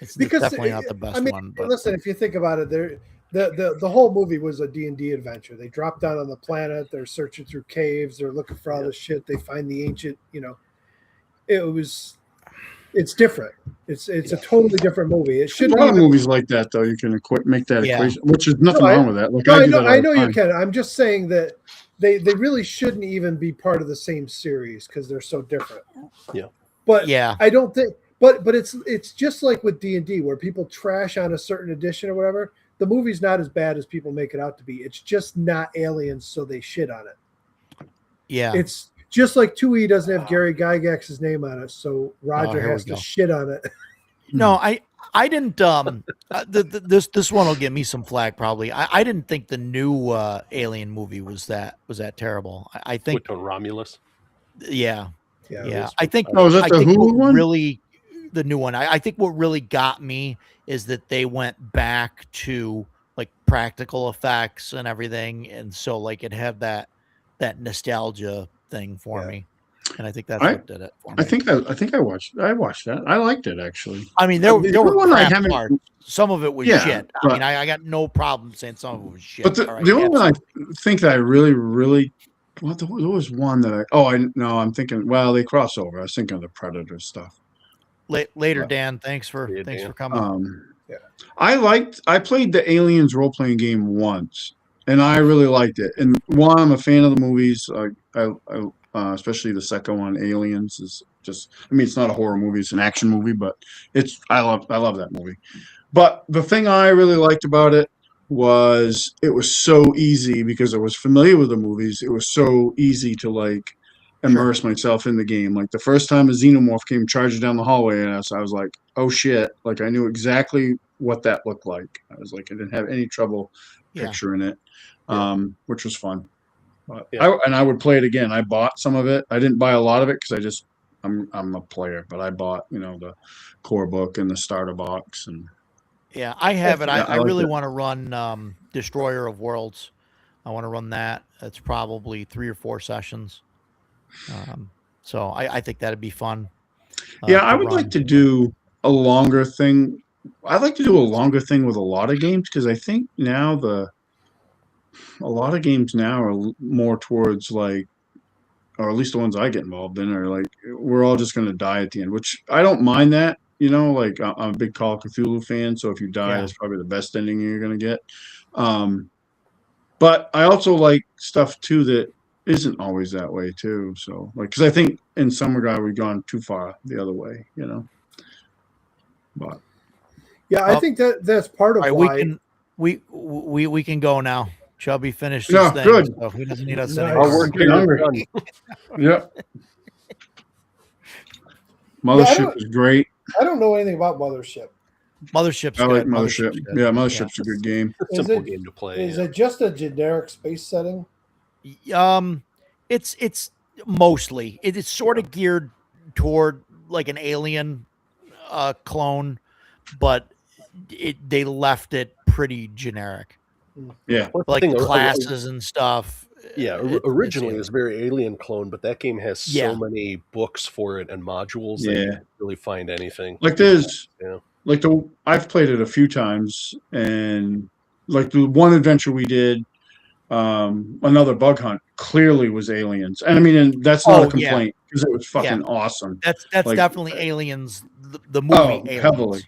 it's Because definitely not the best one. But listen, if you think about it, the whole movie was a D&D adventure. They drop down on the planet. They're searching through caves. They're looking for all this shit. They find the ancient. It's different. It's a totally different movie. It A shouldn't lot of even. movies like that, though, you can make that Yeah. equation, which is nothing No, wrong with that. Like No, I I do know, that all I the know you time. can. I'm just saying that they really shouldn't even be part of the same series because they're so different. Yeah. But yeah, I don't think. But it's just like with D&D where people trash on a certain edition or whatever. The movie's not as bad as people make it out to be. It's just not Aliens, so they shit on it. yeah. It's just like 2E doesn't have Gary Gygax's name on it, so Roger here has we to go. shit on it. No, I didn't. This one will give me some flack probably. I didn't think the new Alien movie was that terrible. I think With yeah. Yeah, Yeah, I think. Oh, is that I the think Hulu what one? really the new one. I think what really got me is that they went back to like practical effects and everything, and so like it had that nostalgia thing for Yeah. me, and I think that's what did it for me. I think I watched that. I liked it actually. I mean, there The were one I crap haven't- parts. Some of it was Yeah, shit. I but- mean, I got no problem saying some of it was shit. But the All right, only one I absolutely. think that I really well, there was one that I'm thinking. Well, they cross over. I was thinking of the Predator stuff. Later, Dan. Thanks for Yeah, Dan. coming. Yeah. I played the Aliens role playing game once, and I really liked it. And one, I'm a fan of the movies. Especially the second one, Aliens, is just. I mean, it's not a horror movie; it's an action movie, but I love that movie. But the thing I really liked about it was it was so easy because I was familiar with the movies. It was so easy to like immerse myself in the game. Like the first time a xenomorph came charging down the hallway at us, I was like, "Oh shit!" Like I knew exactly what that looked like. I was like, I didn't have any trouble Yeah. picturing it, which was fun. But Yeah. I would play it again. I bought some of it. I didn't buy a lot of it because I just I'm a player, but I bought, the core book and the starter box, and Yeah, I have it. Yeah, I I like really it. want to run Destroyer of Worlds. I want to run that. It's probably 3 or 4 sessions. So I think that'd be fun. yeah, I to would like run. to do a longer thing. I'd like to do a longer thing with a lot of games, because I think now a lot of games now are more towards like, or at least the ones I get involved in are like, we're all just going to die at the end, which I don't mind that. Like I'm a big Call of Cthulhu fan, so if you die, Yeah. that's probably the best ending you're going to get. But I also like stuff too that isn't always that way too. So like, because I think in some regard we've gone too far the other way. But Yeah, I think that's part of All right, why. we can go now. Chubby finished his No, thing, good. so he doesn't need us Nice. anymore. Our work Get here is hungry. done. Yeah, I Mothership don't- is great. I don't know anything about Mothership. Mothership's I like good. Mothership. good. Yeah, Mothership's a good game. Simple it- game to play. Is yeah. it just a generic space setting? It's mostly it's sort of geared toward like an alien clone, but they left it pretty generic. Yeah, Well, Like the thing, classes and stuff. Yeah, It's originally it alien. was very Alien clone, but that game has Yeah. so many books for it and modules that you Yeah. can't really find anything. like there's Yeah. like I've played it a few times, and like the one adventure we did, another bug hunt clearly was aliens. And I mean, and that's not a Oh, yeah. complaint, because it was fucking awesome. That's Like- definitely Aliens, the movie. Oh, Aliens. heavily.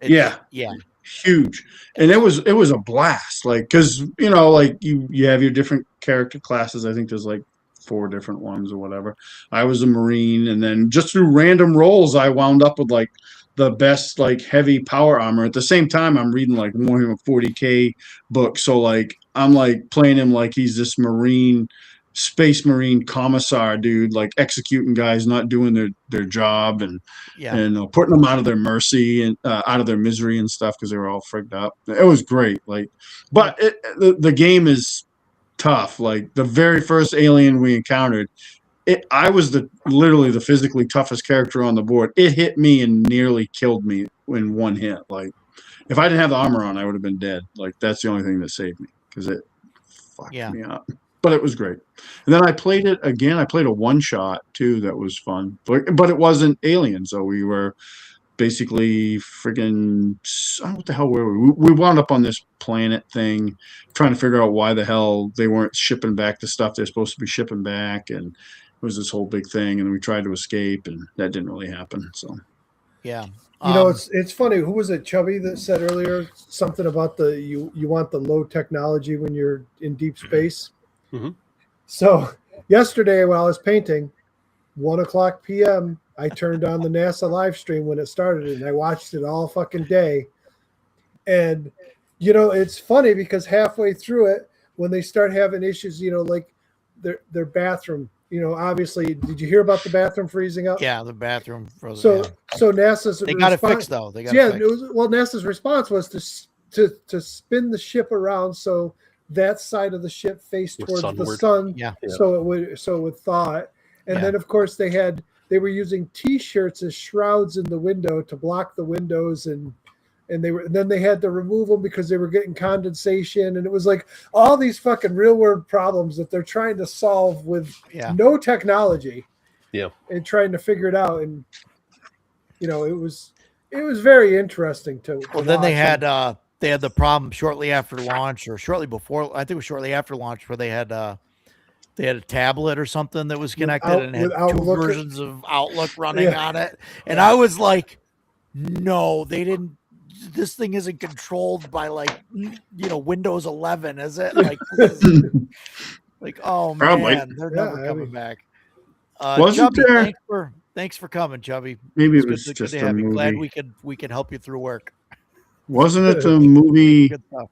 It's- Yeah. yeah. Huge. And it was a blast. Like, because like you have your different character classes. I think there's like 4 different ones or whatever. I was a Marine, and then just through random rolls I wound up with like the best like heavy power armor. At the same time, I'm reading like Warhammer 40K books, so like I'm like playing him like he's this space marine commissar dude, like executing guys not doing their job, and Yeah. putting them out of their mercy and out of their misery and stuff, because they were all frigged up. It was great. Like, but the game is tough. Like the very first alien we encountered, I was literally the physically toughest character on the board. It hit me and nearly killed me in one hit. Like, if I didn't have the armor on, I would have been dead. Like, that's the only thing that saved me, because it fucked me up. But it was great. And then I played it again. I played a one-shot too that was fun, but it wasn't Alien. So we were basically friggin' what the hell were we? We wound up on this planet thing, trying to figure out why the hell they weren't shipping back the stuff they're supposed to be shipping back, and it was this whole big thing. And we tried to escape, and that didn't really happen. So Yeah. It's funny. Who was it, Chubby, that said earlier something about you want the low technology when you're in deep space? Mhm. So yesterday while I was painting, 1:00 p.m., I turned on the NASA live stream when it started, and I watched it all fucking day. And it's funny because halfway through it, when they start having issues, like their bathroom, obviously, did you hear about the bathroom freezing up? Yeah, the bathroom frozen. So yeah. so NASA's They got it fixed though. They got yeah, it fixed. NASA's response was to spin the ship around so that side of the ship faced towards the sunward. sun, Yeah. so it would thaw it. And Yeah. then of course they were using T-shirts as shrouds in the window to block the windows, and then they had to remove them because they were getting condensation, and it was like all these fucking real world problems that they're trying to solve with Yeah. no technology. Yeah. And trying to figure it out, and it was very interesting to Well, then they watch. had the problem shortly after launch, or shortly before. I think it was shortly after launch, where they had a tablet or something that was connected and had with 2 Outlook. versions of Outlook running Yeah. on it. And I was like, no, they didn't. This thing isn't controlled by Windows 11, is it? Like, oh Probably. man, they're Yeah, never I coming mean- back. Wasn't Chubby, there- thanks for coming, Chubby. maybe It's it was good just to a have you. Glad movie. we could help you through work. Wasn't it the movie Good stuff.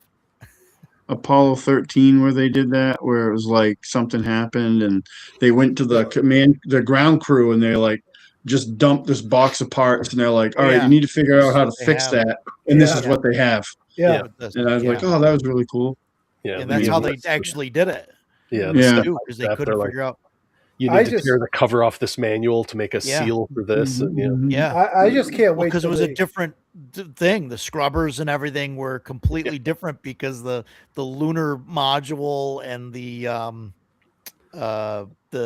Apollo 13 where they did that, where it was like something happened and they went to the ground crew, and they like just dumped this box of parts, and they're like, all right, Yeah. you need to figure out how to What they fix have. that, and this Yeah. is what they have. Yeah. With this, And I was like, yeah. oh, that was really cool. Yeah, And that's how they that's- actually did it. Yeah, Yeah. the Because they stuff couldn't they're like, figure out. You I need to just- tear the cover off this manual to make a Yeah. seal for this. And, you know. Yeah. I just can't wait Because it till was a they- different thing. The scrubbers and everything were completely different because the lunar module and the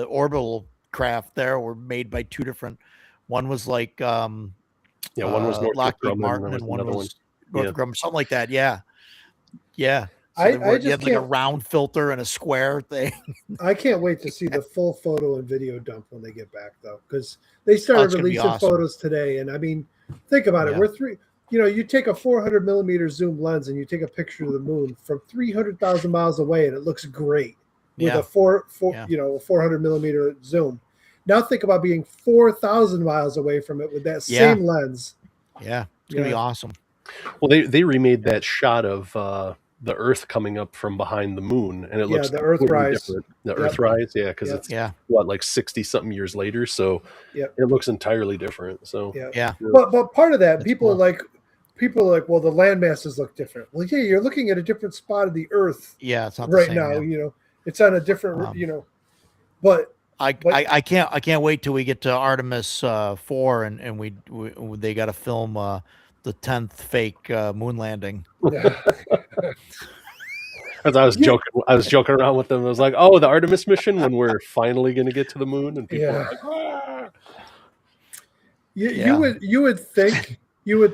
orbital craft there were made by two different. One was like One was Northrop Lockheed Grumman, Martin, there was and one another was one. Northrop Grumman, something like that. Yeah, yeah. So I they were, just you had like a can't- round filter and a square thing. I can't wait to see the full photo and video dump when they get back, though, because they started it's gonna be releasing awesome. photos today. And I mean, think about it. Yeah. We're you take a 400 millimeter zoom lens and you take a picture of the moon from 300,000 miles away, and it looks great with Yeah. a 400 Yeah. millimeter zoom. Now think about being 4,000 miles away from it with that Yeah. same lens. Yeah, it's gonna be Yeah. awesome. Well, they remade that shot of the Earth coming up from behind the moon, and it Yeah, looks the Earthrise. different. The Yep. Earthrise, yeah, because Yep. it's Yeah, like 60 something years later, so Yep. it looks entirely different. So Yeah. yeah. But part of that, That's people cool. are like, well, the land masses look different. Well, yeah, you're looking at a different spot of the Earth Yeah, it's not the right same, now. yeah. It's on a different, but I can't wait till we get to Artemis 4 and we they got to film the 10th fake moon landing. as I was joking around with them, I was like, "Oh, the Artemis mission when we're finally going to get to the moon," and people are like, "Ah." Yeah. you would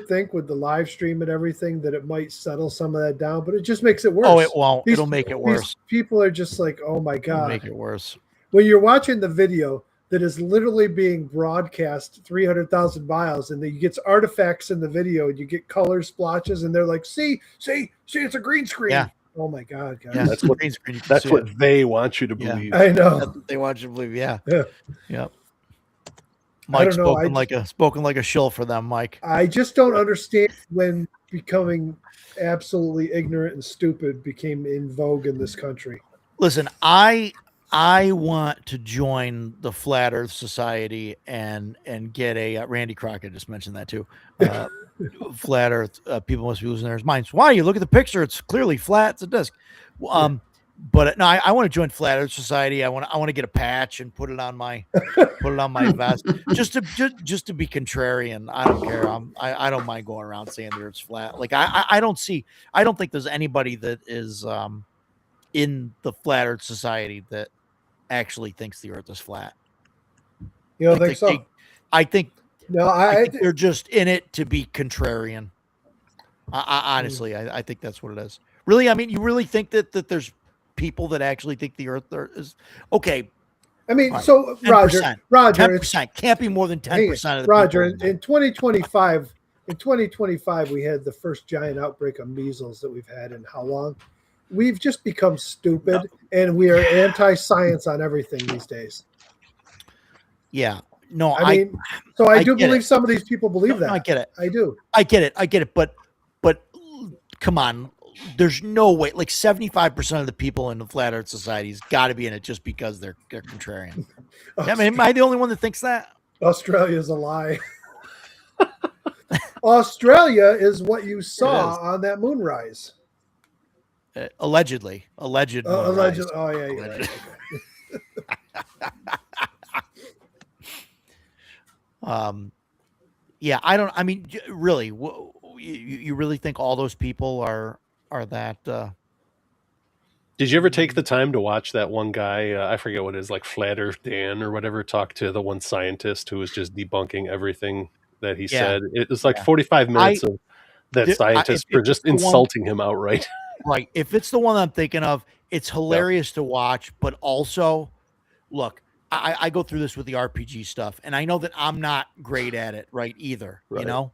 think with the live stream and everything that it might settle some of that down, but it just makes it worse. Oh, it won't. These- It'll make it These worse. people are just like, oh my It'll god. make it worse. When you're watching the video that is literally being broadcast 300,000 miles, and then you get artifacts in the video, and you get color splotches, and they're like, see, it's a green screen. Yeah. Oh my god, guys. Yeah, That's what- green screen. You can That's see what it. they want you to Yeah. believe. I know. That's what they want you to believe. Yeah. Yeah. Yep. I Mike don't know, spoken like a shill for them, Mike. I just don't understand when becoming absolutely ignorant and stupid became in vogue in this country. Listen, I want to join the Flat Earth Society and get a Randy Crockett just mentioned that too. Flat Earth people must be losing their minds. Why? You look at the picture; it's clearly flat. It's a disc. But no, I want to join Flat Earth Society. I want to get a patch and put it on my vest just to be contrarian. I don't care. I don't mind going around saying the Earth's flat. Like I don't think there's anybody that is in the Flat Earth Society that actually thinks the Earth is flat. You don't think so? I think No, I think they're just in it to be contrarian. Honestly, I think that's what it is. Really, I mean, you really think that there's people that actually think the Earth is okay? I mean, Right. so 10%. Roger, 10% can't be more than 10% of the Roger, people. in 2025, we had the first giant outbreak of measles that we've had in how long? We've just become stupid, and we are anti-science on everything these days. Yeah, no, I mean, so I do get believe it. some of these people believe that. I get it. I do. I get it. But come on, there's no way. Like 75% of the people in the Flat Earth Society's got to be in it just because they're contrarian. I mean, am I the only one that thinks that? Australia is a lie. Australia is what you saw on that moonrise. Allegedly. Allegedly. Oh yeah, you're right. Okay. Yeah, I mean, really, you really think all those people are that? Did you ever take the time to watch that one guy? I forget what it is, like Flat Earth Dan or whatever, talk to the one scientist who was just debunking everything that he said. It was like 45 minutes of that scientist for just insulting him outright. Right. If it's the one I'm thinking of, it's hilarious to watch, but also, look, I go through this with the RPG stuff, and I know that I'm not great at it, right, either, you know?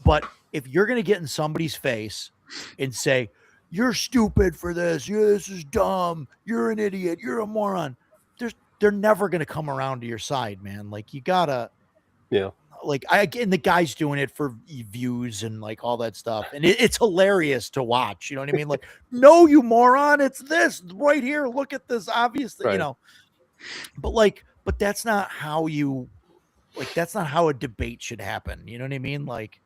But if you're going to get in somebody's face and say, you're stupid for this, this is dumb, you're an idiot, you're a moron, they're never going to come around to your side, man. Like, you got to... Yeah. Like and the guy's doing it for views and like all that stuff, and it's hilarious to watch. You know what I mean? Like, no, you moron! It's this right here. Look at this. Obviously, you know. But that's not how that's not how a debate should happen. You know what I mean? Like,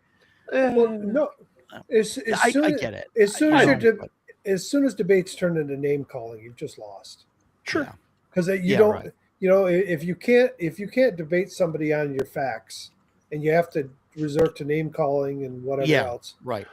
well, no. I get it. As soon as debates turn into name calling, you've just lost. Sure. Because you if you can't debate somebody on your facts, and you have to resort to name calling and whatever else. Right.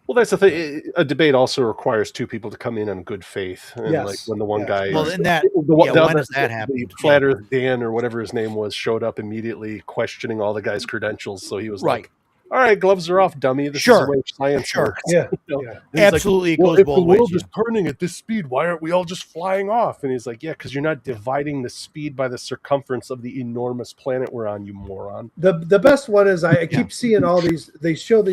Well, that's the thing. A debate also requires two people to come in on good faith, and Yes. like when the one guy, Well, and that when does that happen? The Flat Earth Dan or whatever his name was showed up immediately questioning all the guy's credentials. So he was like, "All right, gloves are off, dummy. This is the way science works." Yeah, absolutely. Like, well, it goes if both the world ways. is turning at this speed, why aren't we all just flying off? And he's like, "Yeah, because you're not dividing the speed by the circumference of the enormous planet we're on, you moron." The best one is I keep seeing all these. They show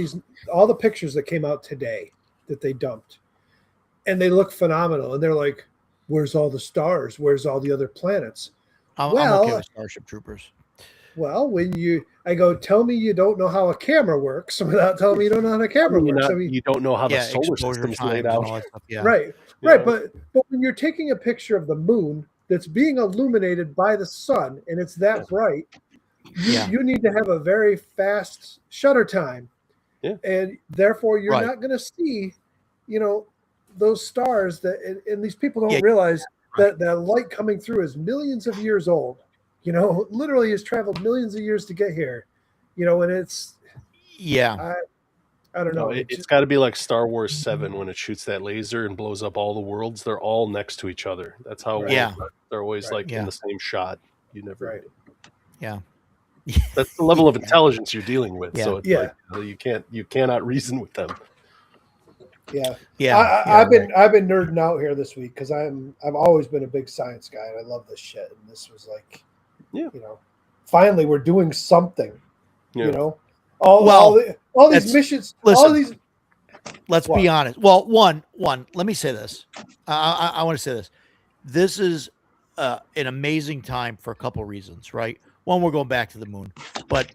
all the pictures that came out today that they dumped, and they look phenomenal. And they're like, "Where's all the stars? Where's all the other planets?" I'm okay with Starship Troopers. Well, I go, tell me you don't know how a camera works without telling me you don't know how a camera works. You don't know how the solar system's laid out. Right. But when you're taking a picture of the moon that's being illuminated by the sun and it's that bright, you need to have a very fast shutter time. Yeah. And therefore you're not going to see, those stars and these people don't realize that light coming through is millions of years old. Literally has traveled millions of years to get here. And it's I don't know. It's got to be like Star Wars 7 when it shoots that laser and blows up all the worlds. They're all next to each other. That's how they're always like in the same shot. You never. Yeah. That's the level of intelligence you're dealing with. Yeah. So it's like, you cannot reason with them. Yeah. I've been nerding out here this week because I've always been a big science guy and I love this shit. And this was like, finally we're doing something. All these missions. Listen, let's be honest. Well, one. Let me say this. I want to say this. This is an amazing time for a couple of reasons, right? One, we're going back to the moon, but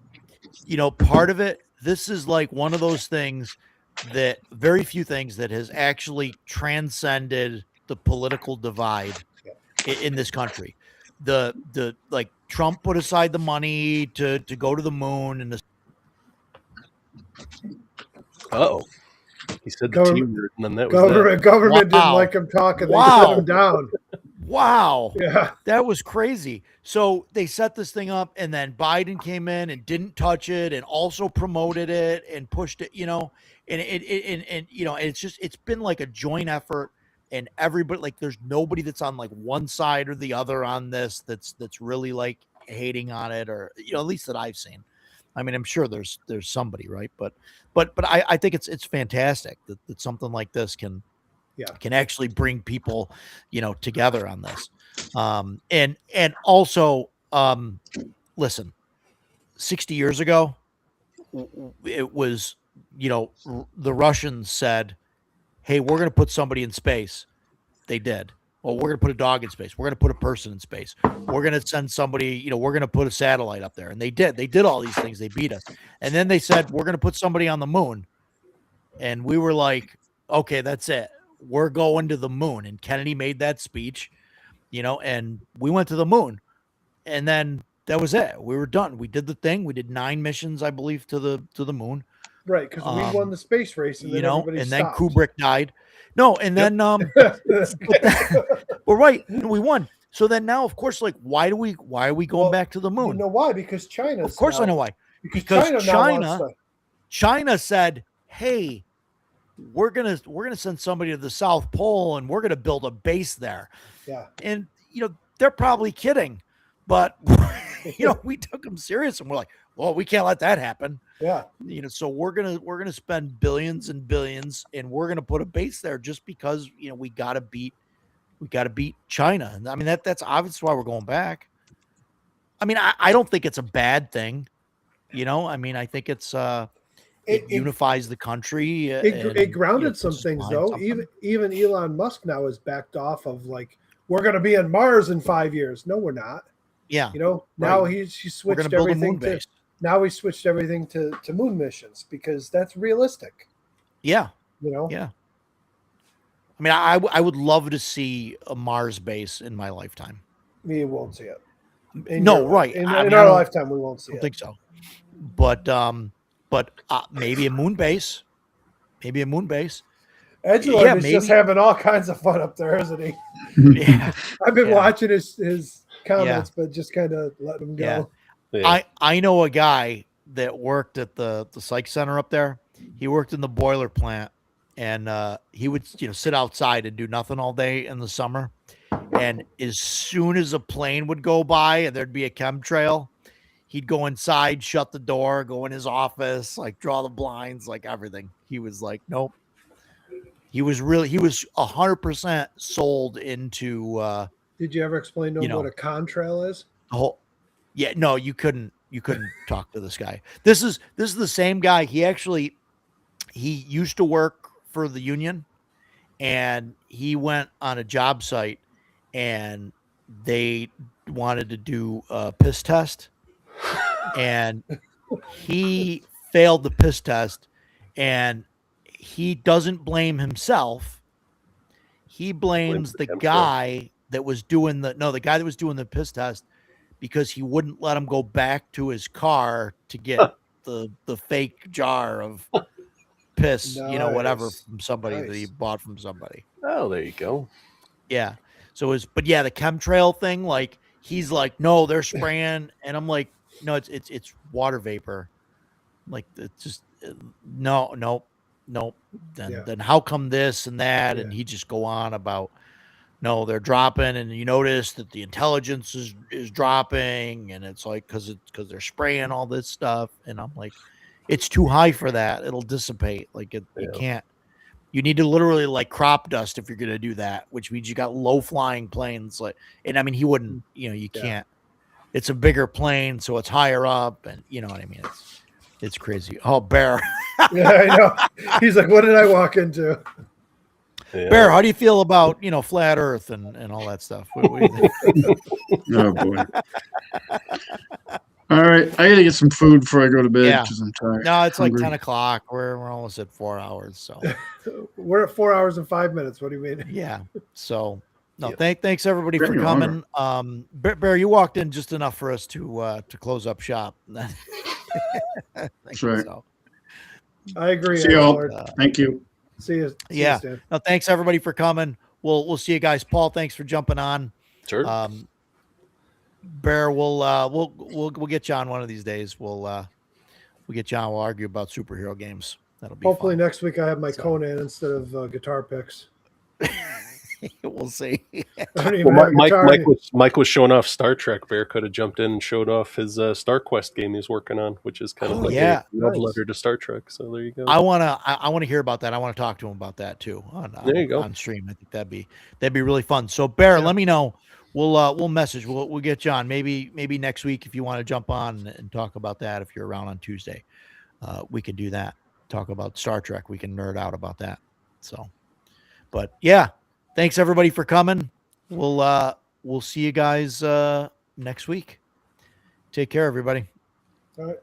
part of it. This is like one of those things that very few things that has actually transcended the political divide in this country. The like Trump put aside the money to go to the moon and he said the T word, and then that was government didn't like him talking. They shut him down. Wow. Yeah. That was crazy. So they set this thing up and then Biden came in and didn't touch it and also promoted it and pushed it, and it's been like a joint effort and everybody, like, there's nobody that's on like one side or the other on this that's really like hating on it or, at least that I've seen. I mean, I'm sure there's somebody, right. But I think it's fantastic that something like this can actually bring people, together on this. And also, listen, 60 years ago, it was, the Russians said, hey, we're going to put somebody in space. They did. Well, we're going to put a dog in space. We're going to put a person in space. We're going to send somebody, we're going to put a satellite up there. And they did. They did all these things. They beat us. And then they said, we're going to put somebody on the moon. And we were like, okay, that's it. We're going to the moon. And Kennedy made that speech, and we went to the moon. And then that was it. We were done. We did the thing. We did 9 missions, I believe, to the moon. Right, because we won the space race, and then everybody and stopped. then Kubrick died. No, and then well, right, we won. So then now, of course, like, why are we going back to the moon? You know why? Because China. Of course, I know why. Because China said, "Hey, we're gonna send somebody to the South Pole, and we're gonna build a base there." Yeah, and they're probably kidding, but we took them serious, and we're like, well, we can't let that happen. Yeah. So we're gonna spend billions and billions, and we're gonna put a base there just because we gotta beat China. And I mean that's obviously why we're going back. I mean, I don't think it's a bad thing. I mean, I think it's it unifies the country. It grounded some things though. Something. Even Elon Musk now has backed off of like, we're gonna be on Mars in 5 years. No, we're not. Yeah. Now he switched everything to. Now we switched everything to moon missions because that's realistic. Yeah. Yeah. I mean, I would love to see a Mars base in my lifetime. We won't see it. In our lifetime, we won't see it. I don't think so. But maybe a moon base. Edgelord is just having all kinds of fun up there, isn't he? Yeah. I've been watching his comments, but just kind of let them go. Yeah. I know a guy that worked at the psych center up there. He worked in the boiler plant, and he would sit outside and do nothing all day in the summer. And as soon as a plane would go by and there'd be a chemtrail, he'd go inside, shut the door, go in his office, like draw the blinds, like everything. He was like, nope. He was 100% sold into Did you ever explain to him what a contrail is? the whole. Yeah, no, you couldn't talk to this guy. This is the same guy. He used to work for the union, and he went on a job site, and they wanted to do a piss test, and he failed the piss test, and he doesn't blame himself. He blames the guy that was doing the piss test, because he wouldn't let him go back to his car to get the fake jar of piss, whatever, from somebody that he bought from somebody. Oh, there you go. Yeah. So the chemtrail thing, like, he's like, no, they're spraying, and I'm like, no, it's water vapor. Like, it's just no. Then how come this and that? And he just go on about, no, they're dropping, and you notice that the intelligence is dropping, and it's like because they're spraying all this stuff, and I'm like, it's too high for that. It'll dissipate. Like, you can't. You need to literally like crop dust if you're going to do that, which means you got low flying planes. Like, and I mean, he wouldn't. You can't. It's a bigger plane, so it's higher up, and you know what I mean. It's crazy. Oh, Bear. Yeah, I know. He's like, what did I walk into? Yeah. Bear, how do you feel about flat Earth and all that stuff? What do you think? Oh boy. All right, I gotta get some food before I go to bed because I'm tired. No, it's hungry. like 10 o'clock. We're almost at 4 hours. So We're at 4 hours and 5 minutes. What do you mean? yeah. So no, Yep. thanks everybody for Very coming. Bear, you walked in just enough for us to close up shop. That's right. So, I agree. See y'all. Lord. Thank you. See you. Yeah. Stan. no, thanks everybody for coming. We'll see you guys. Paul, thanks for jumping on. Sure. Bear, we'll get you on one of these days. We'll get you on. We'll argue about superhero games. That'll be Hopefully fun. next week I have my Conan instead of guitar picks. We'll see. I don't even Well, have a guitar. Mike was showing off Star Trek. Bear could have jumped in and showed off his Star Quest game he's working on, which is kind of like a love letter to Star Trek. So there you go. I wanna hear about that. I want to talk to him about that too There you go. on stream. I think that'd be really fun. So Bear, let me know. We'll message. We'll get you on. Maybe next week if you want to jump on and talk about that. If you're around on Tuesday, we can do that. Talk about Star Trek. We can nerd out about that. So, but yeah, thanks everybody for coming. We'll see you guys next week. Take care, everybody. All right.